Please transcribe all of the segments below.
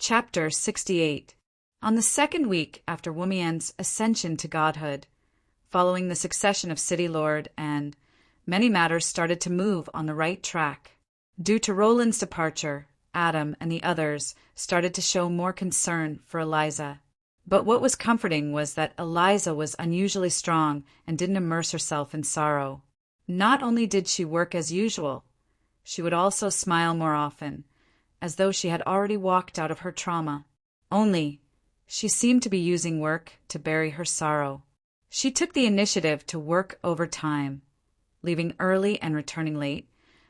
Chapter 68. On the second week after Wumian's ascension to godhood, following the succession of City Lord, and many matters started to move on the right track. Due to Roland's departure, Adam and the others started to show more concern for Eliza. But what was comforting was that Eliza was unusually strong and didn't immerse herself in sorrow. Not only did she work as usual, she would also smile more often, as though she had already walked out of her trauma. Only, she seemed to be using work to bury her sorrow. She took the initiative to work overtime, leaving early and returning late,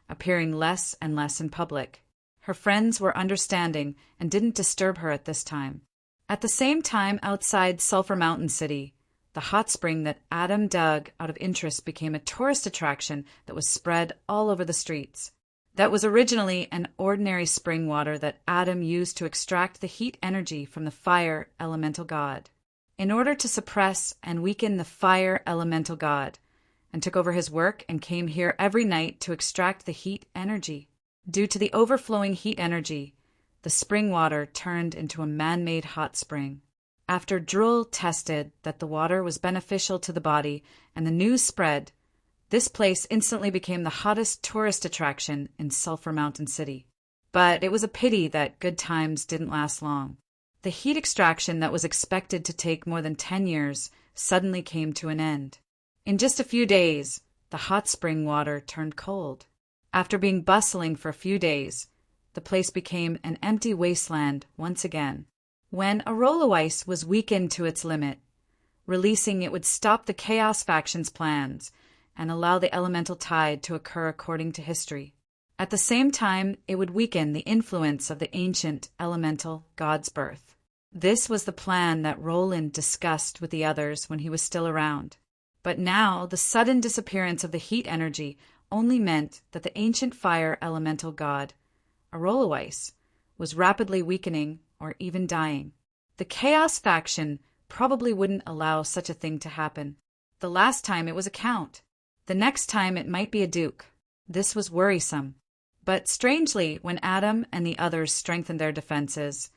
appearing less and less in public. Her friends were understanding and didn't disturb her at this time. At the same time, outside Sulphur Mountain City, the hot spring that Adam dug out of interest became a tourist attraction that was spread all over the streets. That was originally an ordinary spring water that Adam used to extract the heat energy from the fire elemental god. In order to suppress and weaken the fire elemental god, and took over his work and came here every night to extract the heat energy. Due to the overflowing heat energy, the spring water turned into a man-made hot spring. After Drool tested that the water was beneficial to the body and the news spread, this place instantly became the hottest tourist attraction in Sulphur Mountain City. But it was a pity that good times didn't last long. The heat extraction that was expected to take more than 10 years suddenly came to an end. In just a few days, the hot spring water turned cold. After being bustling for a few days, the place became an empty wasteland once again. When a roll of ice was weakened to its limit, releasing it would stop the Chaos faction's plans and allow the elemental tide to occur according to history. At the same time, it would weaken the influence of the ancient elemental god's birth. This was the plan that Roland discussed with the others when he was still around. But now, the sudden disappearance of the heat energy only meant that the ancient fire elemental god, Arolowais, was rapidly weakening or even dying. The Chaos faction probably wouldn't allow such a thing to happen. The last time it was a count. The next time it might be a duke. This was worrisome. But strangely, when Adam and the others strengthened their defenses,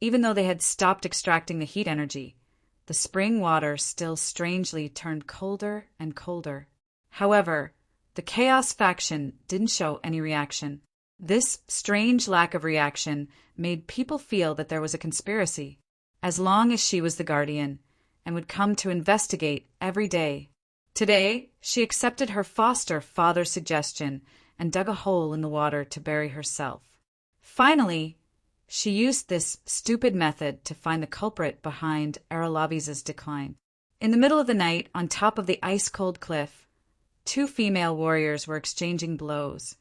even though they had stopped extracting the heat energy, the spring water still strangely turned colder and colder. However, the Chaos faction didn't show any reaction. This strange lack of reaction made people feel that there was a conspiracy, as long as she was the guardian, and would come to investigate every day. Today, she accepted her foster father's suggestion and dug a hole in the water to bury herself. Finally, she used this stupid method to find the culprit behind Aralavis's decline. In the middle of the night, on top of the ice-cold cliff, 2 female warriors were exchanging blows.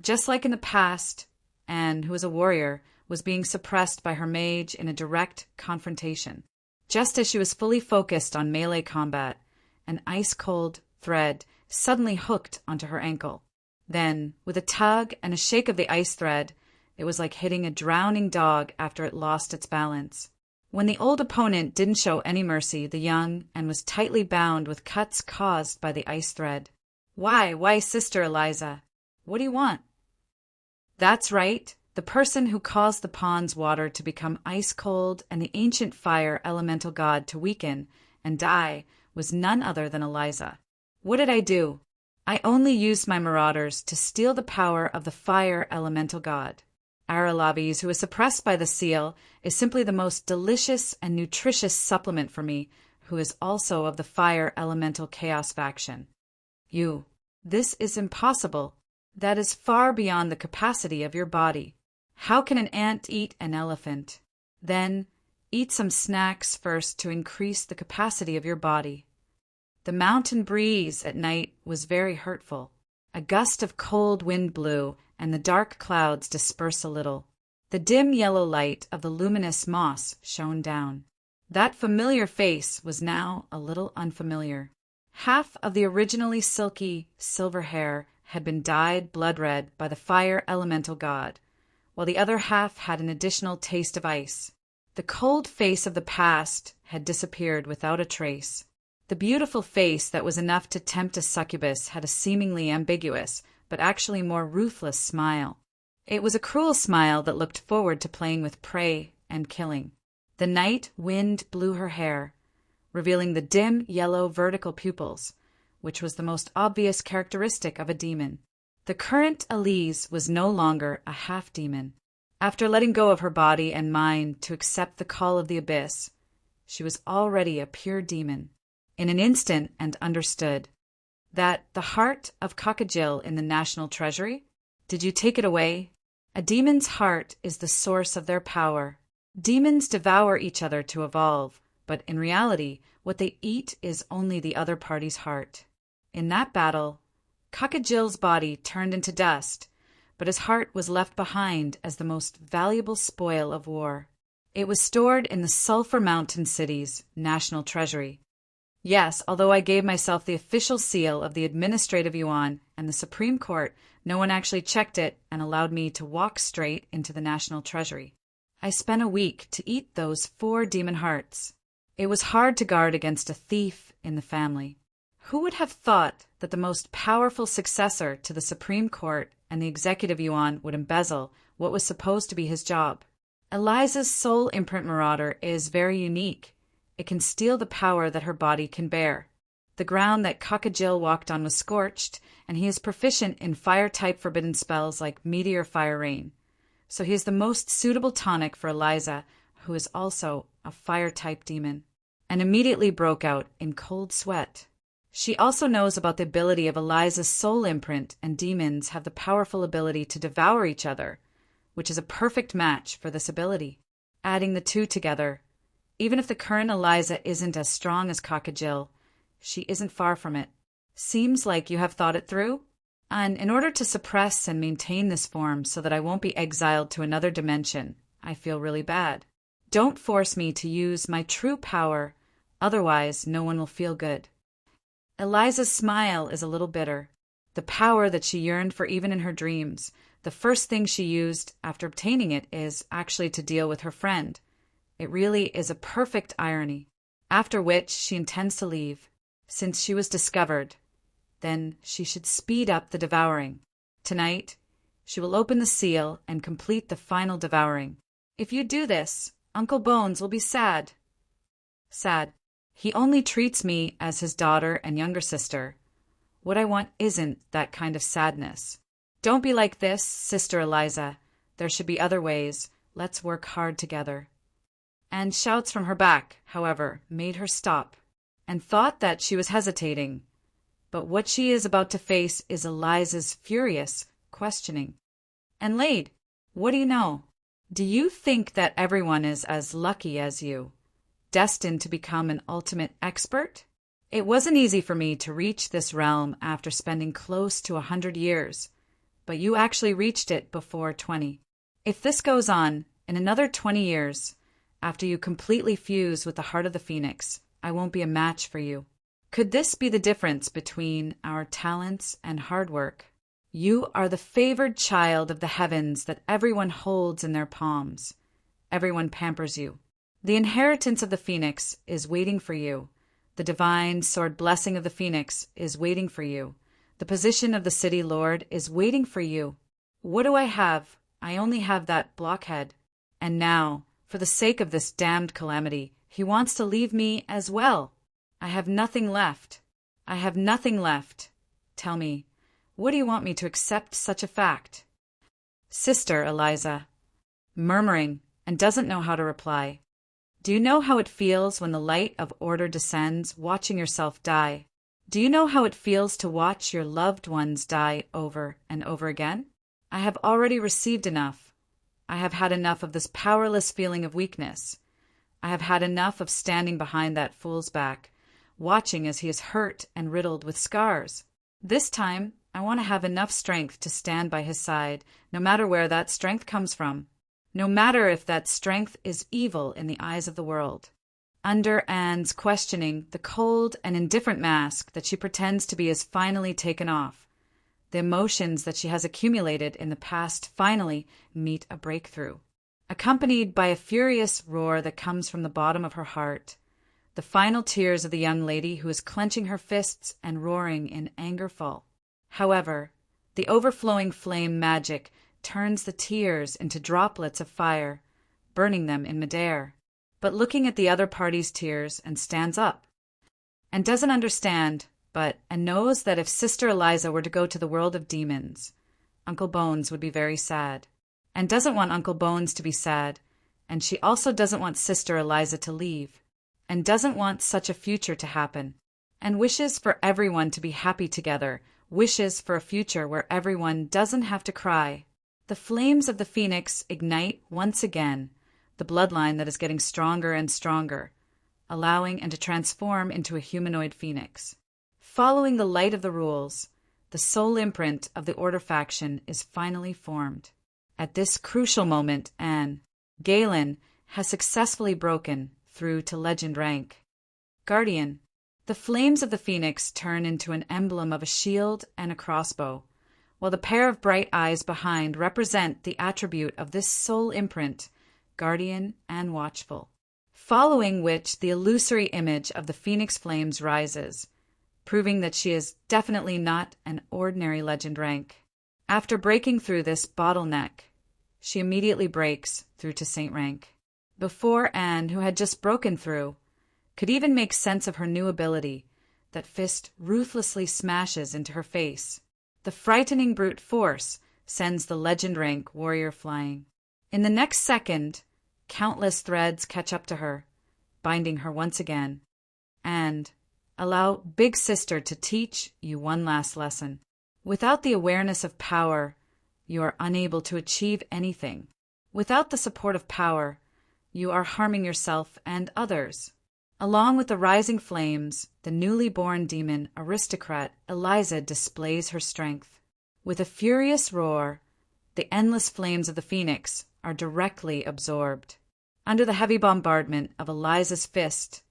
Just like in the past, Anne, who was a warrior, was being suppressed by her mage in a direct confrontation. Just as she was fully focused on melee combat, an ice-cold thread suddenly hooked onto her ankle. Then, with a tug and a shake of the ice thread, it was like hitting a drowning dog after it lost its balance. When the old opponent didn't show any mercy, the young and was tightly bound with cuts caused by the ice thread. Why, Sister Eliza? What do you want? That's right. The person who caused the pond's water to become ice-cold and the ancient fire elemental god to weaken and die was none other than Eliza. What did I do? I only used my marauders to steal the power of the fire elemental god. Aralavis, who is suppressed by the seal, is simply the most delicious and nutritious supplement for me, who is also of the fire elemental chaos faction. This is impossible. That is far beyond the capacity of your body. How can an ant eat an elephant? Then, eat some snacks first to increase the capacity of your body. The mountain breeze at night was very hurtful. A gust of cold wind blew, and the dark clouds dispersed a little. The dim yellow light of the luminous moss shone down. That familiar face was now a little unfamiliar. Half of the originally silky silver hair had been dyed blood red by the fire elemental god, while the other half had an additional taste of ice. The cold face of the past had disappeared without a trace. The beautiful face that was enough to tempt a succubus had a seemingly ambiguous, but actually more ruthless smile. It was a cruel smile that looked forward to playing with prey and killing. The night wind blew her hair, revealing the dim yellow vertical pupils, which was the most obvious characteristic of a demon. The current Elise was no longer a half-demon. After letting go of her body and mind to accept the call of the abyss, she was already a pure demon, in an instant, and understood that the heart of Cockajil in the National Treasury? Did you take it away? A demon's heart is the source of their power. Demons devour each other to evolve, but in reality, what they eat is only the other party's heart. In that battle, Cockajil's body turned into dust, but his heart was left behind as the most valuable spoil of war. It was stored in the Sulphur Mountain City's National Treasury. Yes, although I gave myself the official seal of the Administrative Yuan and the Supreme Court, no one actually checked it and allowed me to walk straight into the National Treasury. I spent a week to eat those 4 demon hearts. It was hard to guard against a thief in the family. Who would have thought that the most powerful successor to the Supreme Court and the Executive Yuan would embezzle what was supposed to be his job? Eliza's soul imprint marauder is very unique. It can steal the power that her body can bear. The ground that Cockajil walked on was scorched, and he is proficient in fire-type forbidden spells like meteor fire rain. So he is the most suitable tonic for Eliza, who is also a fire-type demon, and immediately broke out in cold sweat. She also knows about the ability of Eliza's soul imprint, and demons have the powerful ability to devour each other, which is a perfect match for this ability. Adding the two together, even if the current Eliza isn't as strong as Cockajil, she isn't far from it. Seems like you have thought it through? And in order to suppress and maintain this form so that I won't be exiled to another dimension, I feel really bad. Don't force me to use my true power, otherwise no one will feel good. Eliza's smile is a little bitter. The power that she yearned for even in her dreams, the first thing she used after obtaining it is actually to deal with her friend. It really is a perfect irony. After which she intends to leave. Since she was discovered, then she should speed up the devouring. Tonight, she will open the seal and complete the final devouring. If you do this, Uncle Bones will be sad. Sad. He only treats me as his daughter and younger sister. What I want isn't that kind of sadness. Don't be like this, Sister Eliza. There should be other ways. Let's work hard together. And shouts from her back, however, made her stop, and thought that she was hesitating. But what she is about to face is Eliza's furious questioning. And Lade, what do you know? Do you think that everyone is as lucky as you, destined to become an ultimate expert? It wasn't easy for me to reach this realm after spending close to 100 years, but you actually reached it before 20. If this goes on, in another 20 years, after you completely fuse with the heart of the Phoenix, I won't be a match for you. Could this be the difference between our talents and hard work? You are the favored child of the heavens that everyone holds in their palms. Everyone pampers you. The inheritance of the Phoenix is waiting for you. The divine sword blessing of the Phoenix is waiting for you. The position of the city lord is waiting for you. What do I have? I only have that blockhead. And now, for the sake of this damned calamity, he wants to leave me as well. I have nothing left. I have nothing left. Tell me, what do you want me to accept such a fact? Sister Eliza, murmuring and doesn't know how to reply. Do you know how it feels when the light of order descends, watching yourself die? Do you know how it feels to watch your loved ones die over and over again? I have already received enough. I have had enough of this powerless feeling of weakness. I have had enough of standing behind that fool's back, watching as he is hurt and riddled with scars. This time, I want to have enough strength to stand by his side, no matter where that strength comes from. No matter if that strength is evil in the eyes of the world. Under Anne's questioning, the cold and indifferent mask that she pretends to be is finally taken off. The emotions that she has accumulated in the past finally meet a breakthrough, accompanied by a furious roar that comes from the bottom of her heart. The final tears of the young lady who is clenching her fists and roaring in anger fall. However, the overflowing flame magic turns the tears into droplets of fire, burning them in midair, but looking at the other party's tears and stands up. And doesn't understand, and knows that if Sister Eliza were to go to the world of demons, Uncle Bones would be very sad. And doesn't want Uncle Bones to be sad, and she also doesn't want Sister Eliza to leave, and doesn't want such a future to happen, and wishes for everyone to be happy together, wishes for a future where everyone doesn't have to cry. The flames of the phoenix ignite once again, the bloodline that is getting stronger and stronger, allowing and to transform into a humanoid phoenix. Following the light of the rules, the soul imprint of the Order faction is finally formed. At this crucial moment, Anne, Galen, has successfully broken through to legend rank. Guardian. The flames of the phoenix turn into an emblem of a shield and a crossbow, while the pair of bright eyes behind represent the attribute of this soul imprint, guardian and watchful. Following which the illusory image of the phoenix flames rises, proving that she is definitely not an ordinary legend rank. After breaking through this bottleneck, she immediately breaks through to Saint rank. Before Anne, who had just broken through, could even make sense of her new ability, that fist ruthlessly smashes into her face. The frightening brute force sends the legend rank warrior flying. In the next second, countless threads catch up to her, binding her once again. And allow Big Sister to teach you one last lesson. Without the awareness of power, you are unable to achieve anything. Without the support of power, you are harming yourself and others. Along with the rising flames, the newly born demon aristocrat Eliza displays her strength. With a furious roar, the endless flames of the phoenix are directly absorbed. Under the heavy bombardment of Eliza's fist,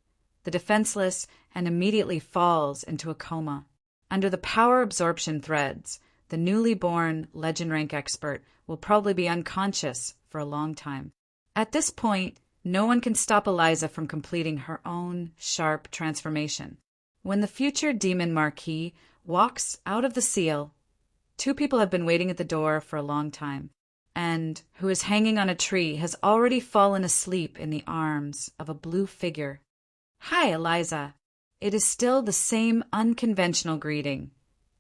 the defenseless and immediately falls into a coma. Under the power absorption threads, the newly born legend rank expert will probably be unconscious for a long time. At this point, no one can stop Eliza from completing her own sharp transformation. When the future demon Marquis walks out of the seal, two people have been waiting at the door for a long time, and who is hanging on a tree has already fallen asleep in the arms of a blue figure. "Hi, Eliza." It is still the same unconventional greeting,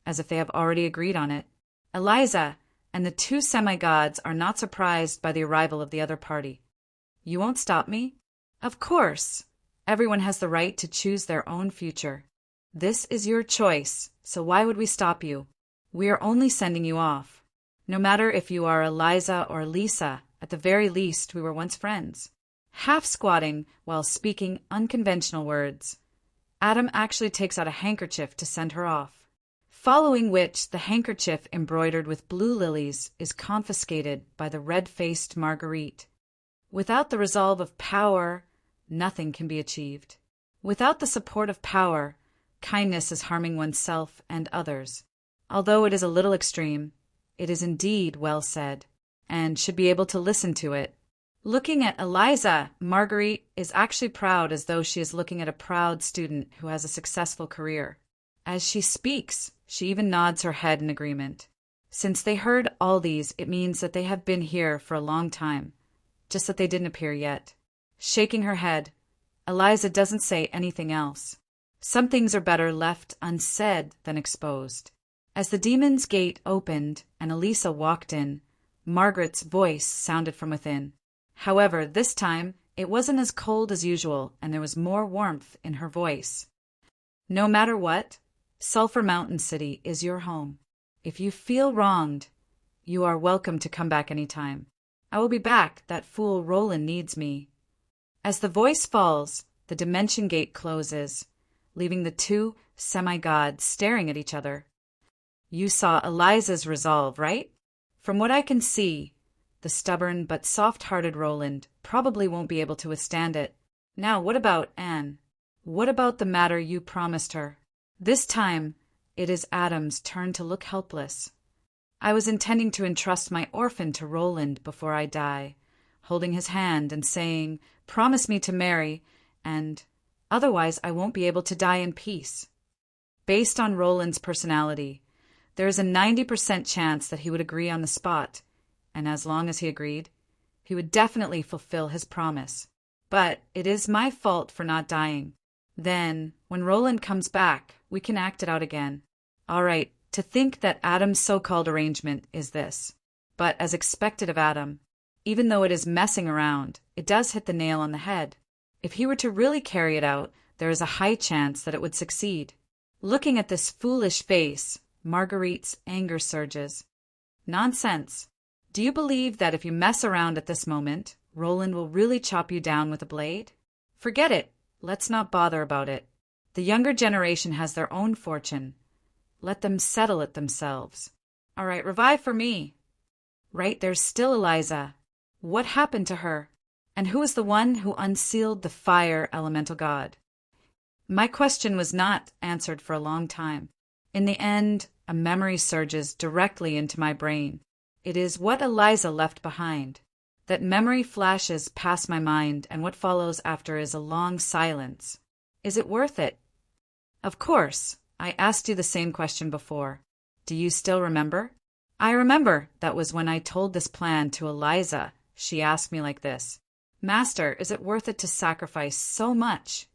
as if they have already agreed on it. Eliza and the two semi-gods are not surprised by the arrival of the other party. "You won't stop me?" "Of course. Everyone has the right to choose their own future. This is your choice, so why would we stop you? We are only sending you off. No matter if you are Eliza or Lisa, at the very least we were once friends." Half squatting while speaking unconventional words, Adam actually takes out a handkerchief to send her off. Following which, the handkerchief embroidered with blue lilies is confiscated by the red-faced Marguerite. Without the resolve of power, nothing can be achieved. Without the support of power, kindness is harming oneself and others. Although it is a little extreme, it is indeed well said, and should be able to listen to it. Looking at Eliza, Marguerite is actually proud, as though she is looking at a proud student who has a successful career. As she speaks, she even nods her head in agreement. Since they heard all these, it means that they have been here for a long time, just that they didn't appear yet. Shaking her head, Eliza doesn't say anything else. Some things are better left unsaid than exposed. As the demon's gate opened and Elisa walked in, Margaret's voice sounded from within. However, this time it wasn't as cold as usual, and there was more warmth in her voice. "No matter what, Sulphur Mountain City is your home. If you feel wronged, you are welcome to come back anytime. I will be back. That fool Roland needs me." As the voice falls, the dimension gate closes, leaving the two semi-gods staring at each other. "You saw Eliza's resolve, right? From what I can see, the stubborn but soft-hearted Roland probably won't be able to withstand it. Now what about Anne? What about the matter you promised her?" This time, it is Adam's turn to look helpless. "I was intending to entrust my orphan to Roland before I die, holding his hand and saying, 'Promise me to marry, and otherwise I won't be able to die in peace.' Based on Roland's personality, there is a 90% chance that he would agree on the spot, and as long as he agreed, He would definitely fulfill his promise. But it is my fault for not dying. Then, when Roland comes back, we can act it out again. All right, to think that Adam's so-called arrangement is this. But as expected of Adam, even though it is messing around, it does hit the nail on the head. If he were to really carry it out, there is a high chance that it would succeed. Looking at this foolish face, Marguerite's anger surges. Nonsense. Do you believe that if you mess around at this moment, Roland will really chop you down with a blade? Forget it. Let's not bother about it. The younger generation has their own fortune. Let them settle it themselves. All right, revive for me. Right, there's still Eliza. What happened to her? And who is the one who unsealed the fire elemental god? My question was not answered for a long time. In the end, a memory surges directly into my brain. It is what Eliza left behind. That memory flashes past my mind, and what follows after is a long silence. Is it worth it? Of course. I asked you the same question before. Do you still remember? I remember. That was when I told this plan to Eliza. She asked me like this. Master, is it worth it to sacrifice so much?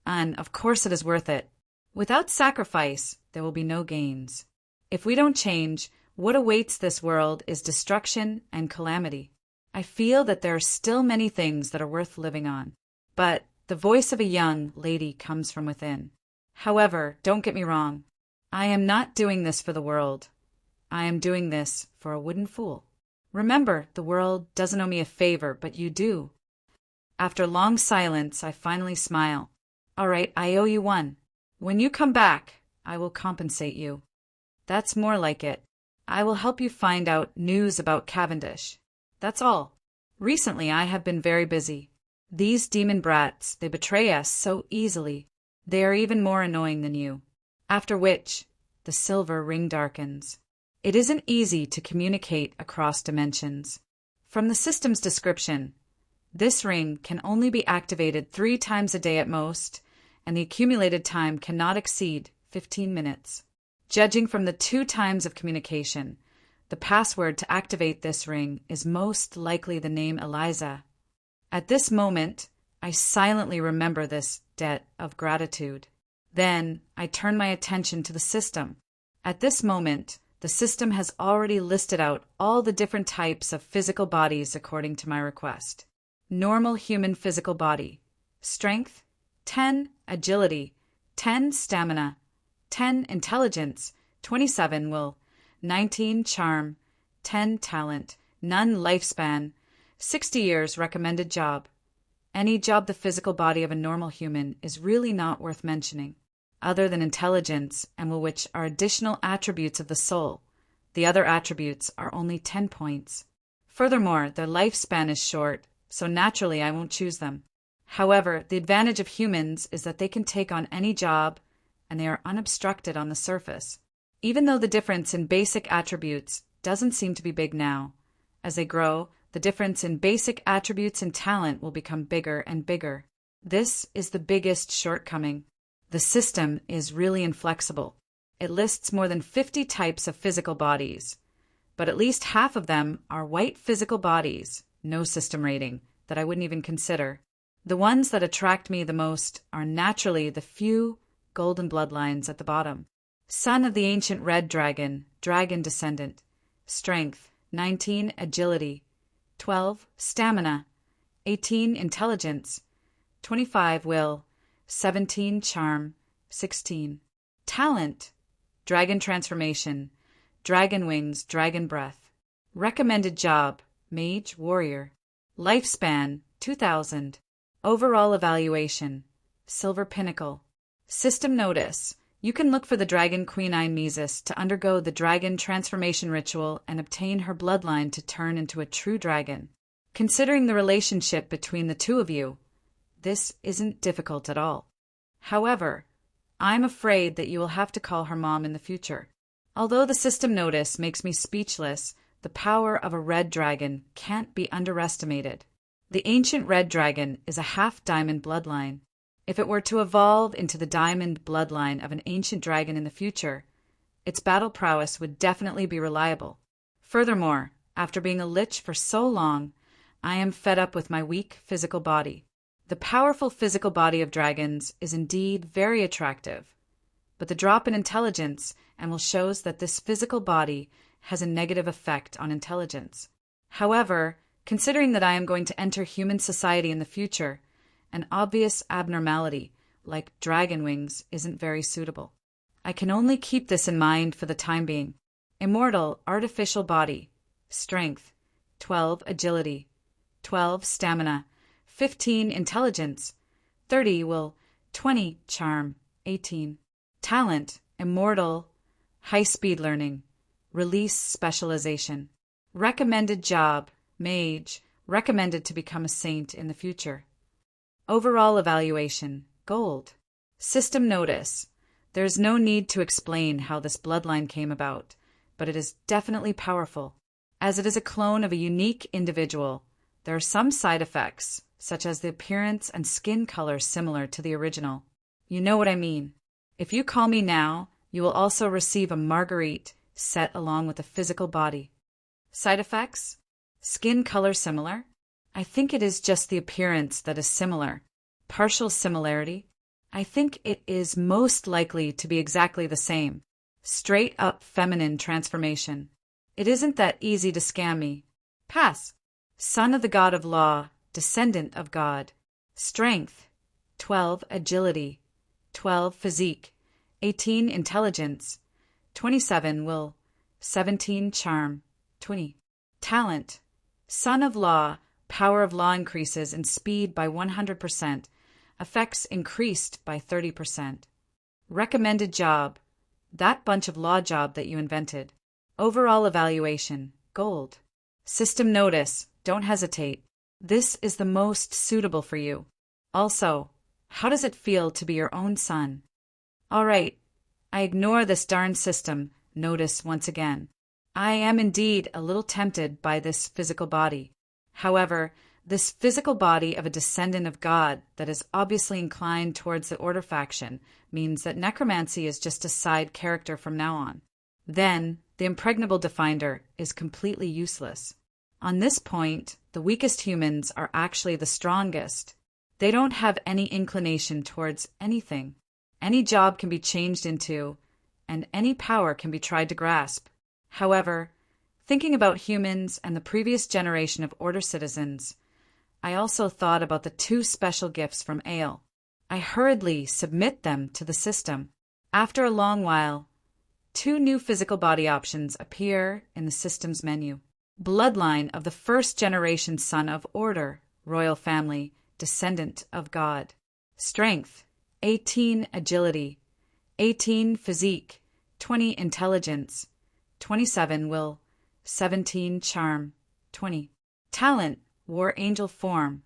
And of course it is worth it. Without sacrifice, there will be no gains. If we don't change, what awaits this world is destruction and calamity. I feel that there are still many things that are worth living on. But the voice of a young lady comes from within. However, don't get me wrong. I am not doing this for the world. I am doing this for a wooden fool. Remember, the world doesn't owe me a favor, but you do. After long silence, I finally smile. All right, I owe you one. When you come back, I will compensate you. That's more like it. I will help you find out news about Cavendish. That's all. Recently, I have been very busy. These demon brats, they betray us so easily. They are even more annoying than you. After which, the silver ring darkens. It isn't easy to communicate across dimensions. From the system's description, this ring can only be activated 3 times a day at most, and the accumulated time cannot exceed 15 minutes. Judging from the 2 times of communication, the password to activate this ring is most likely the name Eliza. At this moment, I silently remember this debt of gratitude. Then I turn my attention to the system. At this moment, the system has already listed out all the different types of physical bodies according to my request. Normal human physical body. Strength, 10 agility, 10 stamina, 10 intelligence, 27 will, 19 charm, 10 talent, none lifespan, 60 years recommended job. Any job the physical body of a normal human is really not worth mentioning, other than intelligence, and which are additional attributes of the soul. The other attributes are only 10 points. Furthermore, their lifespan is short, so naturally I won't choose them. However, the advantage of humans is that they can take on any job, and they are unobstructed on the surface. Even though the difference in basic attributes doesn't seem to be big now, as they grow, the difference in basic attributes and talent will become bigger and bigger. This is the biggest shortcoming. The system is really inflexible. It lists more than 50 types of physical bodies, but at least half of them are white physical bodies, no system rating, that I wouldn't even consider. The ones that attract me the most are naturally the few golden bloodlines at the bottom. Son of the ancient red dragon, dragon descendant. Strength, 19 agility, 12 stamina, 18 intelligence, 25 will, 17 charm, 16 talent, dragon transformation, dragon wings, dragon breath. Recommended job, mage, warrior. Lifespan, 2000. Overall evaluation, silver pinnacle. System notice. You can look for the dragon Queenine Mesis to undergo the dragon transformation ritual and obtain her bloodline to turn into a true dragon. Considering the relationship between the two of you, this isn't difficult at all. However, I'm afraid that you will have to call her mom in the future. Although the system notice makes me speechless, the power of a red dragon can't be underestimated. The ancient red dragon is a half-diamond bloodline. If it were to evolve into the diamond bloodline of an ancient dragon in the future, its battle prowess would definitely be reliable. Furthermore, after being a lich for so long, I am fed up with my weak physical body. The powerful physical body of dragons is indeed very attractive, but the drop in intelligence and will shows that this physical body has a negative effect on intelligence. However, considering that I am going to enter human society in the future, an obvious abnormality like dragon wings isn't very suitable. I can only keep this in mind for the time being. Immortal artificial body, strength, 12 agility, 12 stamina, 15 intelligence, 30 will, 20 charm, 18 talent, immortal, high-speed learning, release specialization, recommended job, mage, recommended to become a saint in the future. Overall evaluation, gold. System notice. There is no need to explain how this bloodline came about, but it is definitely powerful. As it is a clone of a unique individual, there are some side effects, such as the appearance and skin color similar to the original. You know what I mean. If you call me now, you will also receive a marguerite set along with a physical body. Side effects? Skin color similar? I think it is just the appearance that is similar. Partial similarity? I think it is most likely to be exactly the same. Straight up feminine transformation. It isn't that easy to scam me. Pass. Son of the god of law, descendant of God. Strength, 12 agility, 12 physique, 18 intelligence, 27 will, 17 charm, 20 talent. Son of law, power of law increases in speed by 100%, effects increased by 30%. Recommended job, that bunch of law job that you invented. Overall evaluation, gold. System notice, don't hesitate. This is the most suitable for you. Also, how does it feel to be your own son? All right, I ignore this darn system notice once again. I am indeed a little tempted by this physical body. However, this physical body of a descendant of God that is obviously inclined towards the Order faction means that necromancy is just a side character from now on. Then, the impregnable definder is completely useless. On this point, the weakest humans are actually the strongest. They don't have any inclination towards anything. Any job can be changed into, and any power can be tried to grasp. However, thinking about humans and the previous generation of Order citizens, I also thought about the 2 special gifts from Ale. I hurriedly submit them to the system. After a long while, 2 new physical body options appear in the system's menu. Bloodline of the first generation son of Order, royal family, descendant of God. Strength, 18 agility, 18 physique, 20 intelligence, 27 will, 17 charm, 20 talent, war angel form.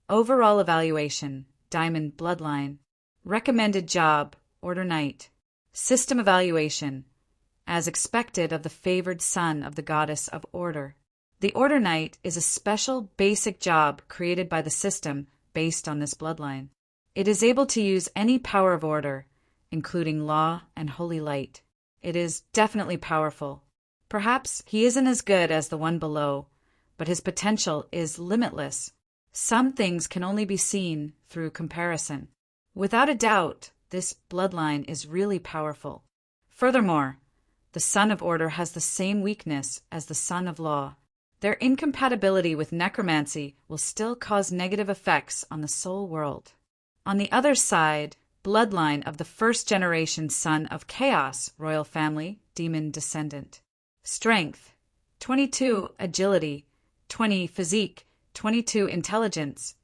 Overall evaluation, diamond bloodline. Recommended job, Order Knight. System evaluation, as expected of the favored son of the goddess of Order. The Order Knight is a special basic job created by the system based on this bloodline. It is able to use any power of Order, including law and holy light. It is definitely powerful. Perhaps he isn't as good as the one below, but his potential is limitless. Some things can only be seen through comparison. Without a doubt, this bloodline is really powerful. Furthermore, the Son of Order has the same weakness as the Son of Law. Their incompatibility with necromancy will still cause negative effects on the soul world. On the other side, bloodline of the first generation son of Chaos, royal family, demon descendant. Strength, 22 agility, 20 physique, 22 intelligence,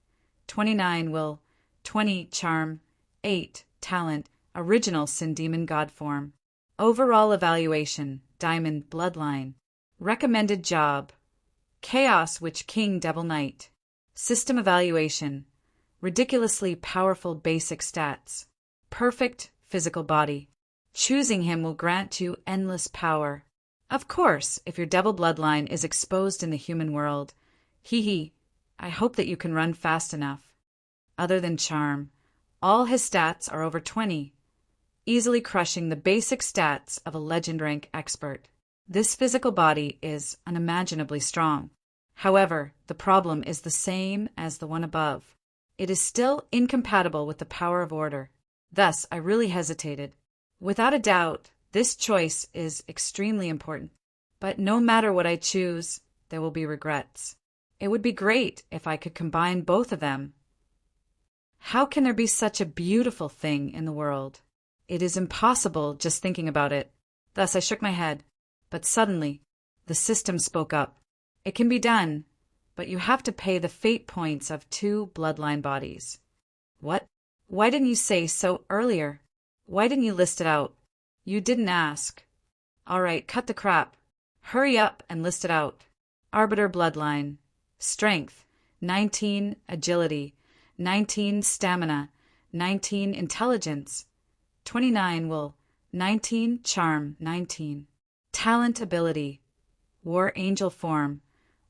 29 will, 20 charm, 8 talent, original sin demon god form. Overall evaluation, diamond bloodline. Recommended job, Chaos Witch King Devil Knight. System evaluation, ridiculously powerful basic stats. Perfect physical body. Choosing him will grant you endless power. Of course, if your devil bloodline is exposed in the human world, I hope that you can run fast enough. Other than charm, all his stats are over 20, easily crushing the basic stats of a legend rank expert. This physical body is unimaginably strong. However, the problem is the same as the one above. It is still incompatible with the power of order. Thus, I really hesitated. Without a doubt, this choice is extremely important. But no matter what I choose, there will be regrets. It would be great if I could combine both of them. How can there be such a beautiful thing in the world? It is impossible just thinking about it. Thus I shook my head. But suddenly, the system spoke up. It can be done, but you have to pay the fate points of 2 bloodline bodies. What? Why didn't you say so earlier? Why didn't you list it out? You didn't ask. All right, cut the crap. Hurry up and list it out. Arbiter bloodline. Strength, 19 agility, 19 stamina, 19 intelligence, 29 will, 19 charm, 19. Talent ability, War Angel form,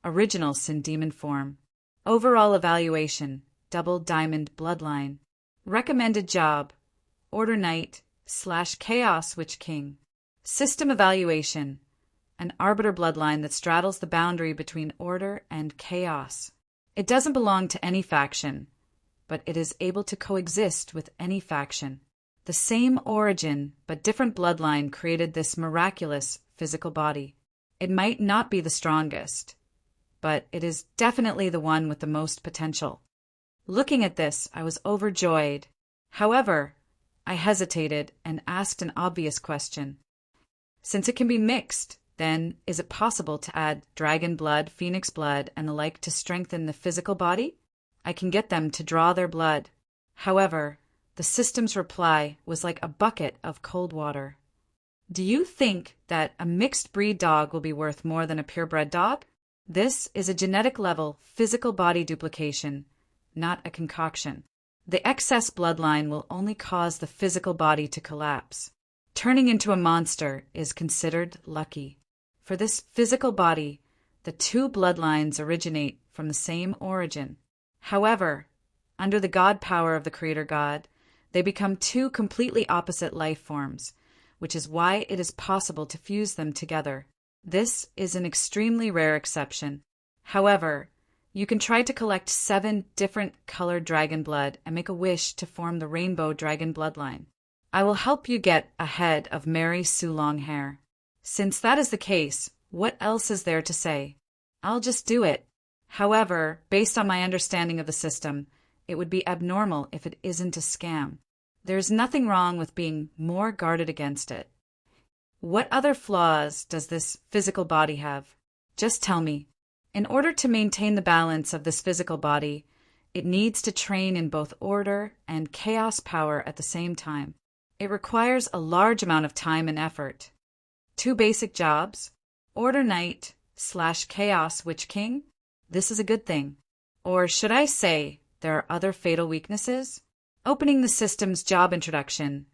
Original Sin Demon form. Overall evaluation, Double Diamond bloodline. Recommended job, Order Knight / Chaos Witch King. System evaluation, an Arbiter bloodline that straddles the boundary between order and chaos. It doesn't belong to any faction, but it is able to coexist with any faction. The same origin, but different bloodline created this miraculous physical body. It might not be the strongest, but it is definitely the one with the most potential. Looking at this, I was overjoyed. However, I hesitated and asked an obvious question. Since it can be mixed, then is it possible to add dragon blood, phoenix blood, and the like to strengthen the physical body? I can get them to draw their blood. However, the system's reply was like a bucket of cold water. Do you think that a mixed breed dog will be worth more than a purebred dog? This is a genetic level physical body duplication, not a concoction. The excess bloodline will only cause the physical body to collapse. Turning into a monster is considered lucky. For this physical body, the 2 bloodlines originate from the same origin. However, under the God power of the Creator God, they become 2 completely opposite life forms, which is why it is possible to fuse them together. This is an extremely rare exception. However, you can try to collect 7 different colored dragon blood and make a wish to form the rainbow dragon bloodline. I will help you get ahead of Mary Sue Longhair. Since that is the case, what else is there to say? I'll just do it. However, based on my understanding of the system, it would be abnormal if it isn't a scam. There's nothing wrong with being more guarded against it. What other flaws does this physical body have? Just tell me. In order to maintain the balance of this physical body, it needs to train in both order and chaos power at the same time. It requires a large amount of time and effort. 2 basic jobs, Order Knight / Chaos Witch King. This is a good thing. Or should I say there are other fatal weaknesses? Opening the system's job introduction,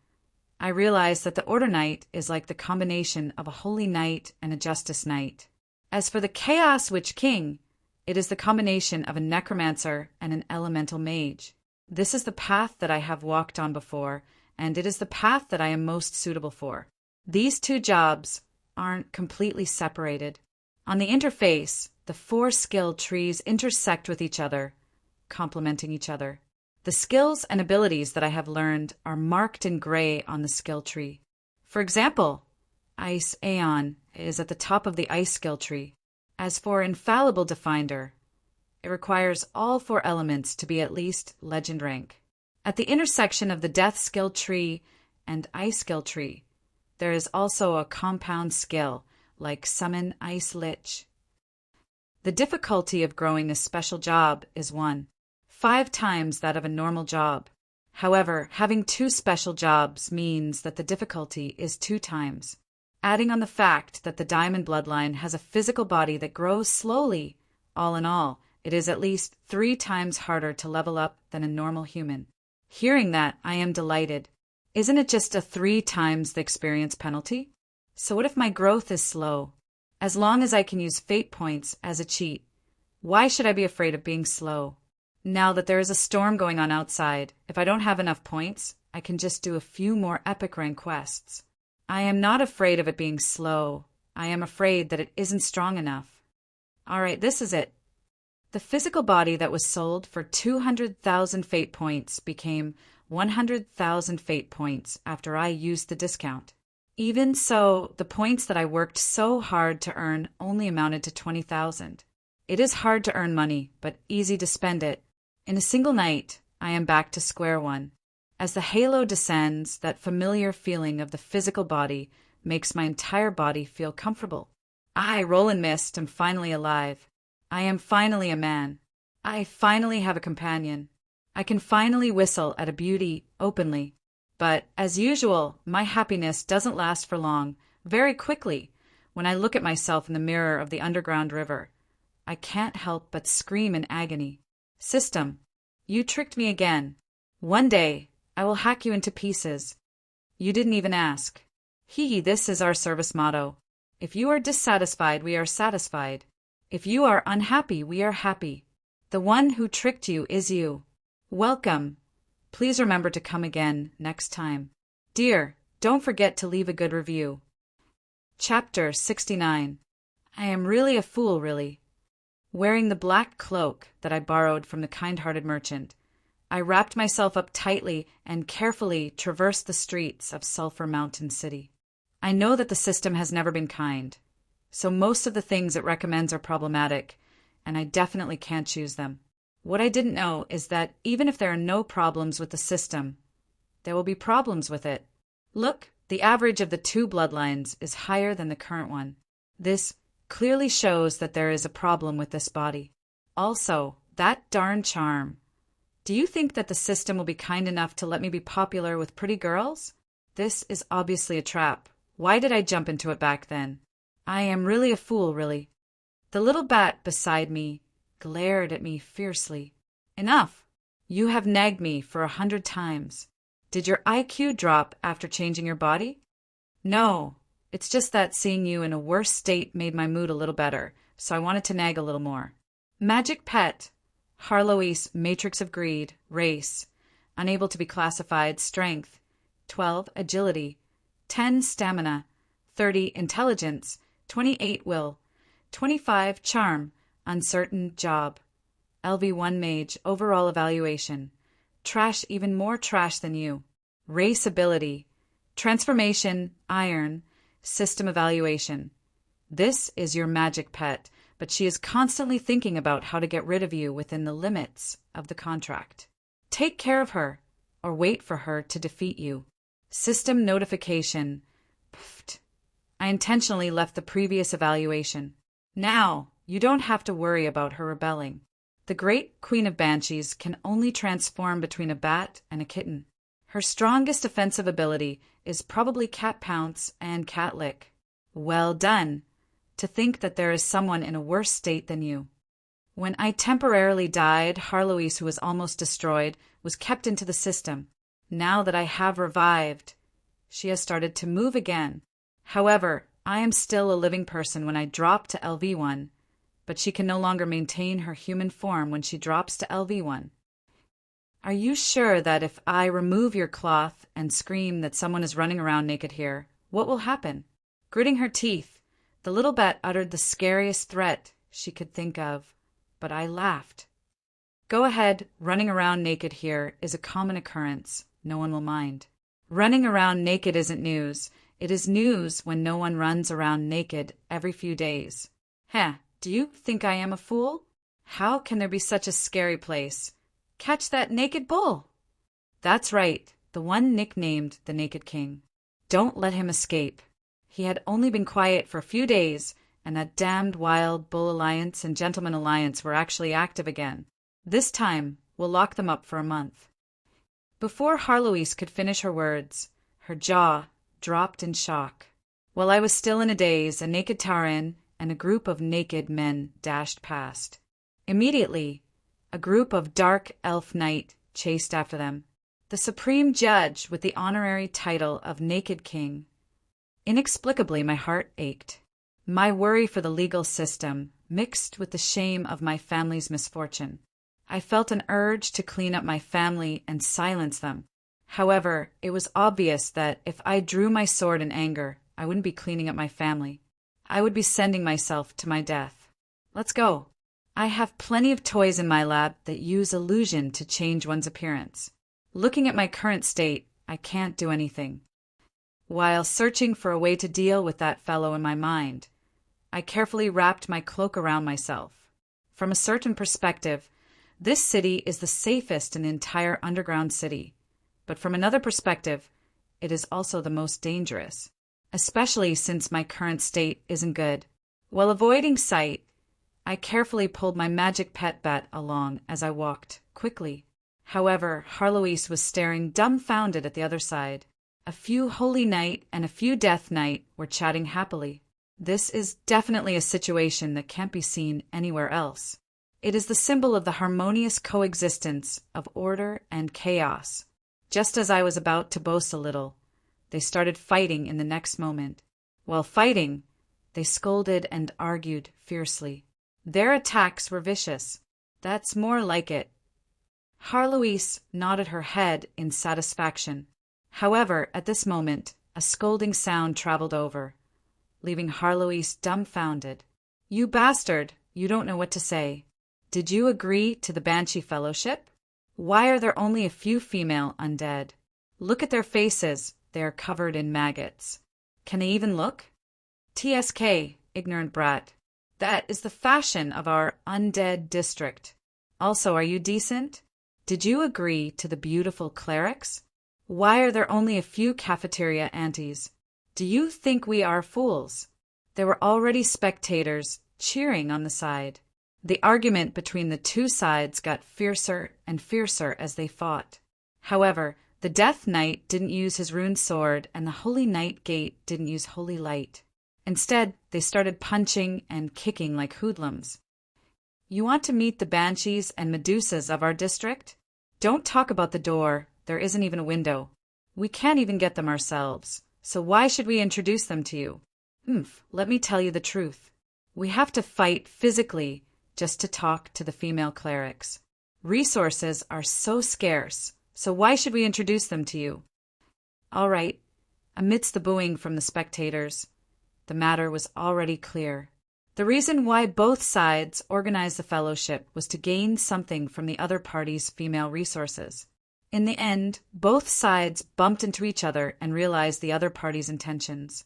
I realized that the Order Knight is like the combination of a Holy Knight and a Justice Knight. As for the Chaos Witch King, it is the combination of a Necromancer and an Elemental Mage. This is the path that I have walked on before, and it is the path that I am most suitable for. These 2 jobs aren't completely separated. On the interface, the 4 skill trees intersect with each other, complementing each other. The skills and abilities that I have learned are marked in gray on the skill tree. For example, Ice Aeon is at the top of the Ice skill tree. As for Infallible Definder, it requires all 4 elements to be at least legend rank. At the intersection of the Death skill tree and Ice skill tree, there is also a compound skill, like Summon Ice Lich. The difficulty of growing this special job is 1, 5 times that of a normal job. However, having 2 special jobs means that the difficulty is 2 times. Adding on the fact that the Diamond bloodline has a physical body that grows slowly, all in all, it is at least 3 times harder to level up than a normal human. Hearing that, I am delighted. Isn't it just a 3 times the experience penalty? So what if my growth is slow? As long as I can use fate points as a cheat, why should I be afraid of being slow? Now that there is a storm going on outside, if I don't have enough points, I can just do a few more epic rank quests. I am not afraid of it being slow. I am afraid that it isn't strong enough. All right, this is it. The physical body that was sold for 200,000 fate points became 100,000 fate points after I used the discount. Even so, the points that I worked so hard to earn only amounted to 20,000. It is hard to earn money, but easy to spend it. In a single night, I am back to square one. As the halo descends, that familiar feeling of the physical body makes my entire body feel comfortable. I, Roland Mist, am finally alive. I am finally a man. I finally have a companion. I can finally whistle at a beauty openly. But, as usual, my happiness doesn't last for long. Very quickly, when I look at myself in the mirror of the underground river, I can't help but scream in agony. System, you tricked me again. One day, I will hack you into pieces. You didn't even ask. This is our service motto. If you are dissatisfied, we are satisfied. If you are unhappy, we are happy. The one who tricked you is you. Welcome. Please remember to come again next time. Dear, don't forget to leave a good review. Chapter 69. I am really a fool, really. Wearing the black cloak that I borrowed from the kind-hearted merchant, I wrapped myself up tightly and carefully traversed the streets of Sulphur Mountain City. I know that the system has never been kind, so most of the things it recommends are problematic, and I definitely can't choose them. What I didn't know is that even if there are no problems with the system, there will be problems with it. Look, the average of the two bloodlines is higher than the current one. This clearly shows that there is a problem with this body. Also, that darn charm. Do you think that the system will be kind enough to let me be popular with pretty girls? This is obviously a trap. Why did I jump into it back then? I am really a fool, really. The little bat beside me glared at me fiercely. Enough! You have nagged me for 100 times. Did your IQ drop after changing your body? No, it's just that seeing you in a worse state made my mood a little better, so I wanted to nag a little more. Magic pet. Harloise, Matrix of Greed, race. Unable to be classified, strength. 12, agility. 10, stamina. 30, intelligence. 28, will. 25, charm. Uncertain, job. LV1 mage, overall evaluation. Trash, even more trash than you. Race ability. Transformation, iron. System evaluation. This is your magic pet, but she is constantly thinking about how to get rid of you within the limits of the contract. Take care of her, or wait for her to defeat you. System notification. Pfft. I intentionally left the previous evaluation. Now, you don't have to worry about her rebelling. The great Queen of Banshees can only transform between a bat and a kitten. Her strongest offensive ability is probably Cat Pounce and Cat Lick. Well done. To think that there is someone in a worse state than you. When I temporarily died, Harloise, who was almost destroyed, was kept into the system. Now that I have revived, she has started to move again. However, I am still a living person when I drop to LV1, but she can no longer maintain her human form when she drops to LV1. Are you sure that if I remove your cloth and scream that someone is running around naked here, what will happen? Gritting her teeth, the little bat uttered the scariest threat she could think of, but I laughed. Go ahead, running around naked here is a common occurrence. No one will mind. Running around naked isn't news. It is news when no one runs around naked every few days. Do you think I am a fool? How can there be such a scary place? Catch that naked bull! That's right, the one nicknamed the Naked King. Don't let him escape. He had only been quiet for a few days, and that damned Wild Bull Alliance and Gentleman Alliance were actually active again. This time, we'll lock them up for a month. Before Harloise could finish her words, her jaw dropped in shock. While I was still in a daze, a naked Tauren and a group of naked men dashed past. Immediately, a group of dark elf knight chased after them. The supreme judge with the honorary title of Naked King. Inexplicably, my heart ached. My worry for the legal system mixed with the shame of my family's misfortune. I felt an urge to clean up my family and silence them. However, it was obvious that if I drew my sword in anger, I wouldn't be cleaning up my family. I would be sending myself to my death. Let's go. I have plenty of toys in my lab that use illusion to change one's appearance. Looking at my current state, I can't do anything. While searching for a way to deal with that fellow in my mind, I carefully wrapped my cloak around myself. From a certain perspective, this city is the safest in the entire underground city. But from another perspective, it is also the most dangerous, especially since my current state isn't good. While avoiding sight, I carefully pulled my magic pet bat along as I walked quickly. However, Harloise was staring dumbfounded at the other side. A few Holy Knight and a few Death Knight were chatting happily. This is definitely a situation that can't be seen anywhere else. It is the symbol of the harmonious coexistence of order and chaos. Just as I was about to boast a little, they started fighting in the next moment. While fighting, they scolded and argued fiercely. Their attacks were vicious. That's more like it. Harloise nodded her head in satisfaction. However, at this moment, a scolding sound traveled over, leaving Harloise dumbfounded. "You bastard, you don't know what to say. Did you agree to the Banshee Fellowship? Why are there only a few female undead? Look at their faces, they are covered in maggots. Can they even look? TSK, ignorant brat. That is the fashion of our undead district. Also, are you decent? Did you agree to the beautiful clerics? Why are there only a few cafeteria aunties? Do you think we are fools?" There were already spectators cheering on the side. The argument between the two sides got fiercer and fiercer as they fought. However, the Death Knight didn't use his rune sword and the Holy Knight Gate didn't use Holy Light. Instead, they started punching and kicking like hoodlums. "You want to meet the banshees and medusas of our district? Don't talk about the door, there isn't even a window. We can't even get them ourselves, so why should we introduce them to you? Let me tell you the truth. We have to fight physically just to talk to the female clerics. Resources are so scarce, so why should we introduce them to you?" All right. Amidst the booing from the spectators, the matter was already clear. The reason why both sides organized the fellowship was to gain something from the other party's female resources. In the end, both sides bumped into each other and realized the other party's intentions.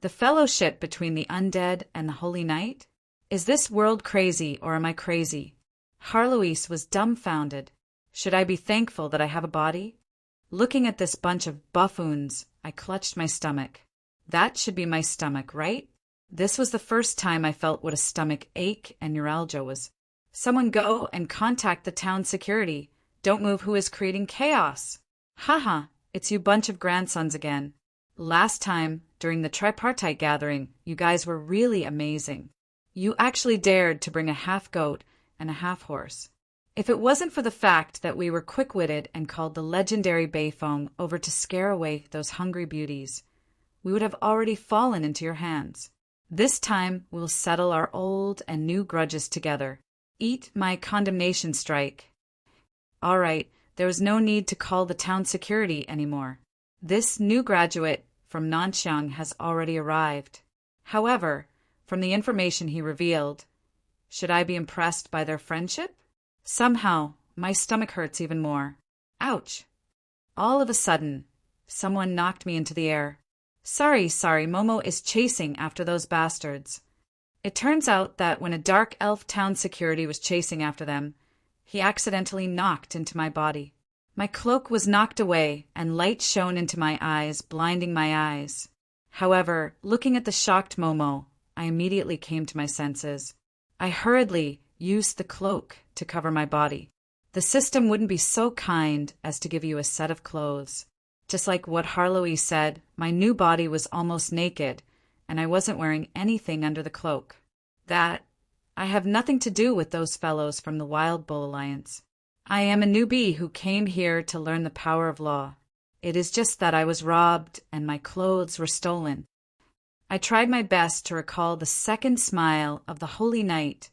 The fellowship between the undead and the Holy Knight? Is this world crazy or am I crazy? Harloise was dumbfounded. Should I be thankful that I have a body? Looking at this bunch of buffoons, I clutched my stomach. That should be my stomach, right? This was the first time I felt what a stomach ache and neuralgia was. Someone go and contact the town security. Don't move who is creating chaos. Haha, it's you bunch of grandsons again. Last time, during the tripartite gathering, you guys were really amazing. You actually dared to bring a half goat and a half horse. If it wasn't for the fact that we were quick-witted and called the legendary Bayfoam over to scare away those hungry beauties, we would have already fallen into your hands. This time we'll settle our old and new grudges together. Eat my condemnation strike. All right, there was no need to call the town security anymore. This new graduate from Nanxiang has already arrived. However, from the information he revealed, should I be impressed by their friendship? Somehow, my stomach hurts even more. Ouch! All of a sudden, someone knocked me into the air. Sorry, Momo is chasing after those bastards. It turns out that when a dark elf town security was chasing after them, he accidentally knocked into my body. My cloak was knocked away, and light shone into my eyes, blinding my eyes. However, looking at the shocked Momo, I immediately came to my senses. I hurriedly used the cloak to cover my body. The system wouldn't be so kind as to give you a set of clothes. Just like what Harloise said, my new body was almost naked, and I wasn't wearing anything under the cloak. I have nothing to do with those fellows from the Wild Bull Alliance. I am a newbie who came here to learn the power of law. It is just that I was robbed and my clothes were stolen. I tried my best to recall the second smile of the Holy Knight,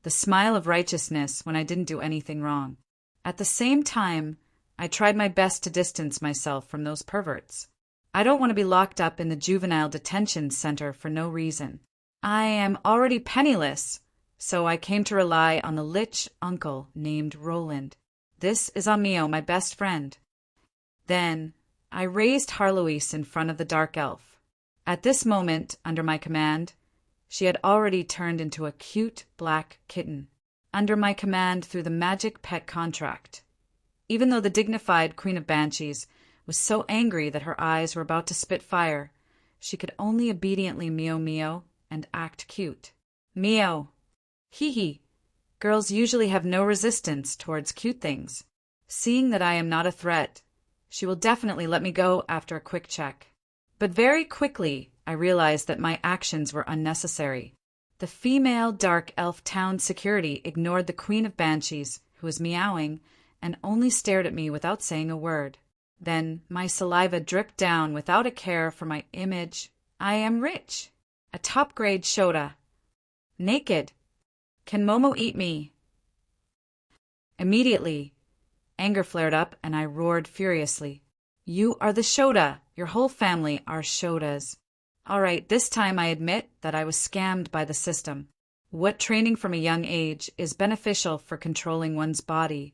the smile of righteousness when I didn't do anything wrong. At the same time, I tried my best to distance myself from those perverts. I don't want to be locked up in the juvenile detention center for no reason. I am already penniless, so I came to rely on the Lich uncle named Roland. This is Amio, my best friend. Then I raised Harloise in front of the dark elf. At this moment, under my command, she had already turned into a cute black kitten. Under my command through the magic pet contract. Even though the dignified Queen of Banshees was so angry that her eyes were about to spit fire, she could only obediently meow and act cute. Meow. Hee. Girls usually have no resistance towards cute things. Seeing that I am not a threat, she will definitely let me go after a quick check. But very quickly, I realized that my actions were unnecessary. The female dark elf town security ignored the Queen of Banshees, who was meowing, and only stared at me without saying a word. Then my saliva dripped down without a care for my image. I am rich. A top-grade Shota. Naked. Can Momo eat me? Immediately, anger flared up and I roared furiously. You are the Shota. Your whole family are Shotas. All right, this time I admit that I was scammed by the system. What training from a young age is beneficial for controlling one's body?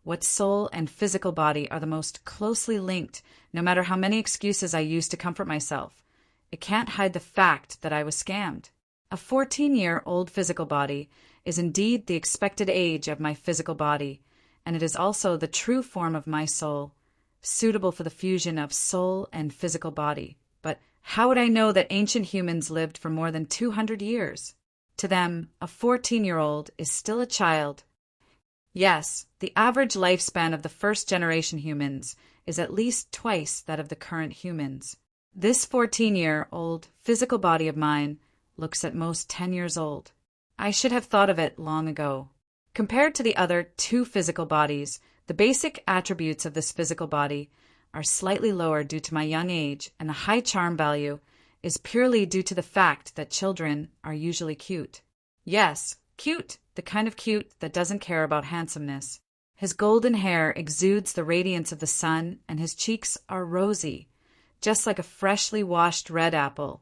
What soul and physical body are the most closely linked, no matter how many excuses I use to comfort myself? It can't hide the fact that I was scammed. A 14-year-old physical body is indeed the expected age of my physical body, and it is also the true form of my soul, suitable for the fusion of soul and physical body. But how would I know that ancient humans lived for more than 200 years? To them, a 14-year-old is still a child. Yes, the average lifespan of the first-generation humans is at least twice that of the current humans. This 14-year-old physical body of mine looks at most 10 years old. I should have thought of it long ago. Compared to the other two physical bodies, the basic attributes of this physical body are slightly lower due to my young age, and the high charm value is purely due to the fact that children are usually cute. Yes, cute, the kind of cute that doesn't care about handsomeness. His golden hair exudes the radiance of the sun, and his cheeks are rosy, just like a freshly washed red apple,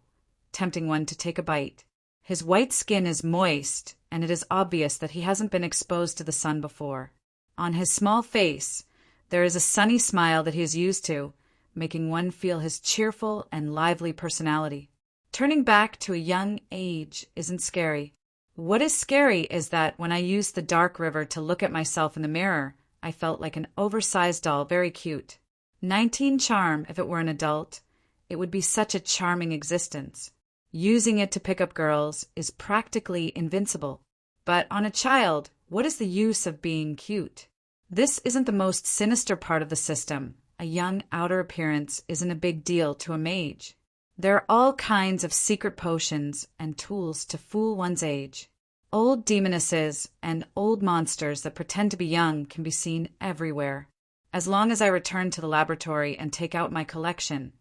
tempting one to take a bite. His white skin is moist, and it is obvious that he hasn't been exposed to the sun before. On his small face, there is a sunny smile that he is used to, making one feel his cheerful and lively personality. Turning back to a young age isn't scary. What is scary is that when I used the dark river to look at myself in the mirror, I felt like an oversized doll, very cute. 19 charm, if it were an adult, it would be such a charming existence. Using it to pick up girls is practically invincible. But on a child, what is the use of being cute? This isn't the most sinister part of the system. A young outer appearance isn't a big deal to a mage. There are all kinds of secret potions and tools to fool one's age. Old demonesses and old monsters that pretend to be young can be seen everywhere. As long as I return to the laboratory and take out my collection,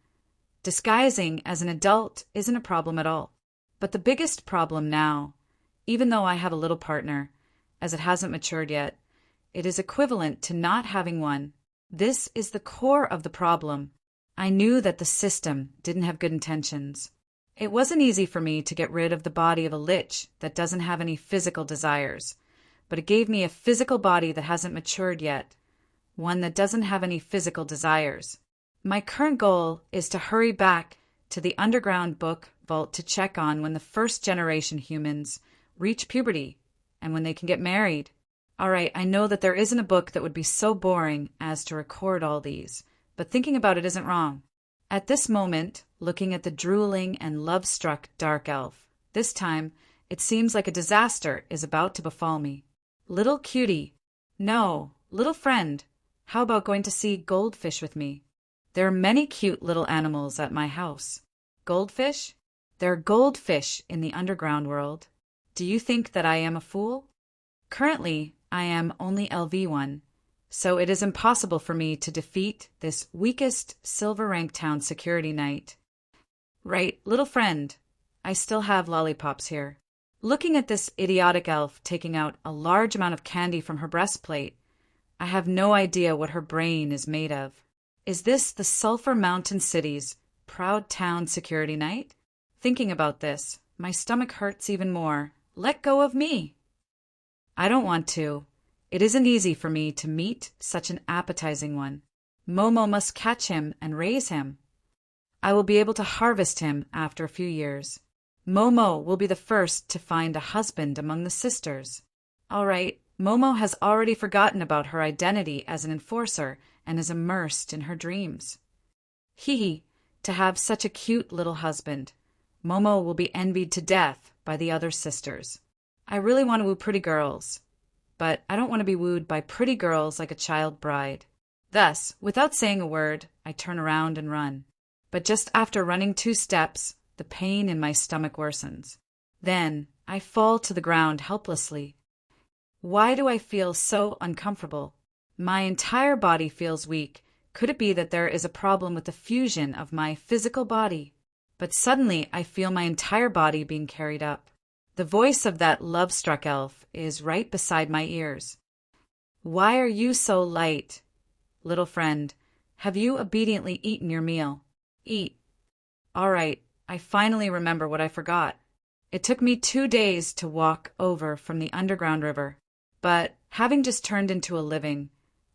disguising as an adult isn't a problem at all. But the biggest problem now, even though I have a little partner, as it hasn't matured yet, it is equivalent to not having one. This is the core of the problem. I knew that the system didn't have good intentions. It wasn't easy for me to get rid of the body of a lich that doesn't have any physical desires, but it gave me a physical body that hasn't matured yet, one that doesn't have any physical desires. My current goal is to hurry back to the underground book vault to check on when the first-generation humans reach puberty and when they can get married. All right, I know that there isn't a book that would be so boring as to record all these, but thinking about it isn't wrong. At this moment, looking at the drooling and love-struck dark elf, this time it seems like a disaster is about to befall me. Little cutie. No, little friend. How about going to see goldfish with me? There are many cute little animals at my house. Goldfish? There are goldfish in the underground world. Do you think that I am a fool? Currently, I am only LV1, so it is impossible for me to defeat this weakest silver rank town security knight. Right, little friend. I still have lollipops here. Looking at this idiotic elf taking out a large amount of candy from her breastplate, I have no idea what her brain is made of. Is this the Sulphur Mountain City's proud town security knight? Thinking about this, my stomach hurts even more. Let go of me! I don't want to. It isn't easy for me to meet such an appetizing one. Momo must catch him and raise him. I will be able to harvest him after a few years. Momo will be the first to find a husband among the sisters. All right, Momo has already forgotten about her identity as an enforcer and is immersed in her dreams. Hee, to have such a cute little husband. Momo will be envied to death by the other sisters. I really want to woo pretty girls, but I don't want to be wooed by pretty girls like a child bride. Thus, without saying a word, I turn around and run. But just after running 2 steps, the pain in my stomach worsens. Then I fall to the ground helplessly. Why do I feel so uncomfortable? My entire body feels weak. Could it be that there is a problem with the fusion of my physical body? But suddenly I feel my entire body being carried up. The voice of that love-struck elf is right beside my ears. Why are you so light? Little friend, have you obediently eaten your meal? Eat. All right, I finally remember what I forgot. It took me 2 days to walk over from the underground river, but having just turned into a living,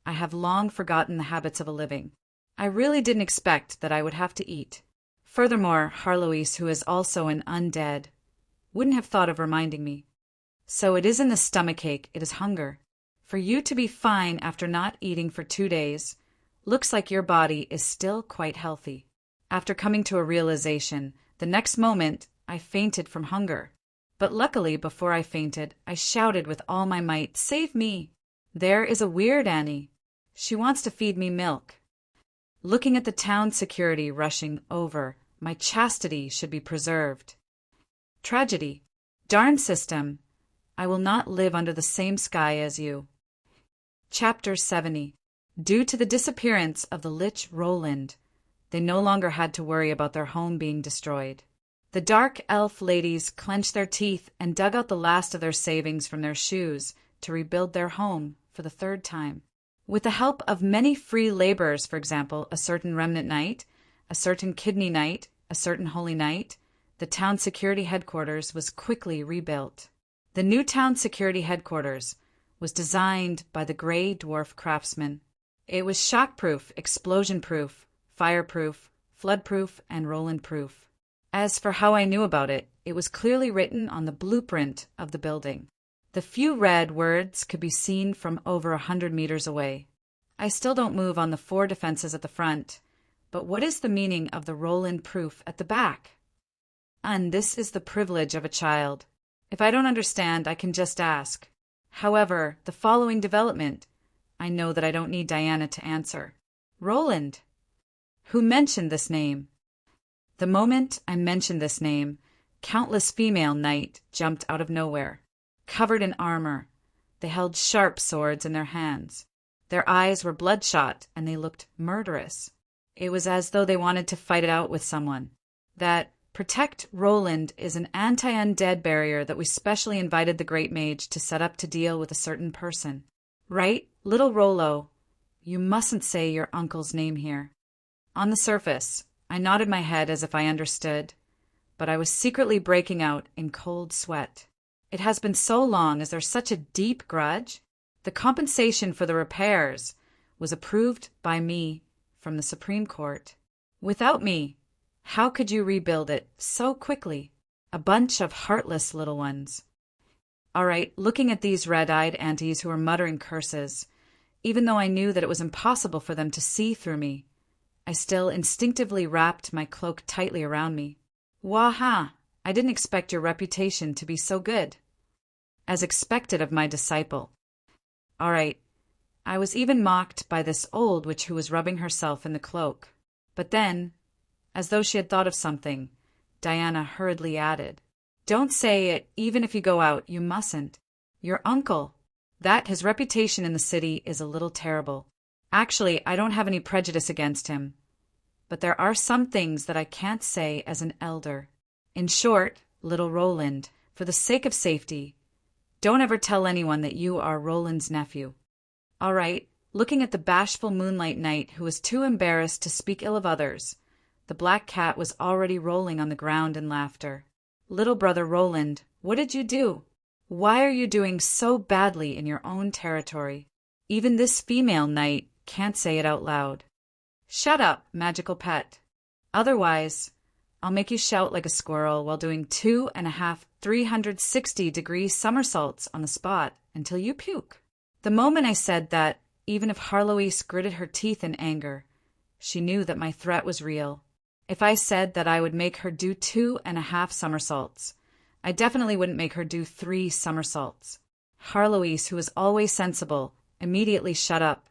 I have long forgotten the habits of a living. I really didn't expect that I would have to eat. Furthermore, Harloise, who is also an undead, wouldn't have thought of reminding me. So it isn't the stomachache, it is hunger. For you to be fine after not eating for 2 days, looks like your body is still quite healthy. After coming to a realization, the next moment I fainted from hunger. But luckily, before I fainted, I shouted with all my might, "Save me! There is a weird Annie. She wants to feed me milk." Looking at the town security rushing over, my chastity should be preserved. Tragedy. Darn system. I will not live under the same sky as you. Chapter 70. Due to the disappearance of the Lich Roland, they no longer had to worry about their home being destroyed. The dark elf ladies clenched their teeth and dug out the last of their savings from their shoes to rebuild their home for the 3rd time. With the help of many free laborers, for example, a certain remnant knight, a certain kidney knight, a certain holy knight, the town security headquarters was quickly rebuilt. The new town security headquarters was designed by the Grey Dwarf craftsman. It was shockproof, explosion-proof, fireproof, floodproof, and Roland-proof. As for how I knew about it, it was clearly written on the blueprint of the building. The few red words could be seen from over 100 meters away. I still don't move on the 4 defenses at the front, but what is the meaning of the Roland-proof at the back? And this is the privilege of a child. If I don't understand, I can just ask. However, the following development, I know that I don't need Diana to answer. Roland. Who mentioned this name? The moment I mentioned this name, countless female knight jumped out of nowhere. Covered in armor, they held sharp swords in their hands. Their eyes were bloodshot, and they looked murderous. It was as though they wanted to fight it out with someone. That Protect Roland is an anti-undead barrier that we specially invited the Great Mage to set up to deal with a certain person. Right, little Rollo? You mustn't say your uncle's name here. On the surface, I nodded my head as if I understood, but I was secretly breaking out in cold sweat. It has been so long. Is there such a deep grudge? The compensation for the repairs was approved by me from the Supreme Court. Without me, how could you rebuild it so quickly? A bunch of heartless little ones. All right, looking at these red-eyed aunties who were muttering curses, even though I knew that it was impossible for them to see through me, I still instinctively wrapped my cloak tightly around me. Waha! I didn't expect your reputation to be so good. As expected of my disciple. All right, I was even mocked by this old witch who was rubbing herself in the cloak. But then, as though she had thought of something, Diana hurriedly added, "Don't say it, even if you go out, you mustn't. Your uncle, that his reputation in the city is a little terrible. Actually, I don't have any prejudice against him. But there are some things that I can't say as an elder. In short, little Roland, for the sake of safety, don't ever tell anyone that you are Roland's nephew." All right, looking at the bashful Moonlight Knight who was too embarrassed to speak ill of others, the black cat was already rolling on the ground in laughter. "Little brother Roland, what did you do? Why are you doing so badly in your own territory? Even this female knight can't say it out loud. Shut up, magical pet. Otherwise, I'll make you shout like a squirrel while doing 2.5 360-degree somersaults on the spot until you puke. The moment I said that, even if Harloise gritted her teeth in anger, she knew that my threat was real. If I said that I would make her do 2.5 somersaults, I definitely wouldn't make her do 3 somersaults. Harloise, who was always sensible, immediately shut up.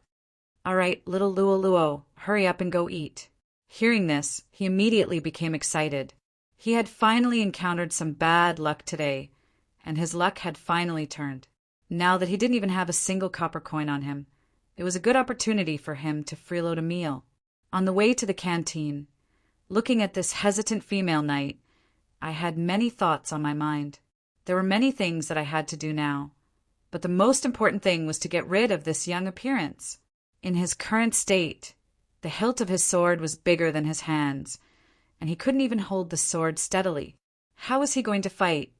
All right, little Luo, hurry up and go eat. Hearing this, he immediately became excited. He had finally encountered some bad luck today, and his luck had finally turned. Now that he didn't even have a single copper coin on him, it was a good opportunity for him to freeload a meal. On the way to the canteen, looking at this hesitant female knight, I had many thoughts on my mind. There were many things that I had to do now, but the most important thing was to get rid of this young appearance. In his current state, the hilt of his sword was bigger than his hands, and he couldn't even hold the sword steadily. How was he going to fight?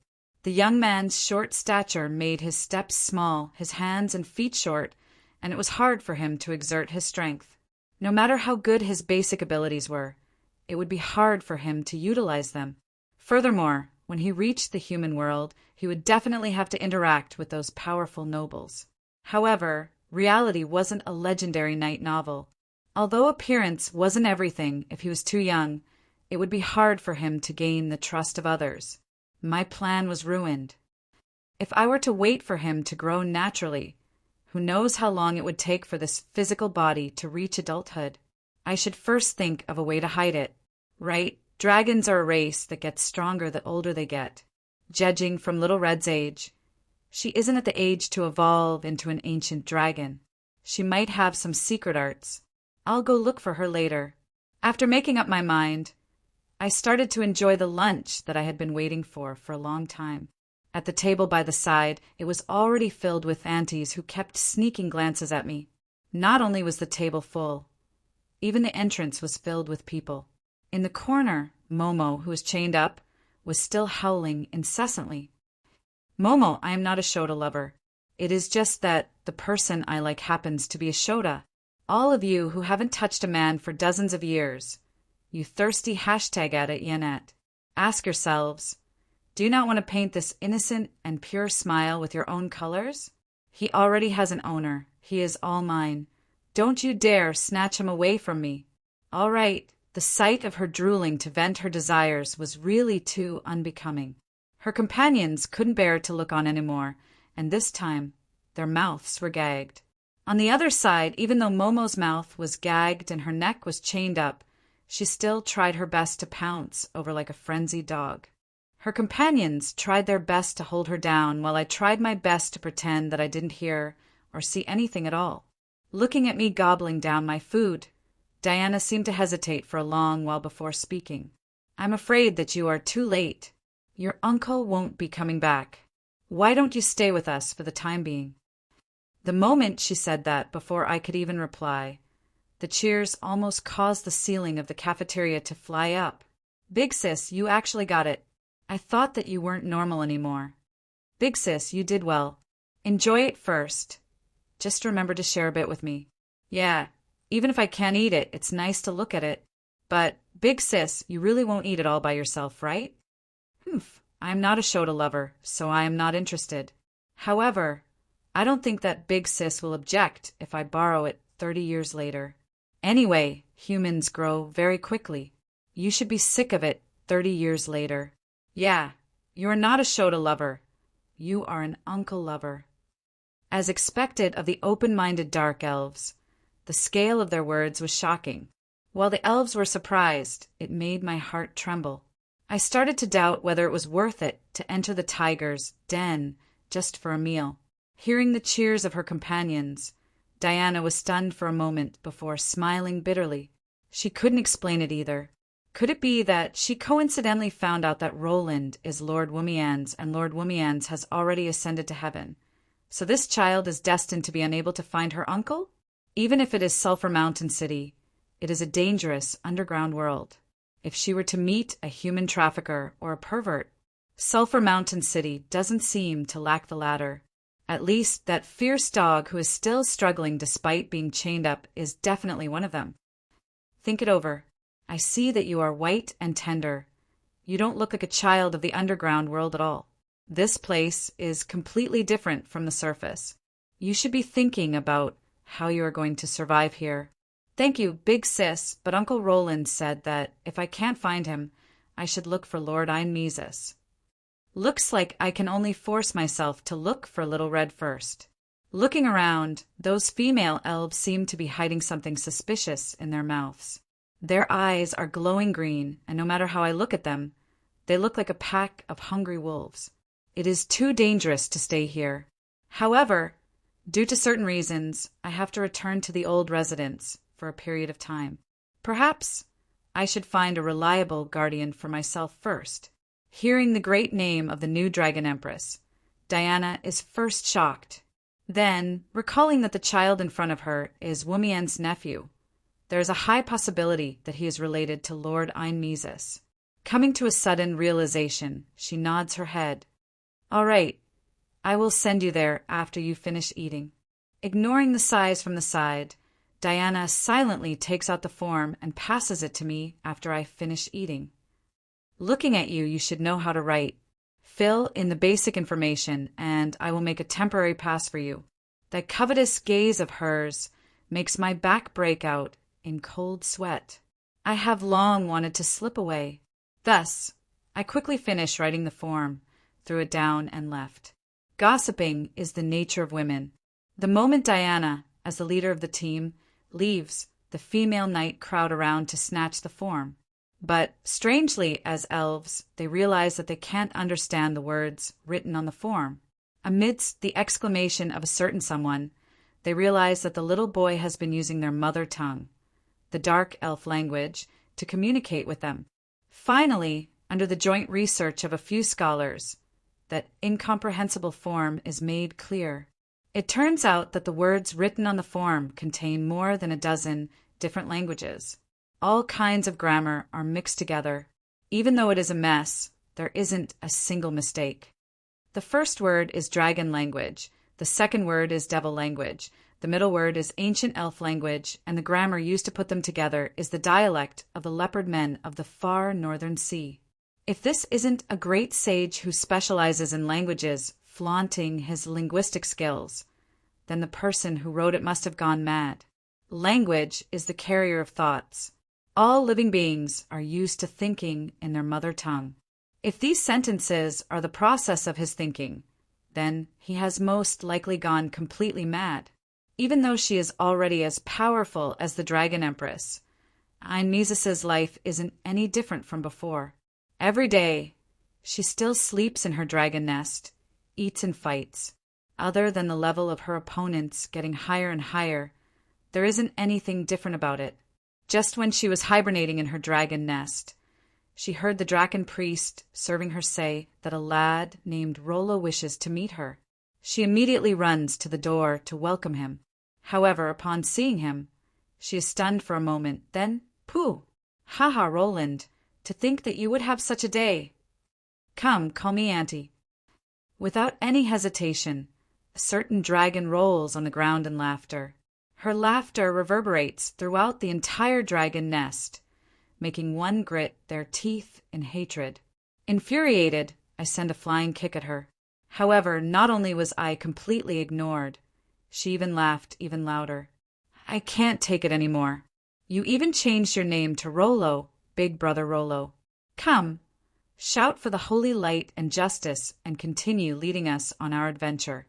The young man's short stature made his steps small, his hands and feet short, and it was hard for him to exert his strength. No matter how good his basic abilities were, it would be hard for him to utilize them. Furthermore, when he reached the human world, he would definitely have to interact with those powerful nobles. However, reality wasn't a legendary knight novel. Although appearance wasn't everything if he was too young, it would be hard for him to gain the trust of others. My plan was ruined. If I were to wait for him to grow naturally, who knows how long it would take for this physical body to reach adulthood? I should first think of a way to hide it. Right? Dragons are a race that gets stronger the older they get. Judging from Little Red's age, she isn't at the age to evolve into an ancient dragon. She might have some secret arts. I'll go look for her later. After making up my mind, I started to enjoy the lunch that I had been waiting for a long time. At the table by the side, it was already filled with aunties who kept sneaking glances at me. Not only was the table full, even the entrance was filled with people. In the corner, Momo, who was chained up, was still howling incessantly. Momo, I am not a Shota lover. It is just that the person I like happens to be a Shota. All of you who haven't touched a man for dozens of years, you thirsty hashtag at it, Yanette, ask yourselves, do you not want to paint this innocent and pure smile with your own colors? He already has an owner. He is all mine. Don't you dare snatch him away from me. All right. The sight of her drooling to vent her desires was really too unbecoming. Her companions couldn't bear to look on anymore, and this time their mouths were gagged. On the other side, even though Momo's mouth was gagged and her neck was chained up, she still tried her best to pounce over like a frenzied dog. Her companions tried their best to hold her down while I tried my best to pretend that I didn't hear or see anything at all. Looking at me gobbling down my food, Diana seemed to hesitate for a long while before speaking. I'm afraid that you are too late. Your uncle won't be coming back. Why don't you stay with us for the time being? The moment she said that, before I could even reply, the cheers almost caused the ceiling of the cafeteria to fly up. Big sis, you actually got it. I thought that you weren't normal anymore. Big sis, you did well. Enjoy it first. Just remember to share a bit with me. Yeah, even if I can't eat it, it's nice to look at it. But, big sis, you really won't eat it all by yourself, right? Humph, I am not a Shota lover, so I am not interested. However, I don't think that big sis will object if I borrow it 30 years later. Anyway, humans grow very quickly. You should be sick of it 30 years later. Yeah, you are not a Shota lover. You are an uncle lover. As expected of the open-minded dark elves, the scale of their words was shocking. While the elves were surprised, it made my heart tremble. I started to doubt whether it was worth it to enter the tiger's den just for a meal. Hearing the cheers of her companions, Diana was stunned for a moment before smiling bitterly. She couldn't explain it either. Could it be that she coincidentally found out that Roland is Lord Woomians and Lord Woomians has already ascended to heaven? So this child is destined to be unable to find her uncle? Even if it is Sulphur Mountain City, it is a dangerous underground world. If she were to meet a human trafficker or a pervert, Sulphur Mountain City doesn't seem to lack the latter. At least that fierce dog who is still struggling despite being chained up is definitely one of them. Think it over. I see that you are white and tender. You don't look like a child of the underground world at all. This place is completely different from the surface. You should be thinking about how you are going to survive here. Thank you, big sis, but Uncle Roland said that if I can't find him, I should look for Lord Einmesis. Looks like I can only force myself to look for Little Red first. Looking around, those female elves seem to be hiding something suspicious in their mouths. Their eyes are glowing green, and no matter how I look at them, they look like a pack of hungry wolves. It is too dangerous to stay here. However, due to certain reasons, I have to return to the old residence for a period of time. Perhaps I should find a reliable guardian for myself first. Hearing the great name of the new Dragon Empress, Diana is first shocked. Then, recalling that the child in front of her is Wumien's nephew, there is a high possibility that he is related to Lord Einmesis. Coming to a sudden realization, she nods her head. All right, I will send you there after you finish eating. Ignoring the sighs from the side, Diana silently takes out the form and passes it to me after I finish eating. Looking at you, you should know how to write. Fill in the basic information, and I will make a temporary pass for you. That covetous gaze of hers makes my back break out in cold sweat. I have long wanted to slip away. Thus, I quickly finish writing the form, threw it down, and left. Gossiping is the nature of women. The moment Diana, as the leader of the team, leaves, the female knight crowd around to snatch the form. But, strangely, as elves, they realize that they can't understand the words written on the form. Amidst the exclamation of a certain someone, they realize that the little boy has been using their mother tongue, the dark elf language, to communicate with them. Finally, under the joint research of a few scholars, that incomprehensible form is made clear. It turns out that the words written on the form contain more than a dozen different languages. All kinds of grammar are mixed together. Even though it is a mess, there isn't a single mistake. The first word is dragon language, the second word is devil language, the middle word is ancient elf language, and the grammar used to put them together is the dialect of the leopard men of the far northern sea. If this isn't a great sage who specializes in languages flaunting his linguistic skills, then the person who wrote it must have gone mad. Language is the carrier of thoughts. All living beings are used to thinking in their mother tongue. If these sentences are the process of his thinking, then he has most likely gone completely mad. Even though she is already as powerful as the Dragon Empress, Einmesis's life isn't any different from before. Every day, she still sleeps in her dragon nest, eats and fights. Other than the level of her opponents getting higher and higher, there isn't anything different about it. Just when she was hibernating in her dragon nest, she heard the Draken priest serving her say that a lad named Rollo wishes to meet her. She immediately runs to the door to welcome him. However, upon seeing him, she is stunned for a moment. Then, pooh! Ha, Roland, to think that you would have such a day. Come, call me auntie. Without any hesitation, a certain dragon rolls on the ground in laughter. Her laughter reverberates throughout the entire dragon nest, making one grit their teeth in hatred. Infuriated, I send a flying kick at her. However, not only was I completely ignored, she even laughed even louder. I can't take it anymore. You even changed your name to Rollo, Big Brother Rollo. Come, shout for the holy light and justice and continue leading us on our adventure.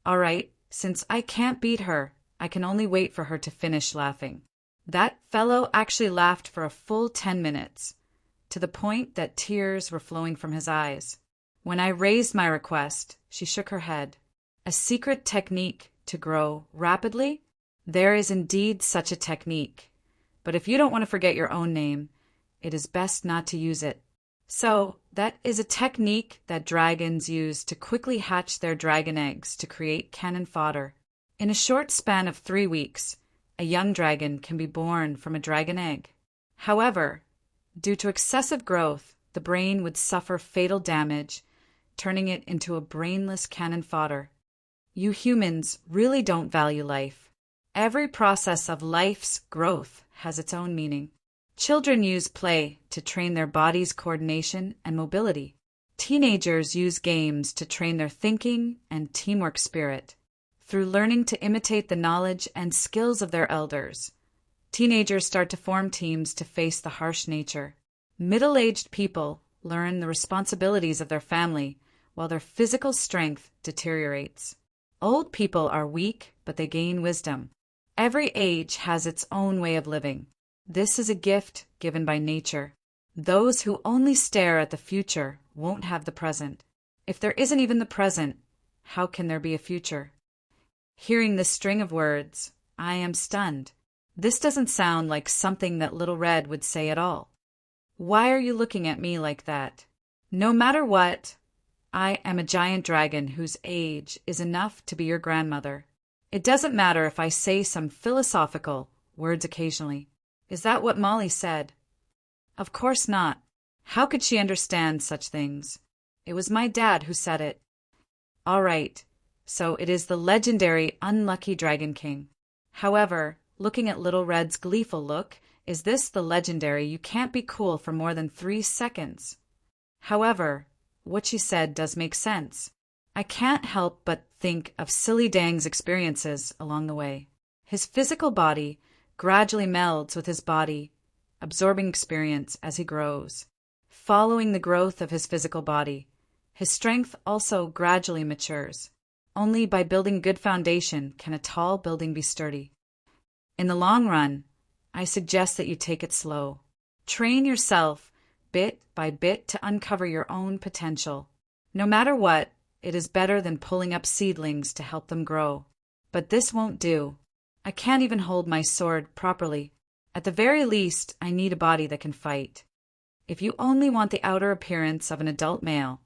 All right, since I can't beat her, I can only wait for her to finish laughing. That fellow actually laughed for a full 10 minutes, to the point that tears were flowing from his eyes. When I raised my request, she shook her head. A secret technique to grow rapidly? There is indeed such a technique, but if you don't want to forget your own name, it is best not to use it. So, that is a technique that dragons use to quickly hatch their dragon eggs to create cannon fodder. In a short span of 3 weeks, a young dragon can be born from a dragon egg. However, due to excessive growth, the brain would suffer fatal damage, turning it into a brainless cannon fodder. You humans really don't value life. Every process of life's growth has its own meaning. Children use play to train their body's coordination and mobility. Teenagers use games to train their thinking and teamwork spirit. Through learning to imitate the knowledge and skills of their elders, teenagers start to form teams to face the harsh nature. Middle-aged people learn the responsibilities of their family while their physical strength deteriorates. Old people are weak, but they gain wisdom. Every age has its own way of living. This is a gift given by nature. Those who only stare at the future won't have the present. If there isn't even the present, how can there be a future? Hearing this string of words, I am stunned. This doesn't sound like something that Little Red would say at all. Why are you looking at me like that? No matter what, I am a giant dragon whose age is enough to be your grandmother. It doesn't matter if I say some philosophical words occasionally. Is that what Molly said? Of course not. How could she understand such things? It was my dad who said it. All right, so it is the legendary Unlucky Dragon King. However, looking at Little Red's gleeful look, is this the legendary you can't be cool for more than 3 seconds? However, what she said does make sense. I can't help but think of Silly Dang's experiences along the way. His physical body gradually melds with his body, absorbing experience as he grows. Following the growth of his physical body, his strength also gradually matures. Only by building good foundation can a tall building be sturdy. In the long run, I suggest that you take it slow. Train yourself bit by bit to uncover your own potential. No matter what, it is better than pulling up seedlings to help them grow. But this won't do. I can't even hold my sword properly. At the very least, I need a body that can fight. If you only want the outer appearance of an adult male,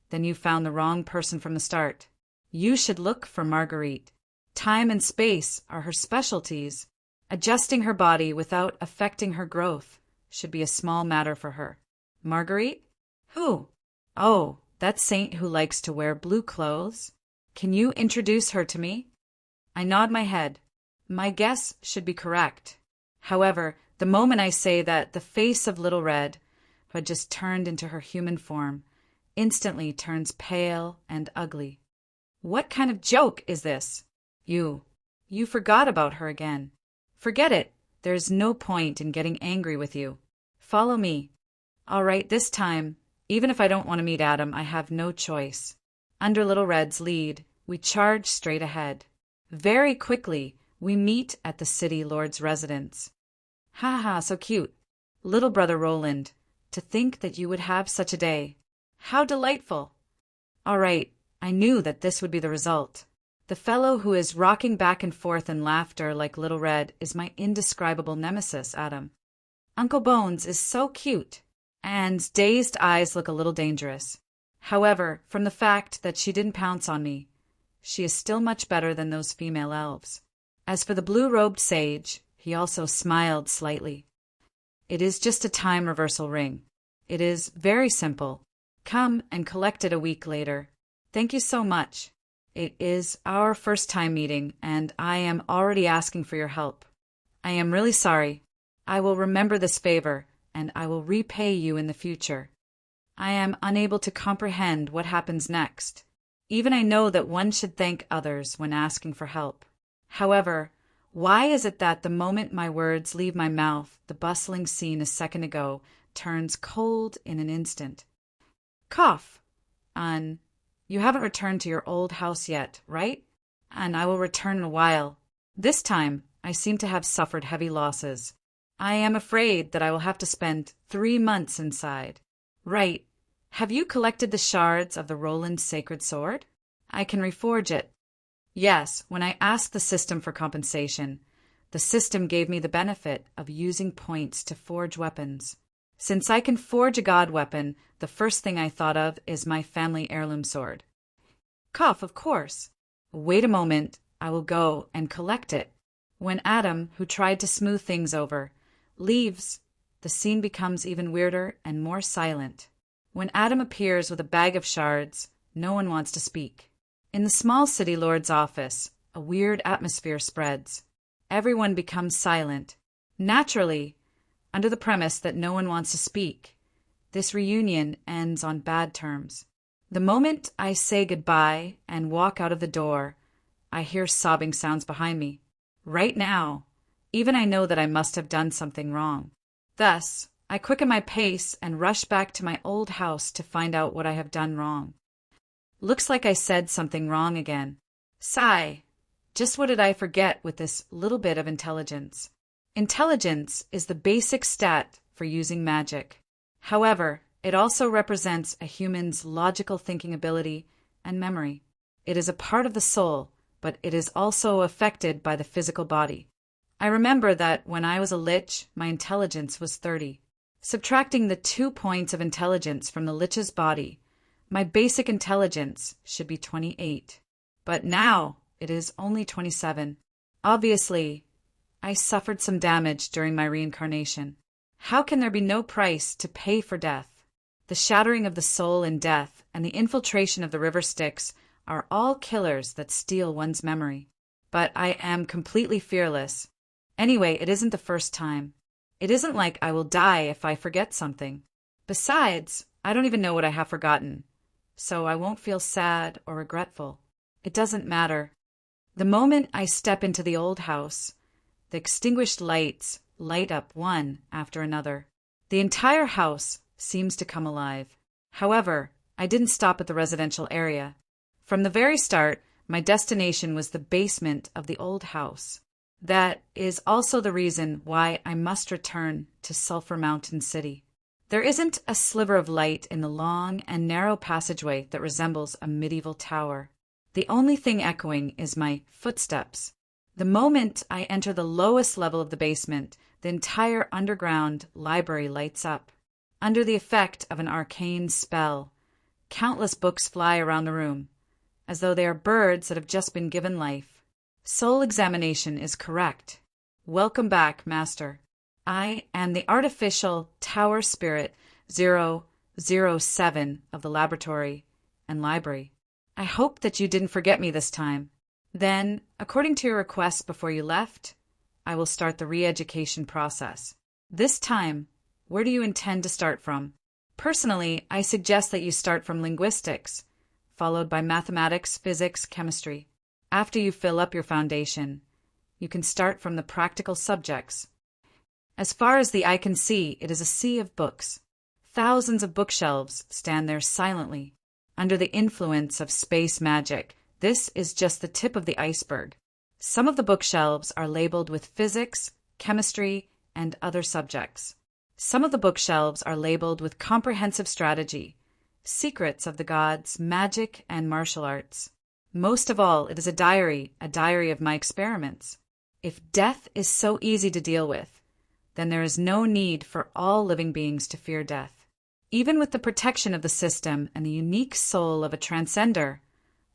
then you found the wrong person from the start. You should look for Marguerite. Time and space are her specialties. Adjusting her body without affecting her growth should be a small matter for her. Marguerite? Who? Oh, that saint who likes to wear blue clothes. Can you introduce her to me? I nod my head. My guess should be correct. However, the moment I say that, the face of Little Red, who had just turned into her human form, instantly turns pale and ugly. What kind of joke is this? You forgot about her again. Forget it. There's no point in getting angry with you. Follow me. All right, this time, even if I don't want to meet Adam, I have no choice. Under Little Red's lead, we charge straight ahead. Very quickly, we meet at the city lord's residence. Ha ha, so cute. Little brother Roland, to think that you would have such a day. How delightful. All right, I knew that this would be the result. The fellow who is rocking back and forth in laughter like Little Red is my indescribable nemesis, Adam. Uncle Bones is so cute, and dazed eyes look a little dangerous. However, from the fact that she didn't pounce on me, she is still much better than those female elves. As for the blue-robed sage, he also smiled slightly. It is just a time reversal ring. It is very simple. Come and collect it a week later. Thank you so much. It is our first time meeting, and I am already asking for your help. I am really sorry. I will remember this favor, and I will repay you in the future. I am unable to comprehend what happens next. Even I know that one should thank others when asking for help. However, why is it that the moment my words leave my mouth, the bustling scene a second ago turns cold in an instant? Cough. You haven't returned to your old house yet, right? And I will return in a while. This time, I seem to have suffered heavy losses. I am afraid that I will have to spend 3 months inside. Right. Have you collected the shards of the Roland sacred sword? I can reforge it. Yes, when I asked the system for compensation, the system gave me the benefit of using points to forge weapons. Since I can forge a god weapon, the first thing I thought of is my family heirloom sword. Cough, of course. Wait a moment, I will go and collect it. When Adam, who tried to smooth things over, leaves, the scene becomes even weirder and more silent. When Adam appears with a bag of shards, no one wants to speak. In the small city lord's office, a weird atmosphere spreads. Everyone becomes silent. Naturally, under the premise that no one wants to speak, this reunion ends on bad terms. The moment I say goodbye and walk out of the door, I hear sobbing sounds behind me. Right now, even I know that I must have done something wrong. Thus, I quicken my pace and rush back to my old house to find out what I have done wrong. Looks like I said something wrong again. Sigh. Just what did I forget with this little bit of intelligence? Intelligence is the basic stat for using magic. However, it also represents a human's logical thinking ability and memory. It is a part of the soul, but it is also affected by the physical body. I remember that when I was a Lich, my intelligence was 30. Subtracting the 2 points of intelligence from the Lich's body, my basic intelligence should be 28. But now it is only 27. Obviously, I suffered some damage during my reincarnation. How can there be no price to pay for death? The shattering of the soul in death and the infiltration of the river Styx are all killers that steal one's memory. But I am completely fearless. Anyway, it isn't the first time. It isn't like I will die if I forget something. Besides, I don't even know what I have forgotten, so I won't feel sad or regretful. It doesn't matter. The moment I step into the old house, the extinguished lights light up one after another. The entire house seems to come alive. However, I didn't stop at the residential area. From the very start, my destination was the basement of the old house. That is also the reason why I must return to Sulphur Mountain City. There isn't a sliver of light in the long and narrow passageway that resembles a medieval tower. The only thing echoing is my footsteps. The moment I enter the lowest level of the basement, the entire underground library lights up. Under the effect of an arcane spell, countless books fly around the room, as though they are birds that have just been given life. Soul examination is correct. Welcome back, Master. I am the artificial Tower Spirit 007 of the laboratory and library. I hope that you didn't forget me this time. Then, according to your request before you left, I will start the re-education process. This time, where do you intend to start from? Personally, I suggest that you start from linguistics, followed by mathematics, physics, chemistry. After you fill up your foundation, you can start from the practical subjects. As far as the eye can see, it is a sea of books. Thousands of bookshelves stand there silently. Under the influence of space magic, this is just the tip of the iceberg. Some of the bookshelves are labeled with physics, chemistry, and other subjects. Some of the bookshelves are labeled with comprehensive strategy, secrets of the gods, magic, and martial arts. Most of all, it is a diary of my experiments. If death is so easy to deal with, then there is no need for all living beings to fear death. Even with the protection of the system and the unique soul of a transcender,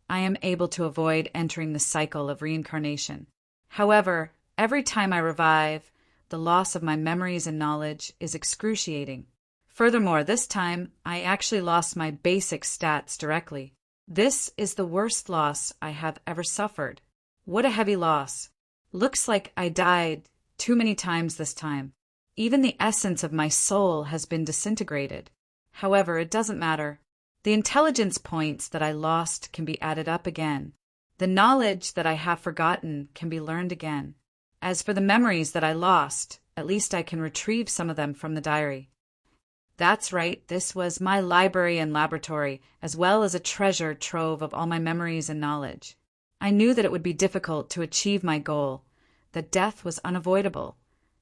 I am able to avoid entering the cycle of reincarnation. However, every time I revive, the loss of my memories and knowledge is excruciating. Furthermore, this time, I actually lost my basic stats directly. This is the worst loss I have ever suffered. What a heavy loss. Looks like I died too many times this time. Even the essence of my soul has been disintegrated. However, it doesn't matter. The intelligence points that I lost can be added up again. The knowledge that I have forgotten can be learned again. As for the memories that I lost, at least I can retrieve some of them from the diary. That's right, this was my library and laboratory, as well as a treasure trove of all my memories and knowledge. I knew that it would be difficult to achieve my goal, that death was unavoidable,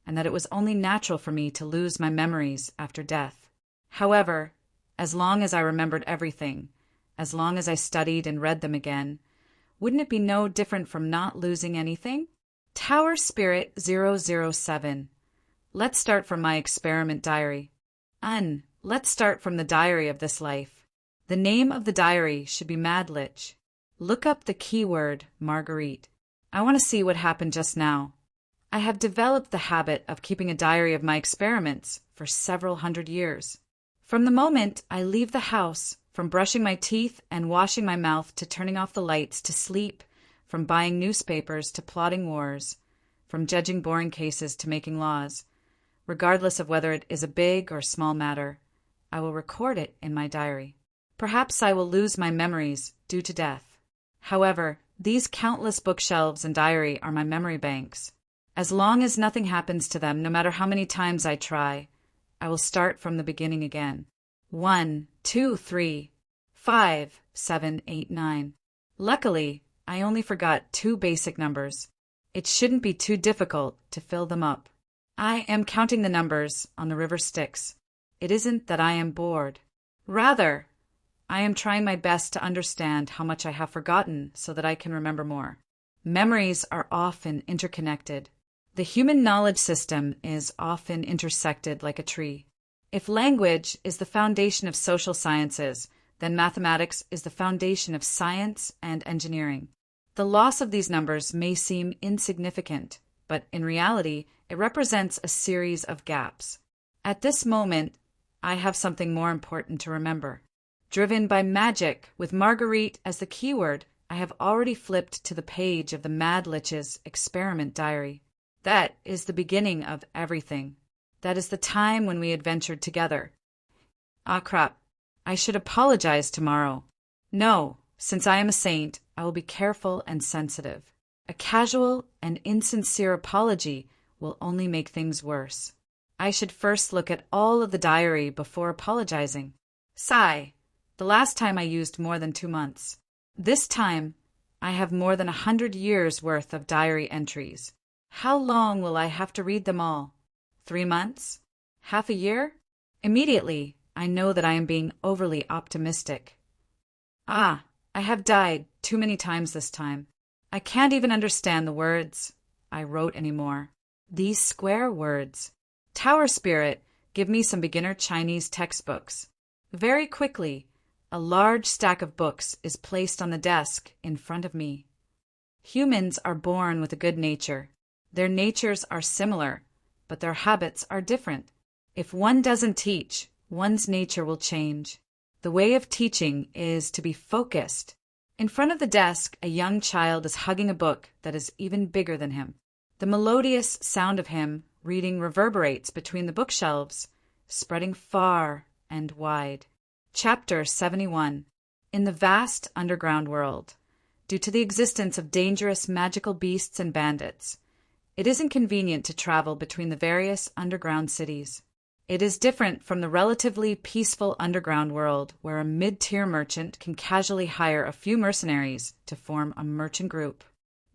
and that it was only natural for me to lose my memories after death. However, as long as I remembered everything, as long as I studied and read them again, wouldn't it be no different from not losing anything? Tower Spirit 007. Let's start from my experiment diary. Let's start from the diary of this life. The name of the diary should be Mad Lich. Look up the keyword Marguerite. I want to see what happened just now. I have developed the habit of keeping a diary of my experiments for several hundred years. From the moment I leave the house, from brushing my teeth and washing my mouth to turning off the lights to sleep, from buying newspapers to plotting wars, from judging boring cases to making laws, regardless of whether it is a big or small matter, I will record it in my diary. Perhaps I will lose my memories due to death. However, these countless bookshelves and diary are my memory banks. As long as nothing happens to them, no matter how many times I try, I will start from the beginning again. 1, 2, 3, 5, 7, 8, 9. Luckily, I only forgot 2 basic numbers. It shouldn't be too difficult to fill them up. I am counting the numbers on the river Styx. It isn't that I am bored. Rather, I am trying my best to understand how much I have forgotten so that I can remember more. Memories are often interconnected. The human knowledge system is often intersected like a tree. If language is the foundation of social sciences, then mathematics is the foundation of science and engineering. The loss of these numbers may seem insignificant, but in reality, it represents a series of gaps. At this moment, I have something more important to remember. Driven by magic, with Marguerite as the keyword, I have already flipped to the page of the Mad Lich's experiment diary. That is the beginning of everything. That is the time when we adventured together. Ah, crap. I should apologize tomorrow. No, since I am a saint, I will be careful and sensitive. A casual and insincere apology will only make things worse. I should first look at all of the diary before apologizing. Sigh. The last time I used more than 2 months. This time, I have more than 100 years' worth of diary entries. How long will I have to read them all? 3 months? Half a year? Immediately, I know that I am being overly optimistic. Ah, I have died too many times this time. I can't even understand the words I wrote anymore. These square words. Tower Spirit, give me some beginner Chinese textbooks. Very quickly, a large stack of books is placed on the desk in front of me. Humans are born with a good nature. Their natures are similar, but their habits are different. If one doesn't teach, one's nature will change. The way of teaching is to be focused. In front of the desk, a young child is hugging a book that is even bigger than him. The melodious sound of him reading reverberates between the bookshelves, spreading far and wide. Chapter 71. In the vast underground world, due to the existence of dangerous magical beasts and bandits, it is inconvenient to travel between the various underground cities. It is different from the relatively peaceful underground world where a mid-tier merchant can casually hire a few mercenaries to form a merchant group.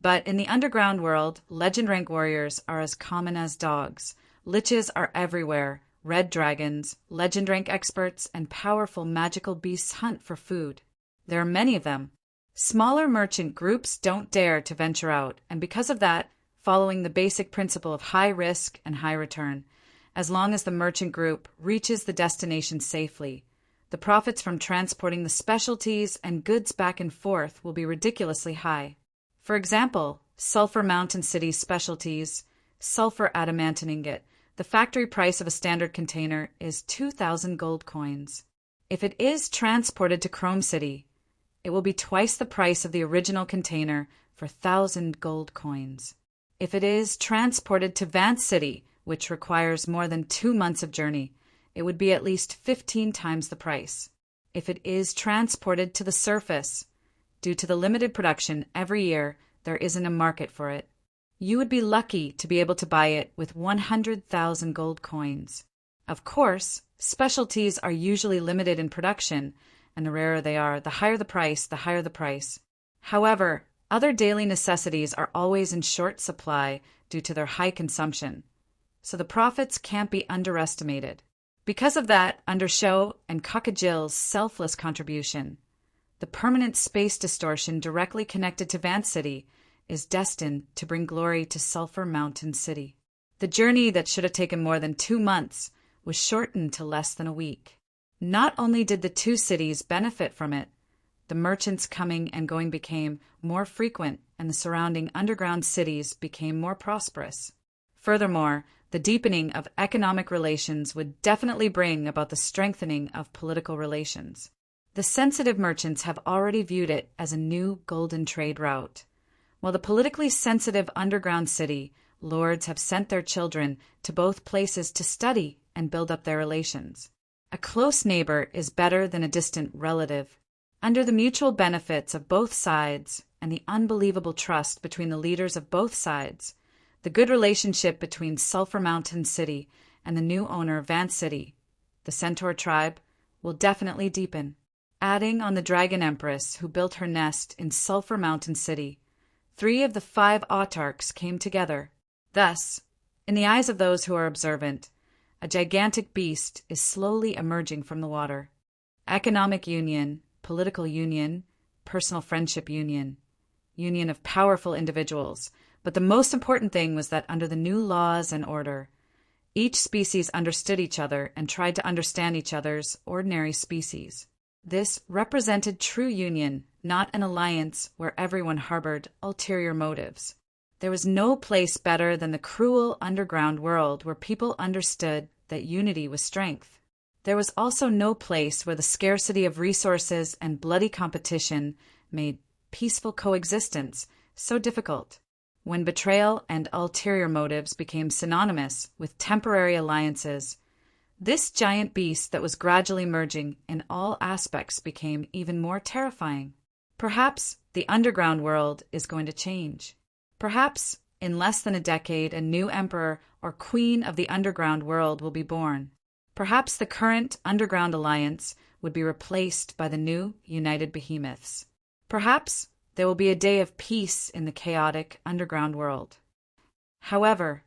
But in the underground world, legend rank warriors are as common as dogs. Liches are everywhere. Red dragons, legend rank experts, and powerful magical beasts hunt for food. There are many of them. Smaller merchant groups don't dare to venture out, and because of that, following the basic principle of high risk and high return, as long as the merchant group reaches the destination safely, the profits from transporting the specialties and goods back and forth will be ridiculously high. For example, Sulphur Mountain City's specialties, sulfur adamantine ingot. The factory price of a standard container is 2,000 gold coins. If it is transported to Chrome City, it will be twice the price of the original container for 1,000 gold coins. If it is transported to Vance City, which requires more than 2 months of journey, it would be at least 15 times the price. If it is transported to the surface, due to the limited production every year, there isn't a market for it. You would be lucky to be able to buy it with 100,000 gold coins. Of course, specialties are usually limited in production, and the rarer they are, the higher the price, the higher the price. However, other daily necessities are always in short supply due to their high consumption, so the profits can't be underestimated. Because of that, under Show and Cockagill's selfless contribution, the permanent space distortion directly connected to Vance City is destined to bring glory to Sulphur Mountain City. The journey that should have taken more than 2 months was shortened to less than a week. Not only did the 2 cities benefit from it, the merchants coming and going became more frequent and the surrounding underground cities became more prosperous. Furthermore, the deepening of economic relations would definitely bring about the strengthening of political relations. The sensitive merchants have already viewed it as a new golden trade route, while the politically sensitive underground city lords have sent their children to both places to study and build up their relations. A close neighbor is better than a distant relative. Under the mutual benefits of both sides and the unbelievable trust between the leaders of both sides, the good relationship between Sulphur Mountain City and the new owner Vance City, the Centaur tribe, will definitely deepen. Adding on the Dragon Empress who built her nest in Sulphur Mountain City, 3 of the 5 autarchs came together. Thus, in the eyes of those who are observant, a gigantic beast is slowly emerging from the water. Economic union, political union, personal friendship union, union of powerful individuals. But the most important thing was that under the new laws and order, each species understood each other and tried to understand each other's ordinary species. This represented true union, not an alliance where everyone harbored ulterior motives. There was no place better than the cruel underground world where people understood that unity was strength. There was also no place where the scarcity of resources and bloody competition made peaceful coexistence so difficult. When betrayal and ulterior motives became synonymous with temporary alliances, this giant beast that was gradually merging in all aspects became even more terrifying. Perhaps the underground world is going to change. Perhaps in less than a decade a new emperor or queen of the underground world will be born. Perhaps the current underground alliance would be replaced by the new united behemoths. Perhaps there will be a day of peace in the chaotic underground world. However,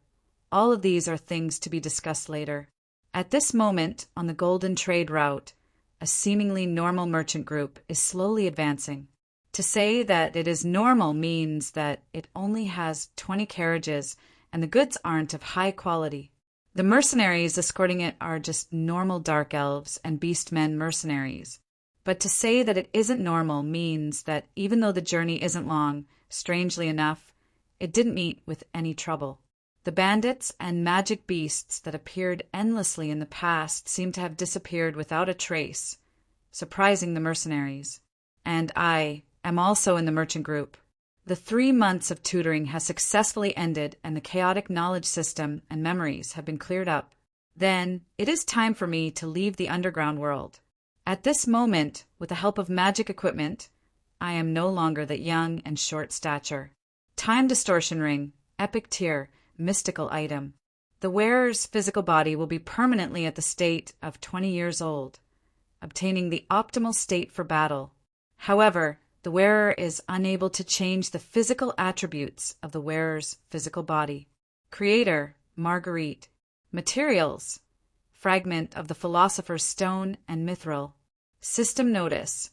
all of these are things to be discussed later. At this moment, on the Golden Trade route, a seemingly normal merchant group is slowly advancing. To say that it is normal means that it only has 20 carriages and the goods aren't of high quality. The mercenaries escorting it are just normal dark elves and beastmen mercenaries. But to say that it isn't normal means that even though the journey isn't long, strangely enough, it didn't meet with any trouble. The bandits and magic beasts that appeared endlessly in the past seem to have disappeared without a trace, surprising the mercenaries. And I am also in the merchant group. The 3 months of tutoring has successfully ended and the chaotic knowledge system and memories have been cleared up. Then it is time for me to leave the underground world. At this moment, with the help of magic equipment, I am no longer that young and short stature. Time distortion ring, epic tier, mystical item. The wearer's physical body will be permanently at the state of 20 years old, obtaining the optimal state for battle. However, the wearer is unable to change the physical attributes of the wearer's physical body. Creator, Marguerite. Materials, fragment of the Philosopher's Stone and Mithril. System notice.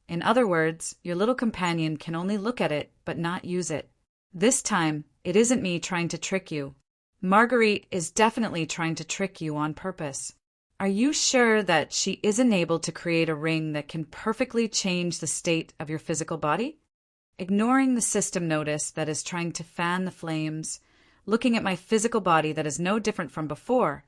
In other words, your little companion can only look at it but not use it. This time, it isn't me trying to trick you. Marguerite is definitely trying to trick you on purpose. Are you sure that she isn't able to create a ring that can perfectly change the state of your physical body? Ignoring the system notice that is trying to fan the flames, looking at my physical body that is no different from before,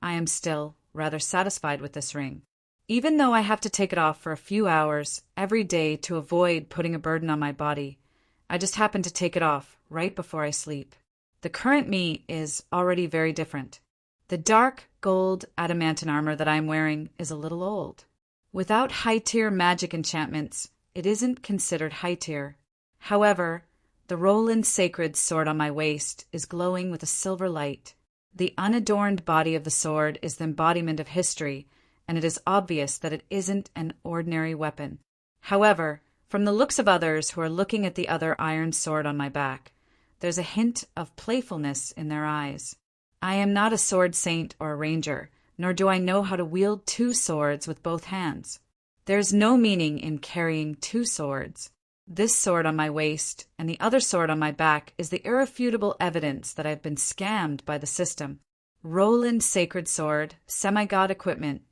I am still rather satisfied with this ring. Even though I have to take it off for a few hours every day to avoid putting a burden on my body, I just happen to take it off right before I sleep. The current me is already very different. The dark gold adamantine armor that I am wearing is a little old. Without high-tier magic enchantments, it isn't considered high-tier. However, the Roland sacred sword on my waist is glowing with a silver light. The unadorned body of the sword is the embodiment of history, and it is obvious that it isn't an ordinary weapon. However, from the looks of others who are looking at the other iron sword on my back, there's a hint of playfulness in their eyes. I am not a sword saint or a ranger, nor do I know how to wield 2 swords with both hands. There's no meaning in carrying 2 swords. This sword on my waist and the other sword on my back is the irrefutable evidence that I've been scammed by the system. Roland sacred sword, semi-god equipment,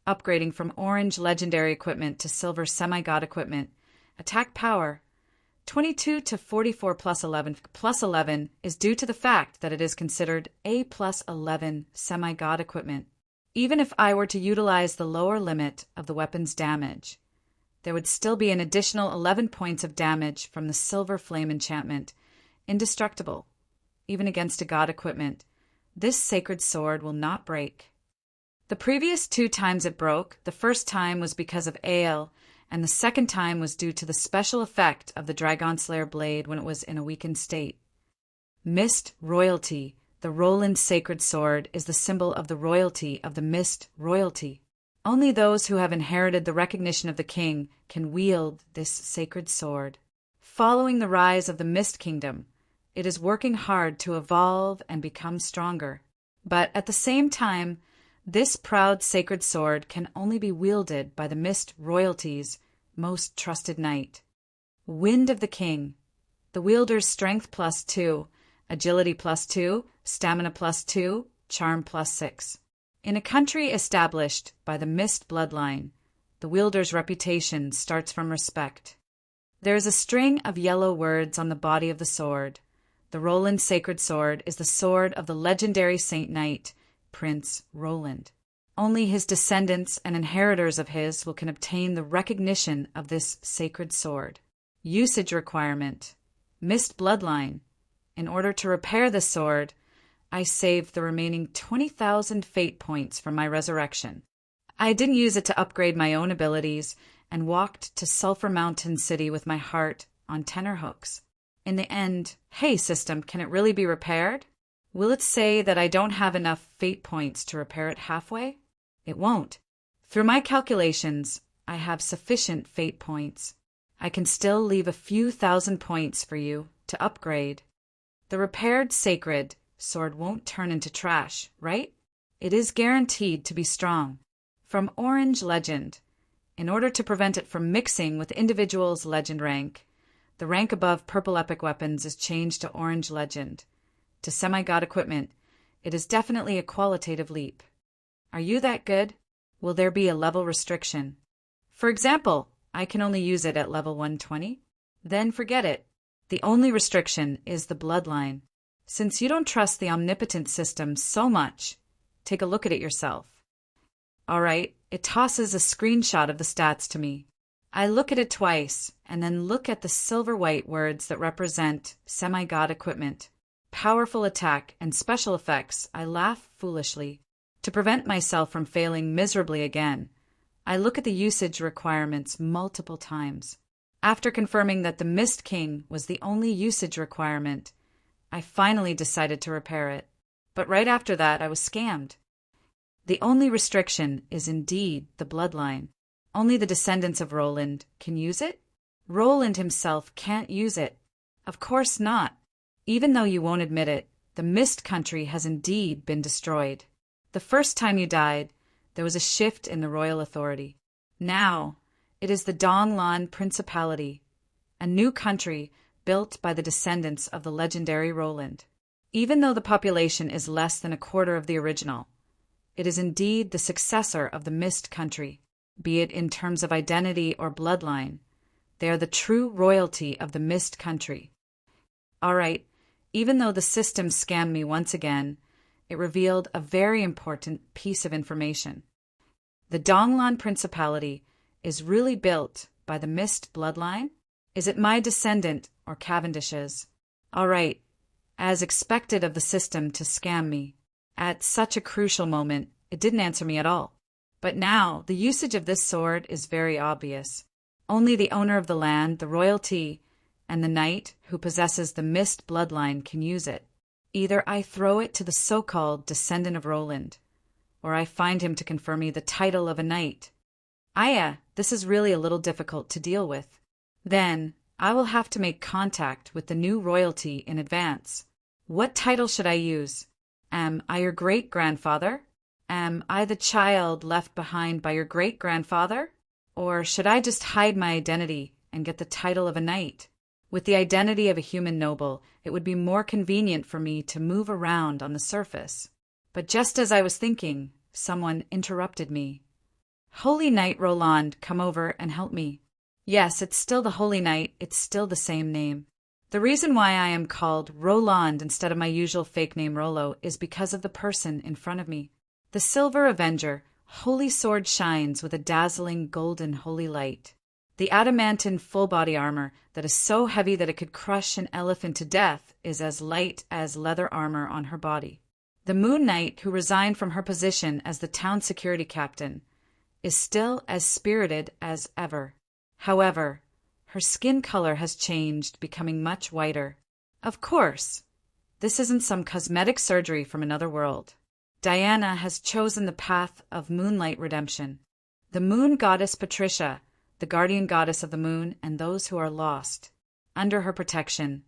upgrading from orange legendary equipment to silver semi-god equipment, attack power, 22 to 44 plus 11 is due to the fact that it is considered A plus 11 semi-god equipment. Even if I were to utilize the lower limit of the weapon's damage, there would still be an additional 11 points of damage from the Silver Flame enchantment. Indestructible. Even against a god equipment, this sacred sword will not break. The previous 2 times it broke, the first time was because of ale, and the second time was due to the special effect of the Dragon Slayer blade when it was in a weakened state. Mist royalty. The Roland sacred sword is the symbol of the royalty of the Mist royalty. Only those who have inherited the recognition of the king can wield this sacred sword. Following the rise of the Mist Kingdom, it is working hard to evolve and become stronger. But at the same time, this proud sacred sword can only be wielded by the Mist royalty's most trusted knight. Wind of the King. The wielder's strength +2, agility +2, stamina +2, charm +6. In a country established by the Mist bloodline, the wielder's reputation starts from respect. There is a string of yellow words on the body of the sword. The Roland sacred sword is the sword of the legendary Saint Knight, Prince Roland. Only his descendants and inheritors of his can obtain the recognition of this sacred sword. Usage requirement. Mist bloodline. In order to repair this sword, I saved the remaining 20,000 fate points from my resurrection. I didn't use it to upgrade my own abilities and walked to Sulphur Mountain City with my heart on tenterhooks. In the end, hey system, can it really be repaired? Will it say that I don't have enough fate points to repair it halfway? It won't. Through my calculations, I have sufficient fate points. I can still leave a few thousand points for you to upgrade. The repaired sacred sword won't turn into trash, right? It is guaranteed to be strong. From Orange Legend. In order to prevent it from mixing with individuals' legend rank, the rank above Purple Epic Weapons is changed to Orange Legend. To semi-god equipment, it is definitely a qualitative leap. Are you that good? Will there be a level restriction? For example, I can only use it at level 120? Then forget it. The only restriction is the bloodline. Since you don't trust the omnipotent system so much, take a look at it yourself. Alright, it tosses a screenshot of the stats to me. I look at it twice, and then look at the silver-white words that represent semi-god equipment. Powerful attack and special effects. I laugh foolishly. To prevent myself from failing miserably again, I look at the usage requirements multiple times. After confirming that the Mist King was the only usage requirement, I finally decided to repair it. But right after that, I was scammed. The only restriction is indeed the bloodline. Only the descendants of Roland can use it? Roland himself can't use it. Of course not. Even though you won't admit it, the Mist Country has indeed been destroyed. The first time you died, there was a shift in the royal authority. Now, it is the Donglan Principality, a new country built by the descendants of the legendary Roland. Even though the population is less than a quarter of the original, it is indeed the successor of the Mist Country, be it in terms of identity or bloodline. They are the true royalty of the Mist Country. Alright, even though the system scammed me once again, it revealed a very important piece of information. The Donglan Principality is really built by the Mist bloodline? Is it my descendant or Cavendish's? Alright, as expected of the system to scam me. At such a crucial moment, it didn't answer me at all. But now, the usage of this sword is very obvious. Only the owner of the land, the royalty, and the knight who possesses the Mist bloodline can use it. Either I throw it to the so-called descendant of Roland, or I find him to confer me the title of a knight. Aya, this is really a little difficult to deal with. Then, I will have to make contact with the new royalty in advance. What title should I use? Am I your great-grandfather? Am I the child left behind by your great-grandfather? Or should I just hide my identity and get the title of a knight? With the identity of a human noble, it would be more convenient for me to move around on the surface. But just as I was thinking, someone interrupted me. Holy Knight Roland, come over and help me. Yes, it's still the Holy Knight, it's still the same name. The reason why I am called Roland instead of my usual fake name Rollo is because of the person in front of me. The Silver Avenger, holy sword shines with a dazzling golden holy light. The adamantine full-body armor that is so heavy that it could crush an elephant to death is as light as leather armor on her body. The Moon Knight, who resigned from her position as the town security captain, is still as spirited as ever. However, her skin color has changed, becoming much whiter. Of course, this isn't some cosmetic surgery from another world. Diana has chosen the path of moonlight redemption. The moon goddess Patricia, the guardian goddess of the moon and those who are lost, under her protection.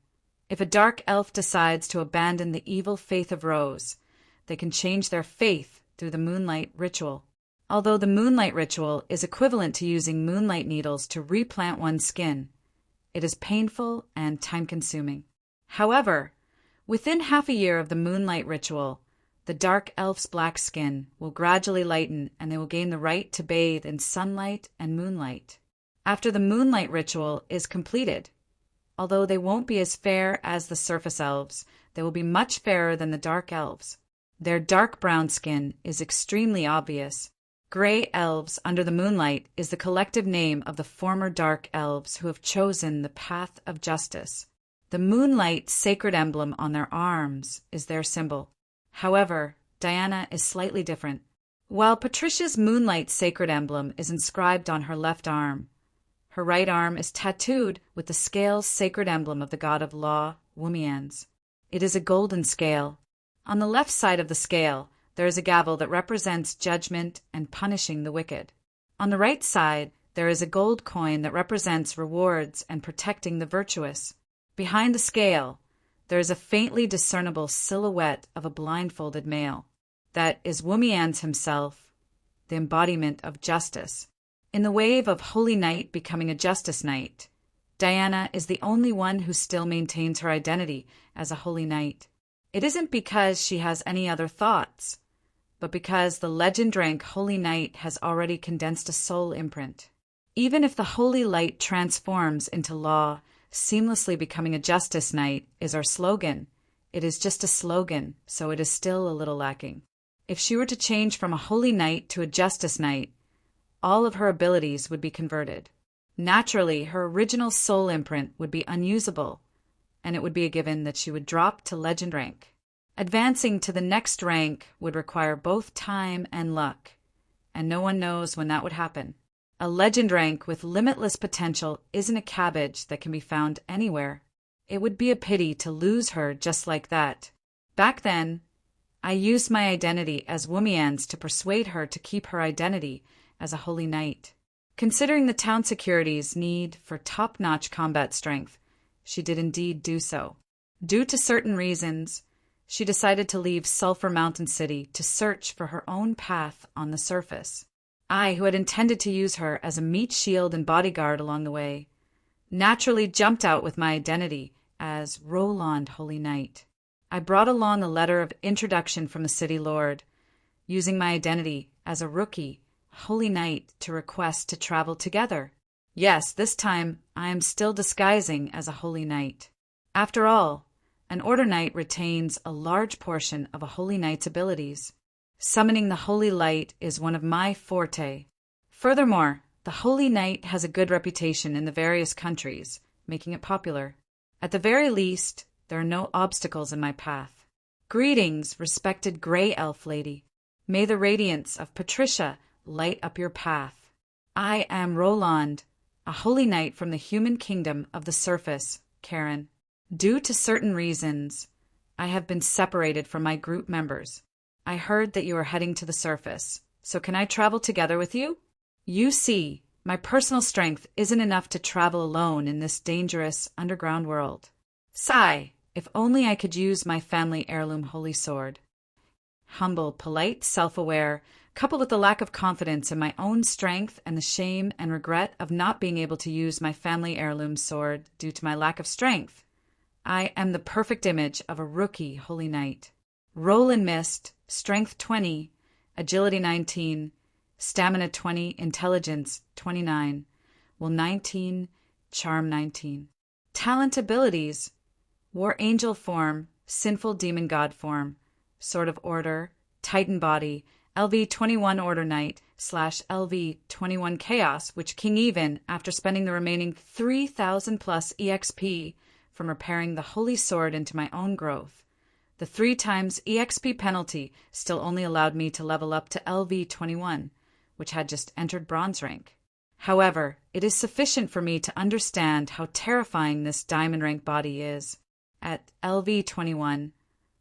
If a dark elf decides to abandon the evil faith of Rose, they can change their faith through the moonlight ritual. Although the moonlight ritual is equivalent to using moonlight needles to replant one's skin, it is painful and time-consuming. However, within half a year of the moonlight ritual, the dark elf's black skin will gradually lighten and they will gain the right to bathe in sunlight and moonlight. After the moonlight ritual is completed, although they won't be as fair as the surface elves, they will be much fairer than the dark elves. Their dark brown skin is extremely obvious. Gray elves under the moonlight is the collective name of the former dark elves who have chosen the path of justice. The moonlight sacred emblem on their arms is their symbol. However, Diana is slightly different. While Patricia's moonlight sacred emblem is inscribed on her left arm, her right arm is tattooed with the scale's sacred emblem of the god of law, Womians. It is a golden scale. On the left side of the scale, there is a gavel that represents judgment and punishing the wicked. On the right side, there is a gold coin that represents rewards and protecting the virtuous. Behind the scale, there is a faintly discernible silhouette of a blindfolded male. That is Womians himself, the embodiment of justice. In the wave of Holy Knight becoming a Justice Knight, Diana is the only one who still maintains her identity as a Holy Knight. It isn't because she has any other thoughts, but because the legend rank Holy Knight has already condensed a soul imprint. Even if the Holy Light transforms into law, seamlessly becoming a Justice Knight is our slogan. It is just a slogan, so it is still a little lacking. If she were to change from a Holy Knight to a Justice Knight, all of her abilities would be converted. Naturally, her original soul imprint would be unusable, and it would be a given that she would drop to legend rank. Advancing to the next rank would require both time and luck, and no one knows when that would happen. A legend rank with limitless potential isn't a cabbage that can be found anywhere. It would be a pity to lose her just like that. Back then, I used my identity as Womians to persuade her to keep her identity as a Holy Knight. Considering the town security's need for top-notch combat strength, she did indeed do so. Due to certain reasons, she decided to leave Sulphur Mountain City to search for her own path on the surface. I, who had intended to use her as a meat shield and bodyguard along the way, naturally jumped out with my identity as Roland Holy Knight. I brought along a letter of introduction from the city lord, using my identity as a rookie Holy Knight to request to travel together. Yes, this time I am still disguising as a Holy Knight. After all, an Order Knight retains a large portion of a Holy Knight's abilities. Summoning the Holy Light is one of my forte. Furthermore, the Holy Knight has a good reputation in the various countries, making it popular. At the very least, there are no obstacles in my path. Greetings, respected Grey Elf Lady. May the radiance of Patricia light up your path. I am Roland, a Holy Knight from the human kingdom of the surface, Karen. Due to certain reasons, I have been separated from my group members. I heard that you are heading to the surface, so can I travel together with you? You see, my personal strength isn't enough to travel alone in this dangerous underground world. Sigh, if only I could use my family heirloom holy sword. Humble, polite, self-aware, coupled with the lack of confidence in my own strength and the shame and regret of not being able to use my family heirloom sword due to my lack of strength, I am the perfect image of a rookie Holy Knight. Roll and Mist, Strength 20, Agility 19, Stamina 20, Intelligence 29, Will 19, Charm 19. Talent abilities: War Angel form, Sinful Demon God form, Sword of Order, Titan body, LV-21 Order Knight / LV-21 Chaos, which King Even, after spending the remaining 3,000 plus EXP from repairing the Holy Sword into my own growth. The 3 times EXP penalty still only allowed me to level up to LV-21, which had just entered bronze rank. However, it is sufficient for me to understand how terrifying this diamond rank body is. At LV-21,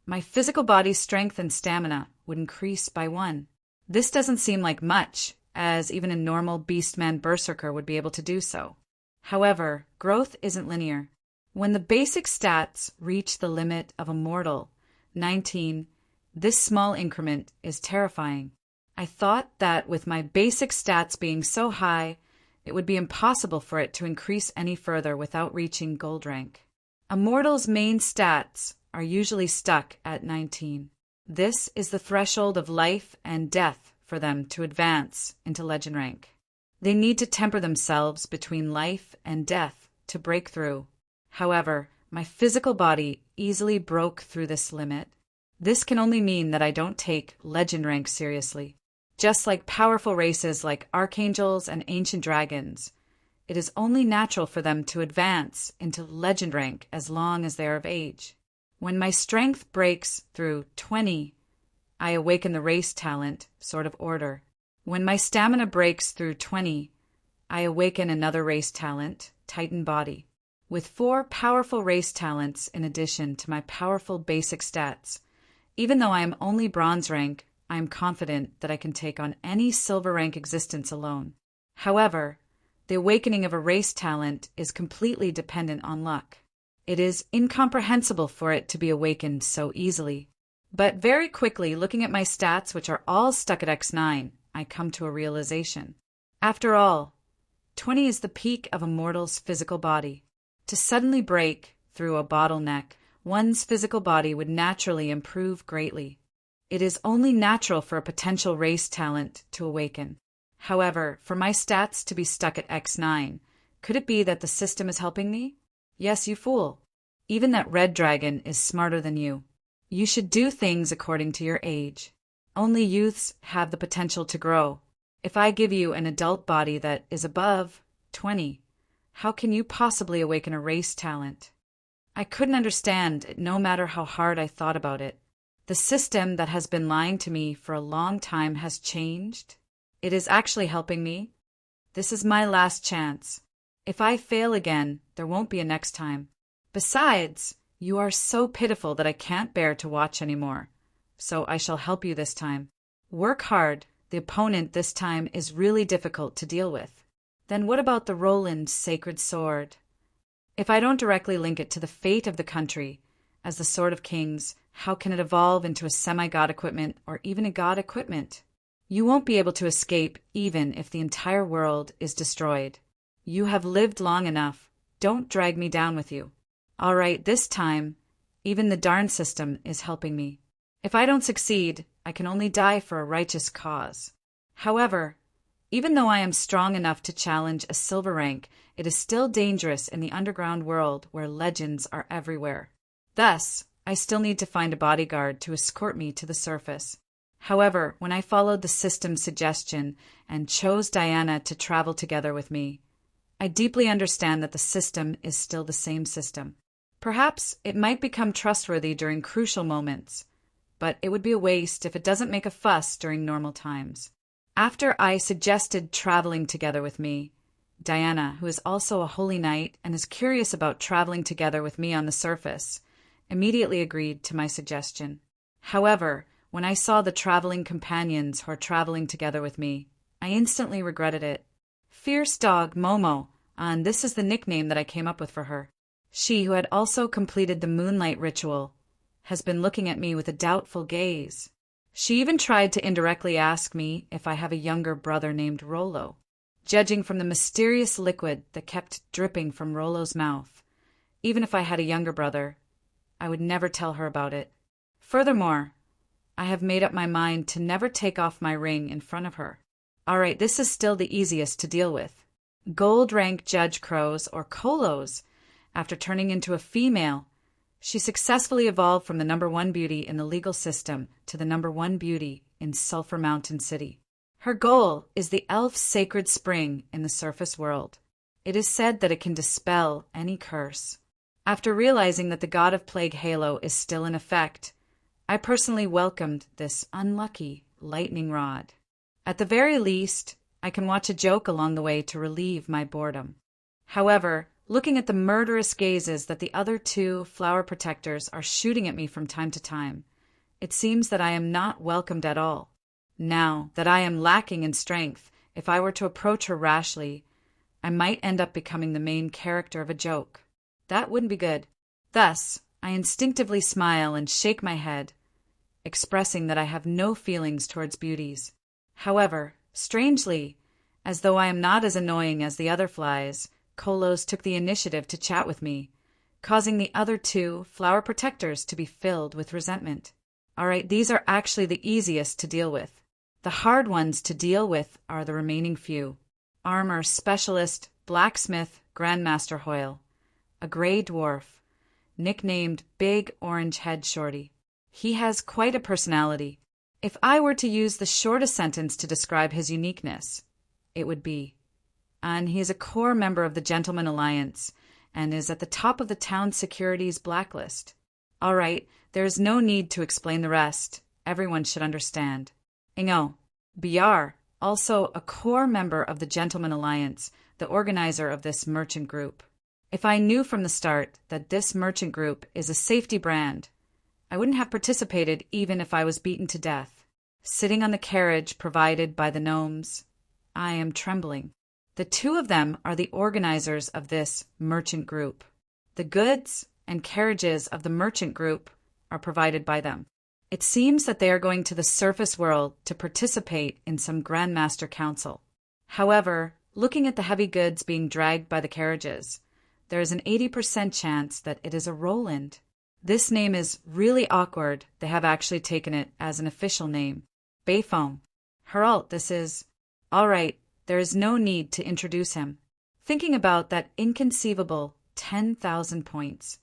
my physical body's strength and stamina would increase by 1. This doesn't seem like much, as even a normal Beastman Berserker would be able to do so. However, growth isn't linear. When the basic stats reach the limit of a mortal, 19, this small increment is terrifying. I thought that with my basic stats being so high, it would be impossible for it to increase any further without reaching gold rank. A mortal's main stats are usually stuck at 19. This is the threshold of life and death for them to advance into legend rank. They need to temper themselves between life and death to break through. However, my physical body easily broke through this limit. This can only mean that I don't take legend rank seriously. Just like powerful races like archangels and ancient dragons, it is only natural for them to advance into legend rank as long as they are of age. When my strength breaks through 20, I awaken the race talent, Sword of Order. When my stamina breaks through 20, I awaken another race talent, Titan Body. With 4 powerful race talents in addition to my powerful basic stats, even though I am only bronze rank, I am confident that I can take on any silver rank existence alone. However, the awakening of a race talent is completely dependent on luck. It is incomprehensible for it to be awakened so easily. But very quickly, looking at my stats, which are all stuck at X9, I come to a realization. After all, 20 is the peak of a mortal's physical body. To suddenly break through a bottleneck, one's physical body would naturally improve greatly. It is only natural for a potential race talent to awaken. However, for my stats to be stuck at X9, could it be that the system is helping me? Yes, you fool. Even that red dragon is smarter than you. You should do things according to your age. Only youths have the potential to grow. If I give you an adult body that is above 20, how can you possibly awaken a race talent? I couldn't understand it no matter how hard I thought about it. The system that has been lying to me for a long time has changed. It is actually helping me. This is my last chance. If I fail again, there won't be a next time. Besides, you are so pitiful that I can't bear to watch anymore. So I shall help you this time. Work hard. The opponent this time is really difficult to deal with. Then what about the Roland Sacred Sword? If I don't directly link it to the fate of the country, as the Sword of Kings, how can it evolve into a semi-god equipment or even a god equipment? You won't be able to escape even if the entire world is destroyed. You have lived long enough. Don't drag me down with you. All right, this time, even the darn system is helping me. If I don't succeed, I can only die for a righteous cause. However, even though I am strong enough to challenge a silver rank, it is still dangerous in the underground world where legends are everywhere. Thus, I still need to find a bodyguard to escort me to the surface. However, when I followed the system's suggestion and chose Diana to travel together with me, I deeply understand that the system is still the same system. Perhaps it might become trustworthy during crucial moments, but it would be a waste if it doesn't make a fuss during normal times. After I suggested traveling together with me, Diana, who is also a holy knight and is curious about traveling together with me on the surface, immediately agreed to my suggestion. However, when I saw the traveling companions who are traveling together with me, I instantly regretted it. Fierce Dog Momo, and this is the nickname that I came up with for her. She, who had also completed the moonlight ritual, has been looking at me with a doubtful gaze. She even tried to indirectly ask me if I have a younger brother named Rollo. Judging from the mysterious liquid that kept dripping from Rollo's mouth, even if I had a younger brother, I would never tell her about it. Furthermore, I have made up my mind to never take off my ring in front of her. All right, this is still the easiest to deal with. gold rank judge crows or kolos. After turning into a female, she successfully evolved from the #1 beauty in the legal system to the #1 beauty in Sulphur Mountain City. Her goal is the elf sacred spring in the surface world. It is said that it can dispel any curse. After realizing that the God of Plague halo is still in effect, I personally welcomed this unlucky lightning rod. At the very least, I can watch a joke along the way to relieve my boredom. However, looking at the murderous gazes that the other 2 flower protectors are shooting at me from time to time, it seems that I am not welcomed at all. Now that I am lacking in strength, if I were to approach her rashly, I might end up becoming the main character of a joke. That wouldn't be good. Thus, I instinctively smile and shake my head, expressing that I have no feelings towards beauties. However, strangely, as though I am not as annoying as the other flies, Kolos took the initiative to chat with me, causing the other 2 flower protectors to be filled with resentment. Alright, these are actually the easiest to deal with. The hard ones to deal with are the remaining few. Armor Specialist Blacksmith Grandmaster Hoyle, a gray dwarf, nicknamed Big Orange Head Shorty. He has quite a personality. If I were to use the shortest sentence to describe his uniqueness, it would be, and he is a core member of the Gentleman Alliance and is at the top of the town security's blacklist. Alright, there is no need to explain the rest. Everyone should understand. Ingo, BR, also a core member of the Gentleman Alliance, the organizer of this merchant group. If I knew from the start that this merchant group is a safety brand, I wouldn't have participated even if I was beaten to death. Sitting on the carriage provided by the gnomes, I am trembling. The 2 of them are the organizers of this merchant group. The goods and carriages of the merchant group are provided by them. It seems that they are going to the surface world to participate in some Grandmaster Council. However, looking at the heavy goods being dragged by the carriages, there is an 80% chance that it is a Roland. This name is really awkward. They have actually taken it as an official name. Bayfoam. Herald, this is... Alright, there is no need to introduce him. Thinking about that inconceivable 10,000 points.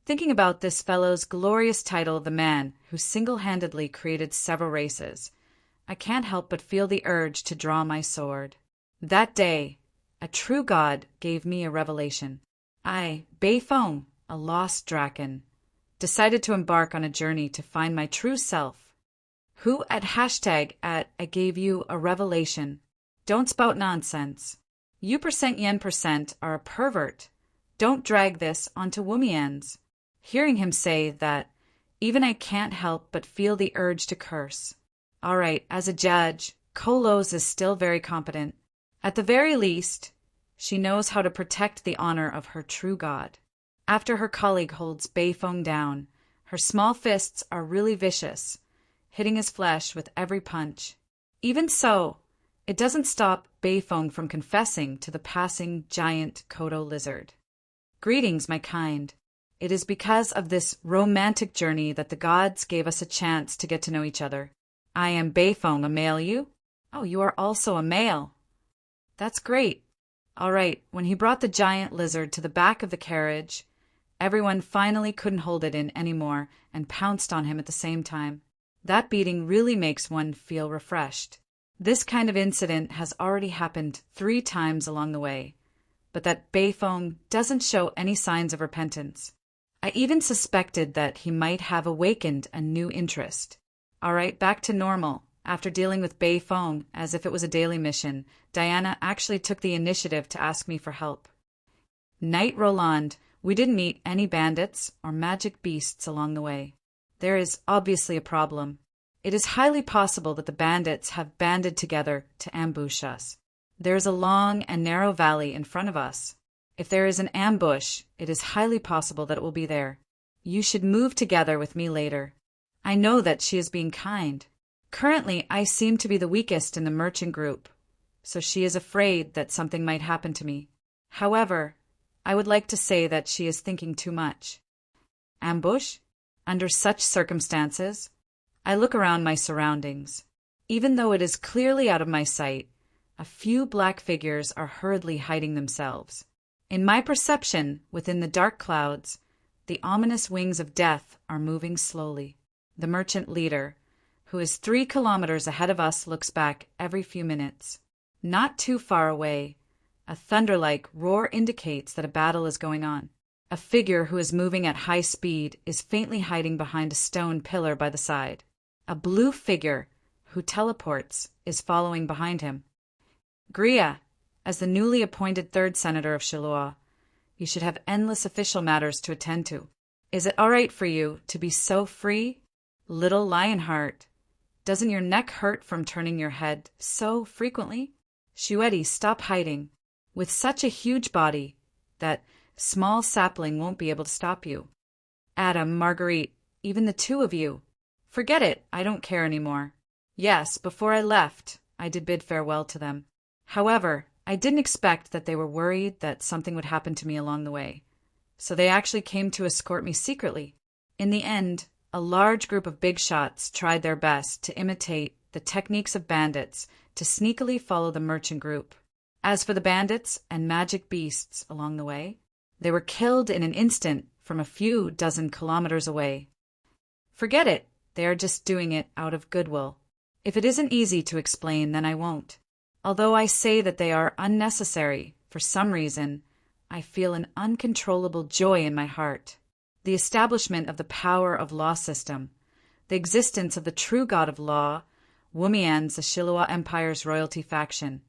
Thinking about this fellow's glorious title, the man who single-handedly created several races, I can't help but feel the urge to draw my sword. That day, a true god gave me a revelation. I, Bayfoam, a lost draken, decided to embark on a journey to find my true self. Who at #I gave you a revelation. Don't spout nonsense. You %yen% are a pervert. Don't drag this onto Woomians. Hearing him say that, even I can't help but feel the urge to curse. Alright, as a judge, Kolos is still very competent. At the very least, she knows how to protect the honor of her true god. After her colleague holds Bayfoam down, her small fists are really vicious, hitting his flesh with every punch. Even so, it doesn't stop Bayfoam from confessing to the passing giant Kodo lizard. Greetings, my kind. It is because of this romantic journey that the gods gave us a chance to get to know each other. I am Bayfoam, a male you? Oh, you are also a male. That's great. All right, when he brought the giant lizard to the back of the carriage, everyone finally couldn't hold it in anymore and pounced on him at the same time. That beating really makes one feel refreshed. This kind of incident has already happened 3 times along the way, but that Bayfoam doesn't show any signs of repentance. I even suspected that he might have awakened a new interest. All right, back to normal. After dealing with Bayfoam as if it was a daily mission, Diana actually took the initiative to ask me for help. Knight Roland, we didn't meet any bandits or magic beasts along the way. There is obviously a problem. It is highly possible that the bandits have banded together to ambush us. There is a long and narrow valley in front of us. If there is an ambush, it is highly possible that it will be there. You should move together with me later. I know that she is being kind. Currently, I seem to be the weakest in the merchant group, so she is afraid that something might happen to me. However, I would like to say that she is thinking too much. Ambush? Under such circumstances, I look around my surroundings. Even though it is clearly out of my sight, a a few black figures are hurriedly hiding themselves. In my perception, within the dark clouds, the ominous wings of death are moving slowly. The merchant leader, who is 3 kilometers ahead of us, looks back every few minutes. Not too far away, a thunder-like roar indicates that a battle is going on. A figure who is moving at high speed is faintly hiding behind a stone pillar by the side. A blue figure, who teleports, is following behind him. Gria, as the newly appointed 3rd Senator of Shiloah, you should have endless official matters to attend to. Is it all right for you to be so free? Little Lionheart, doesn't your neck hurt from turning your head so frequently? Shueti, stop hiding. With such a huge body, that small sapling won't be able to stop you. Adam, Marguerite, even the 2 of you. Forget it, I don't care anymore. Yes, before I left, I did bid farewell to them. However, I didn't expect that they were worried that something would happen to me along the way. So they actually came to escort me secretly. In the end, a large group of big shots tried their best to imitate the techniques of bandits to sneakily follow the merchant group. As for the bandits and magic beasts along the way, they were killed in an instant from a few dozen kilometers away. Forget it, they are just doing it out of goodwill. If it isn't easy to explain, then I won't. Although I say that they are unnecessary, for some reason, I feel an uncontrollable joy in my heart. The establishment of the power of law system, the existence of the true god of law, Wumian's the Shiloah Empire's royalty faction,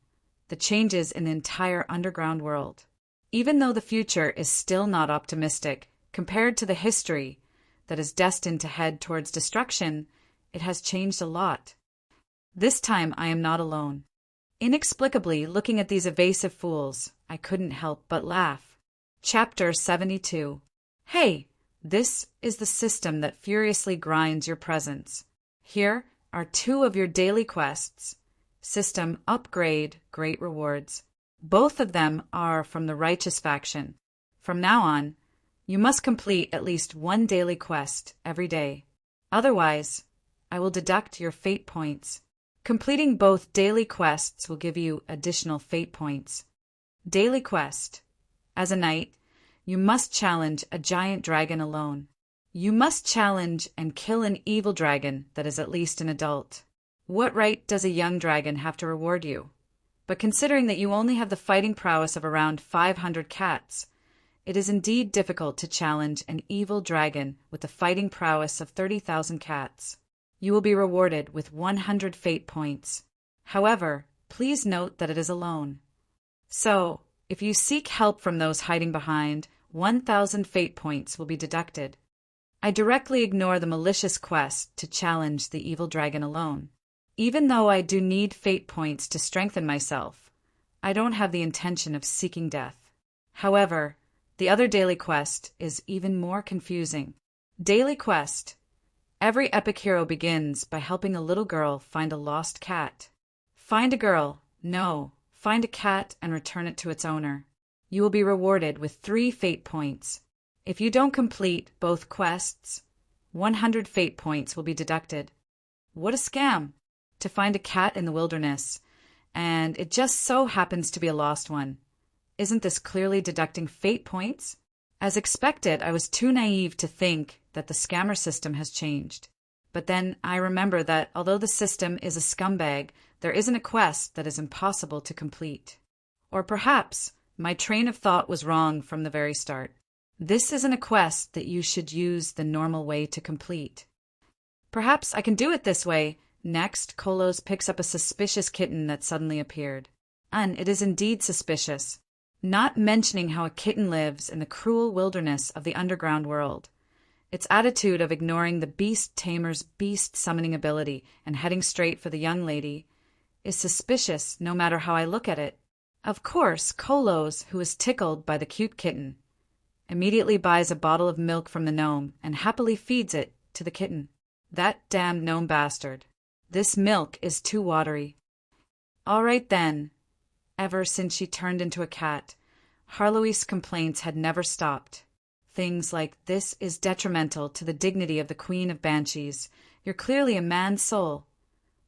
the changes in the entire underground world. Even though the future is still not optimistic compared to the history that is destined to head towards destruction, it has changed a lot. This time I am not alone. Inexplicably, looking at these evasive fools, I couldn't help but laugh. Chapter 72. Hey, this is the system that furiously grinds your presence. Here are 2 of your daily quests. System upgrade, great rewards. Both of them are from the righteous faction. From now on, you must complete at least 1 daily quest every day. Otherwise, I will deduct your fate points. Completing both daily quests will give you additional fate points. Daily quest. As a knight, you must challenge a giant dragon alone. You must challenge and kill an evil dragon that is at least an adult. What right does a young dragon have to reward you? But considering that you only have the fighting prowess of around 500 cats, it is indeed difficult to challenge an evil dragon with the fighting prowess of 30,000 cats. You will be rewarded with 100 fate points. However, please note that it is alone. So, if you seek help from those hiding behind, 1,000 fate points will be deducted. I directly ignore the malicious quest to challenge the evil dragon alone. Even though I do need fate points to strengthen myself, I don't have the intention of seeking death. However, the other daily quest is even more confusing. Daily quest. Every epic hero begins by helping a little girl find a lost cat. Find a girl, no, find a cat and return it to its owner. You will be rewarded with 3 fate points. If you don't complete both quests, 100 fate points will be deducted. What a scam! To find a cat in the wilderness, and it just so happens to be a lost one. Isn't this clearly deducting fate points? As expected, I was too naive to think that the scammer system has changed. But then I remember that although the system is a scumbag, there isn't a quest that is impossible to complete. Or perhaps my train of thought was wrong from the very start. This isn't a quest that you should use the normal way to complete. Perhaps I can do it this way. Next, Kolos picks up a suspicious kitten that suddenly appeared. And it is indeed suspicious. Not mentioning how a kitten lives in the cruel wilderness of the underground world. Its attitude of ignoring the beast tamer's beast summoning ability and heading straight for the young lady is suspicious no matter how I look at it. Of course, Kolos, who is tickled by the cute kitten, immediately buys a bottle of milk from the gnome and happily feeds it to the kitten. That damned gnome bastard. This milk is too watery. All right then. Ever since she turned into a cat, Harlow's complaints had never stopped. Things like, "This is detrimental to the dignity of the Queen of Banshees. You're clearly a man's soul.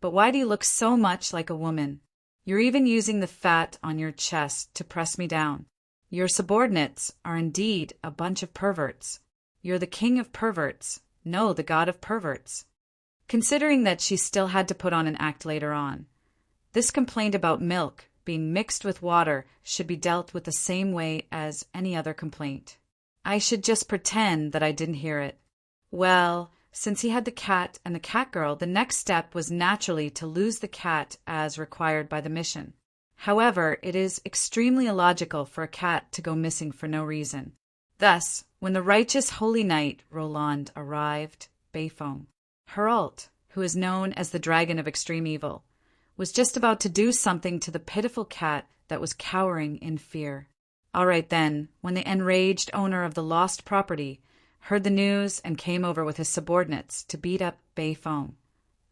But why do you look so much like a woman? You're even using the fat on your chest to press me down. Your subordinates are indeed a bunch of perverts. You're the king of perverts. No, the god of perverts. Considering that she still had to put on an act later on, this complaint about milk being mixed with water should be dealt with the same way as any other complaint. I should just pretend that I didn't hear it. Well, since he had the cat and the cat girl, the next step was naturally to lose the cat as required by the mission. However, it is extremely illogical for a cat to go missing for no reason. Thus, when the righteous holy knight Roland arrived, Bayfoam, Herald, who is known as the Dragon of Extreme Evil, was just about to do something to the pitiful cat that was cowering in fear. All right then, when the enraged owner of the lost property heard the news and came over with his subordinates to beat up Bayfoam,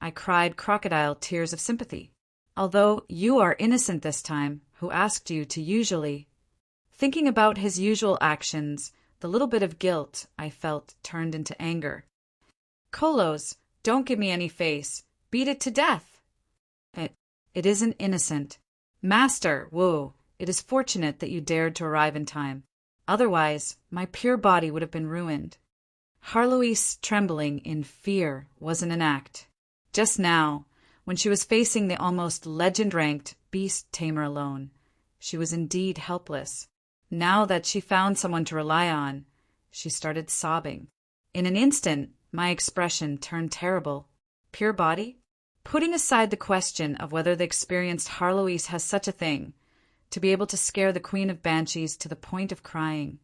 I cried crocodile tears of sympathy. Although you are innocent this time, who asked you to usually... Thinking about his usual actions, the little bit of guilt I felt turned into anger. Kolos, don't give me any face. Beat it to death. It isn't innocent. Master, whoa, it is fortunate that you dared to arrive in time. Otherwise, my pure body would have been ruined. Harloise trembling in fear wasn't an act. Just now, when she was facing the almost legend-ranked beast tamer alone, she was indeed helpless. Now that she found someone to rely on, she started sobbing. In an instant, my expression turned terrible. Pure body? Putting aside the question of whether the experienced Harloise has such a thing, to be able to scare the Queen of Banshees to the point of crying,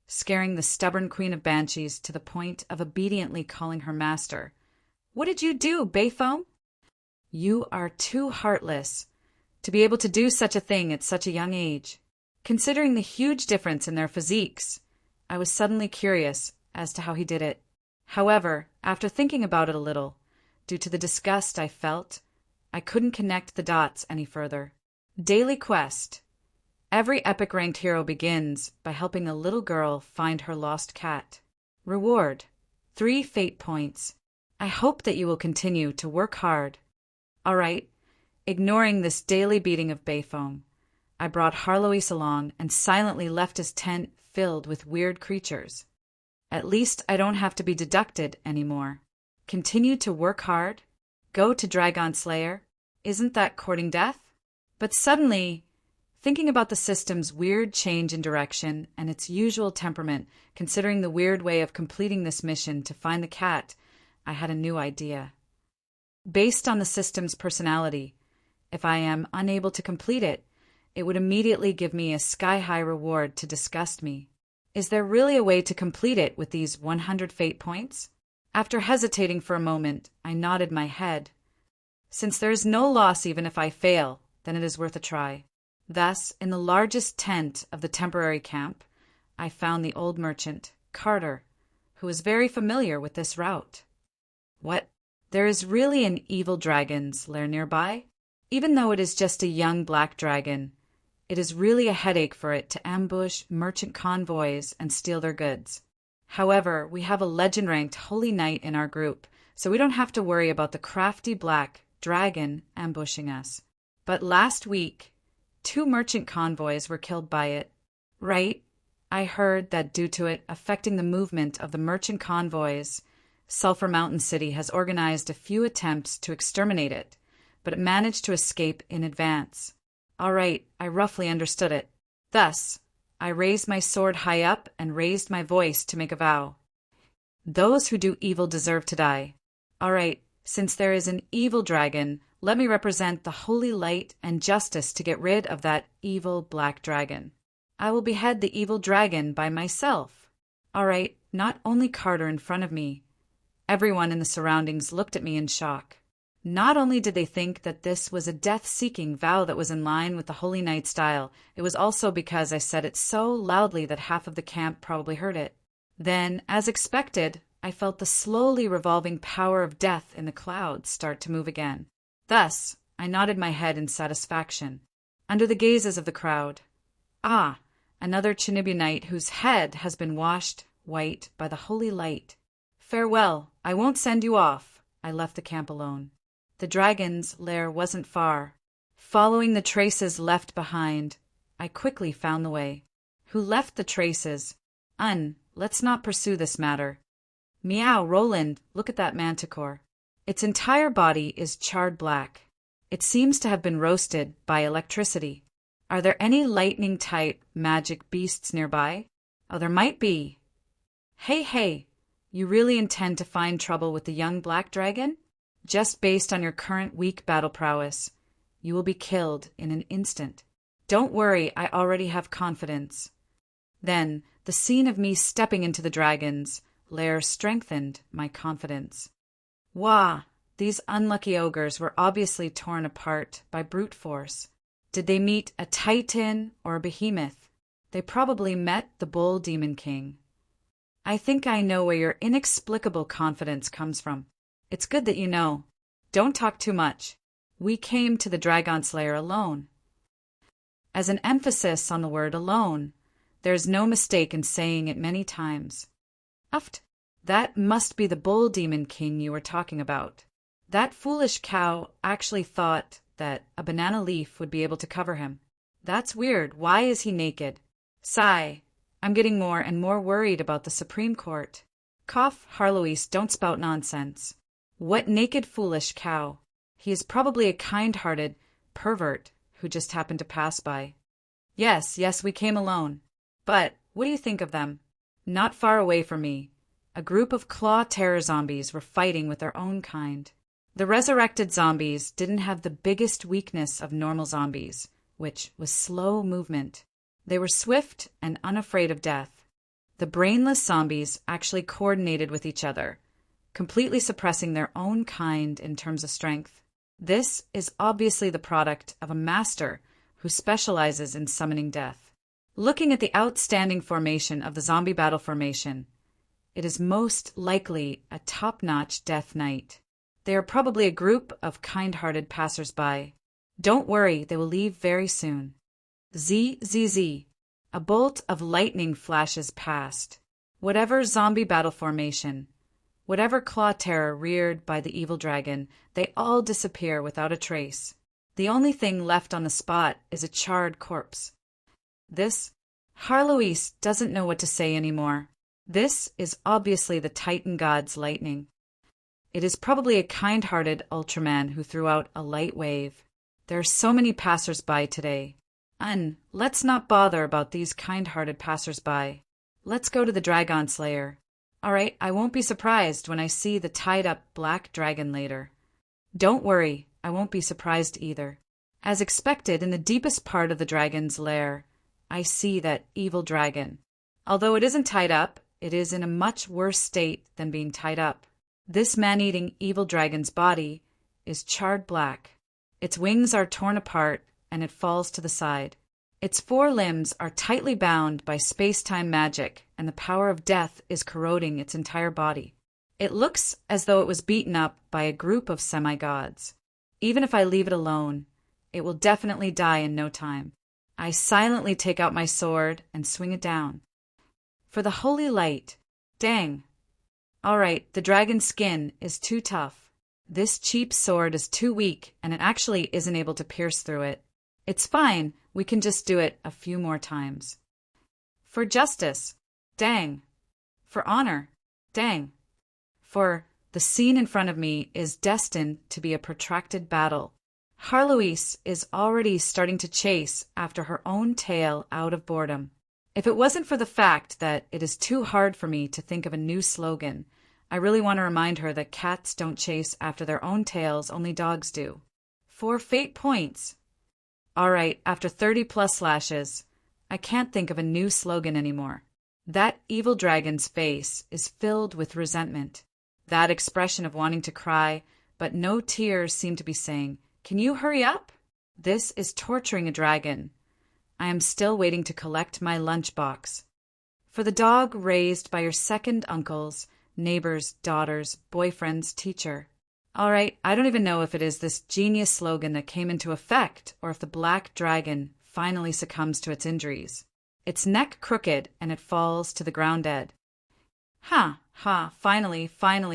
scaring the stubborn Queen of Banshees to the point of obediently calling her master. What did you do, Bayfoam? You are too heartless to be able to do such a thing at such a young age. Considering the huge difference in their physiques, I was suddenly curious as to how he did it. However, after thinking about it a little, due to the disgust I felt, I couldn't connect the dots any further. Daily quest. Every epic-ranked hero begins by helping a little girl find her lost cat. Reward: 3 fate points. I hope that you will continue to work hard. All right, ignoring this daily beating of Bayfoam, I brought Harloise along and silently left his tent filled with weird creatures. At least I don't have to be deducted anymore. Continue to work hard? Go to Dragon Slayer? Isn't that courting death? But suddenly, thinking about the system's weird change in direction and its usual temperament, considering the weird way of completing this mission to find the cat, I had a new idea. Based on the system's personality, if I am unable to complete it, it would immediately give me a sky-high reward to disgust me. Is there really a way to complete it with these 100 fate points? After hesitating for a moment, I nodded my head. Since there is no loss even if I fail, then it is worth a try. Thus, in the largest tent of the temporary camp, I found the old merchant, Carter, who was very familiar with this route. What? There is really an evil dragon's lair nearby? Even though it is just a young black dragon, it is really a headache for it to ambush merchant convoys and steal their goods. However, we have a legend-ranked holy knight in our group, so we don't have to worry about the crafty black dragon ambushing us. But last week, 2 merchant convoys were killed by it. Right? I heard that due to it affecting the movement of the merchant convoys, Sulphur Mountain City has organized a few attempts to exterminate it, but it managed to escape in advance. All right, I roughly understood it. Thus, I raised my sword high up and raised my voice to make a vow. Those who do evil deserve to die. All right, since there is an evil dragon, let me represent the holy light and justice to get rid of that evil black dragon. I will behead the evil dragon by myself. All right, not only Carter in front of me. Everyone in the surroundings looked at me in shock. Not only did they think that this was a death-seeking vow that was in line with the Holy Knight style, it was also because I said it so loudly that half of the camp probably heard it. Then, as expected, I felt the slowly revolving power of death in the clouds start to move again. Thus, I nodded my head in satisfaction. Under the gazes of the crowd, ah, another Chinibunite whose head has been washed white by the holy light. Farewell, I won't send you off. I left the camp alone. The dragon's lair wasn't far. Following the traces left behind, I quickly found the way. Who left the traces? Let's not pursue this matter. Meow, Roland, look at that manticore. Its entire body is charred black. It seems to have been roasted by electricity. Are there any lightning-type magic beasts nearby? Oh, there might be. Hey, you really intend to find trouble with the young black dragon? Just based on your current weak battle prowess, you will be killed in an instant. Don't worry, I already have confidence. Then, the scene of me stepping into the dragon's lair strengthened my confidence. Wah! These unlucky ogres were obviously torn apart by brute force. Did they meet a titan or a behemoth? They probably met the bull demon king. I think I know where your inexplicable confidence comes from. It's good that you know. Don't talk too much. We came to the dragon slayer alone. As an emphasis on the word alone, there's no mistake in saying it many times. Uft, that must be the bull demon king you were talking about. That foolish cow actually thought that a banana leaf would be able to cover him. That's weird. Why is he naked? Sigh. I'm getting more and more worried about the Supreme Court. Cough, Harloise, don't spout nonsense. What naked foolish cow? He is probably a kind-hearted pervert who just happened to pass by. Yes, we came alone. But what do you think of them? Not far away from me, a group of claw terror zombies were fighting with their own kind. The resurrected zombies didn't have the biggest weakness of normal zombies, which was slow movement. They were swift and unafraid of death. The brainless zombies actually coordinated with each other, completely suppressing their own kind in terms of strength. This is obviously the product of a master who specializes in summoning death. Looking at the outstanding formation of the zombie battle formation, it is most likely a top-notch death knight. They are probably a group of kind-hearted passers-by. Don't worry, they will leave very soon. Z. A bolt of lightning flashes past. Whatever zombie battle formation, whatever claw terror reared by the evil dragon, they all disappear without a trace. The only thing left on the spot is a charred corpse. Harloise doesn't know what to say anymore. This is obviously the Titan god's lightning. It is probably a kind-hearted Ultraman who threw out a light wave. There are so many passers-by today. Let's not bother about these kind-hearted passers-by. Let's go to the Dragon Slayer. All right, I won't be surprised when I see the tied-up black dragon later. Don't worry, I won't be surprised either. As expected, in the deepest part of the dragon's lair, I see that evil dragon. Although it isn't tied up, it is in a much worse state than being tied up. This man-eating evil dragon's body is charred black. Its wings are torn apart, and it falls to the side. Its 4 limbs are tightly bound by space-time magic, and the power of death is corroding its entire body. It looks as though it was beaten up by a group of semi-gods. Even if I leave it alone, it will definitely die in no time. I silently take out my sword and swing it down. For the holy light. Dang. All right, the dragon's skin is too tough. This cheap sword is too weak, and it actually isn't able to pierce through it. It's fine, we can just do it a few more times. For justice. Dang. For honor. Dang. For the scene in front of me is destined to be a protracted battle. Harloise is already starting to chase after her own tail out of boredom. If it wasn't for the fact that it is too hard for me to think of a new slogan, I really want to remind her that cats don't chase after their own tails, only dogs do. For fate points. All right, after 30+ slashes, I can't think of a new slogan anymore. That evil dragon's face is filled with resentment. That expression of wanting to cry, but no tears seem to be saying, "Can you hurry up?" This is torturing a dragon. I am still waiting to collect my lunchbox. For the dog raised by your second uncles, neighbors, daughters, boyfriends, teacher. All right, I don't even know if it is this genius slogan that came into effect or if the black dragon finally succumbs to its injuries. Its neck crooked and it falls to the ground dead. Finally,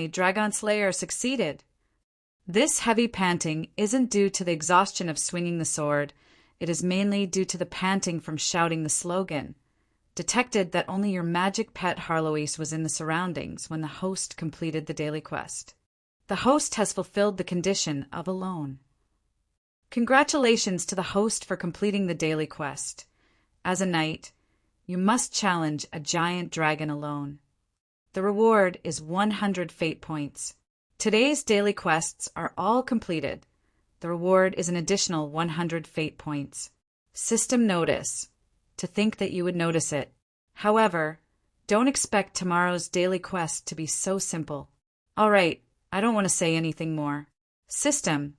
Dragon Slayer succeeded. This heavy panting isn't due to the exhaustion of swinging the sword, it is mainly due to the panting from shouting the slogan. Detected that only your magic pet Harloise was in the surroundings when the host completed the daily quest. The host has fulfilled the condition of alone. Congratulations to the host for completing the daily quest. As a knight, you must challenge a giant dragon alone. The reward is 100 fate points. Today's daily quests are all completed. The reward is an additional 100 fate points. System notice. To think that you would notice it. However, don't expect tomorrow's daily quest to be so simple. Alright, I don't want to say anything more. System,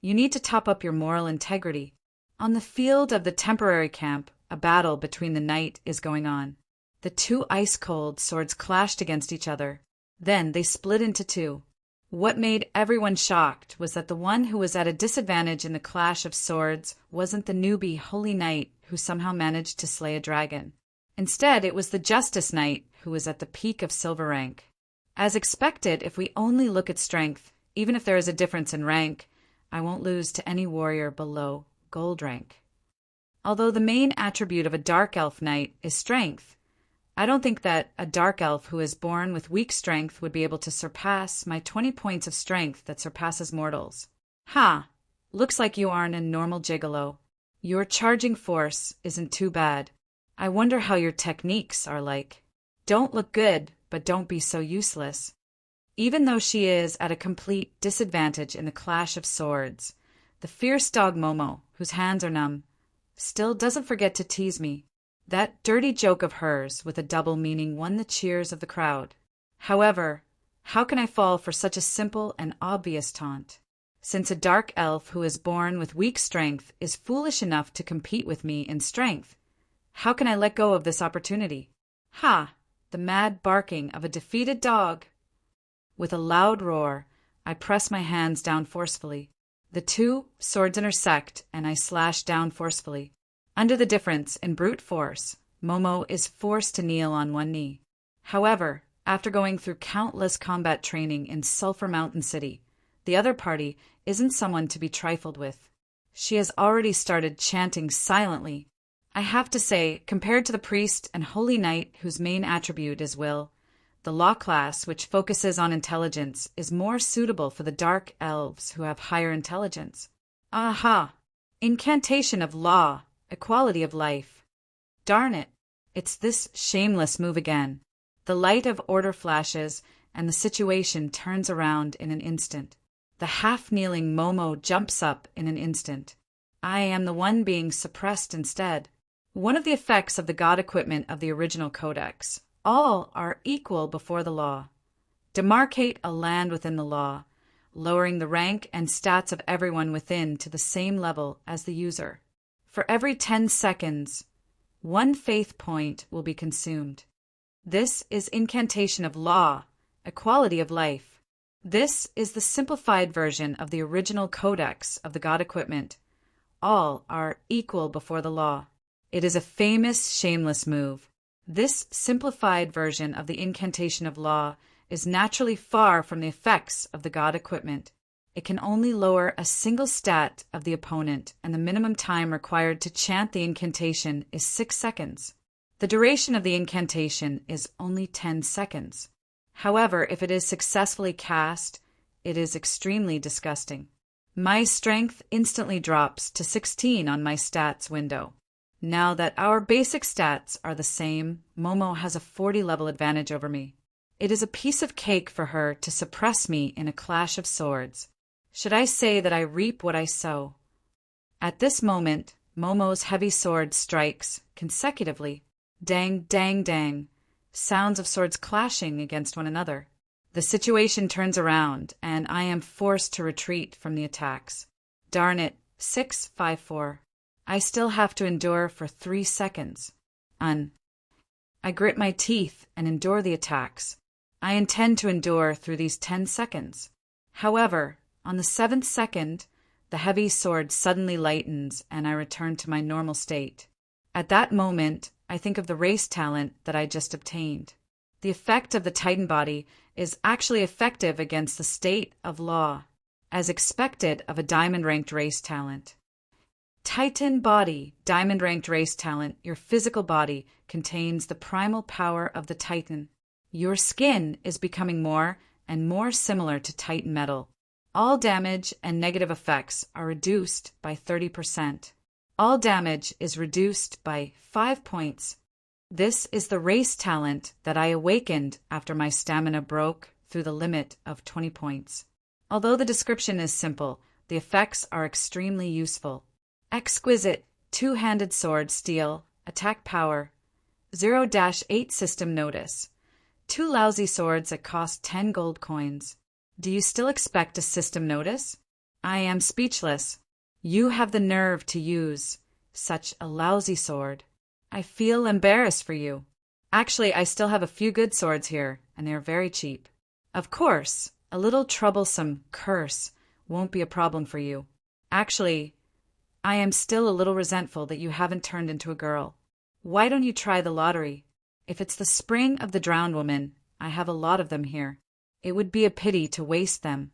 you need to top up your moral integrity. On the field of the temporary camp, a battle between the knight is going on. The two ice-cold swords clashed against each other. Then they split into two. What made everyone shocked was that the one who was at a disadvantage in the clash of swords wasn't the newbie holy knight who somehow managed to slay a dragon. Instead, it was the justice knight who was at the peak of silver rank. As expected, if we only look at strength, even if there is a difference in rank, I won't lose to any warrior below gold rank. Although the main attribute of a dark elf knight is strength, I don't think that a dark elf who is born with weak strength would be able to surpass my 20 points of strength that surpasses mortals. Ha! Looks like you aren't a normal gigolo. Your charging force isn't too bad. I wonder how your techniques are like. Don't look good, but don't be so useless. Even though she is at a complete disadvantage in the clash of swords, the fierce dog Momo, whose hands are numb, still doesn't forget to tease me. That dirty joke of hers with a double meaning won the cheers of the crowd. However, how can I fall for such a simple and obvious taunt? Since a dark elf who is born with weak strength is foolish enough to compete with me in strength, how can I let go of this opportunity? Ha! The mad barking of a defeated dog! With a loud roar, I press my hands down forcefully. The two swords intersect, and I slash down forcefully. Under the difference in brute force, Momo is forced to kneel on one knee. However, after going through countless combat training in Sulphur Mountain City, the other party isn't someone to be trifled with. She has already started chanting silently. I have to say, compared to the priest and holy knight whose main attribute is will, the law class, which focuses on intelligence, is more suitable for the dark elves who have higher intelligence. Aha! Incantation of law. Equality of life. Darn it, it's this shameless move again. The light of order flashes, and the situation turns around in an instant. The half-kneeling Momo jumps up in an instant. I am the one being suppressed instead. One of the effects of the god equipment of the original codex. All are equal before the law. Demarcate a land within the law, lowering the rank and stats of everyone within to the same level as the user. For every 10 seconds, 1 faith point will be consumed. This is incantation of law, equality of life. This is the simplified version of the original codex of the god equipment. All are equal before the law. It is a famous, shameless move. This simplified version of the incantation of law is naturally far from the effects of the god equipment. It can only lower a single stat of the opponent, and the minimum time required to chant the incantation is 6 seconds. The duration of the incantation is only 10 seconds. However, if it is successfully cast, it is extremely disgusting. My strength instantly drops to 16 on my stats window. Now that our basic stats are the same, Momo has a 40 level advantage over me. It is a piece of cake for her to suppress me in a clash of swords. Should I say that I reap what I sow? At this moment, Momo's heavy sword strikes, consecutively. Dang, dang, dang. Sounds of swords clashing against one another. The situation turns around, and I am forced to retreat from the attacks. Darn it, 6-5-4. I still have to endure for 3 seconds. I grit my teeth and endure the attacks. I intend to endure through these 10 seconds. However, on the 7th second, the heavy sword suddenly lightens and I return to my normal state. At that moment, I think of the race talent that I just obtained. The effect of the Titan body is actually effective against the state of law. as expected of a diamond-ranked race talent. Titan body, diamond-ranked race talent, your physical body contains the primal power of the Titan. Your skin is becoming more and more similar to Titan metal. All damage and negative effects are reduced by 30%. All damage is reduced by 5 points. This is the race talent that I awakened after my stamina broke through the limit of 20 points. Although the description is simple, the effects are extremely useful. Exquisite, two-handed sword, steel, attack power, 0-8 system notice. 2 lousy swords that cost 10 gold coins. Do you still expect a system notice? I am speechless. You have the nerve to use such a lousy sword. I feel embarrassed for you. Actually, I still have a few good swords here, and they are very cheap. Of course, a little troublesome curse won't be a problem for you. Actually, I am still a little resentful that you haven't turned into a girl. Why don't you try the lottery? If it's the spring of the drowned woman, I have a lot of them here. It would be a pity to waste them.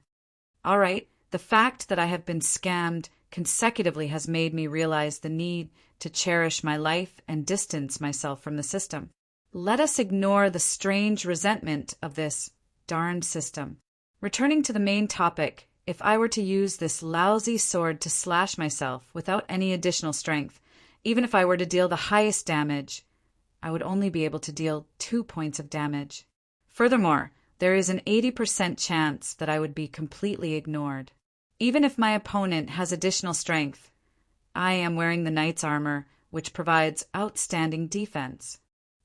All right, the fact that I have been scammed consecutively has made me realize the need to cherish my life and distance myself from the system. Let us ignore the strange resentment of this darned system. Returning to the main topic, if I were to use this lousy sword to slash myself without any additional strength, even if I were to deal the highest damage, I would only be able to deal 2 points of damage. Furthermore, there is an 80% chance that I would be completely ignored. Even if my opponent has additional strength, I am wearing the knight's armor, which provides outstanding defense.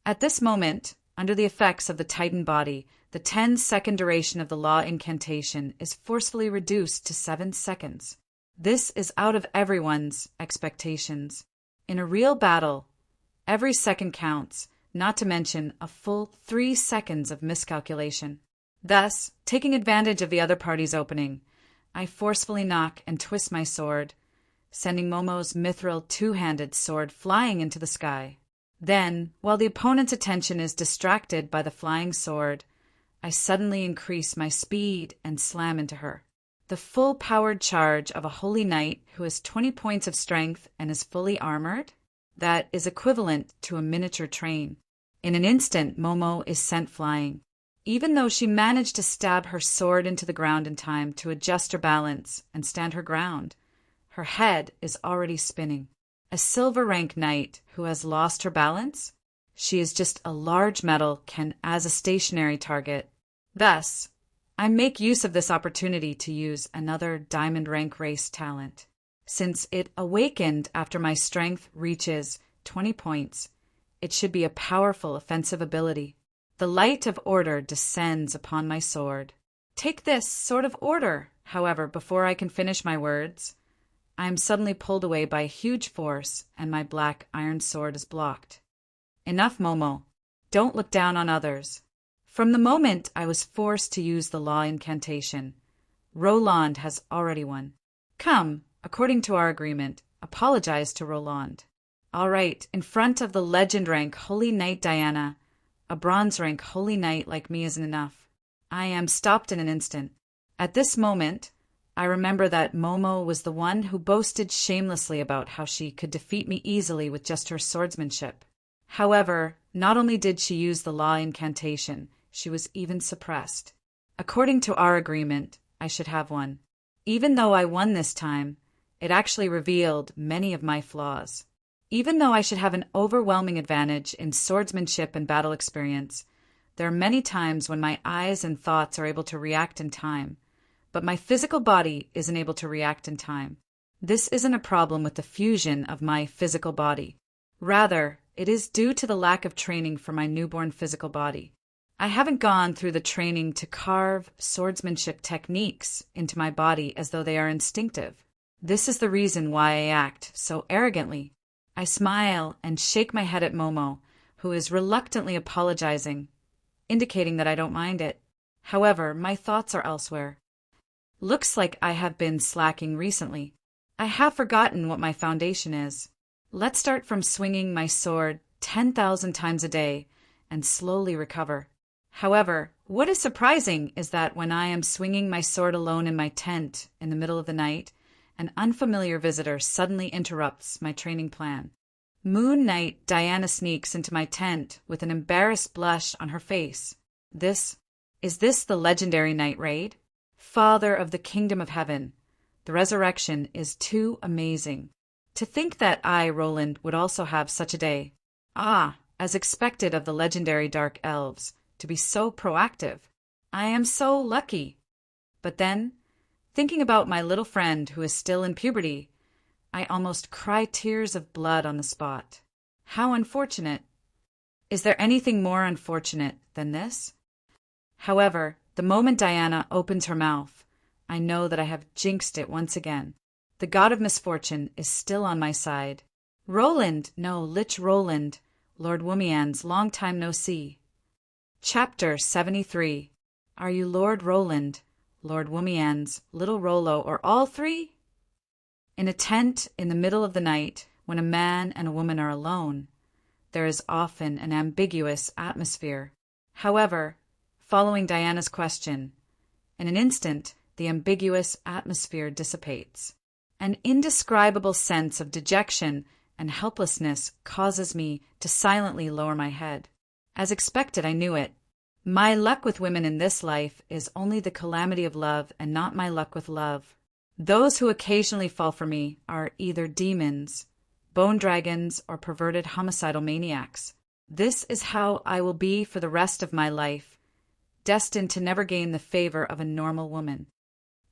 At this moment, under the effects of the Titan body, the 10-second duration of the law incantation is forcefully reduced to 7 seconds. This is out of everyone's expectations. In a real battle, every second counts, not to mention a full 3 seconds of miscalculation. Thus, taking advantage of the other party's opening, I forcefully knock and twist my sword, sending Momo's mithril two-handed sword flying into the sky. Then, while the opponent's attention is distracted by the flying sword, I suddenly increase my speed and slam into her. The full-powered charge of a holy knight who has 20 points of strength and is fully armored? That is equivalent to a miniature train. In an instant, Momo is sent flying. Even though she managed to stab her sword into the ground in time to adjust her balance and stand her ground, her head is already spinning. A silver rank knight who has lost her balance? She is just a large metal as a stationary target. Thus, I make use of this opportunity to use another diamond rank race talent. Since it awakened after my strength reaches 20 points, it should be a powerful offensive ability. The light of order descends upon my sword. Take this, Sword of Order! However, before I can finish my words, I am suddenly pulled away by a huge force, and my black iron sword is blocked. Enough, Momo. Don't look down on others. From the moment I was forced to use the law incantation, Roland has already won. Come, according to our agreement, apologize to Roland. All right, in front of the legend rank Holy Knight Diana, a bronze rank Holy Knight like me isn't enough. I am stopped in an instant. At this moment, I remember that Momo was the one who boasted shamelessly about how she could defeat me easily with just her swordsmanship. However, not only did she use the law incantation, she was even suppressed. According to our agreement, I should have won. Even though I won this time, it actually revealed many of my flaws. Even though I should have an overwhelming advantage in swordsmanship and battle experience, there are many times when my eyes and thoughts are able to react in time, but my physical body isn't able to react in time. This isn't a problem with the fusion of my physical body. Rather, it is due to the lack of training for my newborn physical body. I haven't gone through the training to carve swordsmanship techniques into my body as though they are instinctive. This is the reason why I act so arrogantly. I smile and shake my head at Momo, who is reluctantly apologizing, indicating that I don't mind it. However, my thoughts are elsewhere. Looks like I have been slacking recently. I have forgotten what my foundation is. Let's start from swinging my sword 10,000 times a day and slowly recover. However, What is surprising is that when I am swinging my sword alone in my tent in the middle of the night, an unfamiliar visitor suddenly interrupts my training plan. Moon Knight Diana sneaks into my tent with an embarrassed blush on her face. Is this the legendary night raid? Father of the kingdom of heaven, the resurrection is too amazing. To think that I, Roland, would also have such a day. As expected of the legendary dark elves, to be so proactive. I am so lucky. But then, thinking about my little friend who is still in puberty, I almost cry tears of blood on the spot. How unfortunate. Is there anything more unfortunate than this? However, the moment Diana opens her mouth, I know that I have jinxed it once again. The god of misfortune is still on my side. Lich Roland, Lord Womian's long time no see. Chapter 73. Are you Lord Roland, Lord Womian's little Rolo, or all three? In a tent in the middle of the night, when a man and a woman are alone, there is often an ambiguous atmosphere. However, following Diana's question, in an instant the ambiguous atmosphere dissipates. An indescribable sense of dejection and helplessness causes me to silently lower my head. As expected, I knew it. My luck with women in this life is only the calamity of love and not my luck with love. Those who occasionally fall for me are either demons, bone dragons, or perverted homicidal maniacs. This is how I will be for the rest of my life, destined to never gain the favor of a normal woman.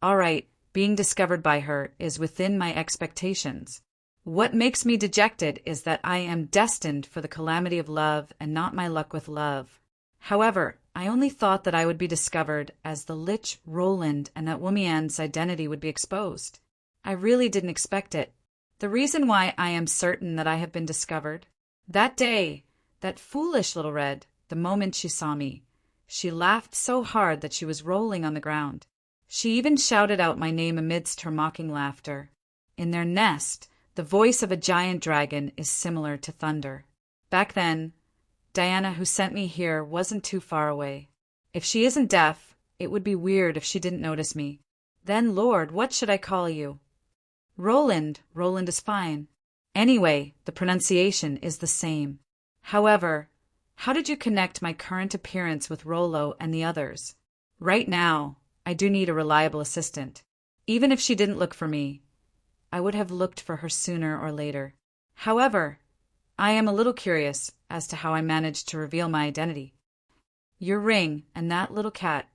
All right, being discovered by her is within my expectations. What makes me dejected is that I am destined for the calamity of love and not my luck with love. However, I only thought that I would be discovered as the Lich Roland and that Womian's identity would be exposed. I really didn't expect it. The reason why I am certain that I have been discovered, that day, that foolish little Red, the moment she saw me, she laughed so hard that she was rolling on the ground. She even shouted out my name amidst her mocking laughter. In their nest, the voice of a giant dragon is similar to thunder. Back then, Diana, who sent me here, wasn't too far away. If she isn't deaf, it would be weird if she didn't notice me. Then, Lord, what should I call you? Roland. Roland is fine. Anyway, the pronunciation is the same. However, how did you connect my current appearance with Rolo and the others? Right now, I do need a reliable assistant. Even if she didn't look for me, I would have looked for her sooner or later. However, I am a little curious as to how I managed to reveal my identity. Your ring and that little cat.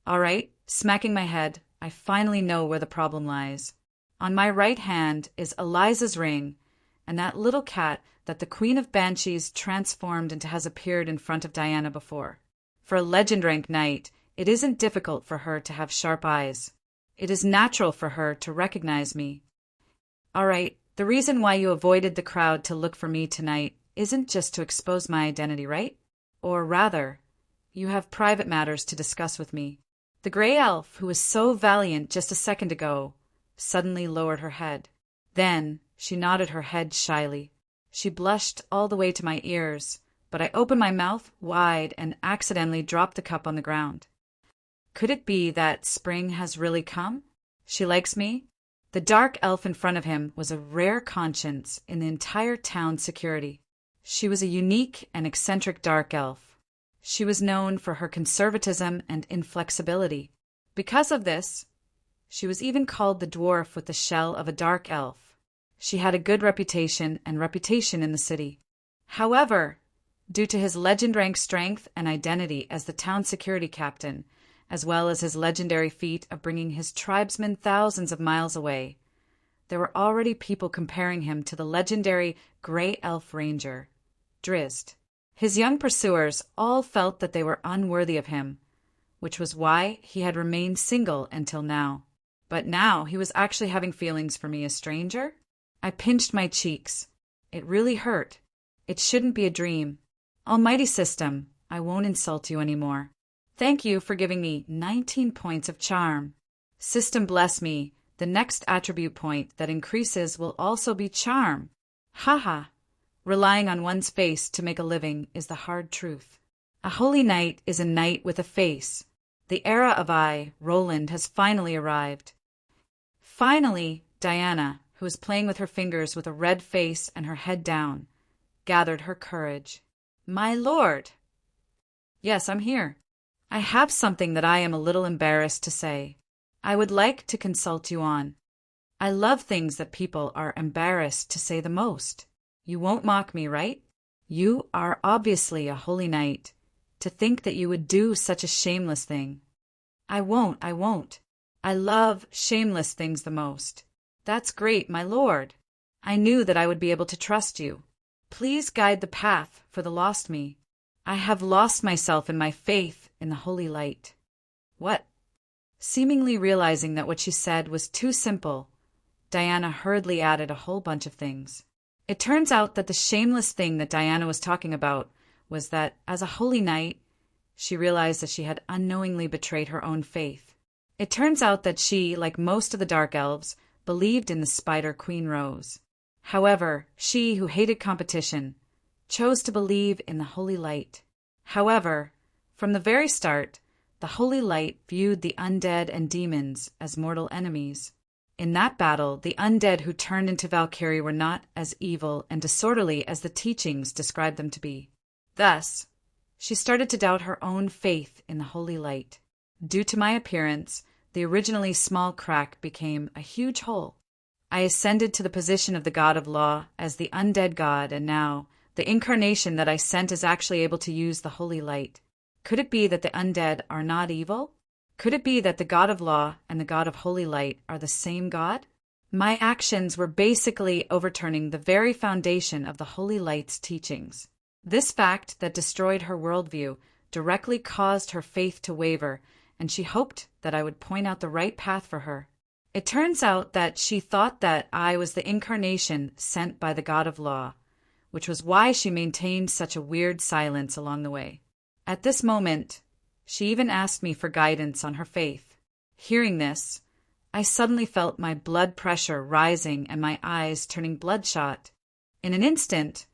All right, smacking my head, I finally know where the problem lies. On my right hand is Eliza's ring, and that little cat that the Queen of Banshees transformed into has appeared in front of Diana before. For a legend rank knight, it isn't difficult for her to have sharp eyes. It is natural for her to recognize me. All right, the reason why you avoided the crowd to look for me tonight isn't just to expose my identity, right? Or rather, you have private matters to discuss with me. The gray elf, who was so valiant just a second ago, suddenly lowered her head. Then she nodded her head shyly. She blushed all the way to my ears, but I opened my mouth wide and accidentally dropped the cup on the ground. Could it be that spring has really come? She likes me? The dark elf in front of him was a rare conscience in the entire town's security. She was a unique and eccentric dark elf. She was known for her conservatism and inflexibility. Because of this, she was even called the dwarf with the shell of a dark elf. She had a good reputation in the city. However, due to his legend-rank strength and identity as the town security captain, as well as his legendary feat of bringing his tribesmen thousands of miles away, there were already people comparing him to the legendary Grey Elf Ranger, Drizzt. His young pursuers all felt that they were unworthy of him, which was why he had remained single until now. But now he was actually having feelings for me, a stranger? I pinched my cheeks. It really hurt. It shouldn't be a dream. Almighty system, I won't insult you anymore. Thank you for giving me 19 points of charm. System bless me, the next attribute point that increases will also be charm. Haha. Relying on one's face to make a living is the hard truth. A holy knight is a knight with a face. The era of I, Roland, has finally arrived. Finally, Diana, who was playing with her fingers with a red face and her head down, gathered her courage. My lord! Yes, I'm here. I have something that I am a little embarrassed to say. I would like to consult you on. I love things that people are embarrassed to say the most. You won't mock me, right? You are obviously a holy knight. To think that you would do such a shameless thing. I won't. I love shameless things the most. That's great, my lord. I knew that I would be able to trust you. Please guide the path for the lost me. I have lost myself in my faith in the holy light. What? Seemingly realizing that what she said was too simple, Diana hurriedly added a whole bunch of things. It turns out that the shameless thing that Diana was talking about was that, as a holy knight, she realized that she had unknowingly betrayed her own faith. It turns out that she, like most of the Dark Elves, believed in the Spider Queen Rose. However, she, who hated competition, chose to believe in the Holy Light. However, from the very start, the Holy Light viewed the undead and demons as mortal enemies. In that battle, the undead who turned into Valkyrie were not as evil and disorderly as the teachings described them to be. Thus, she started to doubt her own faith in the Holy Light. Due to my appearance, the originally small crack became a huge hole. I ascended to the position of the god of law as the undead god, and now, the incarnation that I sent is actually able to use the Holy Light. Could it be that the undead are not evil? Could it be that the god of law and the god of holy light are the same god? My actions were basically overturning the very foundation of the Holy Light's teachings. This fact that destroyed her worldview directly caused her faith to waver, and she hoped that I would point out the right path for her. It turns out that she thought that I was the incarnation sent by the god of law, which was why she maintained such a weird silence along the way. At this moment, she even asked me for guidance on her faith. Hearing this, I suddenly felt my blood pressure rising and my eyes turning bloodshot. In an instant,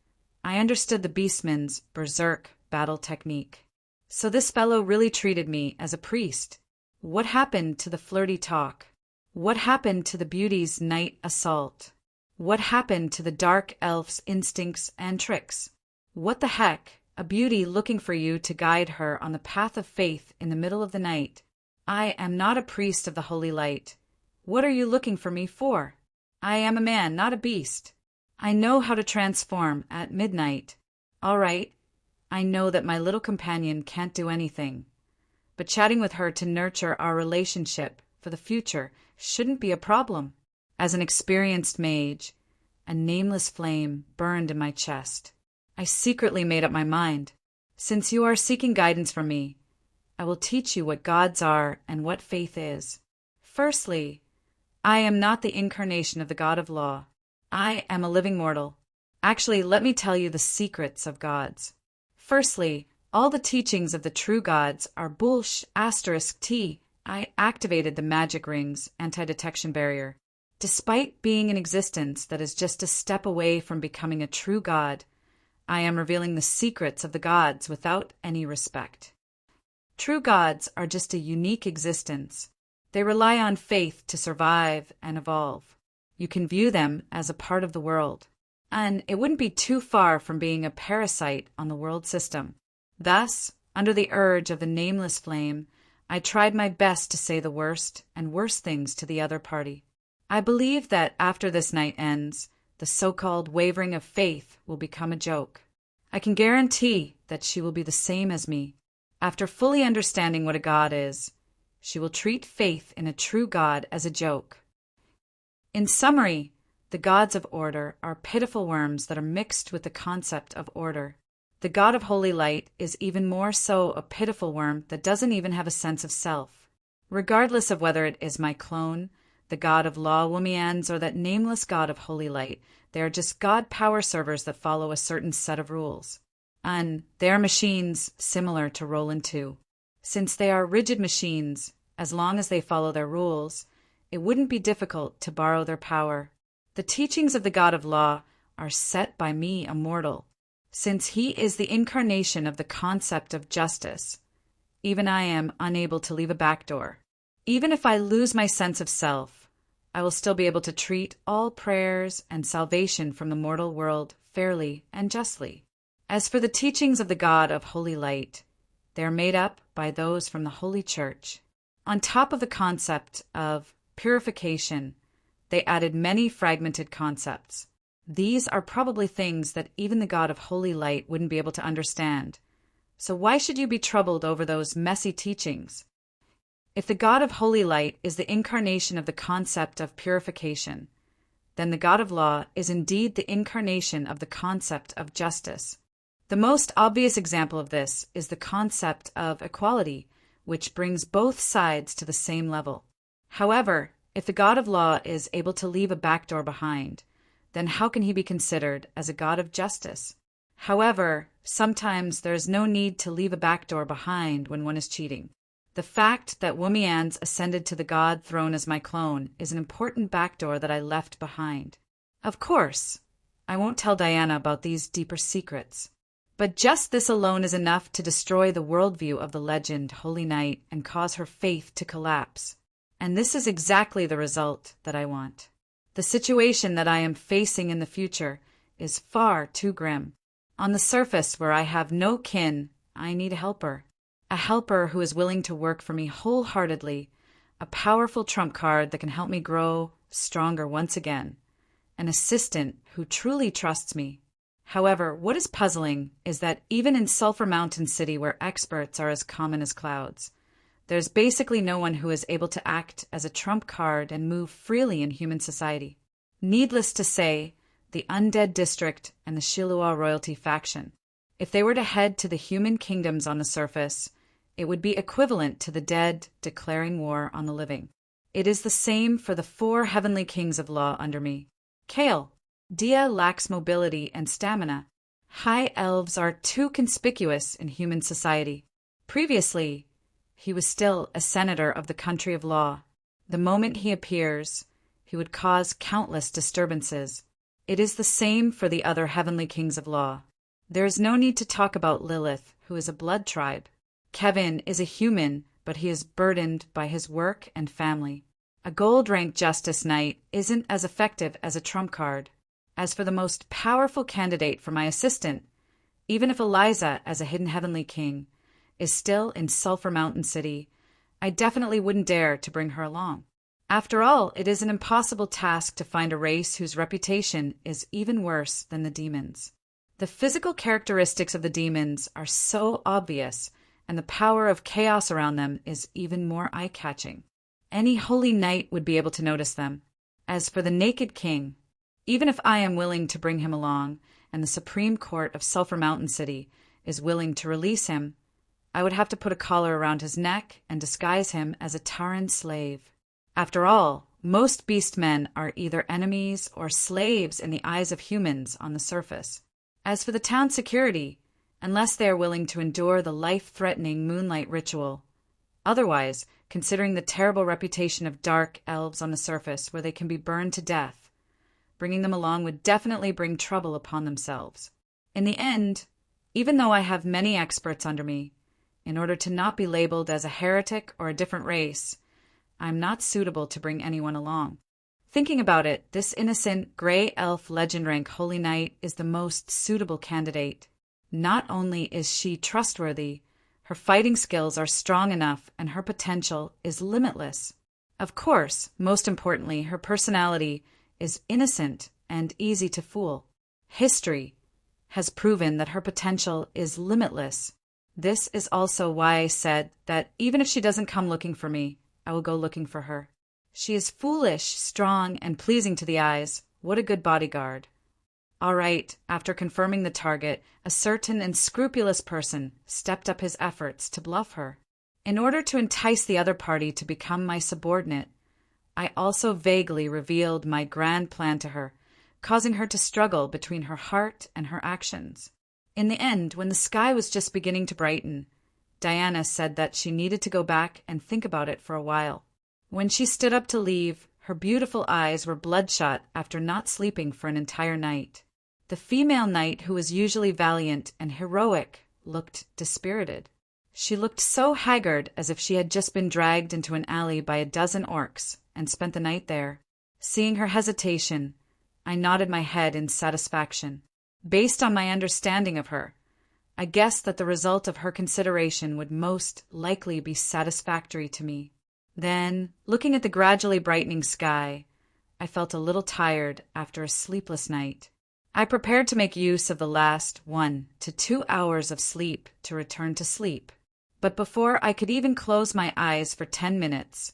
I understood the beastman's berserk battle technique. So this fellow really treated me as a priest. What happened to the flirty talk? What happened to the beauty's night assault? What happened to the dark elf's instincts and tricks? What the heck? A beauty looking for you to guide her on the path of faith in the middle of the night. I am not a priest of the Holy Light. What are you looking for me for? I am a man, not a beast. I know how to transform at midnight. All right, I know that my little companion can't do anything, but chatting with her to nurture our relationship for the future shouldn't be a problem. As an experienced mage, a nameless flame burned in my chest. I secretly made up my mind. Since you are seeking guidance from me, I will teach you what gods are and what faith is. Firstly, I am not the incarnation of the god of law. I am a living mortal. Actually, let me tell you the secrets of gods. Firstly, all the teachings of the true gods are *T. I activated the magic ring's anti-detection barrier. Despite being in existence that is just a step away from becoming a true god, I am revealing the secrets of the gods without any respect. True gods are just a unique existence. They rely on faith to survive and evolve. You can view them as a part of the world, and it wouldn't be too far from being a parasite on the world system. Thus, under the urge of the nameless flame, I tried my best to say the worst and worst things to the other party. I believe that after this night ends, the so-called wavering of faith will become a joke. I can guarantee that she will be the same as me. After fully understanding what a god is, she will treat faith in a true god as a joke. In summary, the gods of order are pitiful worms that are mixed with the concept of order. The god of holy light is even more so a pitiful worm that doesn't even have a sense of self. Regardless of whether it is my clone, the god of law Womians, or that nameless god of holy light, they are just god power servers that follow a certain set of rules. And they are machines similar to Roland 2. Since they are rigid machines, as long as they follow their rules, it wouldn't be difficult to borrow their power. The teachings of the god of law are set by me, a mortal. Since he is the incarnation of the concept of justice, even I am unable to leave a back door. Even if I lose my sense of self, I will still be able to treat all prayers and salvation from the mortal world fairly and justly. As for the teachings of the God of Holy Light, they are made up by those from the Holy Church. On top of the concept of purification, they added many fragmented concepts. These are probably things that even the God of Holy Light wouldn't be able to understand. So why should you be troubled over those messy teachings? If the God of Holy Light is the incarnation of the concept of purification, then the God of Law is indeed the incarnation of the concept of justice. The most obvious example of this is the concept of equality, which brings both sides to the same level. However, if the God of Law is able to leave a backdoor behind, then how can he be considered as a God of justice? However, sometimes there is no need to leave a backdoor behind when one is cheating. The fact that Wumian's ascended to the God throne as my clone is an important backdoor that I left behind. Of course, I won't tell Diana about these deeper secrets. But just this alone is enough to destroy the worldview of the legend Holy Night and cause her faith to collapse. And this is exactly the result that I want. The situation that I am facing in the future is far too grim. On the surface, where I have no kin, I need a helper. A helper who is willing to work for me wholeheartedly, a powerful trump card that can help me grow stronger once again, an assistant who truly trusts me. However, what is puzzling is that even in Sulphur Mountain City, where experts are as common as clouds, there's basically no one who is able to act as a trump card and move freely in human society. Needless to say, the Undead District and the Shilua royalty faction, if they were to head to the human kingdoms on the surface, it would be equivalent to the dead declaring war on the living. It is the same for the 4 heavenly kings of law under me. Kale, Dia lacks mobility and stamina. High elves are too conspicuous in human society. Previously, he was still a senator of the country of law. The moment he appears, he would cause countless disturbances. It is the same for the other heavenly kings of law. There is no need to talk about Lilith, who is a blood tribe. Kevin is a human, but he is burdened by his work and family. A gold-ranked Justice Knight isn't as effective as a trump card. As for the most powerful candidate for my assistant, even if Eliza, as a hidden heavenly king, is still in Sulphur Mountain City, I definitely wouldn't dare to bring her along. After all, it is an impossible task to find a race whose reputation is even worse than the demons. The physical characteristics of the demons are so obvious, and the power of chaos around them is even more eye-catching. Any holy knight would be able to notice them. As for the Naked King, even if I am willing to bring him along, and the Supreme Court of Sulphur Mountain City is willing to release him, I would have to put a collar around his neck and disguise him as a Taran slave. After all, most beast men are either enemies or slaves in the eyes of humans on the surface. As for the town security, unless they are willing to endure the life-threatening moonlight ritual. Otherwise, considering the terrible reputation of dark elves on the surface where they can be burned to death, bringing them along would definitely bring trouble upon themselves. In the end, even though I have many experts under me, in order to not be labeled as a heretic or a different race, I'm not suitable to bring anyone along. Thinking about it, this innocent gray elf legend rank holy knight is the most suitable candidate. Not only is she trustworthy, her fighting skills are strong enough and her potential is limitless. Of course, most importantly, her personality is innocent and easy to fool. History has proven that her potential is limitless. This is also why I said that even if she doesn't come looking for me, I will go looking for her. She is foolish, strong, and pleasing to the eyes. What a good bodyguard. All right, after confirming the target, a certain and scrupulous person stepped up his efforts to bluff her. In order to entice the other party to become my subordinate, I also vaguely revealed my grand plan to her, causing her to struggle between her heart and her actions. In the end, when the sky was just beginning to brighten, Diana said that she needed to go back and think about it for a while. When she stood up to leave, her beautiful eyes were bloodshot after not sleeping for an entire night. The female knight, who was usually valiant and heroic, looked dispirited. She looked so haggard, as if she had just been dragged into an alley by a dozen orcs and spent the night there. Seeing her hesitation, I nodded my head in satisfaction. Based on my understanding of her, I guessed that the result of her consideration would most likely be satisfactory to me. Then, looking at the gradually brightening sky, I felt a little tired after a sleepless night. I prepared to make use of the last 1 to 2 hours of sleep to return to sleep. But before I could even close my eyes for 10 minutes,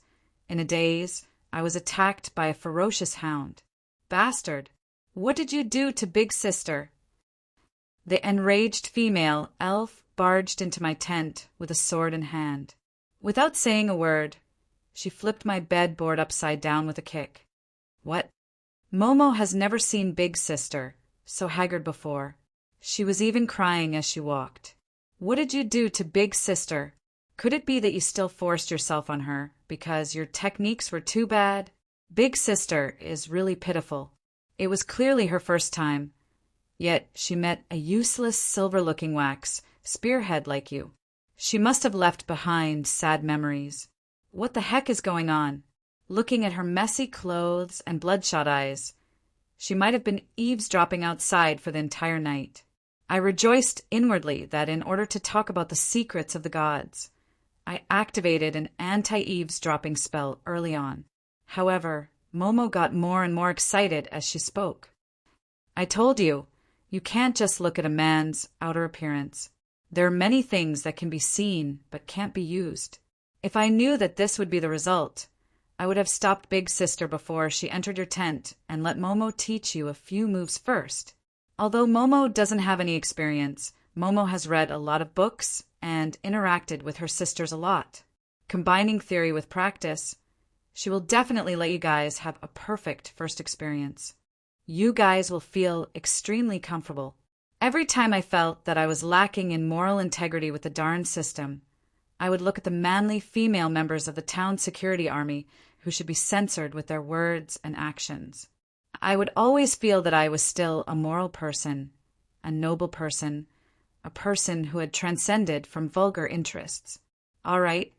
in a daze, I was attacked by a ferocious hound. "Bastard! What did you do to Big Sister?" The enraged female elf barged into my tent with a sword in hand. Without saying a word, she flipped my bed board upside down with a kick. What? Momo has never seen Big Sister so haggard before. She was even crying as she walked. "What did you do to Big Sister? Could it be that you still forced yourself on her because your techniques were too bad? Big Sister is really pitiful. It was clearly her first time, yet she met a useless silver-looking wax spearhead like you. She must have left behind sad memories. What the heck is going on?" Looking at her messy clothes and bloodshot eyes, she might have been eavesdropping outside for the entire night. I rejoiced inwardly that in order to talk about the secrets of the gods, I activated an anti-eavesdropping spell early on. However, Momo got more and more excited as she spoke. "I told you, you can't just look at a man's outer appearance. There are many things that can be seen but can't be used. If I knew that this would be the result, I would have stopped Big Sister before she entered your tent and let Momo teach you a few moves first. Although Momo doesn't have any experience, Momo has read a lot of books and interacted with her sisters a lot. Combining theory with practice, she will definitely let you guys have a perfect first experience. You guys will feel extremely comfortable." Every time I felt that I was lacking in moral integrity with the darn system, I would look at the manly female members of the town security army who should be censored with their words and actions. I would always feel that I was still a moral person, a noble person, a person who had transcended from vulgar interests. All right,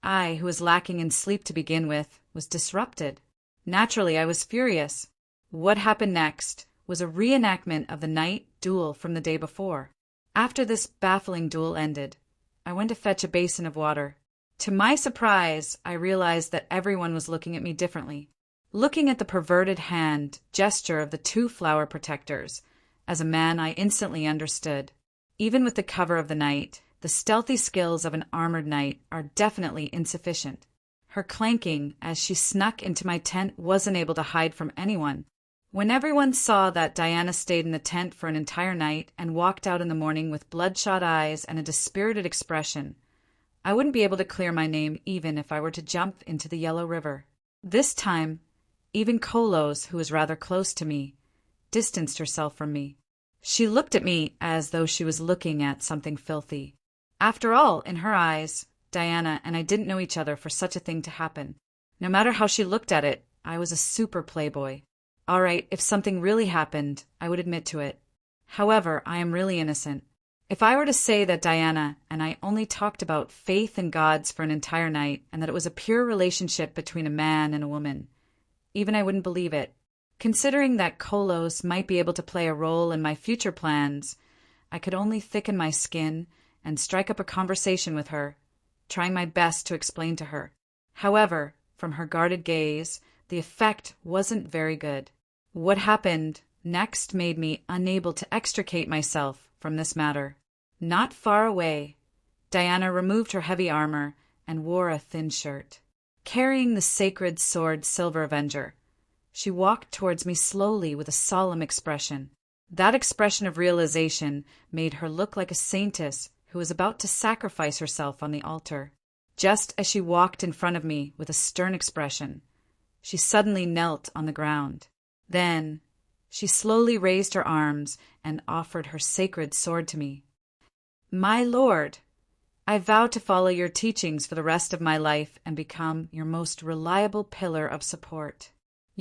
I, who was lacking in sleep to begin with, was disrupted. Naturally, I was furious. What happened next was a reenactment of the night duel from the day before. After this baffling duel ended, I went to fetch a basin of water. To my surprise, I realized that everyone was looking at me differently. Looking at the perverted hand gesture of the 2 flower protectors, as a man I instantly understood. Even with the cover of the night, the stealthy skills of an armored knight are definitely insufficient. Her clanking as she snuck into my tent wasn't able to hide from anyone. When everyone saw that Diana stayed in the tent for an entire night and walked out in the morning with bloodshot eyes and a dispirited expression, I wouldn't be able to clear my name even if I were to jump into the Yellow River. This time, even Kolos, who was rather close to me, distanced herself from me. She looked at me as though she was looking at something filthy. After all, in her eyes, Diana and I didn't know each other for such a thing to happen. No matter how she looked at it, I was a super playboy. All right, if something really happened, I would admit to it. However, I am really innocent. If I were to say that Diana and I only talked about faith and gods for an entire night and that it was a pure relationship between a man and a woman, even I wouldn't believe it. Considering that Kolos might be able to play a role in my future plans, I could only thicken my skin and strike up a conversation with her, trying my best to explain to her. However, from her guarded gaze, the effect wasn't very good. What happened next made me unable to extricate myself from this matter. Not far away, Diana removed her heavy armor and wore a thin shirt. Carrying the sacred sword Silver Avenger, she walked towards me slowly with a solemn expression. That expression of realization made her look like a saintess who was about to sacrifice herself on the altar. Just as she walked in front of me with a stern expression, she suddenly knelt on the ground. Then she slowly raised her arms and offered her sacred sword to me. "My lord, I vow to follow your teachings for the rest of my life and become your most reliable pillar of support.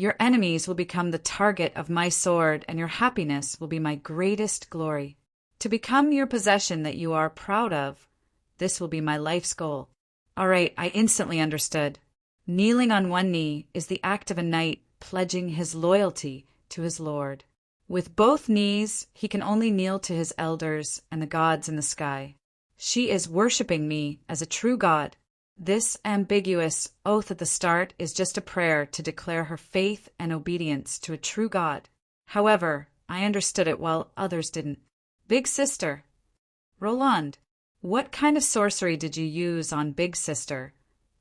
Your enemies will become the target of my sword, and your happiness will be my greatest glory. To become your possession that you are proud of, this will be my life's goal. All right, I instantly understood. Kneeling on one knee is the act of a knight pledging his loyalty to his lord. With both knees, he can only kneel to his elders and the gods in the sky. She is worshipping me as a true god. This ambiguous oath at the start is just a prayer to declare her faith and obedience to a true god. However, I understood it while others didn't. Big Sister. Roland, what kind of sorcery did you use on Big Sister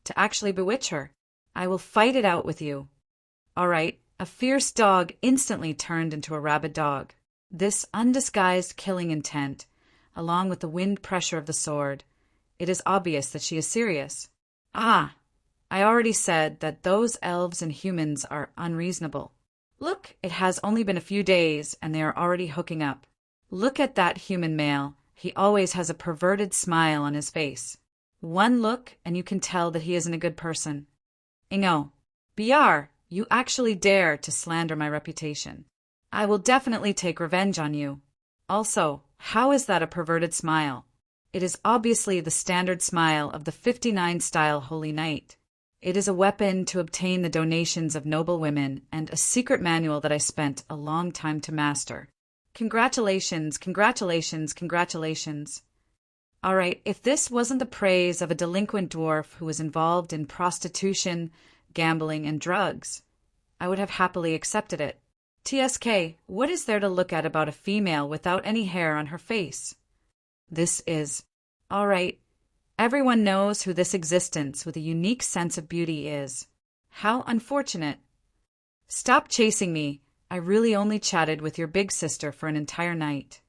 to actually bewitch her? I will fight it out with you. All right, a fierce dog instantly turned into a rabid dog. This undisguised killing intent, along with the wind pressure of the sword, it is obvious that she is serious. Ah, I already said that those elves and humans are unreasonable. Look, it has only been a few days and they are already hooking up. Look at that human male. He always has a perverted smile on his face. One look and you can tell that he isn't a good person. Ingo, Biar, you actually dare to slander my reputation. I will definitely take revenge on you. Also, how is that a perverted smile? It is obviously the standard smile of the 59-style Holy Knight. It is a weapon to obtain the donations of noble women and a secret manual that I spent a long time to master. Congratulations, congratulations, congratulations. All right, if this wasn't the praise of a delinquent dwarf who was involved in prostitution, gambling, and drugs, I would have happily accepted it. TSK, what is there to look at about a female without any hair on her face? This is. All right, everyone knows who this existence with a unique sense of beauty is. How unfortunate. Stop chasing me. I really only chatted with your big sister for an entire night.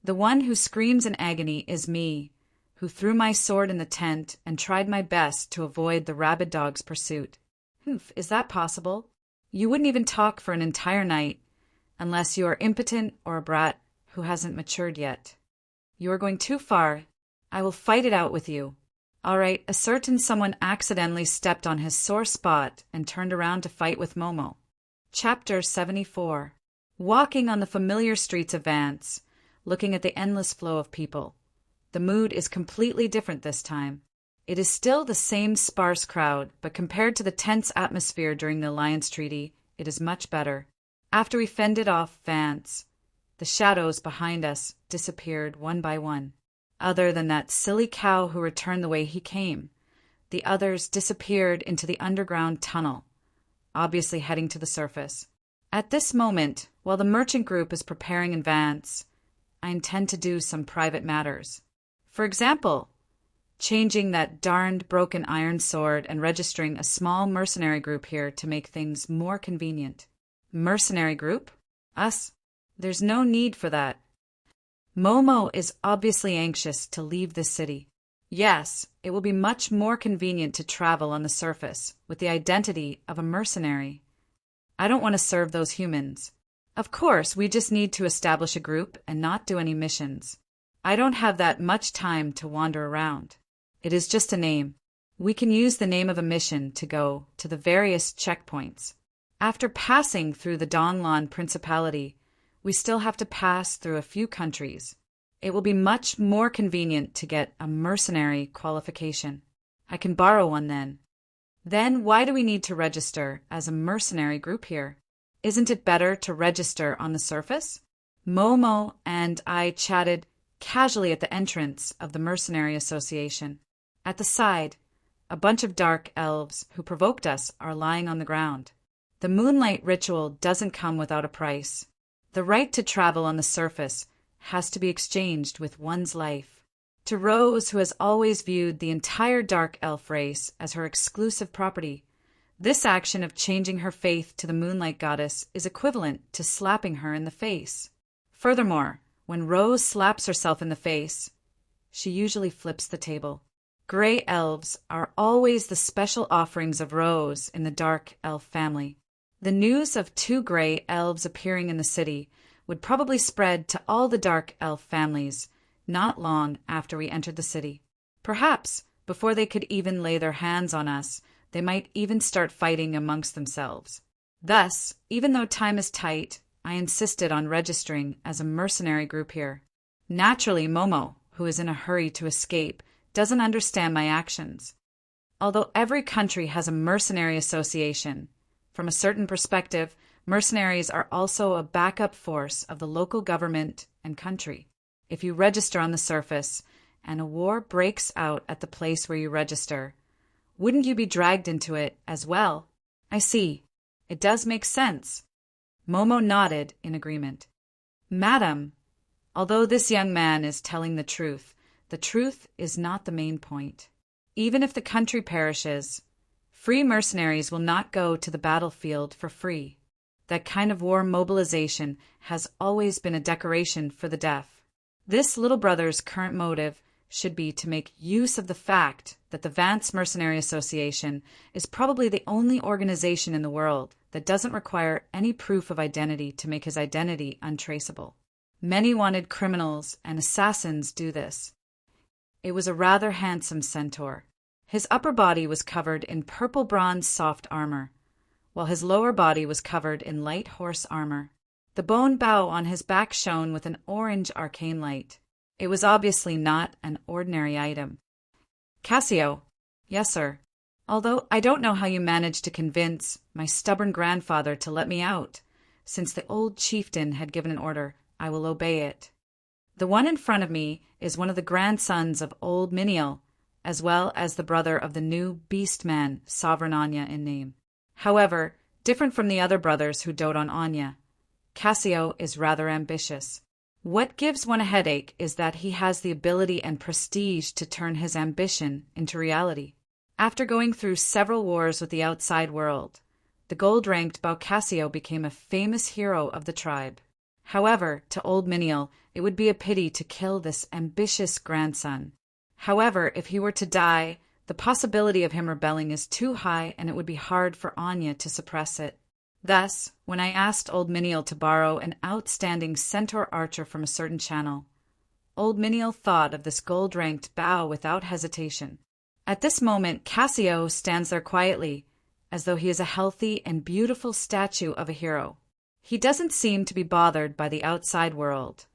The one who screams in agony is me, who threw my sword in the tent and tried my best to avoid the rabid dog's pursuit. Humph, is that possible? You wouldn't even talk for an entire night, unless you are impotent or a brat who hasn't matured yet. You are going too far. I will fight it out with you. All right, a certain someone accidentally stepped on his sore spot and turned around to fight with Momo. Chapter 74. Walking on the familiar streets of Vance, looking at the endless flow of people. The mood is completely different this time. It is still the same sparse crowd, but compared to the tense atmosphere during the Alliance Treaty, it is much better. After we fended off Vance, the shadows behind us disappeared one by one. Other than that silly cow who returned the way he came, the others disappeared into the underground tunnel, obviously heading to the surface. At this moment, while the merchant group is preparing in Vance, I intend to do some private matters. For example, changing that darned broken iron sword and registering a small mercenary group here to make things more convenient. Mercenary group? Us? There's no need for that. Momo is obviously anxious to leave this city. Yes, it will be much more convenient to travel on the surface with the identity of a mercenary. I don't want to serve those humans. Of course, we just need to establish a group and not do any missions. I don't have that much time to wander around. It is just a name. We can use the name of a mission to go to the various checkpoints. After passing through the Donlon Principality, we still have to pass through a few countries. It will be much more convenient to get a mercenary qualification. I can borrow one then. Then why do we need to register as a mercenary group here? Isn't it better to register on the surface? Momo and I chatted casually at the entrance of the Mercenary Association. At the side, a bunch of dark elves who provoked us are lying on the ground. The moonlight ritual doesn't come without a price. The right to travel on the surface has to be exchanged with one's life. To Rose, who has always viewed the entire dark elf race as her exclusive property, this action of changing her faith to the moonlight goddess is equivalent to slapping her in the face. Furthermore, when Rose slaps herself in the face, she usually flips the table. Grey elves are always the special offerings of Rose in the dark elf family. The news of 2 grey elves appearing in the city would probably spread to all the dark elf families not long after we entered the city. Perhaps, before they could even lay their hands on us, they might even start fighting amongst themselves. Thus, even though time is tight, I insisted on registering as a mercenary group here. Naturally, Momo, who is in a hurry to escape, doesn't understand my actions. Although every country has a mercenary association, from a certain perspective, mercenaries are also a backup force of the local government and country. If you register on the surface, and a war breaks out at the place where you register, wouldn't you be dragged into it as well? I see. It does make sense. Momo nodded in agreement. Madam, although this young man is telling the truth is not the main point. Even if the country perishes, free mercenaries will not go to the battlefield for free. That kind of war mobilization has always been a decoration for the deaf. This little brother's current motive should be to make use of the fact that the Vance Mercenary Association is probably the only organization in the world that doesn't require any proof of identity to make his identity untraceable. Many wanted criminals and assassins do this. It was a rather handsome centaur. His upper body was covered in purple bronze soft armor, while his lower body was covered in light horse armor. The bone bow on his back shone with an orange arcane light. It was obviously not an ordinary item. Cassio. Yes, sir. Although I don't know how you managed to convince my stubborn grandfather to let me out. Since the old chieftain had given an order, I will obey it. The one in front of me is one of the grandsons of old Miniel, as well as the brother of the new beast-man, Sovereign Anya in name. However, different from the other brothers who dote on Anya, Cassio is rather ambitious. What gives one a headache is that he has the ability and prestige to turn his ambition into reality. After going through several wars with the outside world, the gold-ranked Cassio became a famous hero of the tribe. However, to old Miniel, it would be a pity to kill this ambitious grandson. However, if he were to die, the possibility of him rebelling is too high and it would be hard for Anya to suppress it. Thus, when I asked old Miniel to borrow an outstanding centaur archer from a certain channel, old Miniel thought of this gold-ranked bow without hesitation. At this moment, Cassio stands there quietly, as though he is a healthy and beautiful statue of a hero. He doesn't seem to be bothered by the outside world,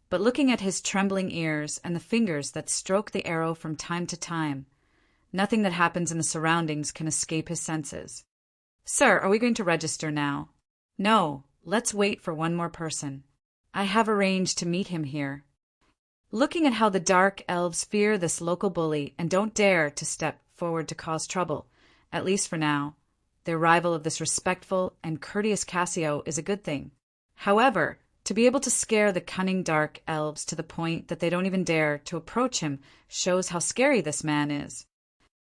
but looking at his trembling ears and the fingers that stroke the arrow from time to time, nothing that happens in the surroundings can escape his senses. Sir, are we going to register now? No, let's wait for one more person. I have arranged to meet him here. Looking at how the dark elves fear this local bully and don't dare to step forward to cause trouble, at least for now, the arrival of this respectful and courteous Cassio is a good thing. However, to be able to scare the cunning dark elves to the point that they don't even dare to approach him shows how scary this man is.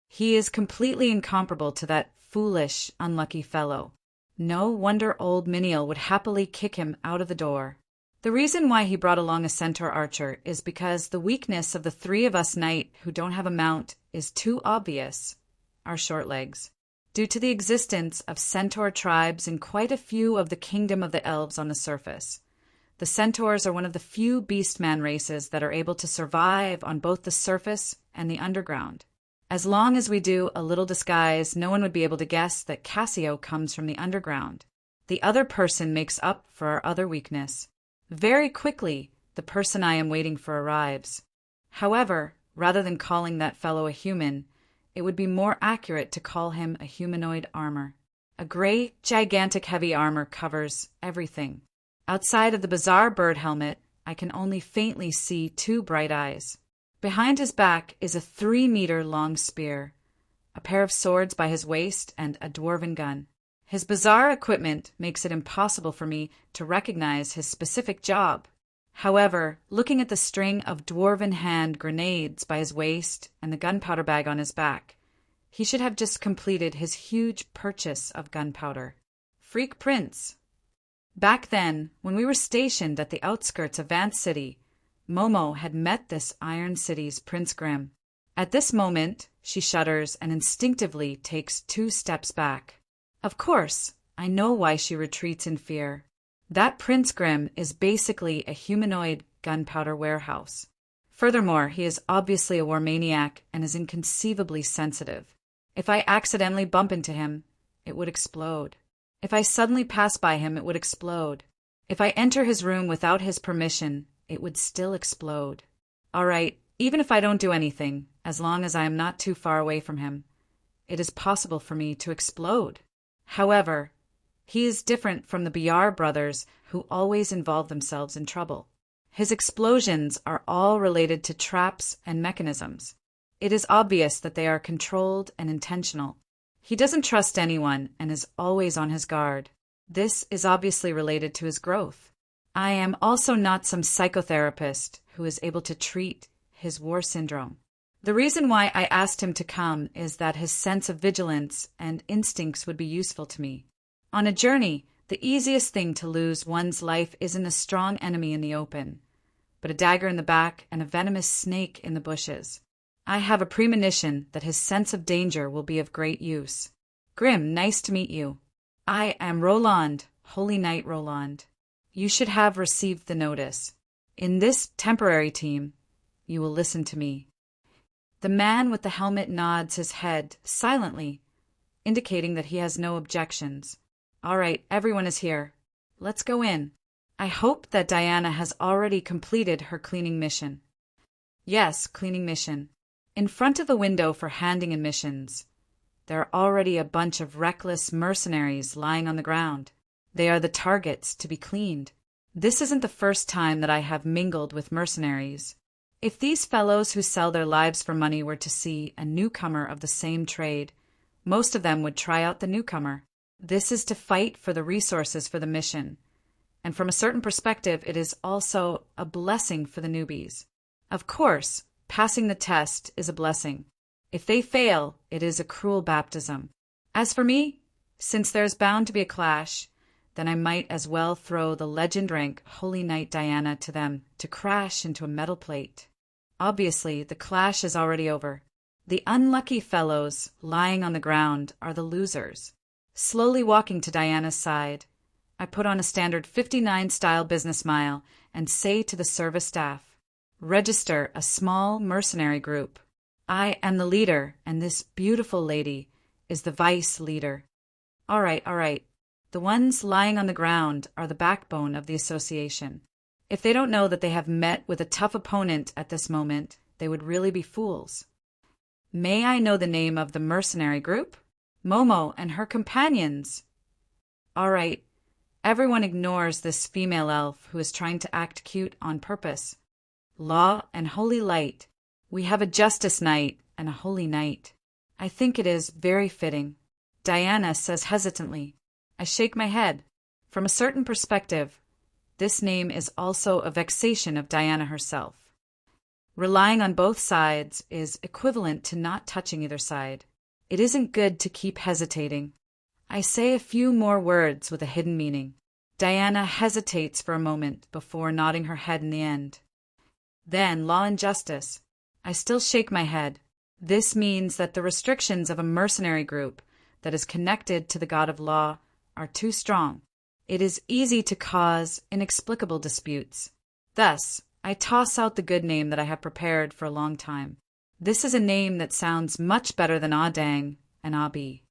He is completely incomparable to that foolish, unlucky fellow. No wonder old Miniel would happily kick him out of the door. The reason why he brought along a centaur archer is because the weakness of the three of us knight who don't have a mount is too obvious, our short legs. Due to the existence of centaur tribes in quite a few of the kingdom of the elves on the surface, the centaurs are one of the few beastman races that are able to survive on both the surface and the underground. As long as we do a little disguise, no one would be able to guess that Cassio comes from the underground. The other person makes up for our other weakness. Very quickly, the person I am waiting for arrives. However, rather than calling that fellow a human, it would be more accurate to call him a humanoid armor. A gray, gigantic heavy armor covers everything. Outside of the bizarre bird helmet, I can only faintly see two bright eyes. Behind his back is a 3-meter-long spear, a pair of swords by his waist, and a dwarven gun. His bizarre equipment makes it impossible for me to recognize his specific job. However, looking at the string of dwarven hand grenades by his waist and the gunpowder bag on his back, he should have just completed his huge purchase of gunpowder. Freak Prince. Back then, when we were stationed at the outskirts of Vance City, Momo had met this Iron City's Prince Grim. At this moment, she shudders and instinctively takes 2 steps back. Of course, I know why she retreats in fear. That Prince Grim is basically a humanoid gunpowder warehouse. Furthermore, he is obviously a war maniac and is inconceivably sensitive. If I accidentally bump into him, it would explode. If I suddenly pass by him, it would explode. If I enter his room without his permission, it would still explode. All right, even if I don't do anything, as long as I am not too far away from him, it is possible for me to explode. However, he is different from the BR brothers who always involve themselves in trouble. His explosions are all related to traps and mechanisms. It is obvious that they are controlled and intentional. He doesn't trust anyone and is always on his guard. This is obviously related to his growth. I am also not some psychotherapist who is able to treat his war syndrome. The reason why I asked him to come is that his sense of vigilance and instincts would be useful to me. On a journey, the easiest thing to lose one's life isn't a strong enemy in the open, but a dagger in the back and a venomous snake in the bushes. I have a premonition that his sense of danger will be of great use. Grim, nice to meet you. I am Roland, Holy Knight Roland. You should have received the notice. In this temporary team, you will listen to me. The man with the helmet nods his head silently, indicating that he has no objections. All right, everyone is here. Let's go in. I hope that Diana has already completed her cleaning mission. Yes, cleaning mission. In front of the window for handing in missions, there are already a bunch of reckless mercenaries lying on the ground. They are the targets to be cleaned. This isn't the first time that I have mingled with mercenaries. If these fellows who sell their lives for money were to see a newcomer of the same trade, most of them would try out the newcomer. This is to fight for the resources for the mission, and from a certain perspective, it is also a blessing for the newbies. Of course, passing the test is a blessing. If they fail, it is a cruel baptism. As for me, since there's bound to be a clash, then I might as well throw the legend rank Holy Knight Diana to them to crash into a metal plate. Obviously, the clash is already over. The unlucky fellows lying on the ground are the losers. Slowly walking to Diana's side, I put on a standard 59-style business smile and say to the service staff, "Register a small mercenary group. I am the leader, and this beautiful lady is the vice leader." All right. The ones lying on the ground are the backbone of the association. If they don't know that they have met with a tough opponent at this moment, they would really be fools. May I know the name of the mercenary group? Momo and her companions. All right. Everyone ignores this female elf who is trying to act cute on purpose. Law and Holy Light. We have a Justice Knight and a Holy Knight. I think it is very fitting. Diana says hesitantly. I shake my head. From a certain perspective, this name is also a vexation of Diana herself. Relying on both sides is equivalent to not touching either side. It isn't good to keep hesitating. I say a few more words with a hidden meaning. Diana hesitates for a moment before nodding her head in the end. Then, law and justice. I still shake my head. This means that the restrictions of a mercenary group that is connected to the god of law are too strong. It is easy to cause inexplicable disputes. Thus, I toss out the good name that I have prepared for a long time. This is a name that sounds much better than Audang and Abi.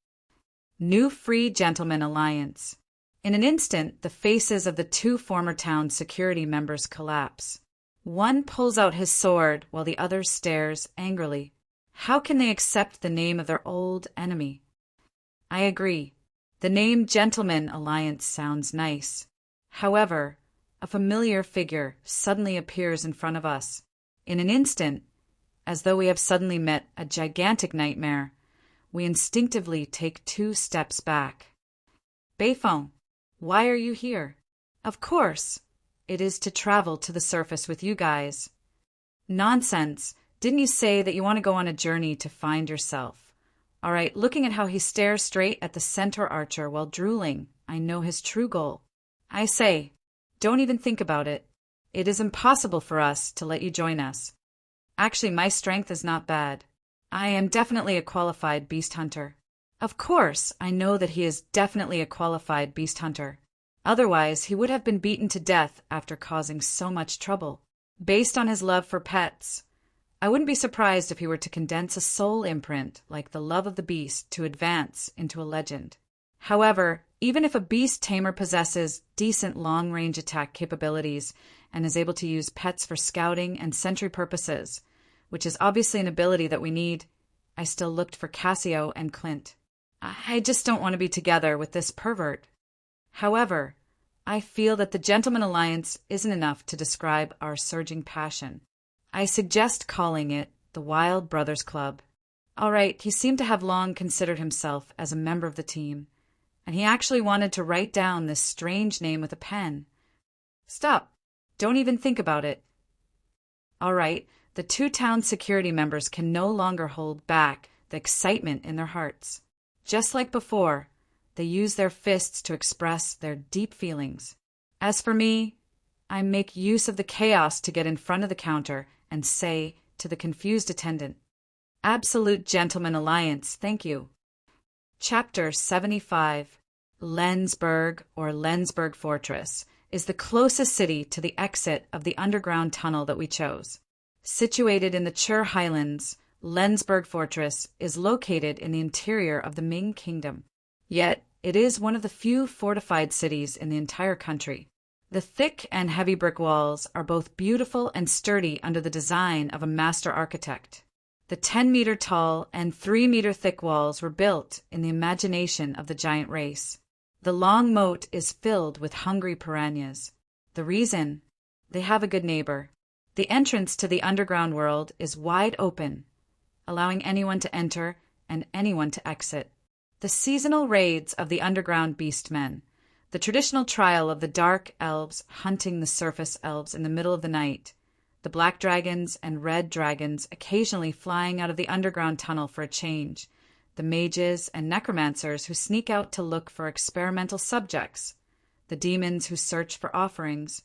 New Free Gentlemen Alliance. In an instant, the faces of the two former town security members collapse. One pulls out his sword while the other stares angrily. How can they accept the name of their old enemy? I agree. The name Gentleman Alliance sounds nice. However, a familiar figure suddenly appears in front of us. In an instant, as though we have suddenly met a gigantic nightmare, we instinctively take 2 steps back. Beifong, why are you here? Of course, it is to travel to the surface with you guys. Nonsense. Didn't you say that you want to go on a journey to find yourself? All right, looking at how he stares straight at the centaur archer while drooling, I know his true goal. I say, don't even think about it. It is impossible for us to let you join us. Actually, my strength is not bad. I am definitely a qualified beast hunter. Of course, I know that he is definitely a qualified beast hunter. Otherwise, he would have been beaten to death after causing so much trouble. Based on his love for pets, I wouldn't be surprised if he were to condense a soul imprint like the love of the beast to advance into a legend. However, even if a beast tamer possesses decent long-range attack capabilities and is able to use pets for scouting and sentry purposes, which is obviously an ability that we need, I still looked for Cassio and Clint. I just don't want to be together with this pervert. However, I feel that the Gentleman Alliance isn't enough to describe our surging passion. I suggest calling it the Wild Brothers Club. All right, he seemed to have long considered himself as a member of the team, and he actually wanted to write down this strange name with a pen. Stop. Don't even think about it. All right, the two town security members can no longer hold back the excitement in their hearts. Just like before, they use their fists to express their deep feelings. As for me, I make use of the chaos to get in front of the counter and say to the confused attendant, "Absolute Gentleman Alliance, thank you." Chapter 75. Lensburg, or Lensburg Fortress, is the closest city to the exit of the underground tunnel that we chose. Situated in the Chur Highlands, Lensburg Fortress is located in the interior of the Ming Kingdom. Yet, it is one of the few fortified cities in the entire country. The thick and heavy brick walls are both beautiful and sturdy under the design of a master architect. The 10-meter tall and 3-meter thick walls were built in the imagination of the giant race. The long moat is filled with hungry piranhas. The reason? They have a good neighbor. The entrance to the underground world is wide open, allowing anyone to enter and anyone to exit. The seasonal raids of the underground beastmen, the traditional trial of the dark elves hunting the surface elves in the middle of the night, the black dragons and red dragons occasionally flying out of the underground tunnel for a change, the mages and necromancers who sneak out to look for experimental subjects, the demons who search for offerings,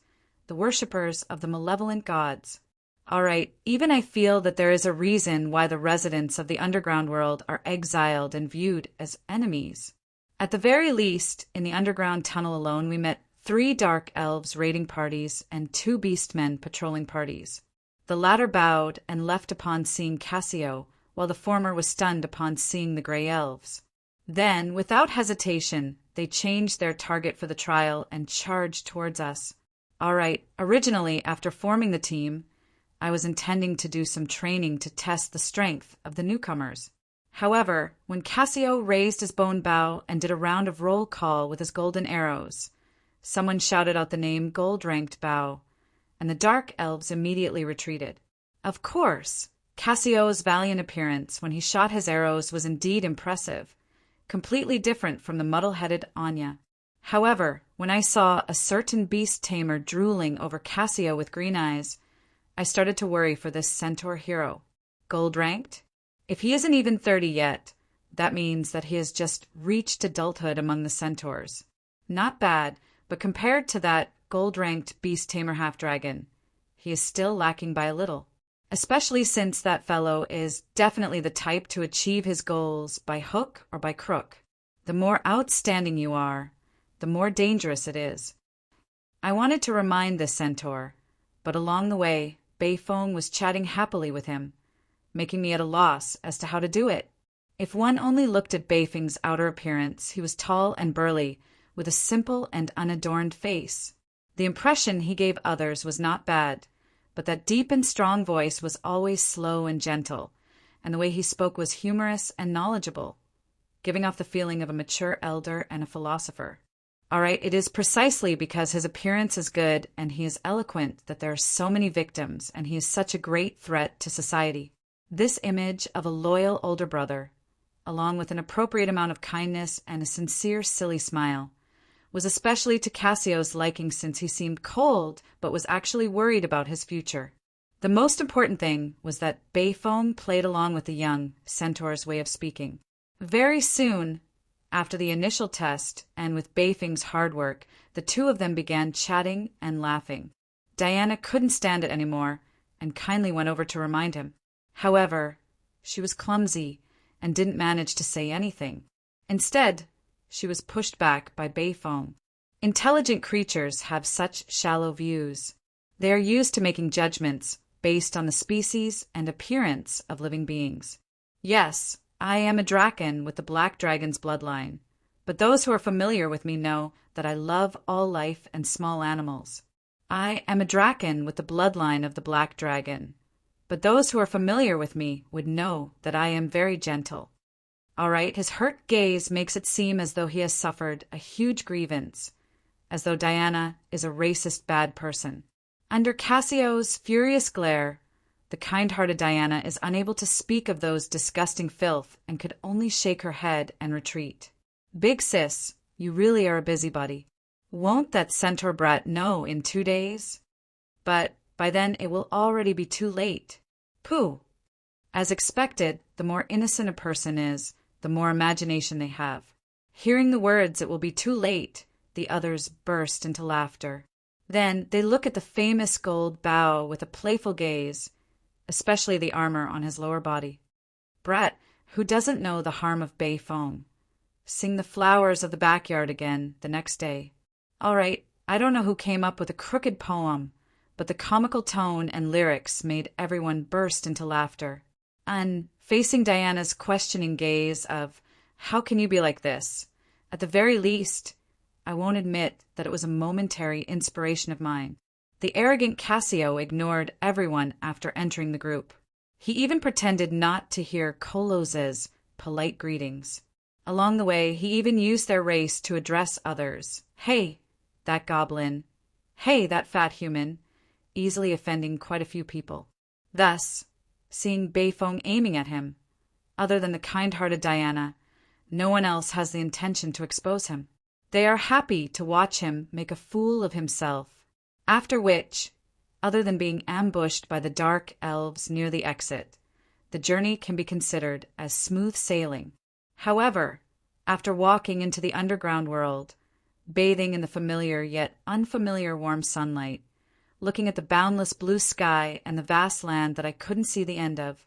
the worshippers of the malevolent gods. All right, even I feel that there is a reason why the residents of the underground world are exiled and viewed as enemies. At the very least, in the underground tunnel alone, we met 3 dark elves raiding parties and 2 beastmen patrolling parties. The latter bowed and left upon seeing Cassio, while the former was stunned upon seeing the gray elves. Then, without hesitation, they changed their target for the trial and charged towards us. All right, originally, after forming the team, I was intending to do some training to test the strength of the newcomers. However, when Cassio raised his bone bow and did a round of roll call with his golden arrows, someone shouted out the name Gold-Ranked Bow, and the dark elves immediately retreated. Of course, Cassio's valiant appearance when he shot his arrows was indeed impressive, completely different from the muddle-headed Anya. However, when I saw a certain beast tamer drooling over Cassio with green eyes, I started to worry for this centaur hero. Gold-ranked? If he isn't even 30 yet, that means that he has just reached adulthood among the centaurs. Not bad, but compared to that gold-ranked beast tamer half-dragon, he is still lacking by a little. Especially since that fellow is definitely the type to achieve his goals by hook or by crook. The more outstanding you are, the more dangerous it is. I wanted to remind this centaur, but along the way, Beifong was chatting happily with him, making me at a loss as to how to do it. If one only looked at Beifong's outer appearance, he was tall and burly, with a simple and unadorned face. The impression he gave others was not bad, but that deep and strong voice was always slow and gentle, and the way he spoke was humorous and knowledgeable, giving off the feeling of a mature elder and a philosopher. All right, it is precisely because his appearance is good and he is eloquent that there are so many victims and he is such a great threat to society. This image of a loyal older brother, along with an appropriate amount of kindness and a sincere, silly smile, was especially to Cassio's liking since he seemed cold but was actually worried about his future. The most important thing was that Beifong played along with the young centaur's way of speaking. Very soon, after the initial test and with Beifong's hard work, the two of them began chatting and laughing. Diana couldn't stand it anymore and kindly went over to remind him. However, she was clumsy and didn't manage to say anything. Instead, she was pushed back by Beifong. Intelligent creatures have such shallow views. They are used to making judgments based on the species and appearance of living beings. Yes, I am a Draken with the Black Dragon's bloodline, but those who are familiar with me know that I love all life and small animals. I am a draken with the bloodline of the black dragon, but those who are familiar with me would know that I am very gentle. All right, his hurt gaze makes it seem as though he has suffered a huge grievance, as though Diana is a racist bad person. Under Cassio's furious glare, the kind-hearted Diana is unable to speak of those disgusting filth and could only shake her head and retreat. Big sis, you really are a busybody. Won't that centaur brat know in 2 days? But by then it will already be too late. Pooh! As expected, the more innocent a person is, the more imagination they have. Hearing the words "it will be too late," the others burst into laughter. Then they look at the famous gold bow with a playful gaze, especially the armor on his lower body. Brat, who doesn't know the harm of bay foam? Sing the flowers of the backyard again the next day. All right, I don't know who came up with a crooked poem, but the comical tone and lyrics made everyone burst into laughter. And facing Diana's questioning gaze of, "How can you be like this?" At the very least, I won't admit that it was a momentary inspiration of mine. The arrogant Cassio ignored everyone after entering the group. He even pretended not to hear Kolos's polite greetings. Along the way, he even used their race to address others. "Hey, that goblin. Hey, that fat human," easily offending quite a few people. Thus, seeing Beifong aiming at him, other than the kind-hearted Diana, no one else has the intention to expose him. They are happy to watch him make a fool of himself, after which, other than being ambushed by the dark elves near the exit, the journey can be considered as smooth sailing. However, after walking into the underground world, bathing in the familiar yet unfamiliar warm sunlight, looking at the boundless blue sky and the vast land that I couldn't see the end of,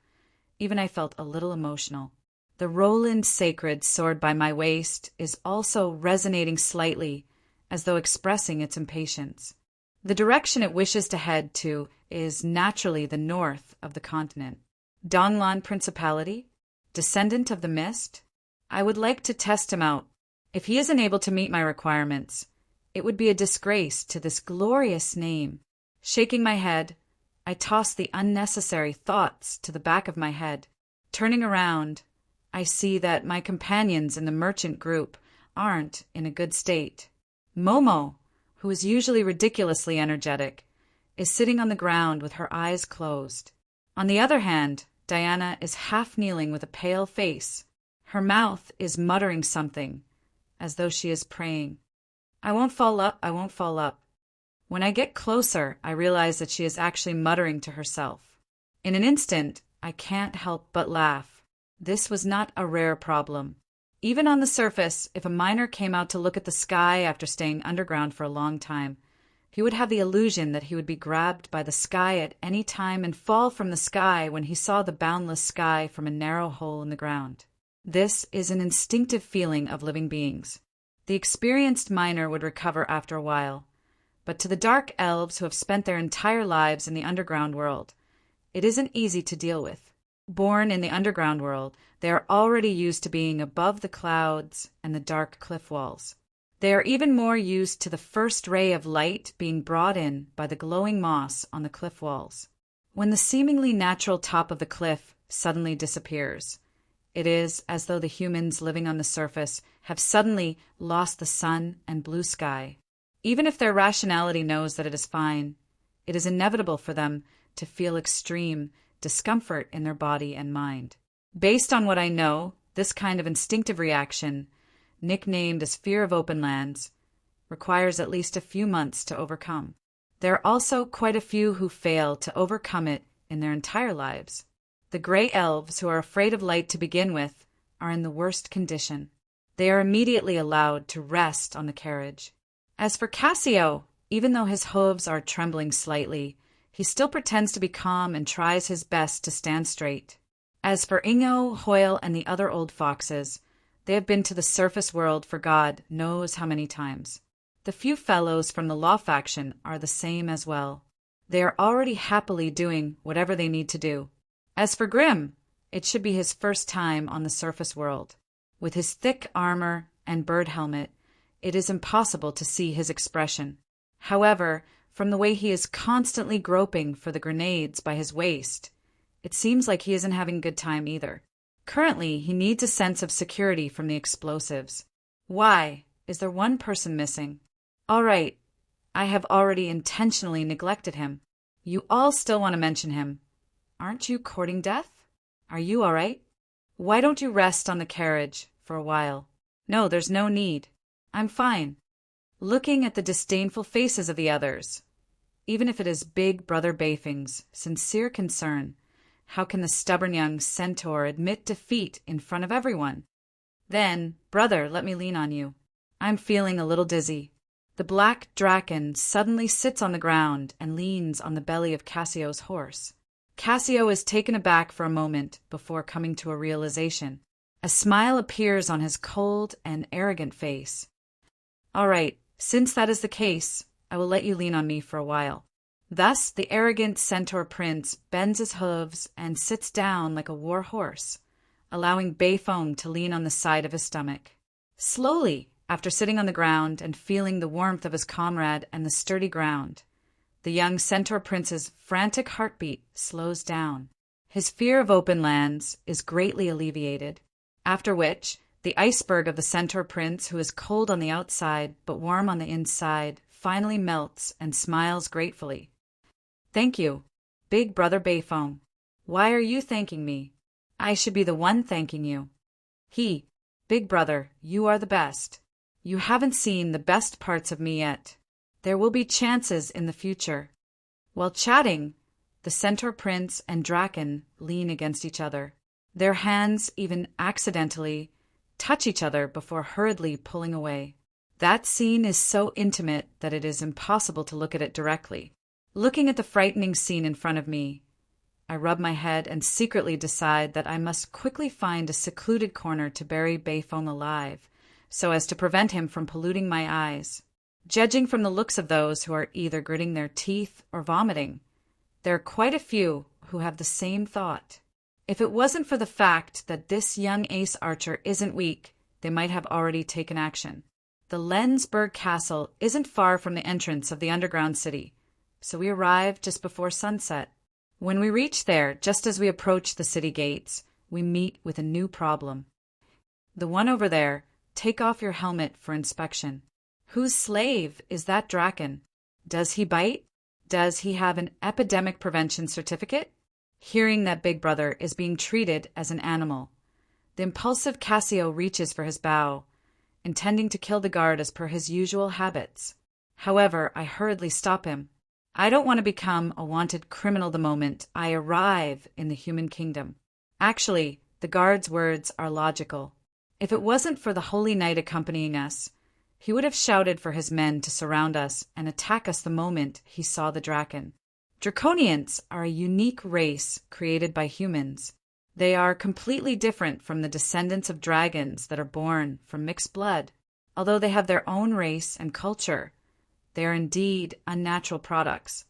even I felt a little emotional. The Roland Sacred sword by my waist is also resonating slightly, as though expressing its impatience. The direction it wishes to head to is naturally the north of the continent. Donglan Principality? Descendant of the Mist? I would like to test him out. If he isn't able to meet my requirements, it would be a disgrace to this glorious name. Shaking my head, I toss the unnecessary thoughts to the back of my head. Turning around, I see that my companions in the merchant group aren't in a good state. Momo, who is usually ridiculously energetic, is sitting on the ground with her eyes closed. On the other hand, Diana is half kneeling with a pale face. Her mouth is muttering something, as though she is praying. "I won't fall up, I won't fall up." When I get closer, I realize that she is actually muttering to herself. In an instant, I can't help but laugh. This was not a rare problem. Even on the surface, if a miner came out to look at the sky after staying underground for a long time, he would have the illusion that he would be grabbed by the sky at any time and fall from the sky when he saw the boundless sky from a narrow hole in the ground. This is an instinctive feeling of living beings. The experienced miner would recover after a while, but to the dark elves who have spent their entire lives in the underground world, it isn't easy to deal with. Born in the underground world, they are already used to being above the clouds and the dark cliff walls. They are even more used to the first ray of light being brought in by the glowing moss on the cliff walls. When the seemingly natural top of the cliff suddenly disappears, it is as though the humans living on the surface have suddenly lost the sun and blue sky. Even if their rationality knows that it is fine, it is inevitable for them to feel extreme discomfort in their body and mind. Based on what I know, this kind of instinctive reaction, nicknamed as fear of open lands, requires at least a few months to overcome. There are also quite a few who fail to overcome it in their entire lives. The gray elves, who are afraid of light to begin with, are in the worst condition. They are immediately allowed to rest on the carriage. As for Cassio, even though his hooves are trembling slightly, he still pretends to be calm and tries his best to stand straight. As for Ingo, Hoyle, and the other old foxes, they have been to the surface world for God knows how many times. The few fellows from the law faction are the same as well. They are already happily doing whatever they need to do. As for Grimm, it should be his first time on the surface world. With his thick armor and bird helmet, it is impossible to see his expression. However, from the way he is constantly groping for the grenades by his waist, it seems like he isn't having a good time either. Currently, he needs a sense of security from the explosives. Why? Is there one person missing? All right, I have already intentionally neglected him. You all still want to mention him. Aren't you courting death? Are you all right? Why don't you rest on the carriage for a while? No, there's no need. I'm fine. Looking at the disdainful faces of the others, even if it is Big Brother Bayfing's sincere concern, how can the stubborn young centaur admit defeat in front of everyone? Then, brother, let me lean on you. I'm feeling a little dizzy. The black draken suddenly sits on the ground and leans on the belly of Cassio's horse. Cassio is taken aback for a moment before coming to a realization. A smile appears on his cold and arrogant face. All right, since that is the case, I will let you lean on me for a while. Thus, the arrogant centaur prince bends his hooves and sits down like a war horse, allowing Bayfeng to lean on the side of his stomach. Slowly, after sitting on the ground and feeling the warmth of his comrade and the sturdy ground, the young centaur prince's frantic heartbeat slows down. His fear of open lands is greatly alleviated, after which the iceberg of the centaur prince, who is cold on the outside but warm on the inside, finally melts and smiles gratefully. Thank you, Big Brother Bayfeng. Why are you thanking me? I should be the one thanking you. Big Brother, you are the best. You haven't seen the best parts of me yet. There will be chances in the future. While chatting, the centaur prince and draken lean against each other. Their hands even accidentally touch each other before hurriedly pulling away. That scene is so intimate that it is impossible to look at it directly. Looking at the frightening scene in front of me, I rub my head and secretly decide that I must quickly find a secluded corner to bury Bayfeng alive, so as to prevent him from polluting my eyes. Judging from the looks of those who are either gritting their teeth or vomiting, there are quite a few who have the same thought. If it wasn't for the fact that this young ace archer isn't weak, they might have already taken action. The Lensburg Castle isn't far from the entrance of the underground city, so we arrived just before sunset. When we reach there, just as we approach the city gates, we meet with a new problem. The one over there, take off your helmet for inspection. Whose slave is that draken? Does he bite? Does he have an epidemic prevention certificate? Hearing that Big Brother is being treated as an animal, the impulsive Cassio reaches for his bow, intending to kill the guard as per his usual habits. However, I hurriedly stop him. I don't want to become a wanted criminal the moment I arrive in the human kingdom. Actually, the guard's words are logical. If it wasn't for the holy knight accompanying us, he would have shouted for his men to surround us and attack us the moment he saw the draken. Draconians are a unique race created by humans. They are completely different from the descendants of dragons that are born from mixed blood. Although they have their own race and culture, they are indeed unnatural products.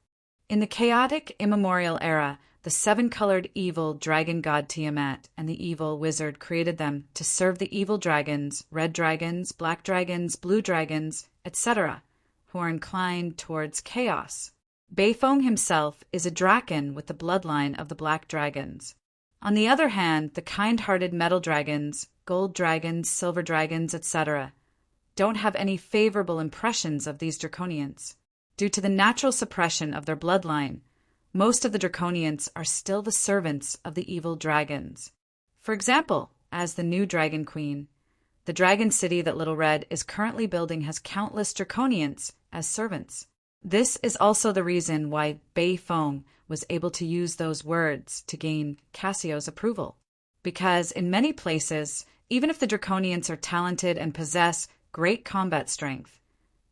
In the chaotic, immemorial era, the seven-colored evil dragon god Tiamat and the evil wizard created them to serve the evil dragons, red dragons, black dragons, blue dragons, etc., who are inclined towards chaos. Bayfeng himself is a draken with the bloodline of the black dragons. On the other hand, the kind-hearted metal dragons, gold dragons, silver dragons, etc., don't have any favorable impressions of these draconians. Due to the natural suppression of their bloodline, most of the draconians are still the servants of the evil dragons. For example, as the new Dragon Queen, the dragon city that Little Red is currently building has countless draconians as servants. This is also the reason why Bayfeng was able to use those words to gain Cassio's approval. Because in many places, even if the draconians are talented and possess great combat strength,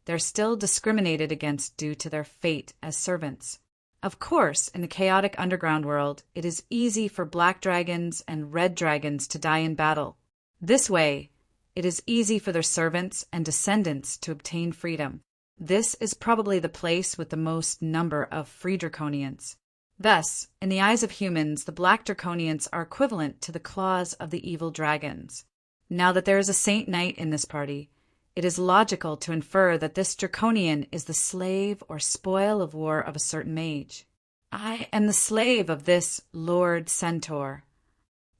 they're still discriminated against due to their fate as servants. Of course, in the chaotic underground world, it is easy for black dragons and red dragons to die in battle. This way, it is easy for their servants and descendants to obtain freedom. This is probably the place with the most number of free draconians. Thus, in the eyes of humans, the black draconians are equivalent to the claws of the evil dragons. Now that there is a saint knight in this party, it is logical to infer that this draconian is the slave or spoil of war of a certain mage. I am the slave of this Lord Centaur.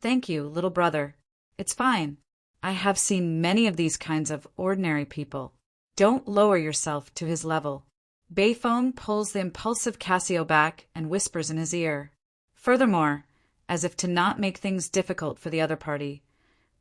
Thank you, little brother. It's fine. I have seen many of these kinds of ordinary people. Don't lower yourself to his level. Bayphone pulls the impulsive Cassio back and whispers in his ear. Furthermore, as if to not make things difficult for the other party,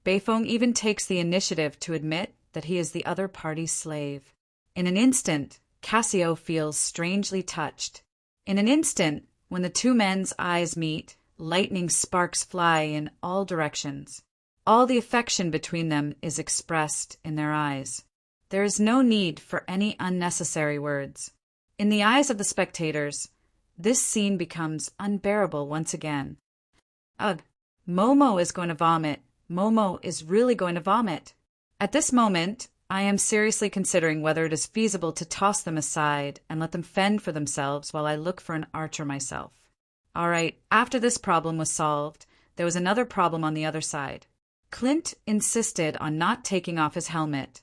Bayphone even takes the initiative to admit that he is the other party's slave. In an instant, Cassio feels strangely touched. In an instant, when the two men's eyes meet, lightning sparks fly in all directions. All the affection between them is expressed in their eyes. There is no need for any unnecessary words. In the eyes of the spectators, this scene becomes unbearable once again. Ugh, Momo is going to vomit. Momo is really going to vomit. At this moment, I am seriously considering whether it is feasible to toss them aside and let them fend for themselves while I look for an archer myself. All right, after this problem was solved, there was another problem on the other side. Clint insisted on not taking off his helmet,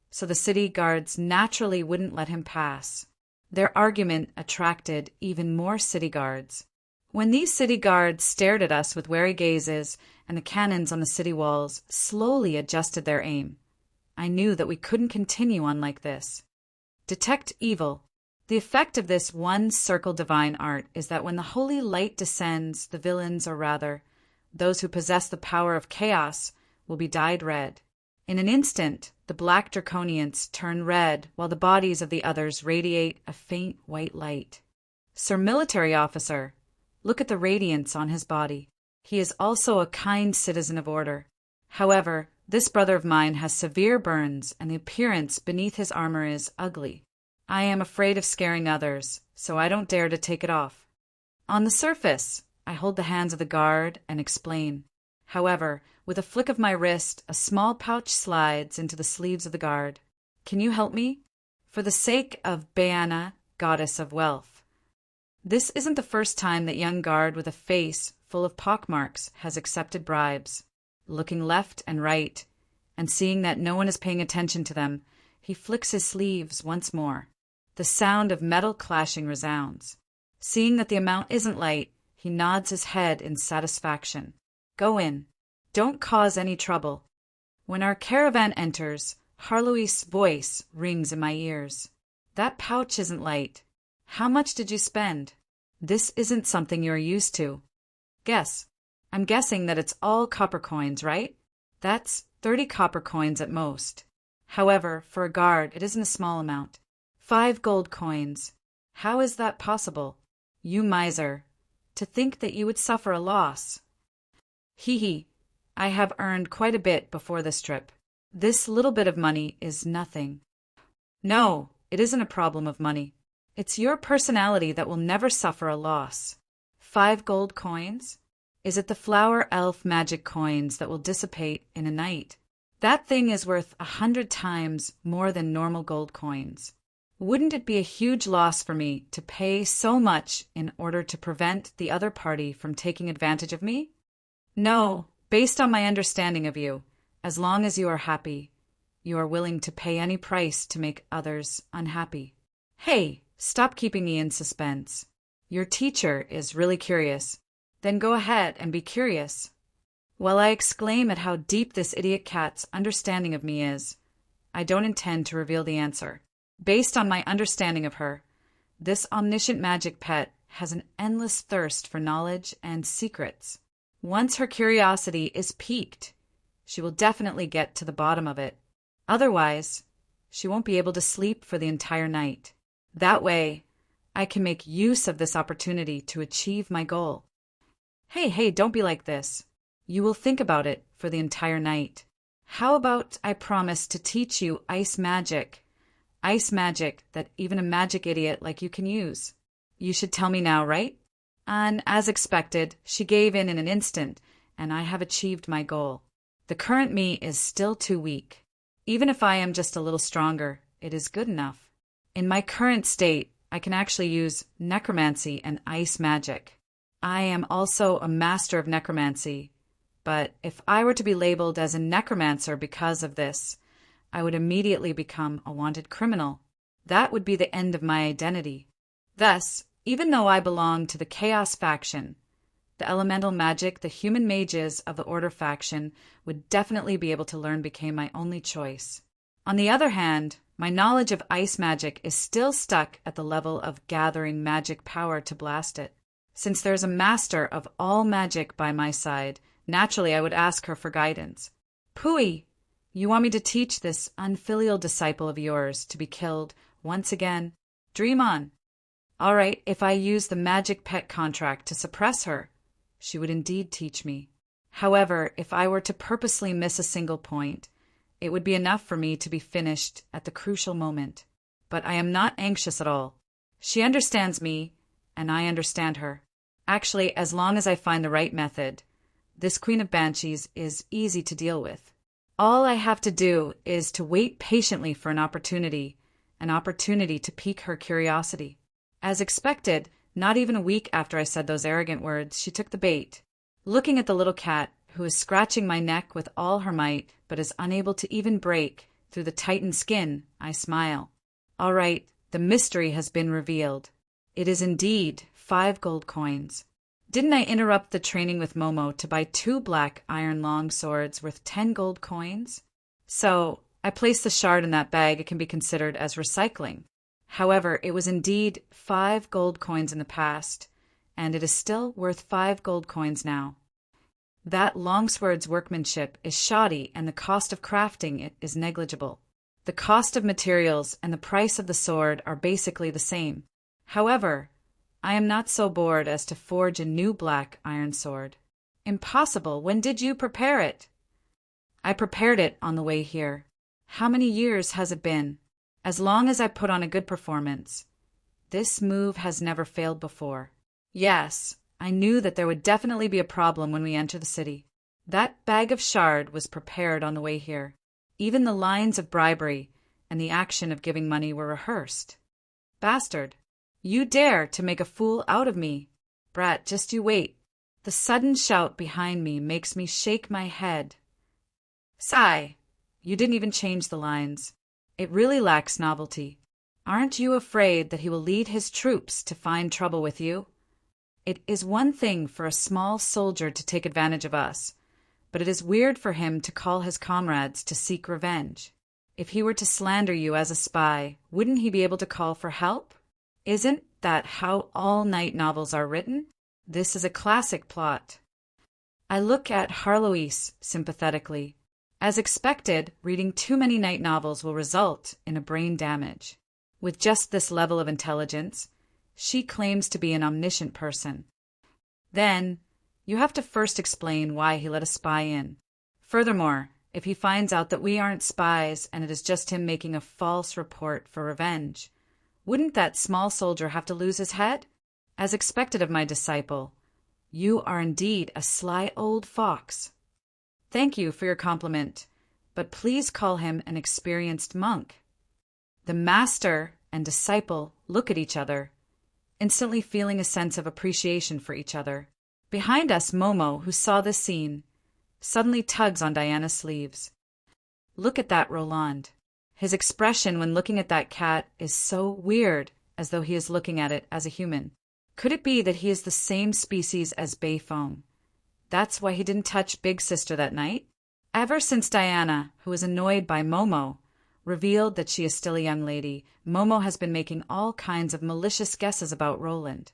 so the city guards naturally wouldn't let him pass. Their argument attracted even more city guards. When these city guards stared at us with wary gazes and the cannons on the city walls slowly adjusted their aim, I knew that we couldn't continue on like this. Detect evil. The effect of this one-circle divine art is that when the holy light descends, the villains, or rather, those who possess the power of chaos, will be dyed red. In an instant, the black draconians turn red while the bodies of the others radiate a faint white light. Sir Military Officer, look at the radiance on his body. He is also a kind citizen of order. However, this brother of mine has severe burns, and the appearance beneath his armor is ugly. I am afraid of scaring others, so I don't dare to take it off. On the surface, I hold the hands of the guard and explain. However, with a flick of my wrist, a small pouch slides into the sleeves of the guard. Can you help me? For the sake of Baiana, goddess of wealth. This isn't the first time that young guard with a face full of pockmarks has accepted bribes. Looking left and right, and seeing that no one is paying attention to them, he flicks his sleeves once more. The sound of metal clashing resounds. Seeing that the amount isn't light, he nods his head in satisfaction. Go in. Don't cause any trouble. When our caravan enters, Harlois's voice rings in my ears. That pouch isn't light. How much did you spend? This isn't something you're used to. Guess. I'm guessing that it's all copper coins, right? That's 30 copper coins at most. However, for a guard, it isn't a small amount. 5 gold coins. How is that possible? You miser. To think that you would suffer a loss. Hee hee. I have earned quite a bit before this trip. This little bit of money is nothing. No, it isn't a problem of money. It's your personality that will never suffer a loss. 5 gold coins? Is it the flower elf magic coins that will dissipate in a night? That thing is worth 100 times more than normal gold coins. Wouldn't it be a huge loss for me to pay so much in order to prevent the other party from taking advantage of me? No, based on my understanding of you, as long as you are happy, you are willing to pay any price to make others unhappy. Hey, stop keeping me in suspense. Your teacher is really curious. Then go ahead and be curious. While I exclaim at how deep this idiot cat's understanding of me is, I don't intend to reveal the answer. Based on my understanding of her, this omniscient magic pet has an endless thirst for knowledge and secrets. Once her curiosity is piqued, she will definitely get to the bottom of it. Otherwise, she won't be able to sleep for the entire night. That way, I can make use of this opportunity to achieve my goal. Hey, don't be like this. You will think about it for the entire night. How about I promise to teach you ice magic? Ice magic that even a magic idiot like you can use. You should tell me now, right? And as expected, she gave in an instant, and I have achieved my goal. The current me is still too weak. Even if I am just a little stronger, it is good enough. In my current state, I can actually use necromancy and ice magic. I am also a master of necromancy, But if I were to be labeled as a necromancer because of this, I would immediately become a wanted criminal. That would be the end of my identity. Thus, even though I belong to the Chaos faction, the elemental magic the human mages of the Order faction would definitely be able to learn became my only choice. On the other hand, my knowledge of ice magic is still stuck at the level of gathering magic power to blast it. Since there is a master of all magic by my side, naturally I would ask her for guidance. Pui, you want me to teach this unfilial disciple of yours to be killed once again? Dream on. All right, if I use the magic pet contract to suppress her, she would indeed teach me. However, if I were to purposely miss a single point, it would be enough for me to be finished at the crucial moment. But I am not anxious at all. She understands me, and I understand her. Actually, as long as I find the right method, this Queen of Banshees is easy to deal with. All I have to do is to wait patiently for an opportunity to pique her curiosity. As expected, not even a week after I said those arrogant words, she took the bait. Looking at the little cat, who is scratching my neck with all her might, but is unable to even break through the tightened skin, I smile. All right, the mystery has been revealed. It is indeed 5 gold coins. Didn't I interrupt the training with Momo to buy 2 black iron long swords worth 10 gold coins? So, I placed the shard in that bag. It can be considered as recycling. However, it was indeed 5 gold coins in the past, and it is still worth 5 gold coins now. That longsword's workmanship is shoddy, and the cost of crafting it is negligible. The cost of materials and the price of the sword are basically the same. However, I am not so bored as to forge a new black iron sword. Impossible! When did you prepare it? I prepared it on the way here. How many years has it been? As long as I put on a good performance. This move has never failed before. Yes, I knew that there would definitely be a problem when we enter the city. That bag of shard was prepared on the way here. Even the lines of bribery and the action of giving money were rehearsed. Bastard, you dare to make a fool out of me. Brat, just you wait. The sudden shout behind me makes me shake my head. Sigh, you didn't even change the lines. It really lacks novelty. Aren't you afraid that he will lead his troops to find trouble with you? It is one thing for a small soldier to take advantage of us, but it is weird for him to call his comrades to seek revenge. If he were to slander you as a spy, wouldn't he be able to call for help? Isn't that how all night novels are written? This is a classic plot. I look at Harloise sympathetically. As expected, reading too many night novels will result in a brain damage. With just this level of intelligence, she claims to be an omniscient person. Then, you have to first explain why he let a spy in. Furthermore, if he finds out that we aren't spies and it is just him making a false report for revenge, wouldn't that small soldier have to lose his head? As expected of my disciple, you are indeed a sly old fox. Thank you for your compliment, but please call him an experienced monk. The master and disciple look at each other, instantly feeling a sense of appreciation for each other. Behind us, Momo, who saw this scene, suddenly tugs on Diana's sleeves. Look at that Roland. His expression when looking at that cat is so weird, as though he is looking at it as a human. Could it be that he is the same species as Bayfoam? That's why he didn't touch Big Sister that night? Ever since Diana, who is annoyed by Momo, revealed that she is still a young lady, Momo has been making all kinds of malicious guesses about Roland.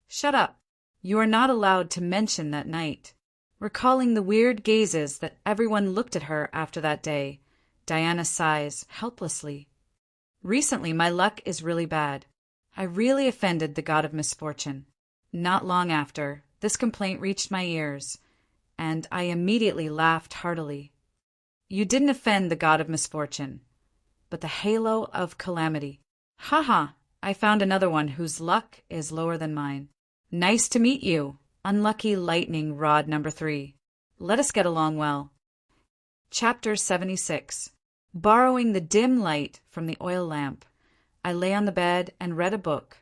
Shut up. You are not allowed to mention that night. Recalling the weird gazes that everyone looked at her after that day, Diana sighs helplessly. Recently, my luck is really bad. I really offended the god of misfortune. Not long after, this complaint reached my ears, and I immediately laughed heartily. You didn't offend the god of misfortune, but the halo of calamity. Ha! I found another one whose luck is lower than mine. Nice to meet you, unlucky lightning rod number 3. Let us get along well. Chapter 76. Borrowing the dim light from the oil lamp, I lay on the bed and read a book,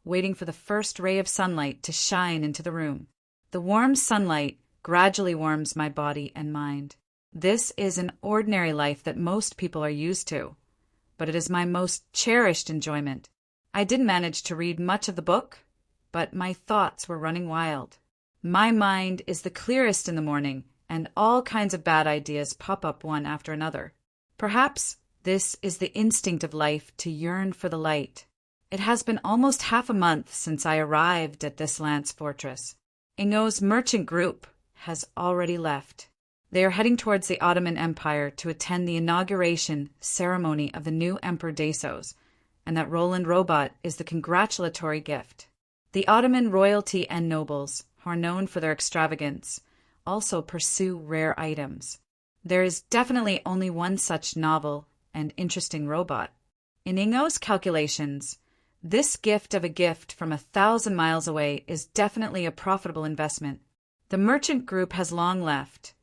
waiting for the first ray of sunlight to shine into the room. The warm sunlight gradually warms my body and mind. This is an ordinary life that most people are used to, but it is my most cherished enjoyment. I didn't manage to read much of the book, but my thoughts were running wild. My mind is the clearest in the morning, and all kinds of bad ideas pop up one after another. Perhaps this is the instinct of life to yearn for the light. It has been almost half a month since I arrived at this Lance fortress. Ingot's merchant group has already left. They are heading towards the Ottoman Empire to attend the inauguration ceremony of the new Emperor Dasos, and that Roland robot is the congratulatory gift. The Ottoman royalty and nobles, who are known for their extravagance, also pursue rare items. There is definitely only one such novel and interesting robot. In Ingot's calculations, this gift of a gift from 1,000 miles away is definitely a profitable investment. The merchant group has long left,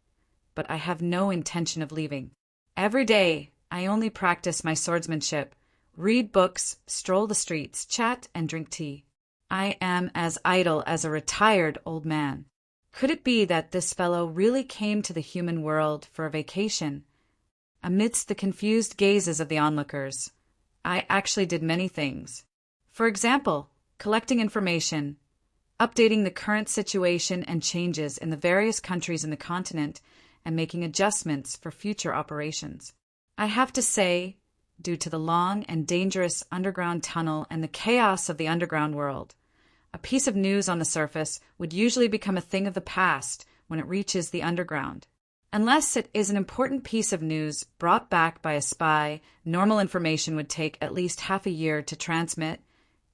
but I have no intention of leaving. Every day, I only practice my swordsmanship, read books, stroll the streets, chat, and drink tea. I am as idle as a retired old man. Could it be that this fellow really came to the human world for a vacation? Amidst the confused gazes of the onlookers, I actually did many things. For example, collecting information, updating the current situation and changes in the various countries in the continent, and making adjustments for future operations. I have to say, due to the long and dangerous underground tunnel and the chaos of the underground world, a piece of news on the surface would usually become a thing of the past when it reaches the underground. Unless it is an important piece of news brought back by a spy, normal information would take at least half a year to transmit,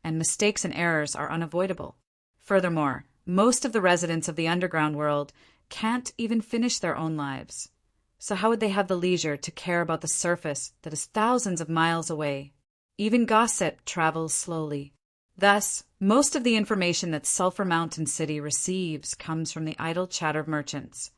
and mistakes and errors are unavoidable. Furthermore, most of the residents of the underground world can't even finish their own lives. So how would they have the leisure to care about the surface that is thousands of miles away? Even gossip travels slowly. Thus, most of the information that Sulphur Mountain City receives comes from the idle chatter of merchants,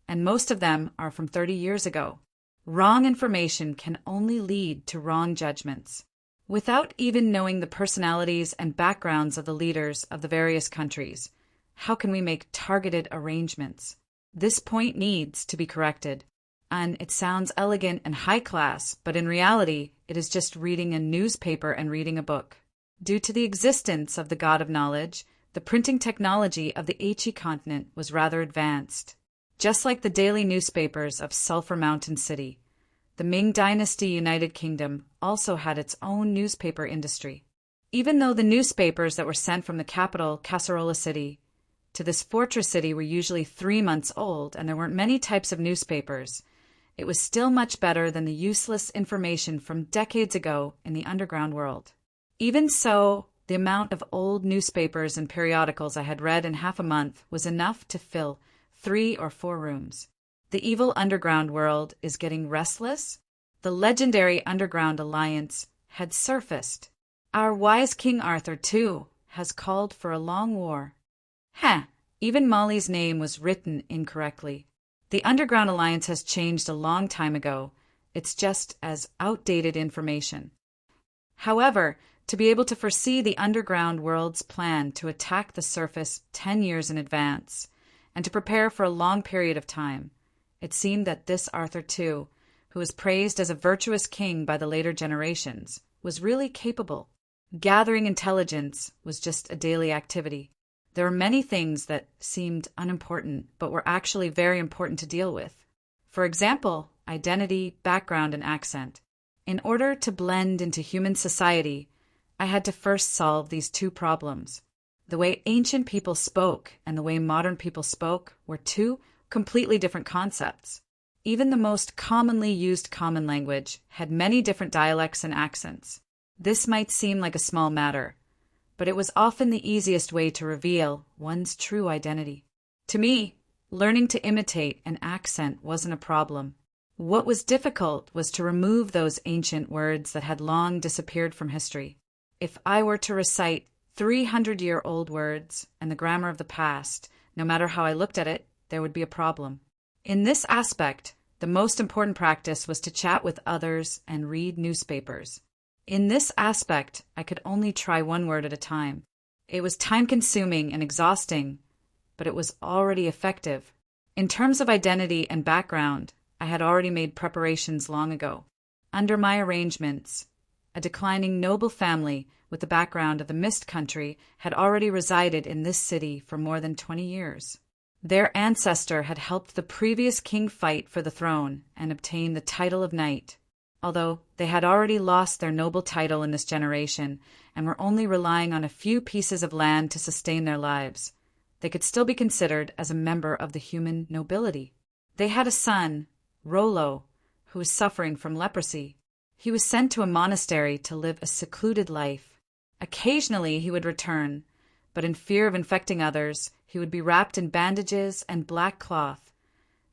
and most of them are from 30 years ago. Wrong information can only lead to wrong judgments. Without even knowing the personalities and backgrounds of the leaders of the various countries, how can we make targeted arrangements? This point needs to be corrected. And it sounds elegant and high class, but in reality, it is just reading a newspaper and reading a book. Due to the existence of the God of Knowledge, the printing technology of the Aichi continent was rather advanced. Just like the daily newspapers of Sulphur Mountain City, the Ming Dynasty United Kingdom also had its own newspaper industry. Even though the newspapers that were sent from the capital, Casarola City, to this fortress city were usually 3 months old and there weren't many types of newspapers, it was still much better than the useless information from decades ago in the underground world. Even so, the amount of old newspapers and periodicals I had read in half a month was enough to fill 3 or 4 rooms. The evil underground world is getting restless. The legendary Underground Alliance had surfaced. Our wise King Arthur, too, has called for a long war. Even Molly's name was written incorrectly. The Underground Alliance has changed a long time ago. It's just as outdated information. However, to be able to foresee the underground world's plan to attack the surface 10 years in advance, and to prepare for a long period of time, it seemed that this Arthur too, who was praised as a virtuous king by the later generations, was really capable. Gathering intelligence was just a daily activity. There were many things that seemed unimportant, but were actually very important to deal with. For example, identity, background, and accent. In order to blend into human society, I had to first solve these 2 problems. The way ancient people spoke and the way modern people spoke were 2 completely different concepts. Even the most commonly used common language had many different dialects and accents. This might seem like a small matter, but it was often the easiest way to reveal one's true identity. To me, learning to imitate an accent wasn't a problem. What was difficult was to remove those ancient words that had long disappeared from history. If I were to recite 300-year-old words and the grammar of the past, no matter how I looked at it, there would be a problem. In this aspect, the most important practice was to chat with others and read newspapers. In this aspect, I could only try 1 word at a time. It was time-consuming and exhausting, but it was already effective. In terms of identity and background, I had already made preparations long ago. Under my arrangements, a declining noble family with the background of the Mist Country had already resided in this city for more than 20 years. Their ancestor had helped the previous king fight for the throne and obtain the title of knight. Although they had already lost their noble title in this generation and were only relying on a few pieces of land to sustain their lives, they could still be considered as a member of the human nobility. They had a son, Rollo, who was suffering from leprosy. He was sent to a monastery to live a secluded life. Occasionally he would return, but in fear of infecting others, he would be wrapped in bandages and black cloth,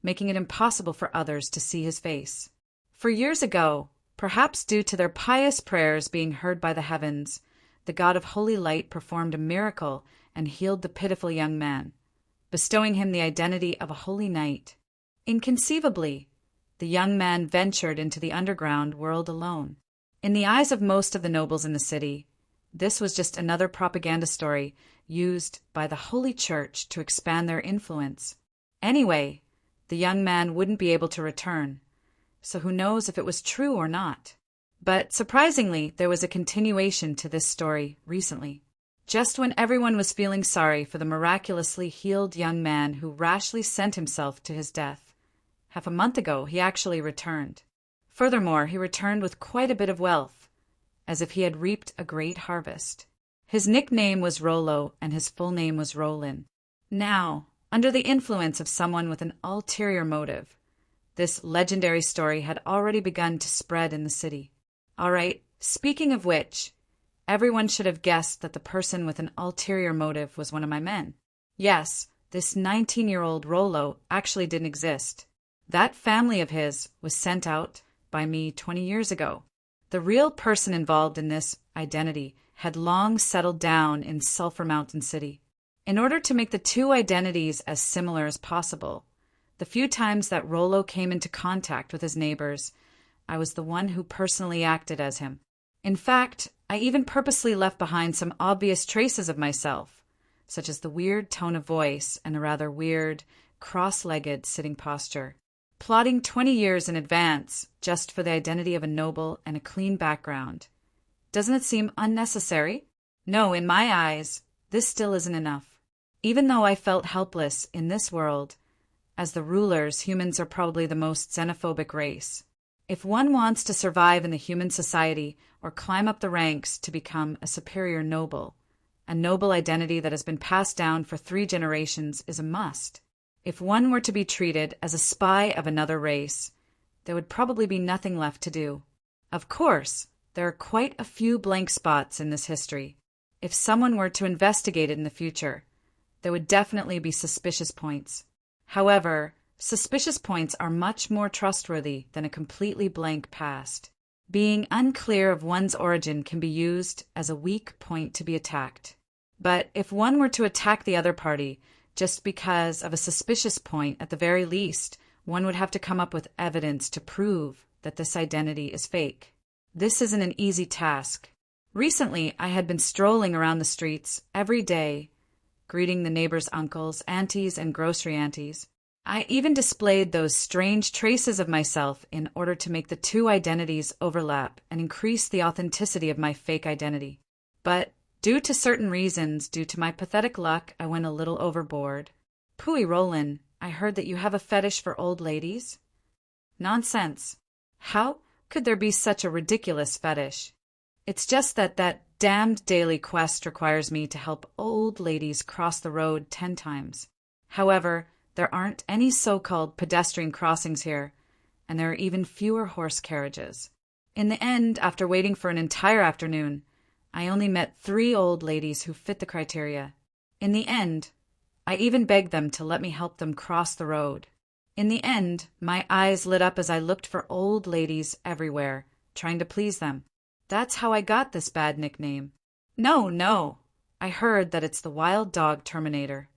making it impossible for others to see his face. For years ago, perhaps due to their pious prayers being heard by the heavens, the god of holy light performed a miracle and healed the pitiful young man, bestowing him the identity of a holy knight. Inconceivably, the young man ventured into the underground world alone. In the eyes of most of the nobles in the city, this was just another propaganda story used by the Holy Church to expand their influence. Anyway, the young man wouldn't be able to return, so who knows if it was true or not. But surprisingly, there was a continuation to this story recently. Just when everyone was feeling sorry for the miraculously healed young man who rashly sent himself to his death, half a month ago he actually returned. Furthermore, he returned with quite a bit of wealth, as if he had reaped a great harvest. His nickname was Rollo, and his full name was Roland. Now, under the influence of someone with an ulterior motive, this legendary story had already begun to spread in the city. All right, speaking of which, everyone should have guessed that the person with an ulterior motive was one of my men. Yes, this 19-year-old Rollo actually didn't exist. That family of his was sent out by me 20 years ago. The real person involved in this identity had long settled down in Sulphur Mountain City. In order to make the two identities as similar as possible, the few times that Rollo came into contact with his neighbors, I was the one who personally acted as him. In fact, I even purposely left behind some obvious traces of myself, such as the weird tone of voice and a rather weird, cross-legged sitting posture. Plotting 20 years in advance just for the identity of a noble and a clean background. Doesn't it seem unnecessary? No, in my eyes, this still isn't enough. Even though I felt helpless in this world, as the rulers, humans are probably the most xenophobic race. If one wants to survive in the human society or climb up the ranks to become a superior noble, a noble identity that has been passed down for 3 generations is a must. If one were to be treated as a spy of another race, there would probably be nothing left to do. Of course, there are quite a few blank spots in this history. If someone were to investigate it in the future, there would definitely be suspicious points. However, suspicious points are much more trustworthy than a completely blank past. Being unclear of one's origin can be used as a weak point to be attacked. But if one were to attack the other party just because of a suspicious point, at the very least, one would have to come up with evidence to prove that this identity is fake. This isn't an easy task. Recently, I had been strolling around the streets every day, greeting the neighbors' uncles, aunties, and grocery aunties. I even displayed those strange traces of myself in order to make the two identities overlap and increase the authenticity of my fake identity. But due to certain reasons, due to my pathetic luck, I went a little overboard. Pooey Roland, I heard that you have a fetish for old ladies. Nonsense. How could there be such a ridiculous fetish? It's just that damned daily quest requires me to help old ladies cross the road 10 times. However, there aren't any so-called pedestrian crossings here, and there are even fewer horse carriages. In the end, after waiting for an entire afternoon, I only met 3 old ladies who fit the criteria. In the end, I even begged them to let me help them cross the road. In the end, my eyes lit up as I looked for old ladies everywhere, trying to please them. That's how I got this bad nickname. No, I heard that it's the wild dog Terminator.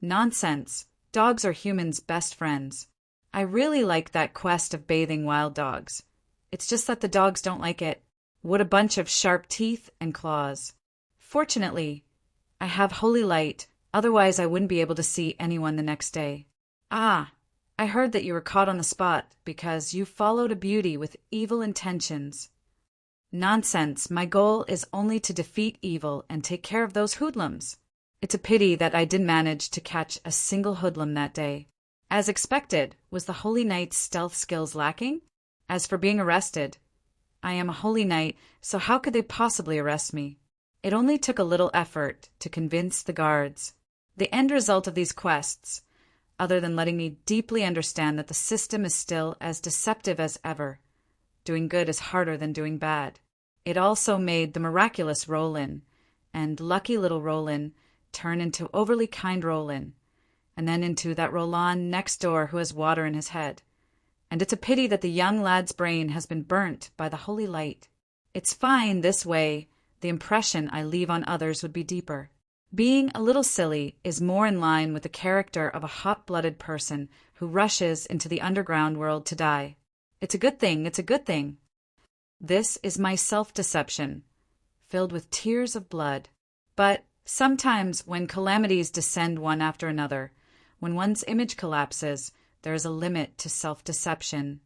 Nonsense. Dogs are humans' best friends. I really like that quest of bathing wild dogs. It's just that the dogs don't like it. What a bunch of sharp teeth and claws. Fortunately, I have holy light, otherwise I wouldn't be able to see anyone the next day. Ah, I heard that you were caught on the spot because you followed a beauty with evil intentions. Nonsense, my goal is only to defeat evil and take care of those hoodlums. It's a pity that I didn't manage to catch a single hoodlum that day. As expected, was the Holy Knight's stealth skills lacking? As for being arrested, I am a Holy Knight, so how could they possibly arrest me? It only took a little effort to convince the guards. The end result of these quests, other than letting me deeply understand that the system is still as deceptive as ever. Doing good is harder than doing bad. It also made the miraculous Roland and lucky little Roland turn into overly kind Roland, and then into that Roland next door who has water in his head. And it's a pity that the young lad's brain has been burnt by the holy light. It's fine this way, the impression I leave on others would be deeper. Being a little silly is more in line with the character of a hot-blooded person who rushes into the underground world to die. It's a good thing, it's a good thing. This is my self-deception, filled with tears of blood. But sometimes when calamities descend one after another, when one's image collapses, there is a limit to self-deception.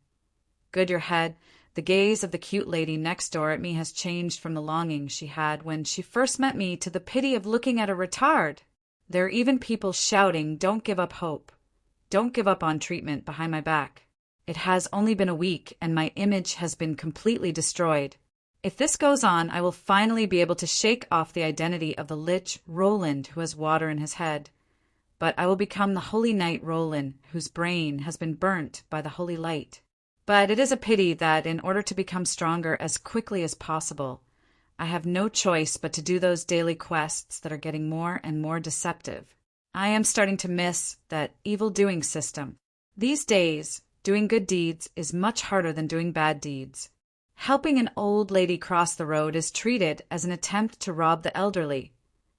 Good your head, the gaze of the cute lady next door at me has changed from the longing she had when she first met me to the pity of looking at a retard. There are even people shouting, "Don't give up hope. Don't give up on treatment," behind my back. It has only been a week, and my image has been completely destroyed. If this goes on, I will finally be able to shake off the identity of the Lich Roland who has water in his head. But I will become the Holy Knight Roland, whose brain has been burnt by the holy light. But it is a pity that in order to become stronger as quickly as possible, I have no choice but to do those daily quests that are getting more and more deceptive. I am starting to miss that evil-doing system. These days, doing good deeds is much harder than doing bad deeds. Helping an old lady cross the road is treated as an attempt to rob the elderly.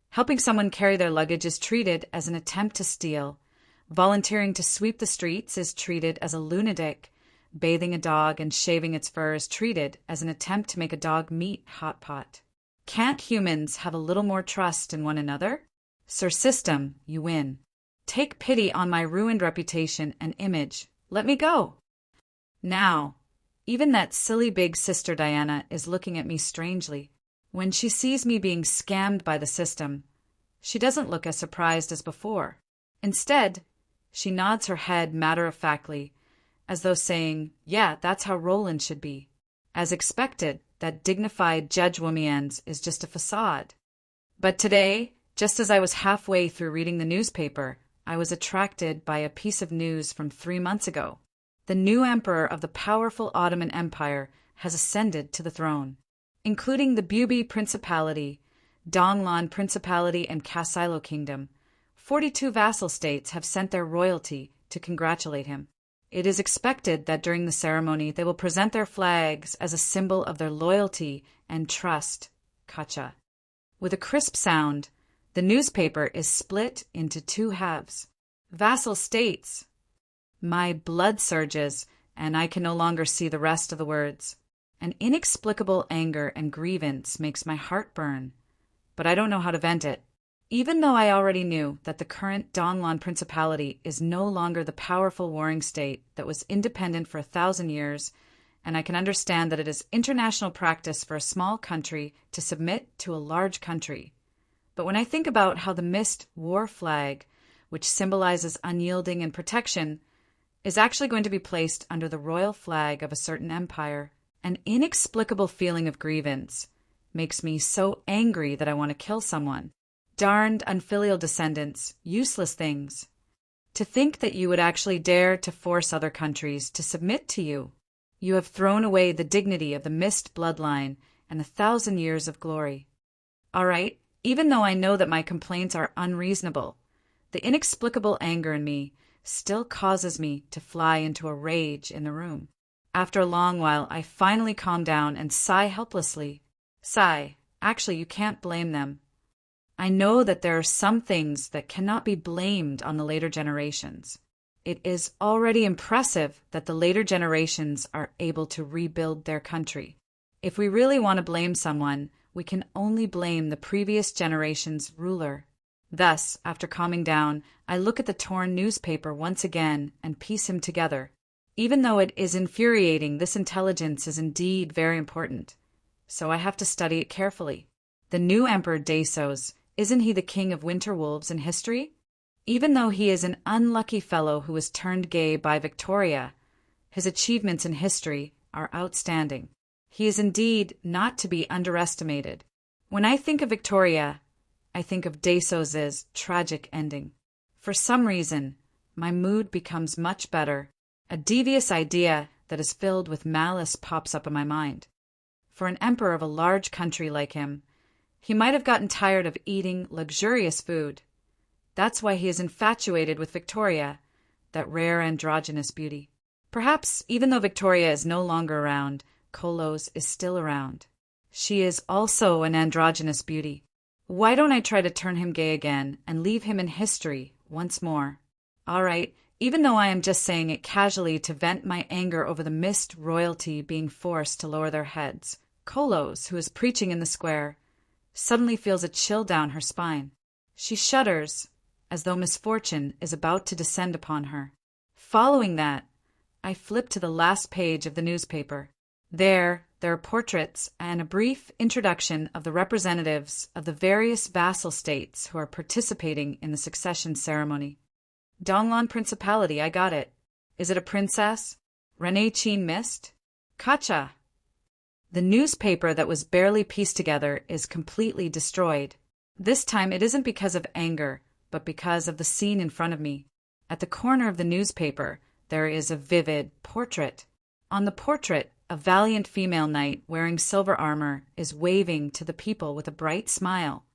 Helping someone carry their luggage is treated as an attempt to steal. Volunteering to sweep the streets is treated as a lunatic. Bathing a dog and shaving its fur is treated as an attempt to make a dog meat hot pot. Can't humans have a little more trust in one another? Sir System, you win. Take pity on my ruined reputation and image. Let me go. Now, even that silly big sister Diana is looking at me strangely. When she sees me being scammed by the system, she doesn't look as surprised as before. Instead, she nods her head matter-of-factly, as though saying, "Yeah, that's how Roland should be." As expected, that dignified Judge Womien's is just a facade. But today, just as I was halfway through reading the newspaper, I was attracted by a piece of news from 3 months ago. The new emperor of the powerful Ottoman Empire has ascended to the throne. Including the Bubi Principality, Donglan Principality, and Kasilo Kingdom, 42 vassal states have sent their royalty to congratulate him. It is expected that during the ceremony they will present their flags as a symbol of their loyalty and trust, Kacha. With a crisp sound, the newspaper is split into 2 halves. Vassal states. My blood surges, and I can no longer see the rest of the words. An inexplicable anger and grievance makes my heart burn, but I don't know how to vent it. Even though I already knew that the current Donglan Principality is no longer the powerful warring state that was independent for 1,000 years, and I can understand that it is international practice for a small country to submit to a large country. But when I think about how the mist war flag, which symbolizes unyielding and protection, is actually going to be placed under the royal flag of a certain empire, an inexplicable feeling of grievance makes me so angry that I want to kill someone. Darned unfilial descendants, useless things. To think that you would actually dare to force other countries to submit to you. You have thrown away the dignity of the mist bloodline and 1,000 years of glory. All right, even though I know that my complaints are unreasonable, the inexplicable anger in me still causes me to fly into a rage in the room. After a long while, I finally calm down and sigh helplessly. Sigh, actually, you can't blame them. I know that there are some things that cannot be blamed on the later generations. It is already impressive that the later generations are able to rebuild their country. If we really want to blame someone, we can only blame the previous generation's ruler. Thus, after calming down, I look at the torn newspaper once again and piece him together. Even though it is infuriating, this intelligence is indeed very important. So I have to study it carefully. The new Emperor Dasos, isn't he the king of winter wolves in history? Even though he is an unlucky fellow who was turned gay by Victoria, his achievements in history are outstanding. He is indeed not to be underestimated. When I think of Victoria, I think of Dasos's tragic ending. For some reason, my mood becomes much better. A devious idea that is filled with malice pops up in my mind. For an emperor of a large country like him, he might have gotten tired of eating luxurious food. That's why he is infatuated with Victoria, that rare androgynous beauty. Perhaps, even though Victoria is no longer around, Kolos is still around. She is also an androgynous beauty. Why don't I try to turn him gay again and leave him in history once more? All right, even though I am just saying it casually to vent my anger over the missed royalty being forced to lower their heads, Kolos, who is preaching in the square, suddenly feels a chill down her spine. She shudders, as though misfortune is about to descend upon her. Following that, I flip to the last page of the newspaper. There are portraits and a brief introduction of the representatives of the various vassal states who are participating in the succession ceremony. Donglon Principality, I got it. Is it a princess? Renee Chin Mist? Kacha. The newspaper that was barely pieced together is completely destroyed. This time it isn't because of anger, but because of the scene in front of me. At the corner of the newspaper, there is a vivid portrait. On the portrait, a valiant female knight wearing silver armor is waving to the people with a bright smile.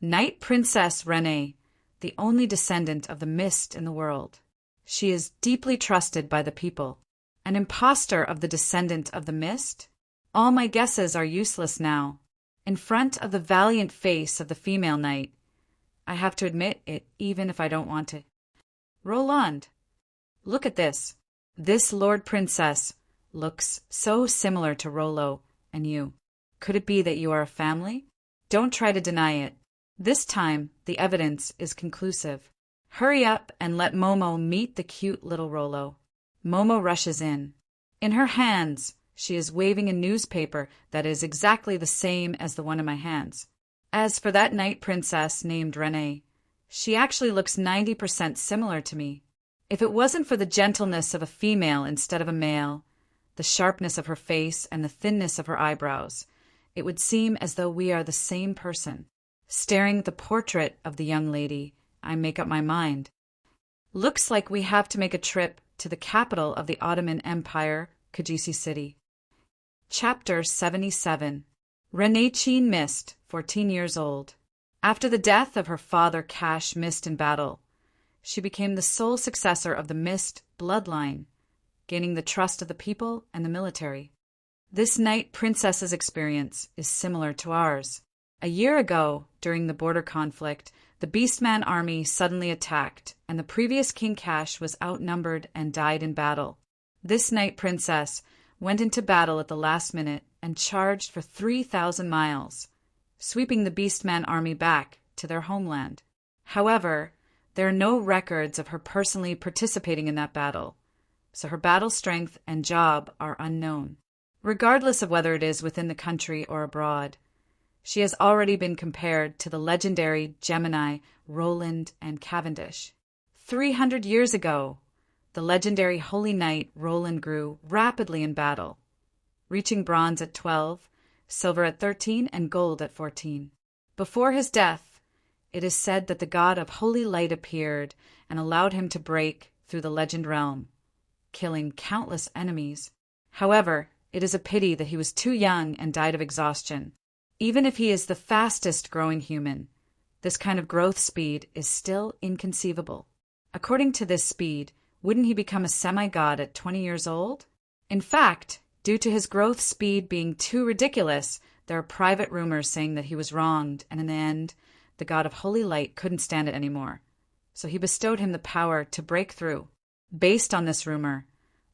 Knight Princess Renee, the only descendant of the mist in the world. She is deeply trusted by the people. An impostor of the descendant of the mist? All my guesses are useless now. In front of the valiant face of the female knight, I have to admit it even if I don't want to. Roland, look at this. This Lord Princess looks so similar to Rollo and you. Could it be that you are a family? Don't try to deny it. This time, the evidence is conclusive. Hurry up and let Momo meet the cute little Rollo. Momo rushes in. In her hands, she is waving a newspaper that is exactly the same as the one in my hands. As for that knight princess named Renee, she actually looks 90% similar to me. If it wasn't for the gentleness of a female instead of a male, the sharpness of her face and the thinness of her eyebrows, it would seem as though we are the same person. Staring at the portrait of the young lady, I make up my mind. Looks like we have to make a trip to the capital of the Ottoman Empire, Kajisi City. Chapter 77. Renee Chin Mist, 14 years old. After the death of her father Cash Mist in battle, she became the sole successor of the Mist bloodline, gaining the trust of the people and the military. This knight princess's experience is similar to ours. A year ago, during the border conflict, the Beastman army suddenly attacked, and the previous King Cash was outnumbered and died in battle. This knight princess went into battle at the last minute and charged for 3,000 miles, sweeping the Beastman army back to their homeland. However, there are no records of her personally participating in that battle, so her battle strength and job are unknown. Regardless of whether it is within the country or abroad, she has already been compared to the legendary Gemini Roland and Cavendish. 300 years ago, the legendary Holy Knight Roland grew rapidly in battle, reaching bronze at 12, silver at 13, and gold at 14. Before his death, it is said that the god of holy light appeared and allowed him to break through the legend realm, killing countless enemies. However, it is a pity that he was too young and died of exhaustion. Even if he is the fastest growing human, this kind of growth speed is still inconceivable. According to this speed, wouldn't he become a semi-god at 20 years old? In fact, due to his growth speed being too ridiculous, there are private rumors saying that he was wronged, and in the end, the god of holy light couldn't stand it anymore. So he bestowed him the power to break through. Based on this rumor,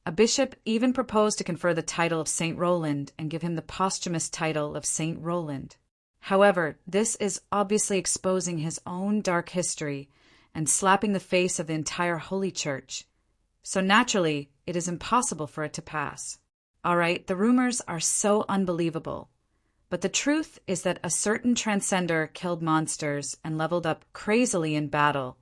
a bishop even proposed to confer the title of Saint Roland and give him the posthumous title of Saint Roland. However, this is obviously exposing his own dark history and slapping the face of the entire Holy Church. So naturally, it is impossible for it to pass. All right, the rumors are so unbelievable. But the truth is that a certain transcender killed monsters and leveled up crazily in battle,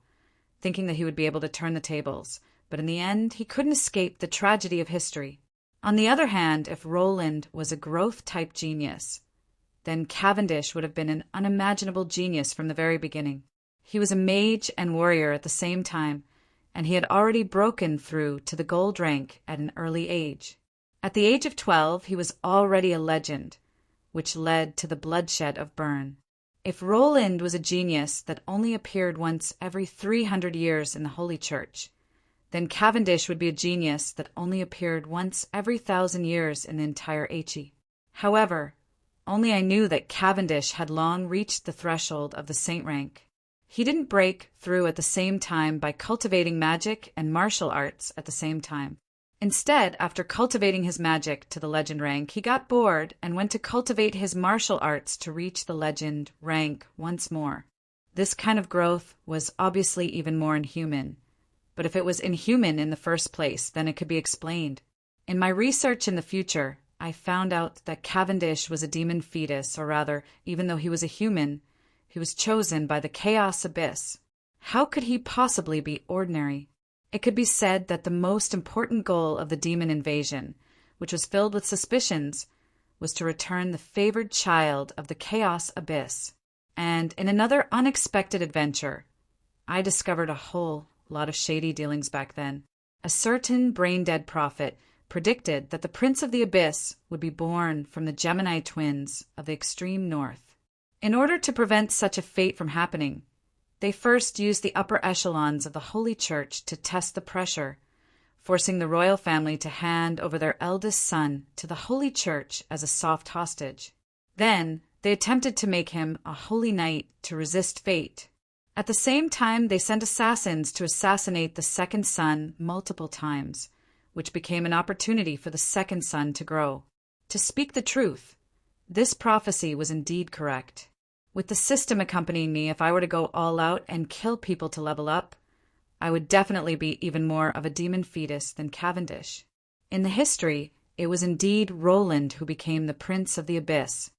thinking that he would be able to turn the tables. But in the end, he couldn't escape the tragedy of history. On the other hand, if Roland was a growth-type genius, then Cavendish would have been an unimaginable genius from the very beginning. He was a mage and warrior at the same time, and he had already broken through to the gold rank at an early age. At the age of 12, he was already a legend, which led to the bloodshed of Bern. If Roland was a genius that only appeared once every 300 years in the Holy Church, then Cavendish would be a genius that only appeared once every 1,000 years in the entire HE. However, only I knew that Cavendish had long reached the threshold of the saint rank. He didn't break through at the same time by cultivating magic and martial arts at the same time. Instead, after cultivating his magic to the legend rank, he got bored and went to cultivate his martial arts to reach the legend rank once more. This kind of growth was obviously even more inhuman. But if it was inhuman in the first place, then it could be explained. In my research in the future, I found out that Cavendish was a demon fetus, or rather, even though he was a human, he was chosen by the Chaos Abyss. How could he possibly be ordinary? It could be said that the most important goal of the demon invasion, which was filled with suspicions, was to return the favored child of the Chaos Abyss. And in another unexpected adventure, I discovered a whole lot of shady dealings back then. A certain brain-dead prophet predicted that the Prince of the Abyss would be born from the Gemini twins of the extreme north. In order to prevent such a fate from happening, they first used the upper echelons of the Holy Church to test the pressure, forcing the royal family to hand over their eldest son to the Holy Church as a soft hostage. Then, they attempted to make him a holy knight to resist fate. At the same time, they sent assassins to assassinate the second son multiple times, which became an opportunity for the second son to grow. To speak the truth, this prophecy was indeed correct. With the system accompanying me, if I were to go all out and kill people to level up, I would definitely be even more of a demon fetus than Cavendish. In the history, it was indeed Roland who became the Prince of the Abyss.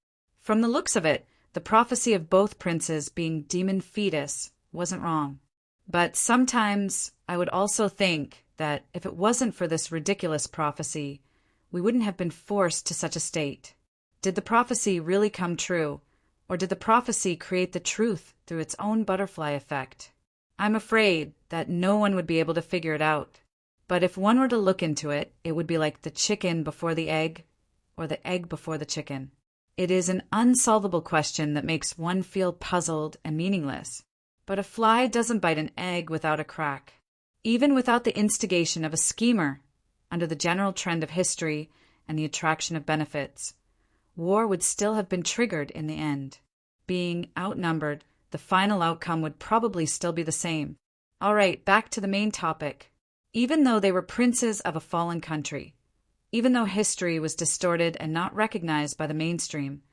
From the looks of it, the prophecy of both princes being demon fetus wasn't wrong. But sometimes I would also think that if it wasn't for this ridiculous prophecy, we wouldn't have been forced to such a state. Did the prophecy really come true? Or did the prophecy create the truth through its own butterfly effect? I'm afraid that no one would be able to figure it out. But if one were to look into it, it would be like the chicken before the egg, or the egg before the chicken. It is an unsolvable question that makes one feel puzzled and meaningless. But a fly doesn't bite an egg without a crack. Even without the instigation of a schemer, under the general trend of history and the attraction of benefits, war would still have been triggered in the end. Being outnumbered, the final outcome would probably still be the same. All right, back to the main topic. Even though they were princes of a fallen country, even though history was distorted and not recognized by the mainstream,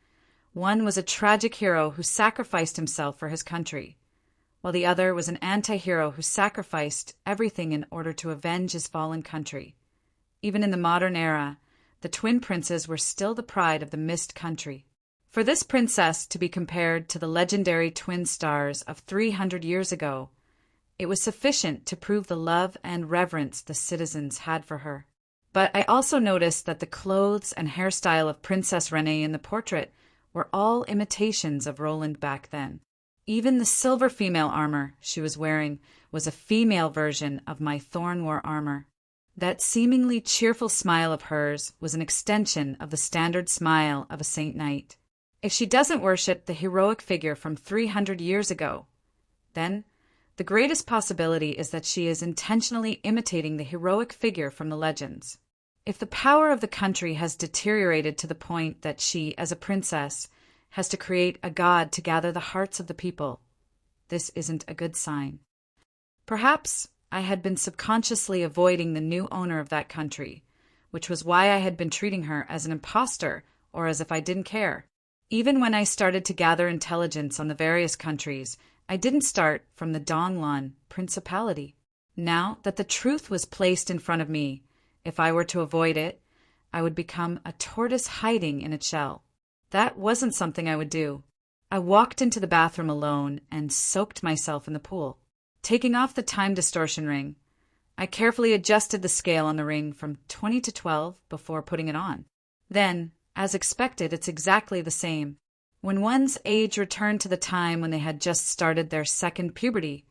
one was a tragic hero who sacrificed himself for his country, while the other was an anti-hero who sacrificed everything in order to avenge his fallen country. Even in the modern era, the twin princes were still the pride of the mist country. For this princess to be compared to the legendary twin stars of 300 years ago, it was sufficient to prove the love and reverence the citizens had for her. But I also noticed that the clothes and hairstyle of Princess Renée in the portrait were all imitations of Roland back then. Even the silver female armor she was wearing was a female version of my Thornwar armor. That seemingly cheerful smile of hers was an extension of the standard smile of a saint knight. If she doesn't worship the heroic figure from 300 years ago, then the greatest possibility is that she is intentionally imitating the heroic figure from the legends. If the power of the country has deteriorated to the point that she, as a princess, has to create a god to gather the hearts of the people, this isn't a good sign. Perhaps I had been subconsciously avoiding the new owner of that country, which was why I had been treating her as an imposter or as if I didn't care. Even when I started to gather intelligence on the various countries, I didn't start from the Donglan Principality. Now that the truth was placed in front of me, if I were to avoid it, I would become a tortoise hiding in its shell. That wasn't something I would do. I walked into the bathroom alone and soaked myself in the pool. Taking off the time distortion ring, I carefully adjusted the scale on the ring from 20 to 12 before putting it on. Then, as expected, it's exactly the same. When one's age returned to the time when they had just started their second puberty,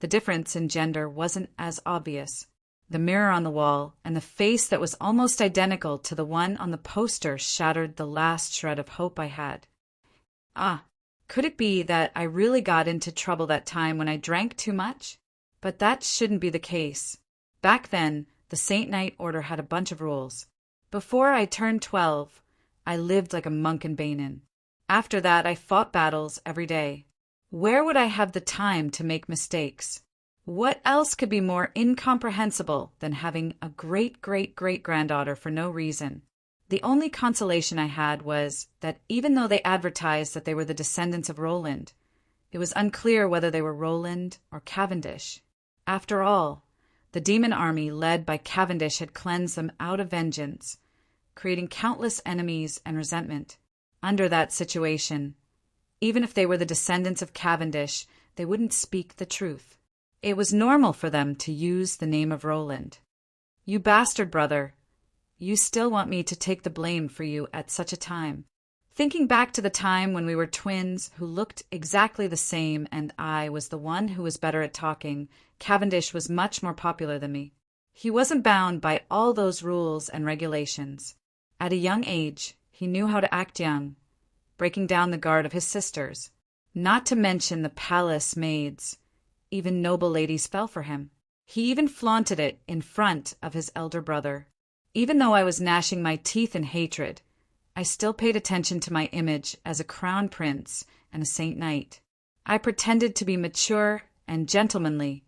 the difference in gender wasn't as obvious. The mirror on the wall and the face that was almost identical to the one on the poster shattered the last shred of hope I had. Could it be that I really got into trouble that time when I drank too much? But that shouldn't be the case. Back then, the Saint Knight Order had a bunch of rules. Before I turned 12, I lived like a monk in Bainan. After that, I fought battles every day. Where would I have the time to make mistakes? What else could be more incomprehensible than having a great-great-great-granddaughter for no reason? The only consolation I had was that even though they advertised that they were the descendants of Roland, it was unclear whether they were Roland or Cavendish. After all, the demon army led by Cavendish had cleansed them out of vengeance, creating countless enemies and resentment. Under that situation, even if they were the descendants of Cavendish, they wouldn't speak the truth. It was normal for them to use the name of Roland. You bastard brother, you still want me to take the blame for you at such a time. Thinking back to the time when we were twins who looked exactly the same and I was the one who was better at talking, Cavendish was much more popular than me. He wasn't bound by all those rules and regulations. At a young age, he knew how to act young, breaking down the guard of his sisters. Not to mention the palace maids. Even noble ladies fell for him. He even flaunted it in front of his elder brother. Even though I was gnashing my teeth in hatred, I still paid attention to my image as a crown prince and a saint knight. I pretended to be mature and gentlemanly,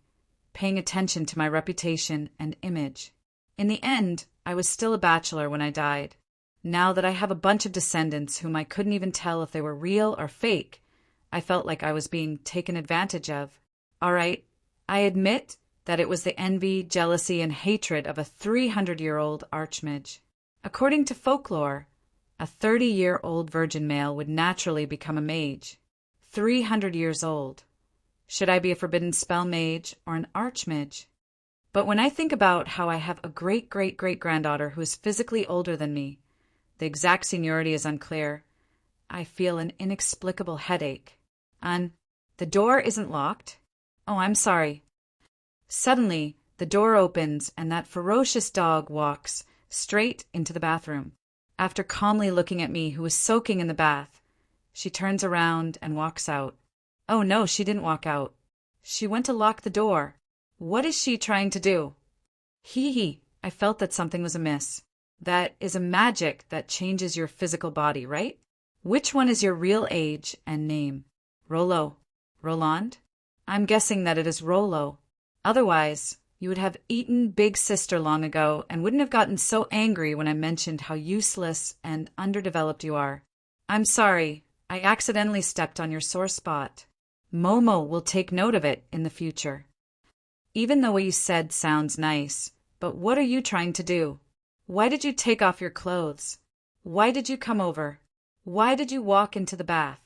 paying attention to my reputation and image. In the end, I was still a bachelor when I died. Now that I have a bunch of descendants whom I couldn't even tell if they were real or fake, I felt like I was being taken advantage of. All right, I admit that it was the envy, jealousy, and hatred of a 300-year-old archmage. According to folklore, a 30-year-old virgin male would naturally become a mage. 300 years old. Should I be a forbidden spell mage or an archmage? But when I think about how I have a great-great-great-granddaughter who is physically older than me, the exact seniority is unclear, I feel an inexplicable headache. The door isn't locked. Oh, I'm sorry. Suddenly, the door opens and that ferocious dog walks straight into the bathroom. After calmly looking at me, who was soaking in the bath, she turns around and walks out. Oh no, she didn't walk out. She went to lock the door. What is she trying to do? I felt that something was amiss. That is a magic that changes your physical body, right? Which one is your real age and name? Rollo. Roland? I'm guessing that it is Rollo. Otherwise, you would have eaten Big Sister long ago and wouldn't have gotten so angry when I mentioned how useless and underdeveloped you are. I'm sorry, I accidentally stepped on your sore spot. Momo will take note of it in the future. Even though what you said sounds nice, but what are you trying to do? Why did you take off your clothes? Why did you come over? Why did you walk into the bath?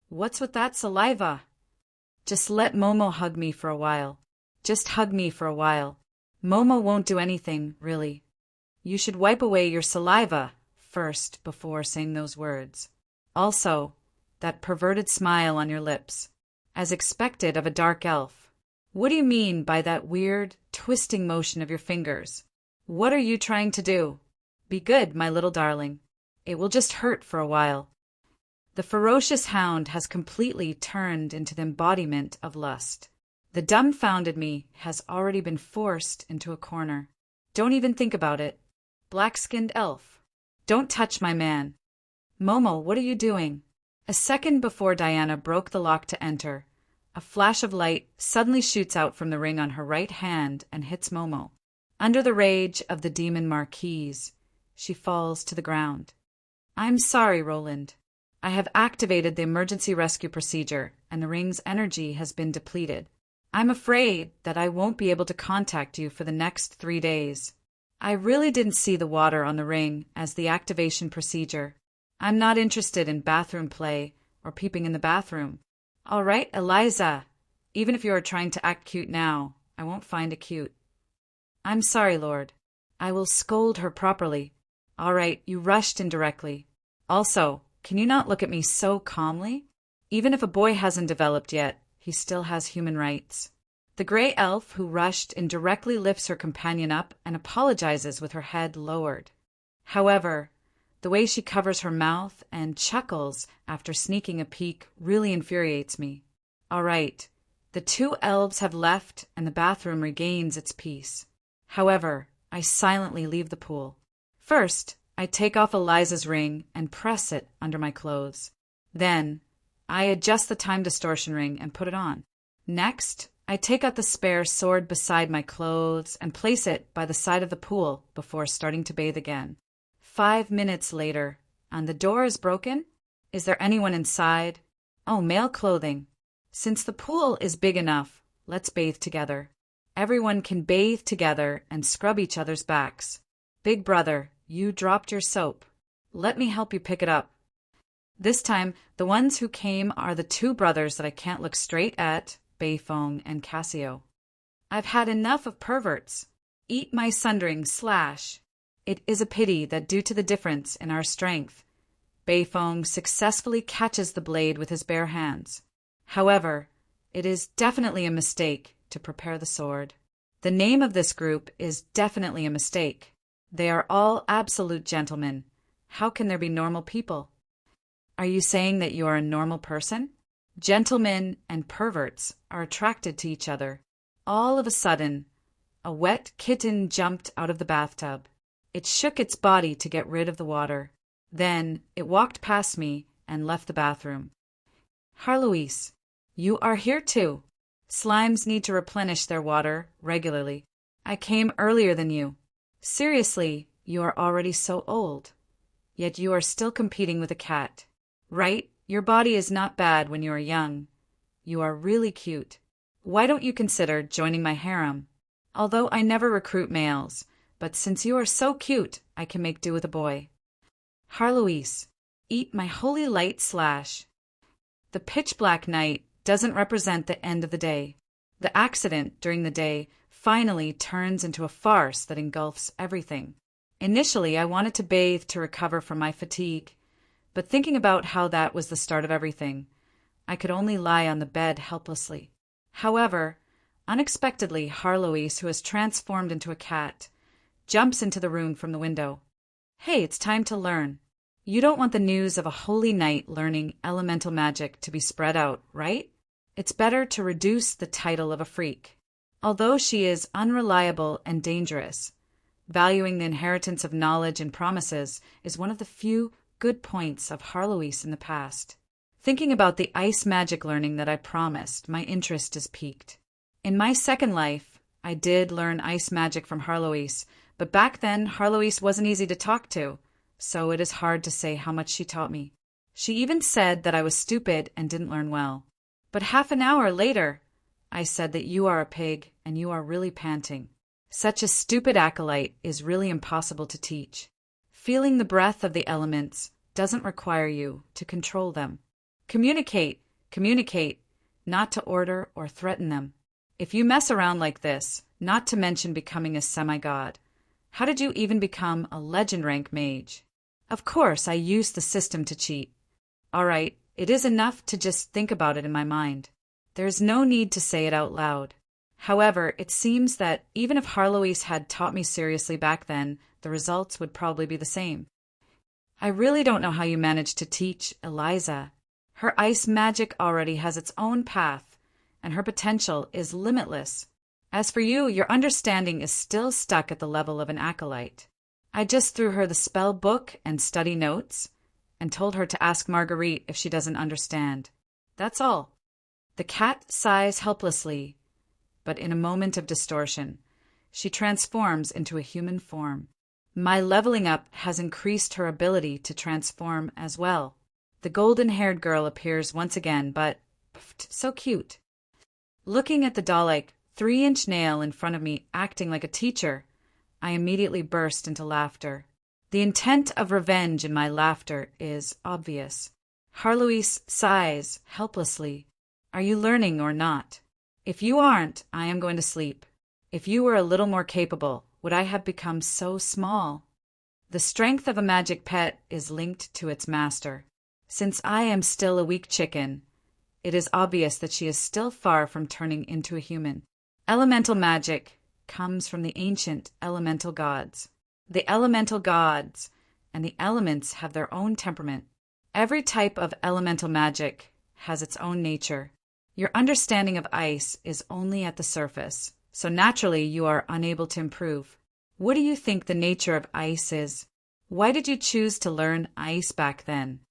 What's with that saliva? Just let Momo hug me for a while. Just hug me for a while. Momo won't do anything, really. You should wipe away your saliva first before saying those words. Also, that perverted smile on your lips, as expected of a dark elf. What do you mean by that weird, twisting motion of your fingers? What are you trying to do? Be good, my little darling. It will just hurt for a while. The ferocious hound has completely turned into the embodiment of lust. The dumbfounded me has already been forced into a corner. Don't even think about it. Black-skinned elf. Don't touch my man. Momo, what are you doing? A second before Diana broke the lock to enter, a flash of light suddenly shoots out from the ring on her right hand and hits Momo. Under the rage of the demon marquise, she falls to the ground. I'm sorry, Roland. I have activated the emergency rescue procedure, and the ring's energy has been depleted. I'm afraid that I won't be able to contact you for the next 3 days. I really didn't see the water on the ring as the activation procedure. I'm not interested in bathroom play or peeping in the bathroom. All right, Eliza. Even if you are trying to act cute now, I won't find it cute. I'm sorry, Lord. I will scold her properly. All right, you rushed indirectly. Also, can you not look at me so calmly? Even if a boy hasn't developed yet, he still has human rights. The gray elf who rushed indirectly lifts her companion up and apologizes with her head lowered. However, the way she covers her mouth and chuckles after sneaking a peek really infuriates me. All right, the 2 elves have left and the bathroom regains its peace. However, I silently leave the pool. First, I take off Eliza's ring and press it under my clothes. Then, I adjust the time distortion ring and put it on. Next, I take out the spare sword beside my clothes and place it by the side of the pool before starting to bathe again. 5 minutes later, and the door is broken? Is there anyone inside? Oh, male clothing. Since the pool is big enough, let's bathe together. Everyone can bathe together and scrub each other's backs. Big brother, you dropped your soap. Let me help you pick it up. This time, the ones who came are the 2 brothers that I can't look straight at, Beifong and Cassio. I've had enough of perverts. Eat my sundering slash. It is a pity that due to the difference in our strength, Beifong successfully catches the blade with his bare hands. However, it is definitely a mistake to prepare the sword. The name of this group is definitely a mistake. They are all absolute gentlemen. How can there be normal people? Are you saying that you are a normal person? Gentlemen and perverts are attracted to each other. All of a sudden, a wet kitten jumped out of the bathtub. It shook its body to get rid of the water. Then it walked past me and left the bathroom. Harloise, you are here too. Slimes need to replenish their water regularly. I came earlier than you. Seriously, you are already so old. Yet you are still competing with a cat. Right? Your body is not bad when you are young. You are really cute. Why don't you consider joining my harem? Although I never recruit males, but since you are so cute, I can make do with a boy. Harloise, eat my holy light slash. The pitch-black night doesn't represent the end of the day. The accident during the day finally turns into a farce that engulfs everything. Initially, I wanted to bathe to recover from my fatigue, but thinking about how that was the start of everything, I could only lie on the bed helplessly. However, unexpectedly, Harloise, who has transformed into a cat, jumps into the room from the window. Hey, it's time to learn. You don't want the news of a holy knight learning elemental magic to be spread out, right? It's better to reduce the title of a freak. Although she is unreliable and dangerous, valuing the inheritance of knowledge and promises is one of the few good points of Harloise in the past. Thinking about the ice magic learning that I promised, my interest is piqued. In my second life, I did learn ice magic from Harloise, but back then Harloise wasn't easy to talk to, so it is hard to say how much she taught me. She even said that I was stupid and didn't learn well. But half an hour later, I said that you are a pig and you are really panting. Such a stupid acolyte is really impossible to teach. Feeling the breath of the elements doesn't require you to control them. Communicate, not to order or threaten them. If you mess around like this, not to mention becoming a semi-god, how did you even become a legend rank mage? Of course, I used the system to cheat. All right, it is enough to just think about it in my mind. There is no need to say it out loud. However, it seems that even if Harloise had taught me seriously back then, the results would probably be the same. I really don't know how you managed to teach Eliza. Her ice magic already has its own path, and her potential is limitless. As for you, your understanding is still stuck at the level of an acolyte. I just threw her the spell book and study notes, and told her to ask Marguerite if she doesn't understand. That's all. The cat sighs helplessly, but in a moment of distortion, she transforms into a human form. My leveling up has increased her ability to transform as well. The The golden-haired girl appears once again, but so cute. Looking at the doll-like 3-inch nail in front of me acting like a teacher, I immediately burst into laughter. The intent of revenge in my laughter is obvious. Harloise sighs helplessly. Are you learning or not? If you aren't, I am going to sleep. If you were a little more capable, would I have become so small? The strength of a magic pet is linked to its master. Since I am still a weak chicken, it is obvious that she is still far from turning into a human. Elemental magic comes from the ancient elemental gods. The elemental gods and the elements have their own temperament. Every type of elemental magic has its own nature. Your understanding of ice is only at the surface, so naturally you are unable to improve. What do you think the nature of ice is? Why did you choose to learn ice back then?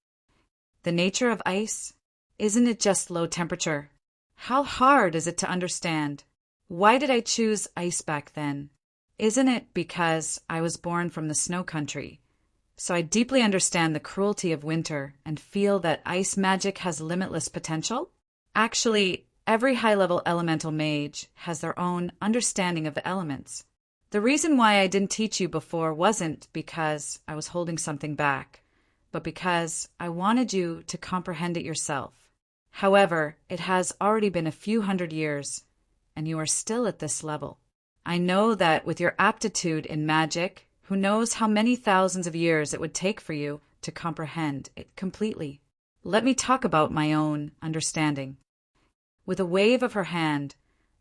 The nature of ice? Isn't it just low temperature? How hard is it to understand? Why did I choose ice back then? Isn't it because I was born from the snow country? So I deeply understand the cruelty of winter and feel that ice magic has limitless potential? Actually, every high-level elemental mage has their own understanding of the elements. The reason why I didn't teach you before wasn't because I was holding something back, but because I wanted you to comprehend it yourself. However, it has already been a few hundred years, and you are still at this level. I know that with your aptitude in magic, who knows how many thousands of years it would take for you to comprehend it completely. Let me talk about my own understanding. With a wave of her hand,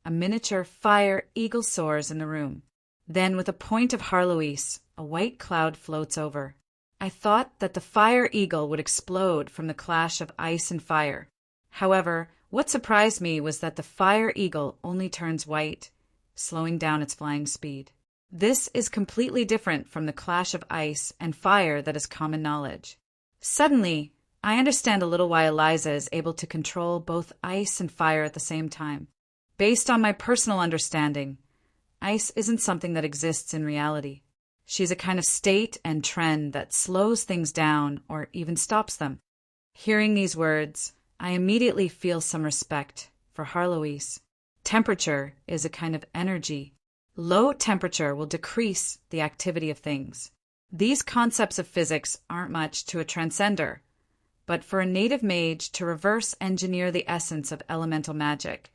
a miniature fire eagle soars in the room. Then, with a point of Harloise, a white cloud floats over. I thought that the fire eagle would explode from the clash of ice and fire. However, what surprised me was that the fire eagle only turns white, slowing down its flying speed. This is completely different from the clash of ice and fire that is common knowledge. Suddenly, I understand a little why Eliza is able to control both ice and fire at the same time. Based on my personal understanding, ice isn't something that exists in reality. She's a kind of state and trend that slows things down or even stops them. Hearing these words, I immediately feel some respect for Harloise. Temperature is a kind of energy. Low temperature will decrease the activity of things. These concepts of physics aren't much to a transcender, but for a native mage to reverse engineer the essence of elemental magic,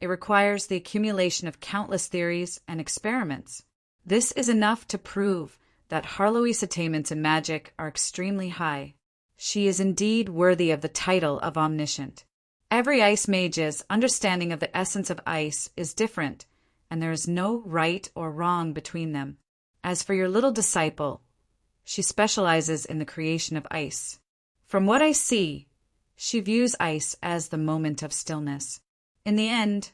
it requires the accumulation of countless theories and experiments. This is enough to prove that Harloise's attainments in magic are extremely high. She is indeed worthy of the title of omniscient. Every ice mage's understanding of the essence of ice is different, and there is no right or wrong between them. As for your little disciple, she specializes in the creation of ice. From what I see, she views ice as the moment of stillness. In the end,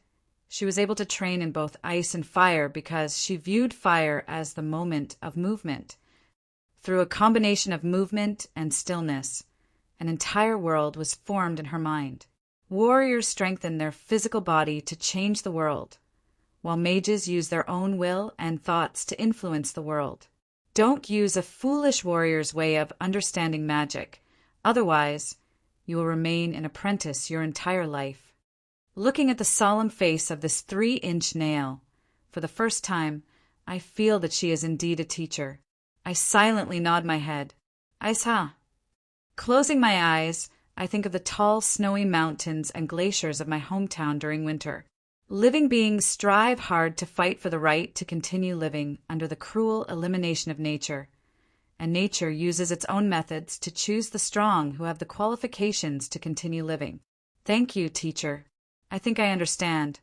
she was able to train in both ice and fire because she viewed fire as the moment of movement. Through a combination of movement and stillness, an entire world was formed in her mind. Warriors strengthen their physical body to change the world, while mages use their own will and thoughts to influence the world. Don't use a foolish warrior's way of understanding magic. Otherwise, you will remain an apprentice your entire life. Looking at the solemn face of this 3-inch nail, for the first time, I feel that she is indeed a teacher. I silently nod my head. Aisa. Closing my eyes, I think of the tall, snowy mountains and glaciers of my hometown during winter. Living beings strive hard to fight for the right to continue living under the cruel elimination of nature, and nature uses its own methods to choose the strong who have the qualifications to continue living. Thank you, teacher. I think I understand.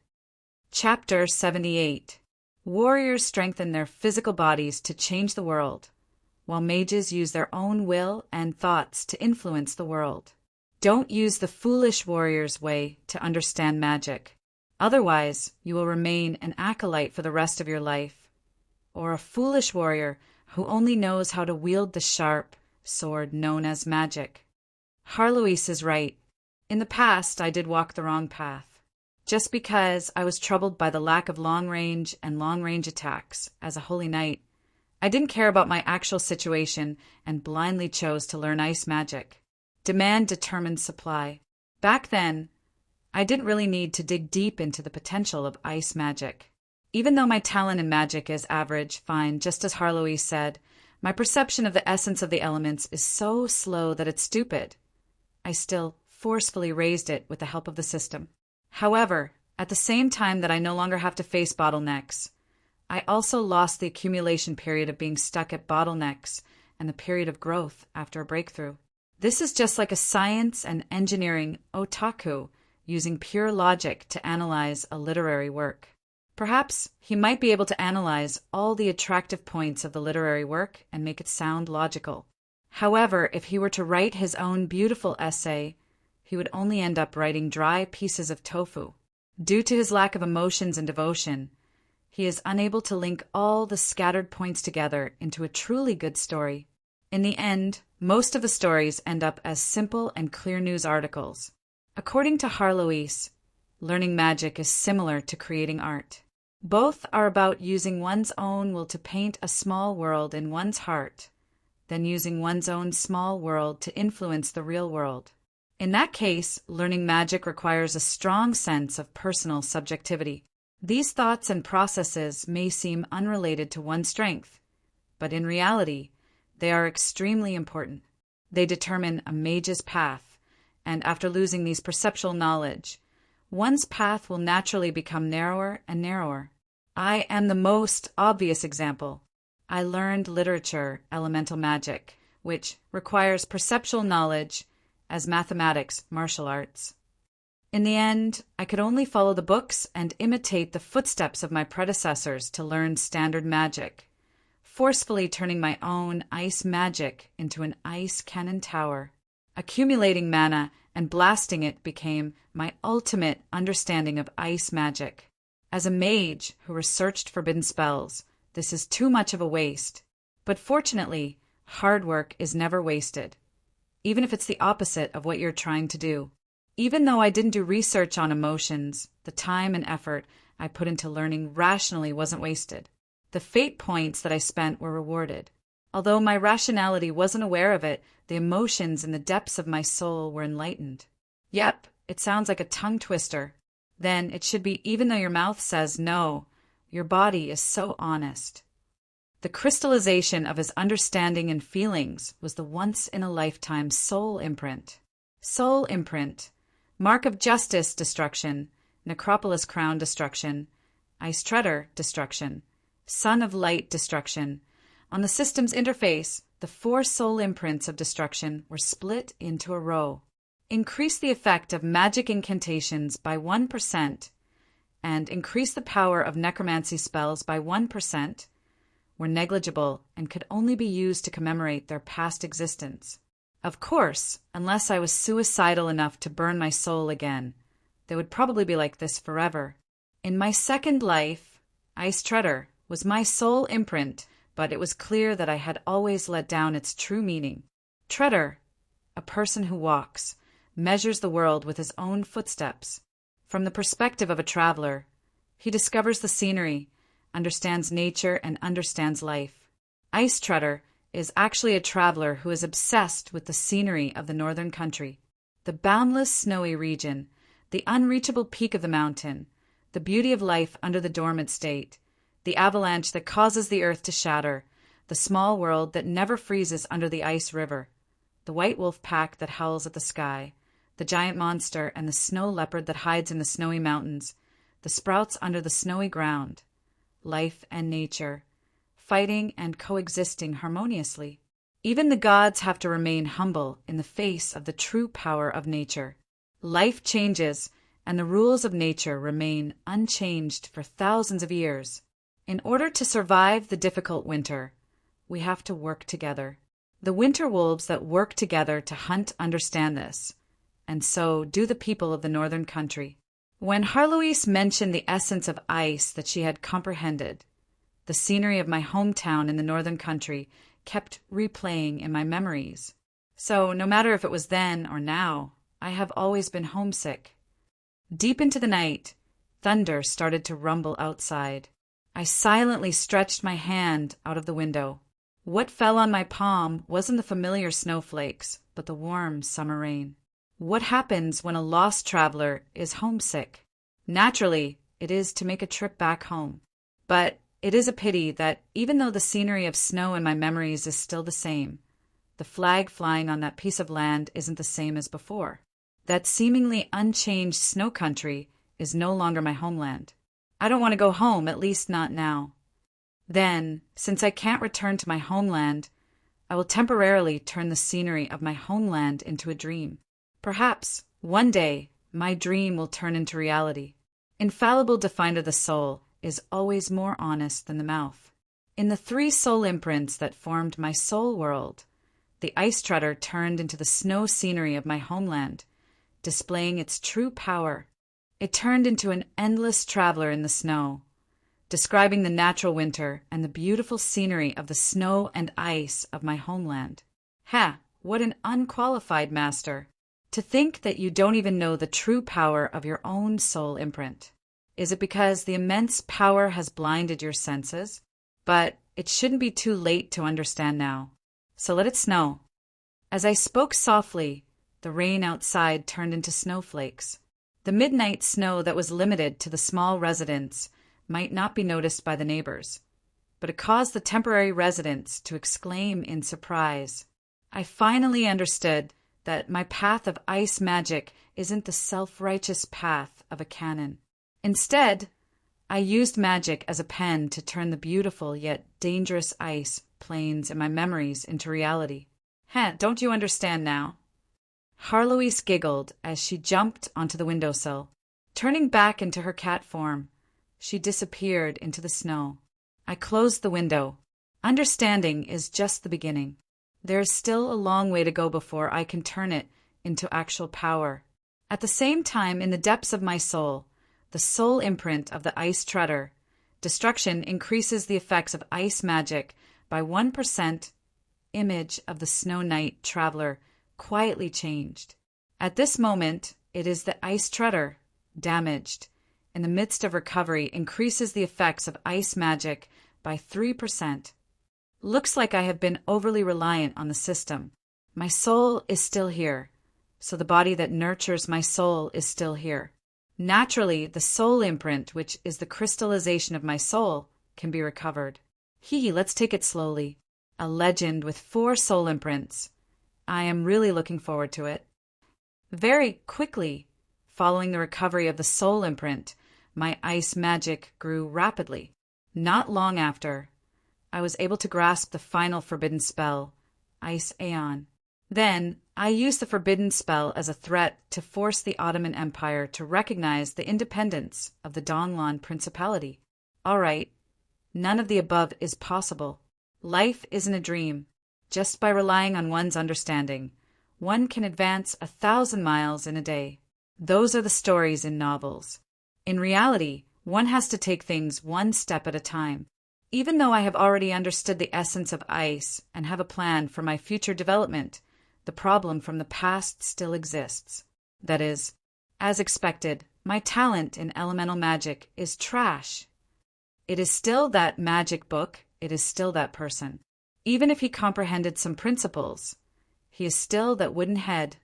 Chapter 78. Warriors strengthen their physical bodies to change the world, while mages use their own will and thoughts to influence the world. Don't use the foolish warrior's way to understand magic. Otherwise, you will remain an acolyte for the rest of your life, or a foolish warrior who only knows how to wield the sharp sword known as magic. Harloise is right. In the past, I did walk the wrong path. Just because I was troubled by the lack of long-range and long-range attacks as a holy knight, I didn't care about my actual situation and blindly chose to learn ice magic. Demand determines supply. Back then, I didn't really need to dig deep into the potential of ice magic. Even though my talent in magic is average, fine, just as Harloise said, my perception of the essence of the elements is so slow that it's stupid. I still forcefully raised it with the help of the system. However, at the same time that I no longer have to face bottlenecks, I also lost the accumulation period of being stuck at bottlenecks and the period of growth after a breakthrough. This is just like a science and engineering otaku using pure logic to analyze a literary work. Perhaps he might be able to analyze all the attractive points of the literary work and make it sound logical. However, if he were to write his own beautiful essay, he would only end up writing dry pieces of tofu. Due to his lack of emotions and devotion, he is unable to link all the scattered points together into a truly good story. In the end, most of the stories end up as simple and clear news articles. According to Harloise, learning magic is similar to creating art. Both are about using one's own will to paint a small world in one's heart, then using one's own small world to influence the real world. In that case, learning magic requires a strong sense of personal subjectivity. These thoughts and processes may seem unrelated to one's strength, but in reality, they are extremely important. They determine a mage's path, and after losing these perceptual knowledge, one's path will naturally become narrower and narrower. I am the most obvious example. I learned literature, elemental magic, which requires perceptual knowledge, as mathematics, martial arts. In the end, I could only follow the books and imitate the footsteps of my predecessors to learn standard magic, forcefully turning my own ice magic into an ice cannon tower. Accumulating mana and blasting it became my ultimate understanding of ice magic. As a mage who researched forbidden spells, this is too much of a waste. But fortunately, hard work is never wasted, even if it's the opposite of what you're trying to do. Even though I didn't do research on emotions, the time and effort I put into learning rationally wasn't wasted. The fate points that I spent were rewarded. Although my rationality wasn't aware of it, the emotions in the depths of my soul were enlightened. Yep, it sounds like a tongue twister. Then it should be even though your mouth says no, your body is so honest. The crystallization of his understanding and feelings was the once-in-a-lifetime soul imprint. Soul imprint, mark of justice destruction, necropolis crown destruction, ice treader destruction, son of light destruction. On the system's interface, the 4 soul imprints of destruction were split into a row. Increase the effect of magic incantations by 1%, and increase the power of necromancy spells by 1%, were negligible and could only be used to commemorate their past existence. Of course, unless I was suicidal enough to burn my soul again, they would probably be like this forever. In my second life, Ice Treader was my soul imprint, but it was clear that I had always let down its true meaning. Treader, a person who walks, measures the world with his own footsteps. From the perspective of a traveler, he discovers the scenery, understands nature, and understands life. Ice Treader is actually a traveler who is obsessed with the scenery of the northern country, the boundless snowy region, the unreachable peak of the mountain, the beauty of life under the dormant state, the avalanche that causes the earth to shatter, the small world that never freezes under the ice river, the white wolf pack that howls at the sky, the giant monster and the snow leopard that hides in the snowy mountains, the sprouts under the snowy ground, life and nature, fighting and coexisting harmoniously. Even the gods have to remain humble in the face of the true power of nature. Life changes, and the rules of nature remain unchanged for thousands of years. In order to survive the difficult winter, we have to work together. The winter wolves that work together to hunt understand this, and so do the people of the northern country. When Harloise mentioned the essence of ice that she had comprehended, the scenery of my hometown in the northern country kept replaying in my memories. So no matter if it was then or now, I have always been homesick. Deep into the night, thunder started to rumble outside. I silently stretched my hand out of the window. What fell on my palm wasn't the familiar snowflakes, but the warm summer rain. What happens when a lost traveler is homesick? Naturally, it is to make a trip back home. But it is a pity that even though the scenery of snow in my memories is still the same, the flag flying on that piece of land isn't the same as before. That seemingly unchanged snow country is no longer my homeland. I don't want to go home, at least not now. Then, since I can't return to my homeland, I will temporarily turn the scenery of my homeland into a dream. Perhaps, one day, my dream will turn into reality. Infallible definer of the soul is always more honest than the mouth. In the 3 soul imprints that formed my soul world, the ice treader turned into the snow scenery of my homeland, displaying its true power. It turned into an endless traveler in the snow, describing the natural winter and the beautiful scenery of the snow and ice of my homeland. Ha! What an unqualified master! To think that you don't even know the true power of your own soul imprint. Is it because the immense power has blinded your senses? But it shouldn't be too late to understand now. So let it snow. As I spoke softly, the rain outside turned into snowflakes. The midnight snow that was limited to the small residence might not be noticed by the neighbors, but it caused the temporary residents to exclaim in surprise. I finally understood that my path of ice magic isn't the self-righteous path of a canon. Instead, I used magic as a pen to turn the beautiful yet dangerous ice plains in my memories into reality. Don't you understand now? Harloise giggled as she jumped onto the windowsill. Turning back into her cat form, she disappeared into the snow. I closed the window. Understanding is just the beginning. There is still a long way to go before I can turn it into actual power. At the same time, in the depths of my soul, the soul imprint of the ice treader, destruction increases the effects of ice magic by 1%. Image of the snow night traveler quietly changed. At this moment, it is the ice treader, damaged, in the midst of recovery, increases the effects of ice magic by 3%. Looks like I have been overly reliant on the system. My soul is still here, so the body that nurtures my soul is still here. Naturally, the soul imprint, which is the crystallization of my soul, can be recovered. Let's take it slowly. A legend with 4 soul imprints. I am really looking forward to it. Very quickly, following the recovery of the soul imprint, my ice magic grew rapidly. Not long after, I was able to grasp the final forbidden spell, Ice Aeon. Then, I used the forbidden spell as a threat to force the Ottoman Empire to recognize the independence of the Donglan Principality. All right, none of the above is possible. Life isn't a dream. Just by relying on one's understanding, one can advance 1,000 miles in a day. Those are the stories in novels. In reality, one has to take things one step at a time. Even though I have already understood the essence of ice and have a plan for my future development, the problem from the past still exists. That is, as expected, my talent in elemental magic is trash. It is still that magic book, it is still that person. Even if he comprehended some principles, he is still that wooden head,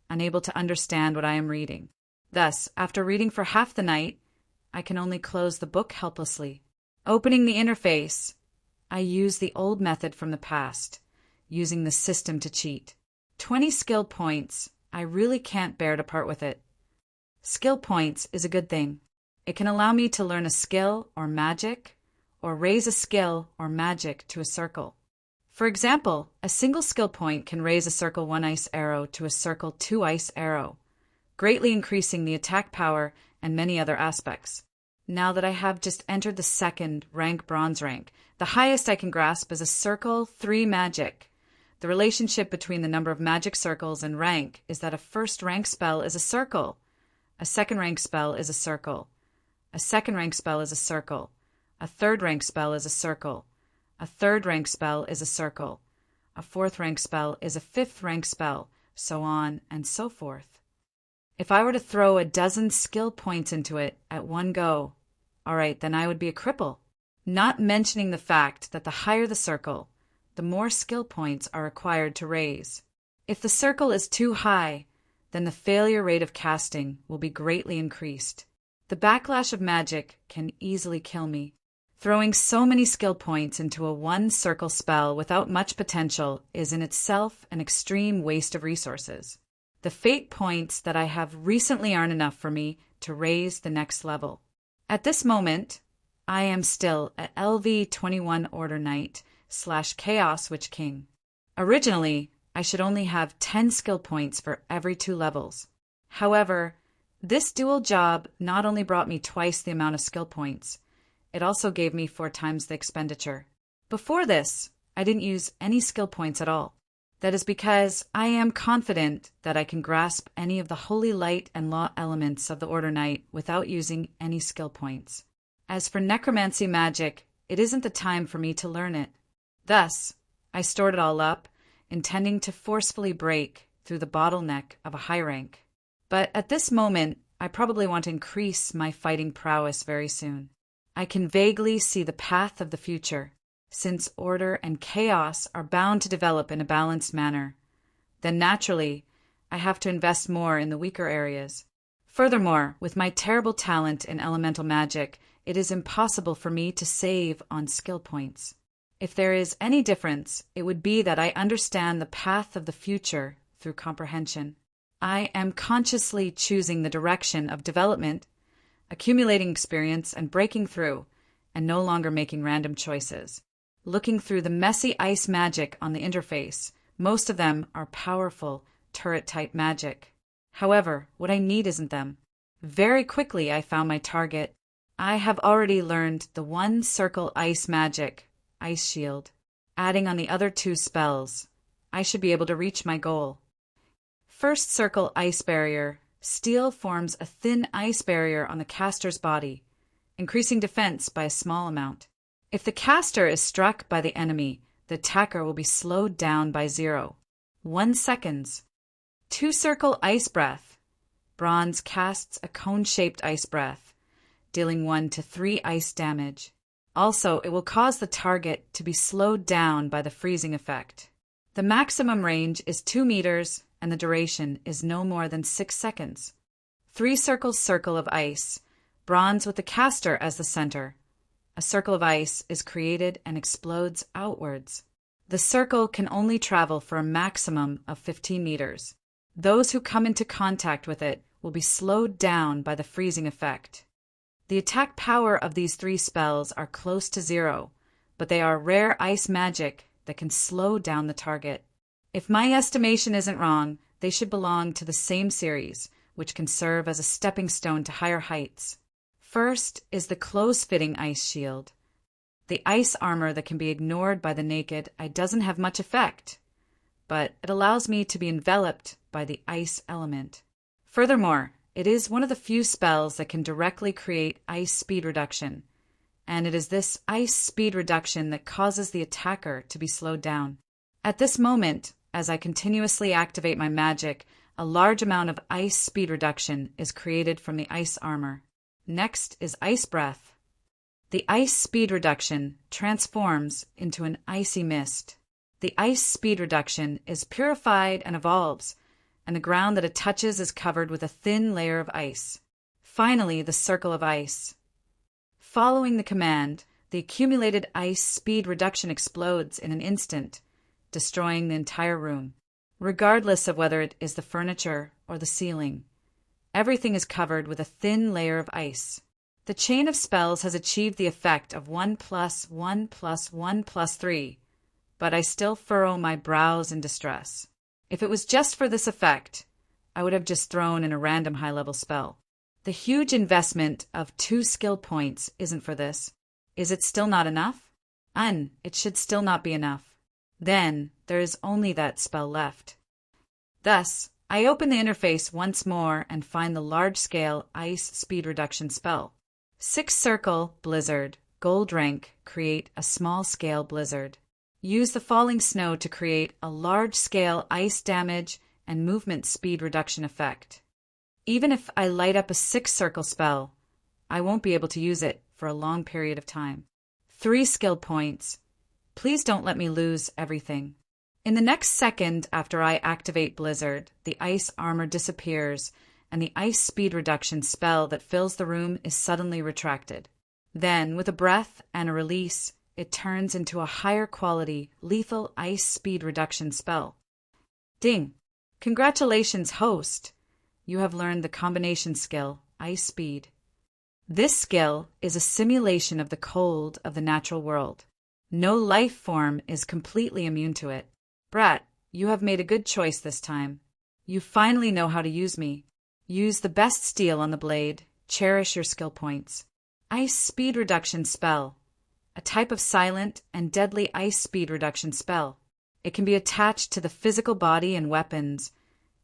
unable to understand what I am reading. Thus, after reading for half the night, I can only close the book helplessly. Opening the interface, I use the old method from the past, using the system to cheat. 20 skill points, I really can't bear to part with it. Skill points is a good thing. It can allow me to learn a skill or magic, or raise a skill or magic to a circle. For example, a single skill point can raise a circle 1 ice arrow to a circle 2 ice arrow, greatly increasing the attack power and many other aspects. Now that I have just entered the 2nd rank bronze rank, the highest I can grasp is a circle 3 magic. The relationship between the number of magic circles and rank is that a 1st rank spell is a circle, a 2nd rank spell is a circle, a 2nd rank spell is a circle, a 3rd rank spell is a circle, a 3rd rank spell is a circle, a 4th rank spell is a 5th rank spell, so on and so forth. If I were to throw a dozen skill points into it at one go, all right, then I would be a cripple. Not mentioning the fact that the higher the circle, the more skill points are required to raise. If the circle is too high, then the failure rate of casting will be greatly increased. The backlash of magic can easily kill me. Throwing so many skill points into a one-circle spell without much potential is in itself an extreme waste of resources. The fate points that I have recently aren't enough for me to raise the next level. At this moment, I am still at LV 21 Order Knight / Chaos Witch King. Originally, I should only have 10 skill points for every 2 levels. However, this dual job not only brought me twice the amount of skill points, it also gave me 4 times the expenditure. Before this, I didn't use any skill points at all. That is because I am confident that I can grasp any of the holy light and law elements of the Order Knight without using any skill points. As for necromancy magic, it isn't the time for me to learn it. Thus, I stored it all up, intending to forcefully break through the bottleneck of a high rank. But at this moment, I probably want to increase my fighting prowess very soon. I can vaguely see the path of the future, since order and chaos are bound to develop in a balanced manner. Then naturally, I have to invest more in the weaker areas. Furthermore, with my terrible talent in elemental magic, it is impossible for me to save on skill points. If there is any difference, it would be that I understand the path of the future through comprehension. I am consciously choosing the direction of development, accumulating experience and breaking through, and no longer making random choices. Looking through the messy ice magic on the interface, most of them are powerful, turret-type magic. However, what I need isn't them. Very quickly I found my target. I have already learned the one-circle ice magic, Ice Shield. Adding on the other 2 spells, I should be able to reach my goal. First circle ice barrier. Steel forms a thin ice barrier on the caster's body, increasing defense by a small amount. If the caster is struck by the enemy, the attacker will be slowed down by 1 second. 2 circle ice breath. Bronze casts a cone-shaped ice breath, dealing 1 to 3 ice damage. Also, it will cause the target to be slowed down by the freezing effect. The maximum range is 2 meters, and the duration is no more than 6 seconds. 3 circles circle of ice, bronze with the caster as the center. A circle of ice is created and explodes outwards. The circle can only travel for a maximum of 15 meters. Those who come into contact with it will be slowed down by the freezing effect. The attack power of these 3 spells are close to 0, but they are rare ice magic that can slow down the target. If my estimation isn't wrong, they should belong to the same series, which can serve as a stepping stone to higher heights. First is the close-fitting ice shield. The ice armor that can be ignored by the naked eye doesn't have much effect, but it allows me to be enveloped by the ice element. Furthermore, it is one of the few spells that can directly create ice speed reduction, and it is this ice speed reduction that causes the attacker to be slowed down. At this moment, as I continuously activate my magic, a large amount of ice speed reduction is created from the ice armor. Next is ice breath. The ice speed reduction transforms into an icy mist. The ice speed reduction is purified and evolves, and the ground that it touches is covered with a thin layer of ice. Finally, the circle of ice. Following the command, the accumulated ice speed reduction explodes in an instant, destroying the entire room. Regardless of whether it is the furniture or the ceiling, everything is covered with a thin layer of ice. The chain of spells has achieved the effect of 1 + 1 + 1 + 3, but I still furrow my brows in distress. If it was just for this effect, I would have just thrown in a random high-level spell. The huge investment of 2 skill points isn't for this. Is it still not enough? It should still not be enough. Then there is only that spell left. Thus, I open the interface once more and find the large-scale ice speed reduction spell. 6 circle blizzard, gold rank, create a small-scale blizzard. Use the falling snow to create a large-scale ice damage and movement speed reduction effect. Even if I light up a 6 circle spell, I won't be able to use it for a long period of time. 3 skill points, Please don't let me lose everything. In the next second after I activate Blizzard, the ice armor disappears, and the ice speed reduction spell that fills the room is suddenly retracted. Then, with a breath and a release, it turns into a higher quality, lethal ice speed reduction spell. Ding! Congratulations, host! You have learned the combination skill, Ice Speed. This skill is a simulation of the cold of the natural world. No life form is completely immune to it. Brat, you have made a good choice this time. You finally know how to use me. Use the best steel on the blade. Cherish your skill points. Ice Speed Reduction Spell. A type of silent and deadly ice speed reduction spell. It can be attached to the physical body and weapons,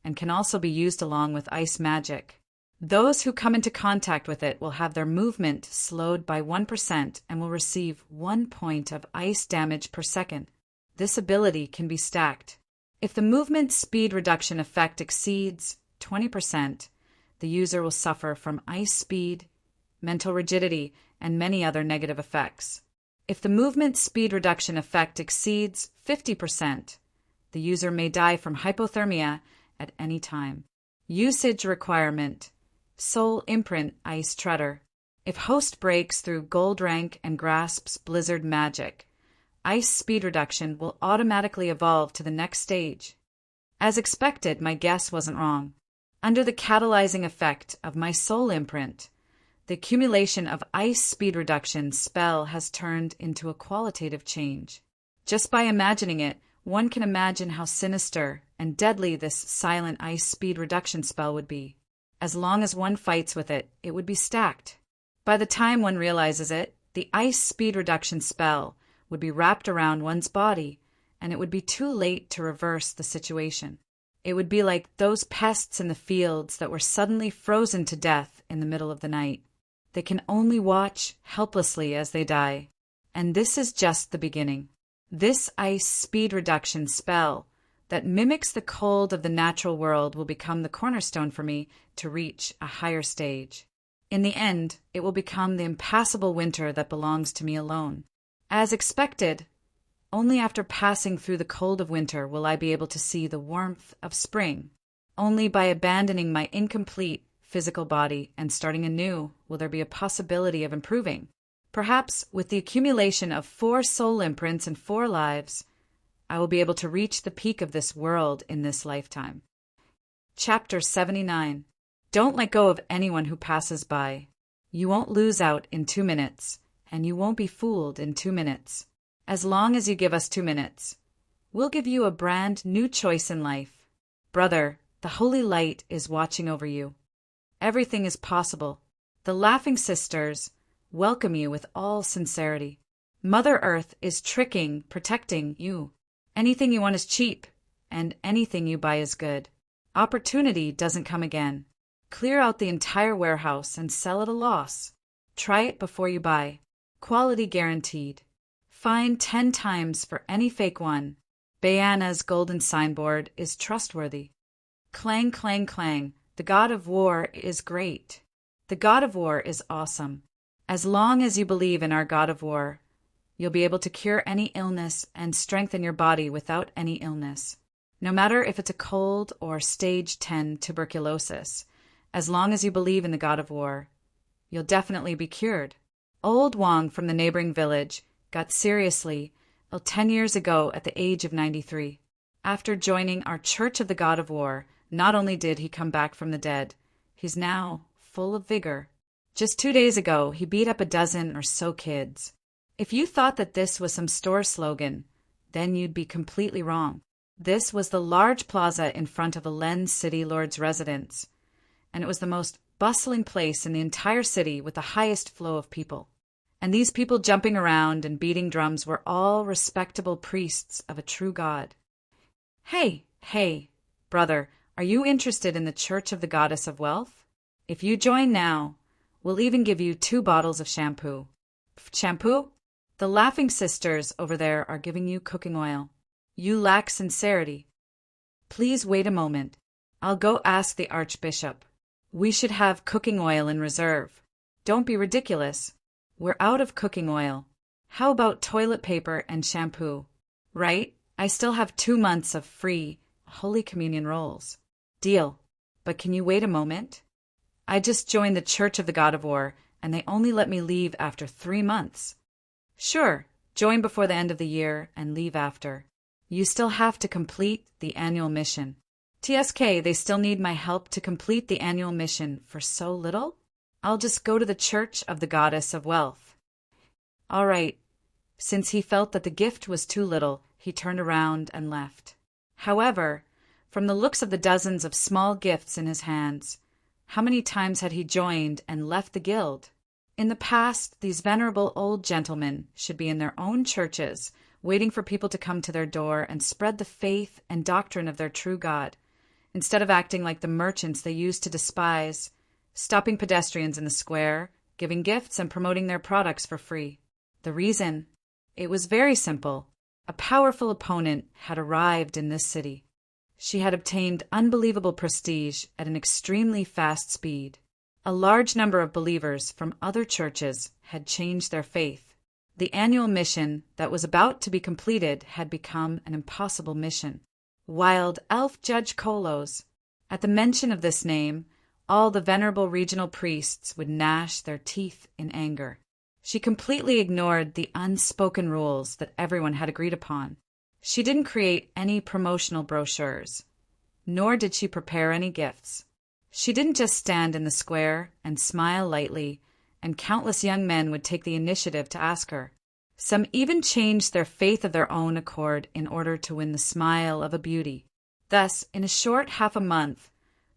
and can also be used along with ice magic. Those who come into contact with it will have their movement slowed by 1% and will receive 1 point of ice damage per second. This ability can be stacked. If the movement speed reduction effect exceeds 20%, the user will suffer from ice speed, mental rigidity, and many other negative effects. If the movement speed reduction effect exceeds 50%, the user may die from hypothermia at any time. Usage requirement. Soul Imprint Ice Treader. If host breaks through gold rank and grasps Blizzard magic, ice speed reduction will automatically evolve to the next stage. As expected, my guess wasn't wrong. Under the catalyzing effect of my soul imprint, the accumulation of ice speed reduction spell has turned into a qualitative change. Just by imagining it, one can imagine how sinister and deadly this silent ice speed reduction spell would be. As long as one fights with it, it would be stacked. By the time one realizes it, the ice speed reduction spell would be wrapped around one's body, and it would be too late to reverse the situation. It would be like those pests in the fields that were suddenly frozen to death in the middle of the night. They can only watch helplessly as they die. And this is just the beginning. This ice speed reduction spell that mimics the cold of the natural world will become the cornerstone for me to reach a higher stage. In the end, it will become the impassable winter that belongs to me alone. As expected, only after passing through the cold of winter will I be able to see the warmth of spring. Only by abandoning my incomplete physical body and starting anew will there be a possibility of improving. Perhaps with the accumulation of 4 soul imprints and 4 lives, I will be able to reach the peak of this world in this lifetime. Chapter 79. Don't let go of anyone who passes by. You won't lose out in 2 minutes, and you won't be fooled in 2 minutes. As long as you give us 2 minutes, we'll give you a brand new choice in life. Brother, the holy light is watching over you. Everything is possible. The Laughing Sisters welcome you with all sincerity. Mother Earth is protecting you. Anything you want is cheap, and anything you buy is good. Opportunity doesn't come again. Clear out the entire warehouse and sell at a loss. Try it before you buy. Quality guaranteed. Fine 10 times for any fake one. Bayana's golden signboard is trustworthy. Clang, clang, clang. The God of War is great. The God of War is awesome. As long as you believe in our God of War, you'll be able to cure any illness and strengthen your body without any illness. No matter if it's a cold or stage 10 tuberculosis, as long as you believe in the God of War, you'll definitely be cured. Old Wong from the neighboring village got seriously ill 10 years ago at the age of 93. After joining our Church of the God of War, not only did he come back from the dead, he's now full of vigor. Just 2 days ago, he beat up a dozen or so kids. If you thought that this was some store slogan, then you'd be completely wrong. This was the large plaza in front of a Len City Lord's residence, and it was the most bustling place in the entire city with the highest flow of people. And these people jumping around and beating drums were all respectable priests of a true God. Hey, brother, are you interested in the Church of the Goddess of Wealth? If you join now, we'll even give you 2 bottles of shampoo. Shampoo? The Laughing Sisters over there are giving you cooking oil. You lack sincerity. Please wait a moment. I'll go ask the Archbishop. We should have cooking oil in reserve. Don't be ridiculous. We're out of cooking oil. How about toilet paper and shampoo? Right? I still have 2 months of free Holy Communion rolls. Deal. But can you wait a moment? I just joined the Church of the God of War, and they only let me leave after 3 months. Sure, join before the end of the year and leave after. You still have to complete the annual mission. TSK, they still need my help to complete the annual mission for so little? I'll just go to the Church of the Goddess of Wealth. All right. Since he felt that the gift was too little, he turned around and left. However, from the looks of the dozens of small gifts in his hands, how many times had he joined and left the guild? In the past, these venerable old gentlemen should be in their own churches, waiting for people to come to their door and spread the faith and doctrine of their true God, instead of acting like the merchants they used to despise, stopping pedestrians in the square, giving gifts and promoting their products for free. The reason? It was very simple. A powerful opponent had arrived in this city. She had obtained unbelievable prestige at an extremely fast speed. A large number of believers from other churches had changed their faith. The annual mission that was about to be completed had become an impossible mission. Wild Elf Judge Kolos. At the mention of this name, all the venerable regional priests would gnash their teeth in anger. She completely ignored the unspoken rules that everyone had agreed upon. She didn't create any promotional brochures, nor did she prepare any gifts. She didn't just stand in the square and smile lightly, and countless young men would take the initiative to ask her. Some even changed their faith of their own accord in order to win the smile of a beauty. Thus, in a short half a month,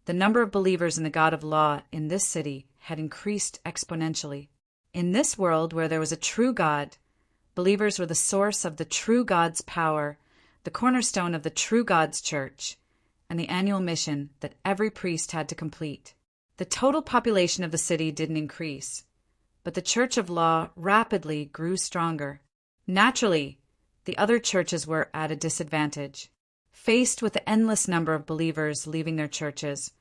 the number of believers in the God of Law in this city had increased exponentially. In this world where there was a true God, believers were the source of the true God's power, the cornerstone of the true God's church, and the annual mission that every priest had to complete. The total population of the city didn't increase, but the Church of Law rapidly grew stronger. Naturally, the other churches were at a disadvantage. Faced with the endless number of believers leaving their churches,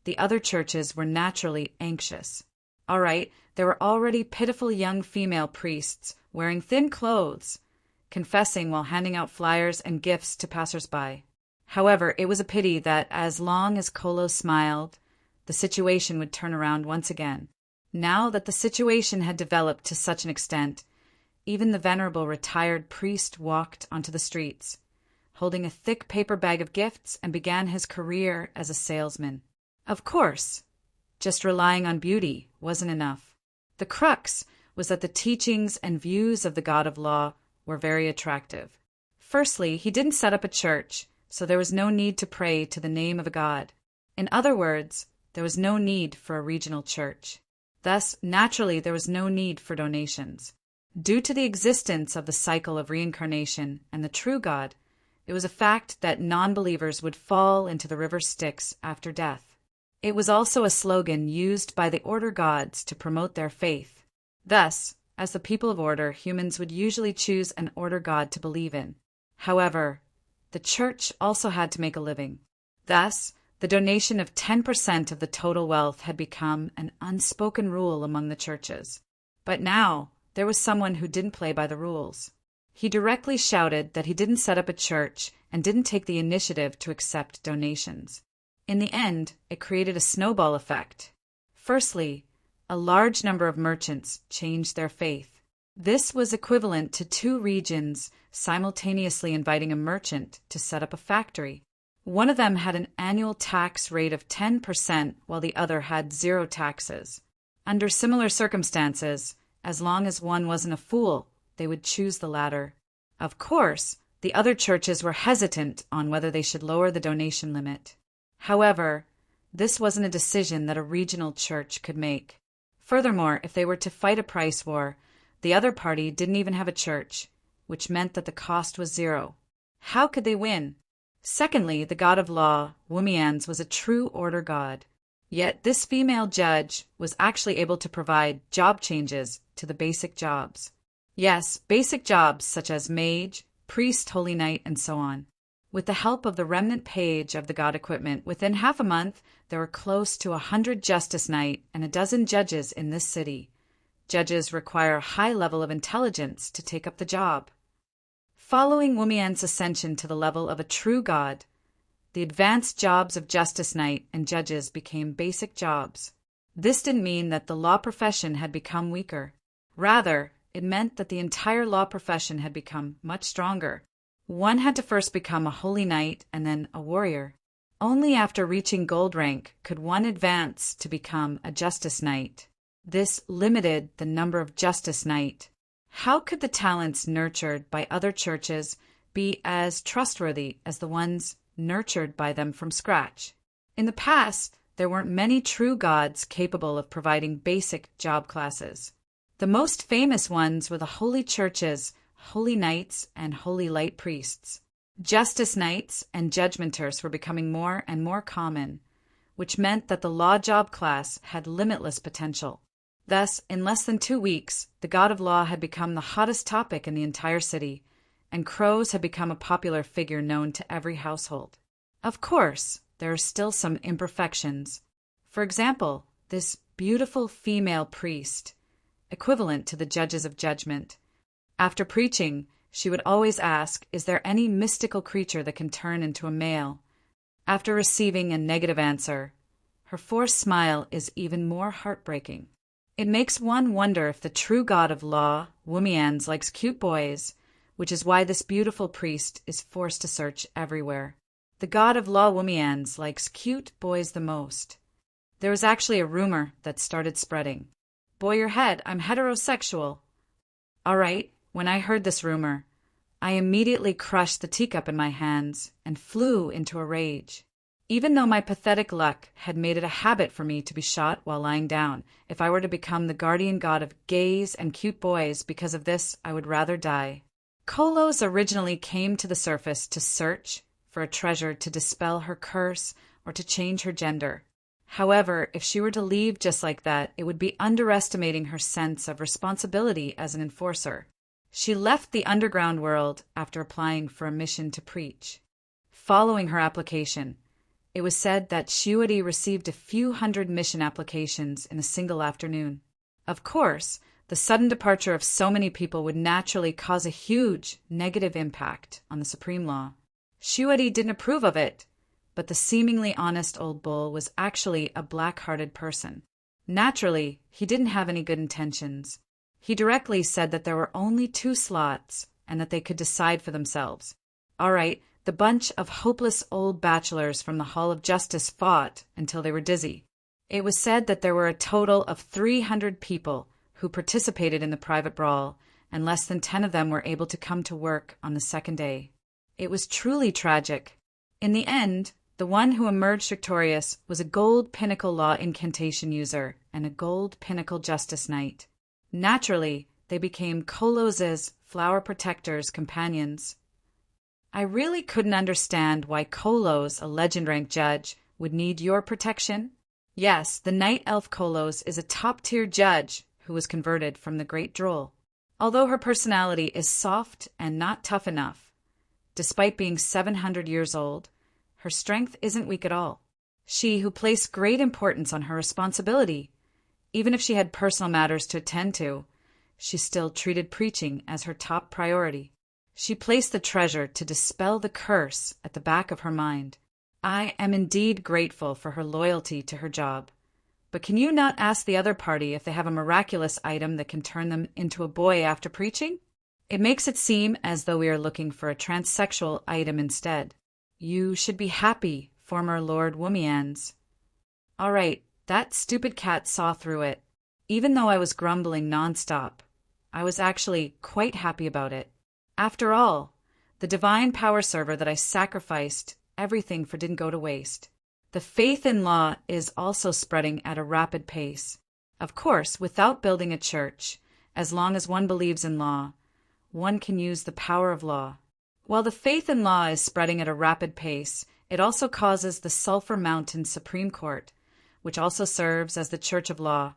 the other churches were naturally anxious. All right, there were already pitiful young female priests wearing thin clothes, confessing while handing out flyers and gifts to passers-by. However, it was a pity that as long as Kolos smiled, the situation would turn around once again. Now that the situation had developed to such an extent, even the venerable retired priest walked onto the streets, holding a thick paper bag of gifts, and began his career as a salesman. Of course, just relying on beauty wasn't enough. The crux was that the teachings and views of the God of Law were very attractive. Firstly, he didn't set up a church, so there was no need to pray to the name of a god. In other words, there was no need for a regional church. Thus, naturally, there was no need for donations. Due to the existence of the cycle of reincarnation and the true God, it was a fact that non-believers would fall into the river Styx after death. It was also a slogan used by the order gods to promote their faith. Thus, as the people of order, humans would usually choose an order god to believe in. However, the church also had to make a living. Thus, the donation of 10% of the total wealth had become an unspoken rule among the churches. But now, there was someone who didn't play by the rules. He directly shouted that he didn't set up a church and didn't take the initiative to accept donations. In the end, it created a snowball effect. Firstly, a large number of merchants changed their faith. This was equivalent to 2 regions simultaneously inviting a merchant to set up a factory. One of them had an annual tax rate of 10%, while the other had 0 taxes. Under similar circumstances, as long as one wasn't a fool, they would choose the latter. Of course, the other churches were hesitant on whether they should lower the donation limit. However, this wasn't a decision that a regional church could make. Furthermore, if they were to fight a price war, the other party didn't even have a church, which meant that the cost was 0. How could they win? Secondly, the God of Law, Wumians, was a true order god. Yet this female judge was actually able to provide job changes to the basic jobs. Yes, basic jobs such as mage, priest, holy knight, and so on. With the help of the remnant page of the god equipment, within half a month, there were close to 100 justice knight and a dozen judges in this city. Judges require a high level of intelligence to take up the job. Following Wumian's ascension to the level of a true god, the advanced jobs of Justice Knight and judges became basic jobs. This didn't mean that the law profession had become weaker. Rather, it meant that the entire law profession had become much stronger. One had to first become a holy knight and then a warrior. Only after reaching gold rank could one advance to become a Justice Knight. This limited the number of Justice Knight. How could the talents nurtured by other churches be as trustworthy as the ones nurtured by them from scratch? In the past, there weren't many true gods capable of providing basic job classes. The most famous ones were the holy churches, holy knights, and holy light priests. Justice Knights and judgmenters were becoming more and more common, which meant that the law job class had limitless potential. Thus, in less than 2 weeks, the god of law had become the hottest topic in the entire city, and crows had become a popular figure known to every household. Of course, there are still some imperfections. For example, this beautiful female priest, equivalent to the judges of judgment. After preaching, she would always ask, "Is there any mystical creature that can turn into a male?" After receiving a negative answer, her forced smile is even more heartbreaking. It makes one wonder if the true god of law, Wumians, likes cute boys, which is why this beautiful priest is forced to search everywhere. The god of law, Wumians, likes cute boys the most. There was actually a rumor that started spreading. "Boy your head, I'm heterosexual." All right, when I heard this rumor, I immediately crushed the teacup in my hands and flew into a rage. Even though my pathetic luck had made it a habit for me to be shot while lying down, if I were to become the guardian god of gays and cute boys because of this, I would rather die. Kolos originally came to the surface to search for a treasure to dispel her curse or to change her gender. However, if she were to leave just like that, it would be underestimating her sense of responsibility as an enforcer. She left the underground world after applying for a mission to preach. Following her application, it was said that Shiwadi received a few hundred mission applications in a single afternoon. Of course, the sudden departure of so many people would naturally cause a huge negative impact on the Supreme Law. Shiwadi didn't approve of it, but the seemingly honest old bull was actually a black-hearted person. Naturally, he didn't have any good intentions. He directly said that there were only 2 slots and that they could decide for themselves. All right, the bunch of hopeless old bachelors from the Hall of Justice fought until they were dizzy. It was said that there were a total of 300 people who participated in the private brawl, and less than 10 of them were able to come to work on the second day. It was truly tragic. In the end, the one who emerged victorious was a gold pinnacle law incantation user and a gold pinnacle justice knight. Naturally, they became Kolos's flower protectors' companions. I really couldn't understand why Kolos, a legend-rank judge, would need your protection. Yes, the Night Elf Kolos is a top-tier judge who was converted from the Great Droll. Although her personality is soft and not tough enough, despite being 700 years old, her strength isn't weak at all. She, who placed great importance on her responsibility, even if she had personal matters to attend to, she still treated preaching as her top priority. She placed the treasure to dispel the curse at the back of her mind. I am indeed grateful for her loyalty to her job. But can you not ask the other party if they have a miraculous item that can turn them into a boy after preaching? It makes it seem as though we are looking for a transsexual item instead. You should be happy, former Lord Wumians. All right, that stupid cat saw through it. Even though I was grumbling nonstop, I was actually quite happy about it. After all, the divine power server that I sacrificed everything for didn't go to waste. The faith in law is also spreading at a rapid pace. Of course, without building a church, as long as one believes in law, one can use the power of law. While the faith in law is spreading at a rapid pace, it also causes the Sulphur Mountain Supreme Court, which also serves as the Church of Law,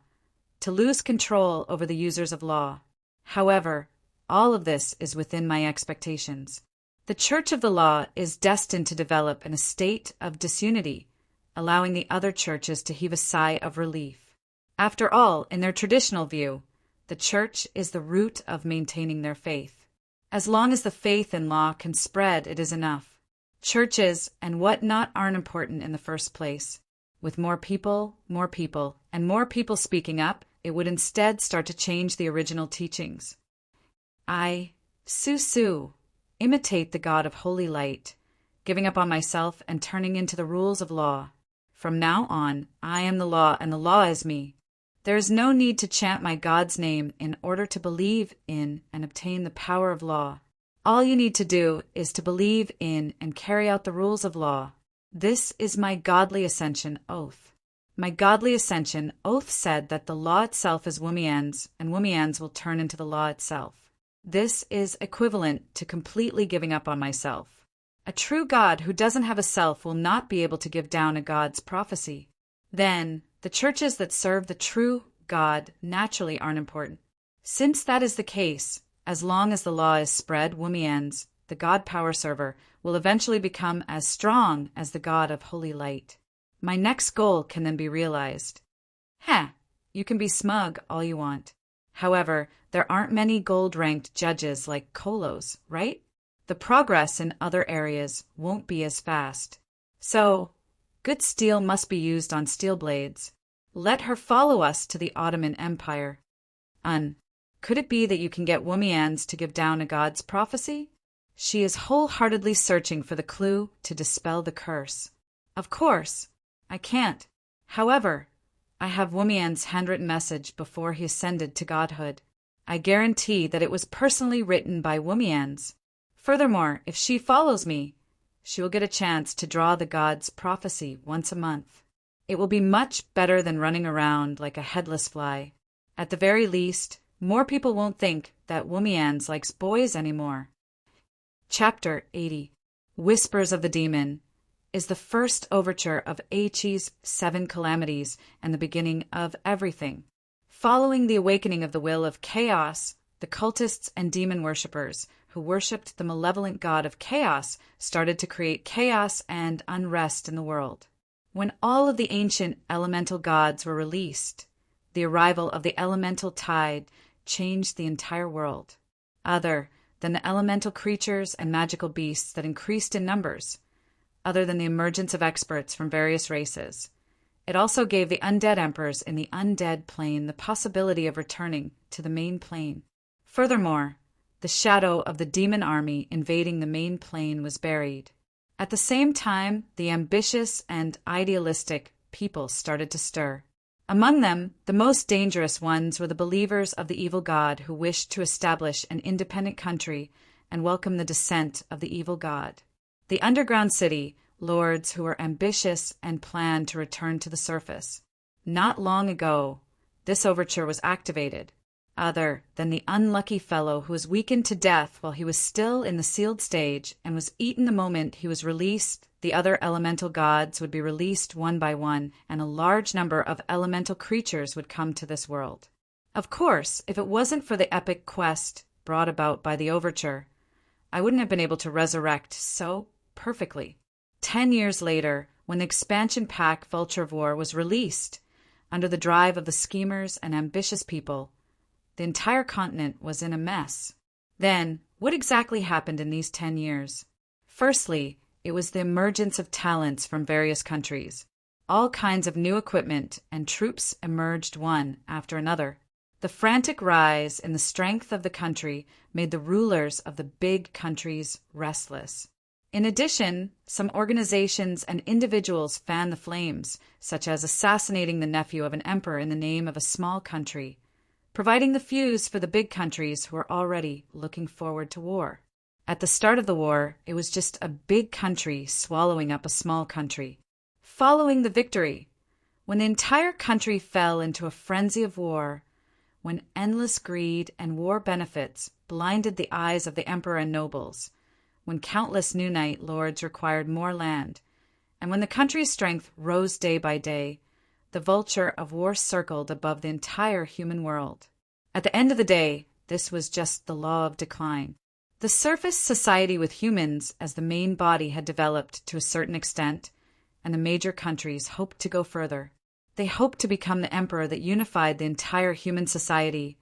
to lose control over the users of law. However, all of this is within my expectations. The Church of the Law is destined to develop in a state of disunity, allowing the other churches to heave a sigh of relief. After all, in their traditional view, The church is the root of maintaining their faith. As long as the faith in law can spread, it is enough. Churches and whatnot aren't important in the first place. With more people, and more people speaking up, it would instead start to change the original teachings. Su, imitate the God of holy light, giving up on myself and turning into the rules of law. From now on, I am the law and the law is me. There is no need to chant my God's name in order to believe in and obtain the power of law. All you need to do is to believe in and carry out the rules of law. This is my godly ascension oath. My godly ascension oath said that the law itself is Wumian's, and Wumian's will turn into the law itself. This is equivalent to completely giving up on myself. A true God who doesn't have a self will not be able to give down a God's prophecy. Then, the churches that serve the true God naturally aren't important. Since that is the case, as long as the law is spread, Wumian's, the God power server, will eventually become as strong as the God of holy light. My next goal can then be realized. You can be smug all you want. However, there aren't many gold-ranked judges like Kolos, right? The progress in other areas won't be as fast. So, good steel must be used on steel blades. Let her follow us to the Ottoman Empire. Could it be that you can get Wumian's to give down a god's prophecy? She is wholeheartedly searching for the clue to dispel the curse. Of course, I can't. However, I have Wumian's handwritten message before he ascended to godhood. I guarantee that it was personally written by Wumian's. Furthermore, if she follows me, she will get a chance to draw the god's prophecy once a month. It will be much better than running around like a headless fly. At the very least, more people won't think that Wumian's likes boys anymore. Chapter 80, Whispers of the Demon, is the first overture of Eichi's 7 calamities and the beginning of everything. Following the awakening of the will of chaos, the cultists and demon worshippers who worshipped the malevolent god of chaos started to create chaos and unrest in the world. When all of the ancient elemental gods were released, the arrival of the elemental tide changed the entire world. Other than the elemental creatures and magical beasts that increased in numbers, other than the emergence of experts from various races, it also gave the undead emperors in the undead plane the possibility of returning to the main plane. Furthermore, the shadow of the demon army invading the main plane was buried. At the same time, the ambitious and idealistic people started to stir. Among them, the most dangerous ones were the believers of the evil god who wished to establish an independent country and welcome the descent of the evil god. The underground city, lords who were ambitious and planned to return to the surface. Not long ago, this overture was activated. Other than the unlucky fellow who was weakened to death while he was still in the sealed stage and was eaten the moment he was released, the other elemental gods would be released one by one, and a large number of elemental creatures would come to this world. Of course, if it wasn't for the epic quest brought about by the overture, I wouldn't have been able to resurrect so perfectly. 10 years later, when the expansion pack Vulture of War was released, under the drive of the schemers and ambitious people, the entire continent was in a mess. Then, what exactly happened in these 10 years? Firstly, it was the emergence of talents from various countries. All kinds of new equipment and troops emerged one after another. The frantic rise in the strength of the country made the rulers of the big countries restless. In addition, some organizations and individuals fanned the flames, such as assassinating the nephew of an emperor in the name of a small country, providing the fuse for the big countries who were already looking forward to war. At the start of the war, it was just a big country swallowing up a small country. Following the victory, when the entire country fell into a frenzy of war, when endless greed and war benefits blinded the eyes of the emperor and nobles, when countless new knight lords required more land, and when the country's strength rose day by day, the vulture of war circled above the entire human world. At the end of the day, this was just the law of decline. The surface society with humans as the main body had developed to a certain extent, and the major countries hoped to go further. They hoped to become the emperor that unified the entire human society,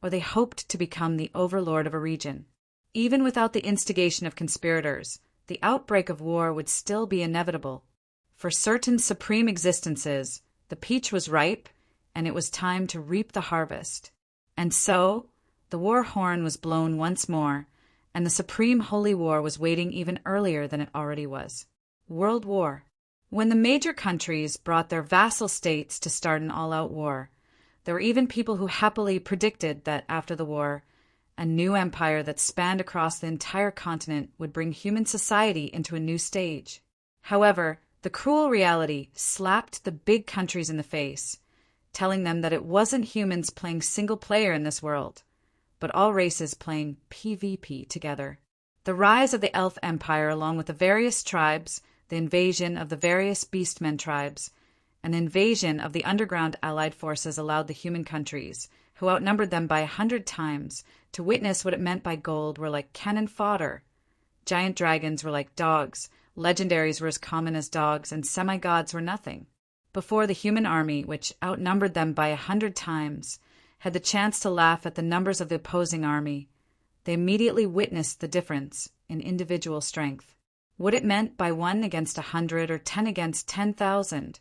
or they hoped to become the overlord of a region. Even without the instigation of conspirators, the outbreak of war would still be inevitable. For certain supreme existences, the peach was ripe, and it was time to reap the harvest. And so, the war horn was blown once more, and the supreme holy war was waiting even earlier than it already was. World War. When the major countries brought their vassal states to start an all-out war, there were even people who happily predicted that after the war, a new empire that spanned across the entire continent would bring human society into a new stage. However, the cruel reality slapped the big countries in the face, telling them that it wasn't humans playing single player in this world, but all races playing PvP together. The rise of the Elf Empire, along with the various tribes, the invasion of the various Beastmen tribes, and the invasion of the underground allied forces allowed the human countries, who outnumbered them by 100 times, to witness what it meant by gold were like cannon fodder. Giant dragons were like dogs, legendaries were as common as dogs, and semi-gods were nothing. Before the human army, which outnumbered them by 100 times, had the chance to laugh at the numbers of the opposing army, they immediately witnessed the difference in individual strength. What it meant by 1 against 100 or 10 against 10,000.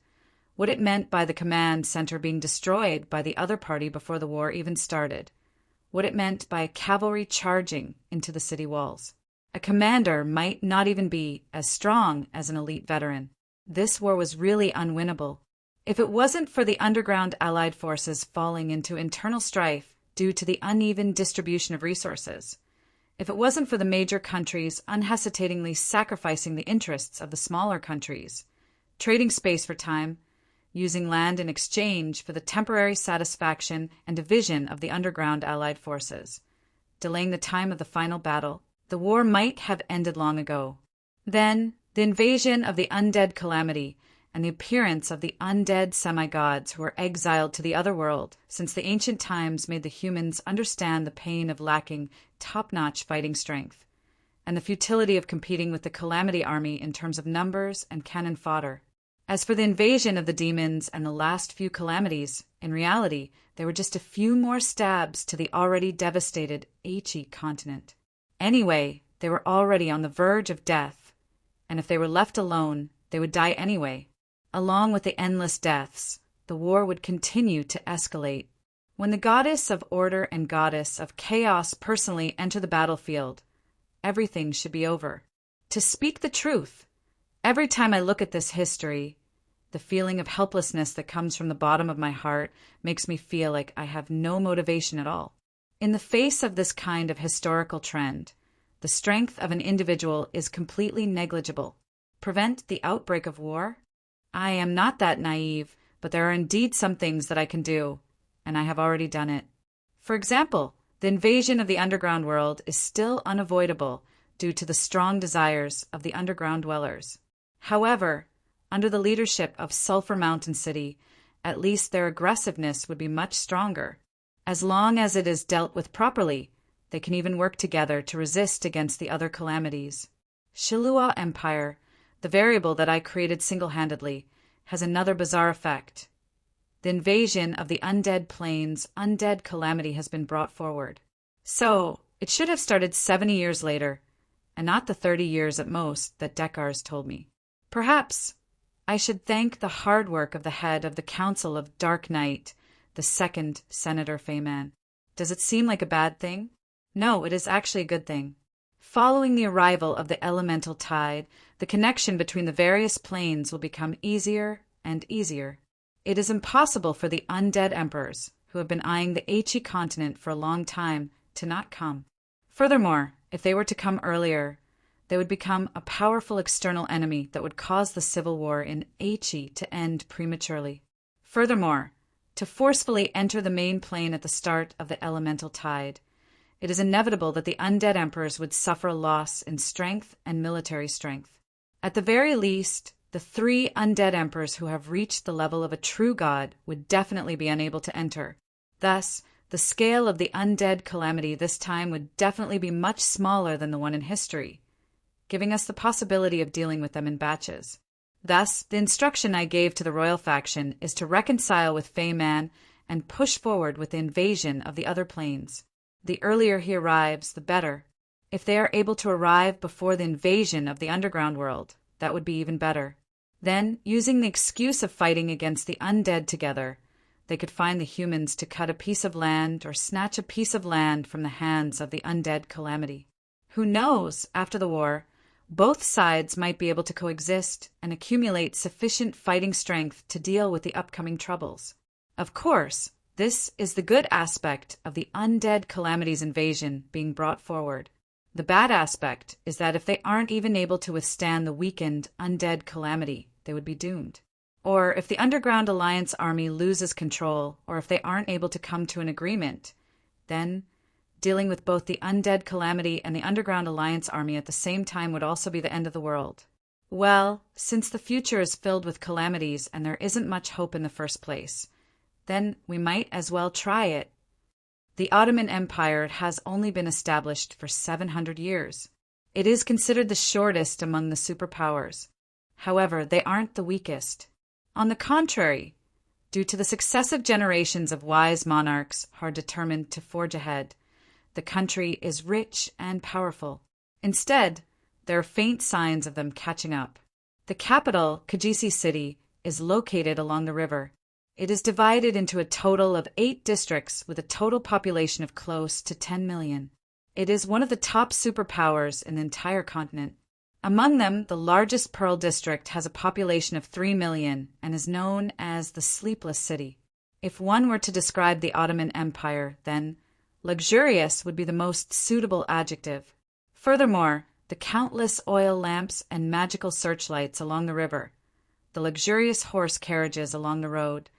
What it meant by the command center being destroyed by the other party before the war even started. What it meant by cavalry charging into the city walls. A commander might not even be as strong as an elite veteran. This war was really unwinnable. If it wasn't for the underground allied forces falling into internal strife due to the uneven distribution of resources, if it wasn't for the major countries unhesitatingly sacrificing the interests of the smaller countries, trading space for time, using land in exchange for the temporary satisfaction and division of the underground allied forces, delaying the time of the final battle, the war might have ended long ago. Then, the invasion of the undead calamity and the appearance of the undead semi-gods who were exiled to the other world since the ancient times made the humans understand the pain of lacking top-notch fighting strength and the futility of competing with the calamity army in terms of numbers and cannon fodder. As for the invasion of the demons and the last few calamities, in reality, they were just a few more stabs to the already devastated Aichi continent. Anyway, they were already on the verge of death, and if they were left alone, they would die anyway. Along with the endless deaths, the war would continue to escalate. When the goddess of order and goddess of chaos personally enter the battlefield, everything should be over. To speak the truth, every time I look at this history, the feeling of helplessness that comes from the bottom of my heart makes me feel like I have no motivation at all. In the face of this kind of historical trend, the strength of an individual is completely negligible. Prevent the outbreak of war? I am not that naive, but there are indeed some things that I can do, and I have already done it. For example, the invasion of the underground world is still unavoidable due to the strong desires of the underground dwellers. However, under the leadership of Sulphur Mountain City, at least their aggressiveness would be much stronger. As long as it is dealt with properly, they can even work together to resist against the other calamities. Shilua Empire, the variable that I created single-handedly, has another bizarre effect. The invasion of the undead plains, undead calamity has been brought forward. So, it should have started 70 years later, and not the 30 years at most that Dekars told me. Perhaps I should thank the hard work of the head of the Council of Dark Knight, the second Senator Feyman. Does it seem like a bad thing? No, it is actually a good thing. Following the arrival of the elemental tide, the connection between the various planes will become easier and easier. It is impossible for the undead emperors, who have been eyeing the Aichi continent for a long time, to not come. Furthermore, if they were to come earlier, they would become a powerful external enemy that would cause the civil war in Aichi to end prematurely. Furthermore, to forcefully enter the main plane at the start of the elemental tide, it is inevitable that the undead emperors would suffer a loss in strength and military strength. At the very least, the 3 undead emperors who have reached the level of a true god would definitely be unable to enter. Thus, the scale of the undead calamity this time would definitely be much smaller than the one in history, giving us the possibility of dealing with them in batches. Thus, the instruction I gave to the royal faction is to reconcile with Feyman and push forward with the invasion of the other planes. The earlier he arrives, the better. If they are able to arrive before the invasion of the underground world, that would be even better. Then, using the excuse of fighting against the undead together, they could find the humans to cut a piece of land or snatch a piece of land from the hands of the undead calamity. Who knows, after the war, both sides might be able to coexist and accumulate sufficient fighting strength to deal with the upcoming troubles. Of course, this is the good aspect of the undead calamity's invasion being brought forward. The bad aspect is that if they aren't even able to withstand the weakened undead calamity, they would be doomed. Or if the Underground Alliance army loses control, or if they aren't able to come to an agreement, then dealing with both the undead calamity and the Underground Alliance army at the same time would also be the end of the world. Well, since the future is filled with calamities and there isn't much hope in the first place, then we might as well try it. The Ottoman Empire has only been established for 700 years. It is considered the shortest among the superpowers. However, they aren't the weakest. On the contrary, due to the successive generations of wise monarchs who are determined to forge ahead, the country is rich and powerful. Instead, there are faint signs of them catching up. The capital, Kajisi City, is located along the river. It is divided into a total of 8 districts with a total population of close to 10 million. It is one of the top superpowers in the entire continent. Among them, the largest Pearl District has a population of 3 million and is known as the Sleepless City. If one were to describe the Ottoman Empire, then luxurious would be the most suitable adjective. Furthermore, the countless oil lamps and magical searchlights along the river, the luxurious horse carriages along the road,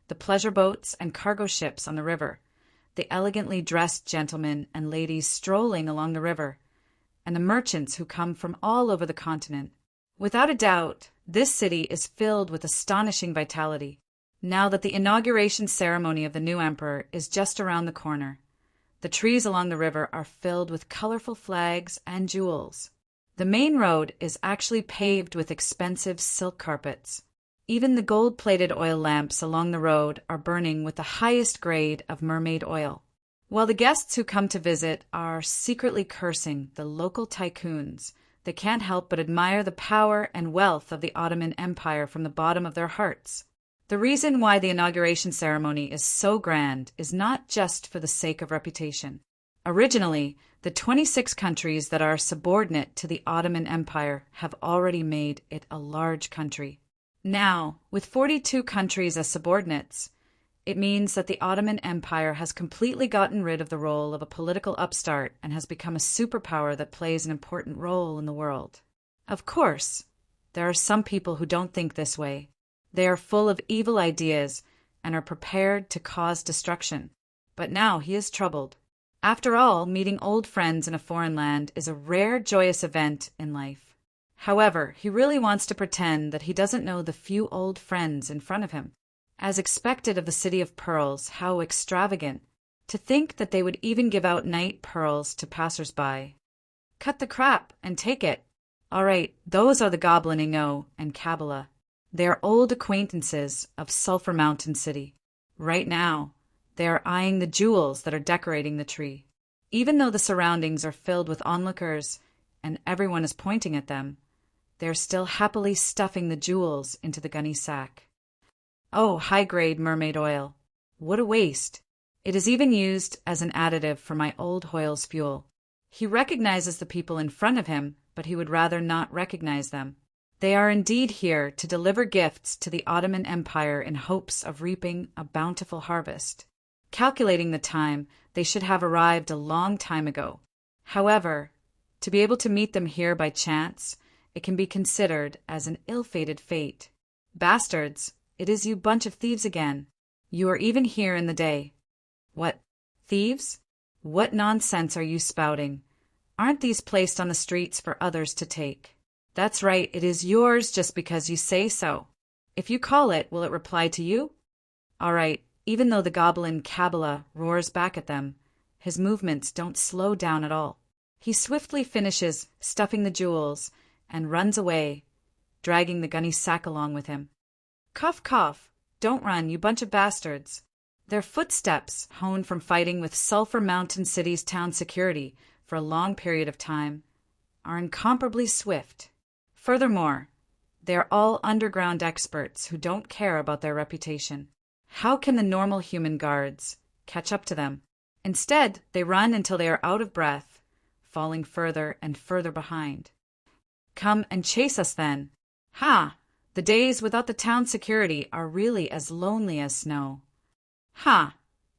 the pleasure boats and cargo ships on the river, the elegantly dressed gentlemen and ladies strolling along the river, and the merchants who come from all over the continent. Without a doubt, this city is filled with astonishing vitality, now that the inauguration ceremony of the new emperor is just around the corner. The trees along the river are filled with colorful flags and jewels. The main road is actually paved with expensive silk carpets. Even the gold-plated oil lamps along the road are burning with the highest grade of mermaid oil. While the guests who come to visit are secretly cursing the local tycoons, they can't help but admire the power and wealth of the Ottoman Empire from the bottom of their hearts. The reason why the inauguration ceremony is so grand is not just for the sake of reputation. Originally, the 26 countries that are subordinate to the Ottoman Empire have already made it a large country. Now, with 42 countries as subordinates, it means that the Ottoman Empire has completely gotten rid of the role of a political upstart and has become a superpower that plays an important role in the world. Of course, there are some people who don't think this way. They are full of evil ideas and are prepared to cause destruction. But now he is troubled. After all, meeting old friends in a foreign land is a rare, joyous event in life. However, he really wants to pretend that he doesn't know the few old friends in front of him. As expected of the City of Pearls, how extravagant. To think that they would even give out night pearls to passers-by. Cut the crap and take it. All right, those are the Goblin Ingo and Kabbalah. They are old acquaintances of Sulphur Mountain City. Right now, they are eyeing the jewels that are decorating the tree. Even though the surroundings are filled with onlookers and everyone is pointing at them, they are still happily stuffing the jewels into the gunny sack. Oh, high-grade mermaid oil. What a waste. It is even used as an additive for my old Hoyle's fuel. He recognizes the people in front of him, but he would rather not recognize them. They are indeed here to deliver gifts to the Ottoman Empire in hopes of reaping a bountiful harvest. Calculating the time, they should have arrived a long time ago. However, to be able to meet them here by chance, it can be considered as an ill-fated fate. Bastards, it is you bunch of thieves again. You are even here in the day. What? Thieves? What nonsense are you spouting? Aren't these placed on the streets for others to take? That's right, it is yours just because you say so. If you call it, will it reply to you? All right, even though the goblin Kabbalah roars back at them, his movements don't slow down at all. He swiftly finishes stuffing the jewels and runs away, dragging the gunny sack along with him. Cough, cough. Don't run, you bunch of bastards. Their footsteps, honed from fighting with Sulphur Mountain City's town security for a long period of time, are incomparably swift. Furthermore, they are all underground experts who don't care about their reputation. How can the normal human guards catch up to them? Instead, they run until they are out of breath, falling further and further behind. Come and chase us then. Ha! The days without the town security are really as lonely as snow. Ha!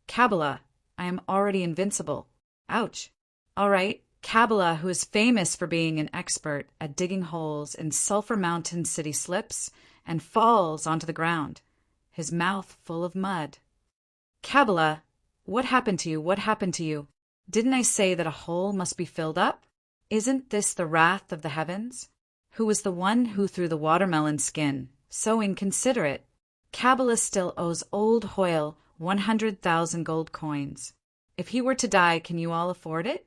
Kabbalah, I am already invincible. Ouch. All right, Kabbalah, who is famous for being an expert at digging holes in Sulphur Mountain City, slips and falls onto the ground, his mouth full of mud. Kabbalah, what happened to you? What happened to you? Didn't I say that a hole must be filled up? Isn't this the wrath of the heavens? Who was the one who threw the watermelon skin? So inconsiderate. Kabbalah still owes old Hoyle 100,000 gold coins. If he were to die, can you all afford it?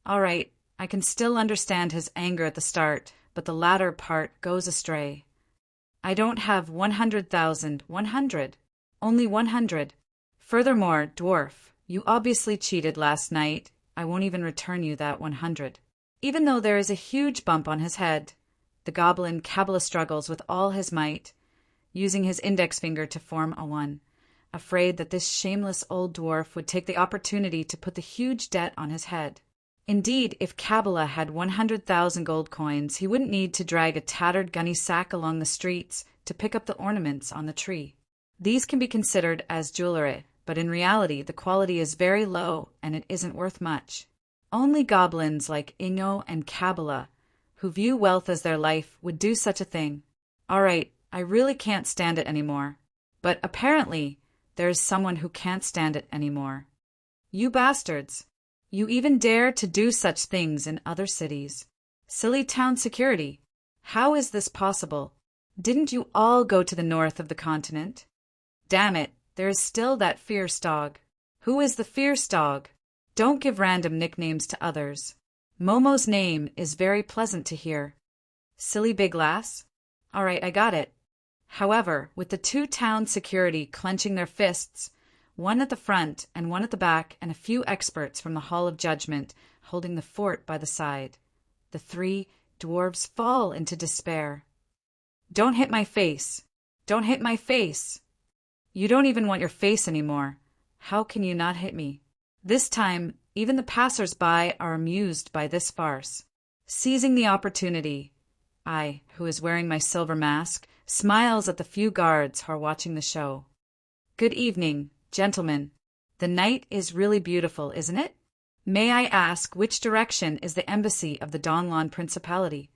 All right, I can still understand his anger at the start, but the latter part goes astray. I don't have 100,000, 100. Only 100. Furthermore, dwarf, you obviously cheated last night. I won't even return you that 100. Even though there is a huge bump on his head, the goblin Kabbalah struggles with all his might, using his index finger to form a 1, afraid that this shameless old dwarf would take the opportunity to put the huge debt on his head. Indeed, if Kabbalah had 100,000 gold coins, he wouldn't need to drag a tattered gunny sack along the streets to pick up the ornaments on the tree. These can be considered as jewelry, but in reality the quality is very low and it isn't worth much. Only goblins like Ingo and Kabbalah, who view wealth as their life, would do such a thing. All right, I really can't stand it anymore. But apparently, there is someone who can't stand it anymore. You bastards! You even dare to do such things in other cities. Silly town security! How is this possible? Didn't you all go to the north of the continent? Damn it, there is still that fierce dog. Who is the fierce dog? Don't give random nicknames to others. Momo's name is very pleasant to hear. Silly big lass? All right, I got it. However, with the two town security clenching their fists, one at the front and one at the back, and a few experts from the Hall of Judgment holding the fort by the side, the 3 dwarves fall into despair. Don't hit my face! Don't hit my face! You don't even want your face anymore. How can you not hit me? This time, even the passers-by are amused by this farce. Seizing the opportunity, I, who is wearing my silver mask, smiles at the few guards who are watching the show. Good evening, gentlemen. The night is really beautiful, isn't it? May I ask which direction is the embassy of the Donlon Principality?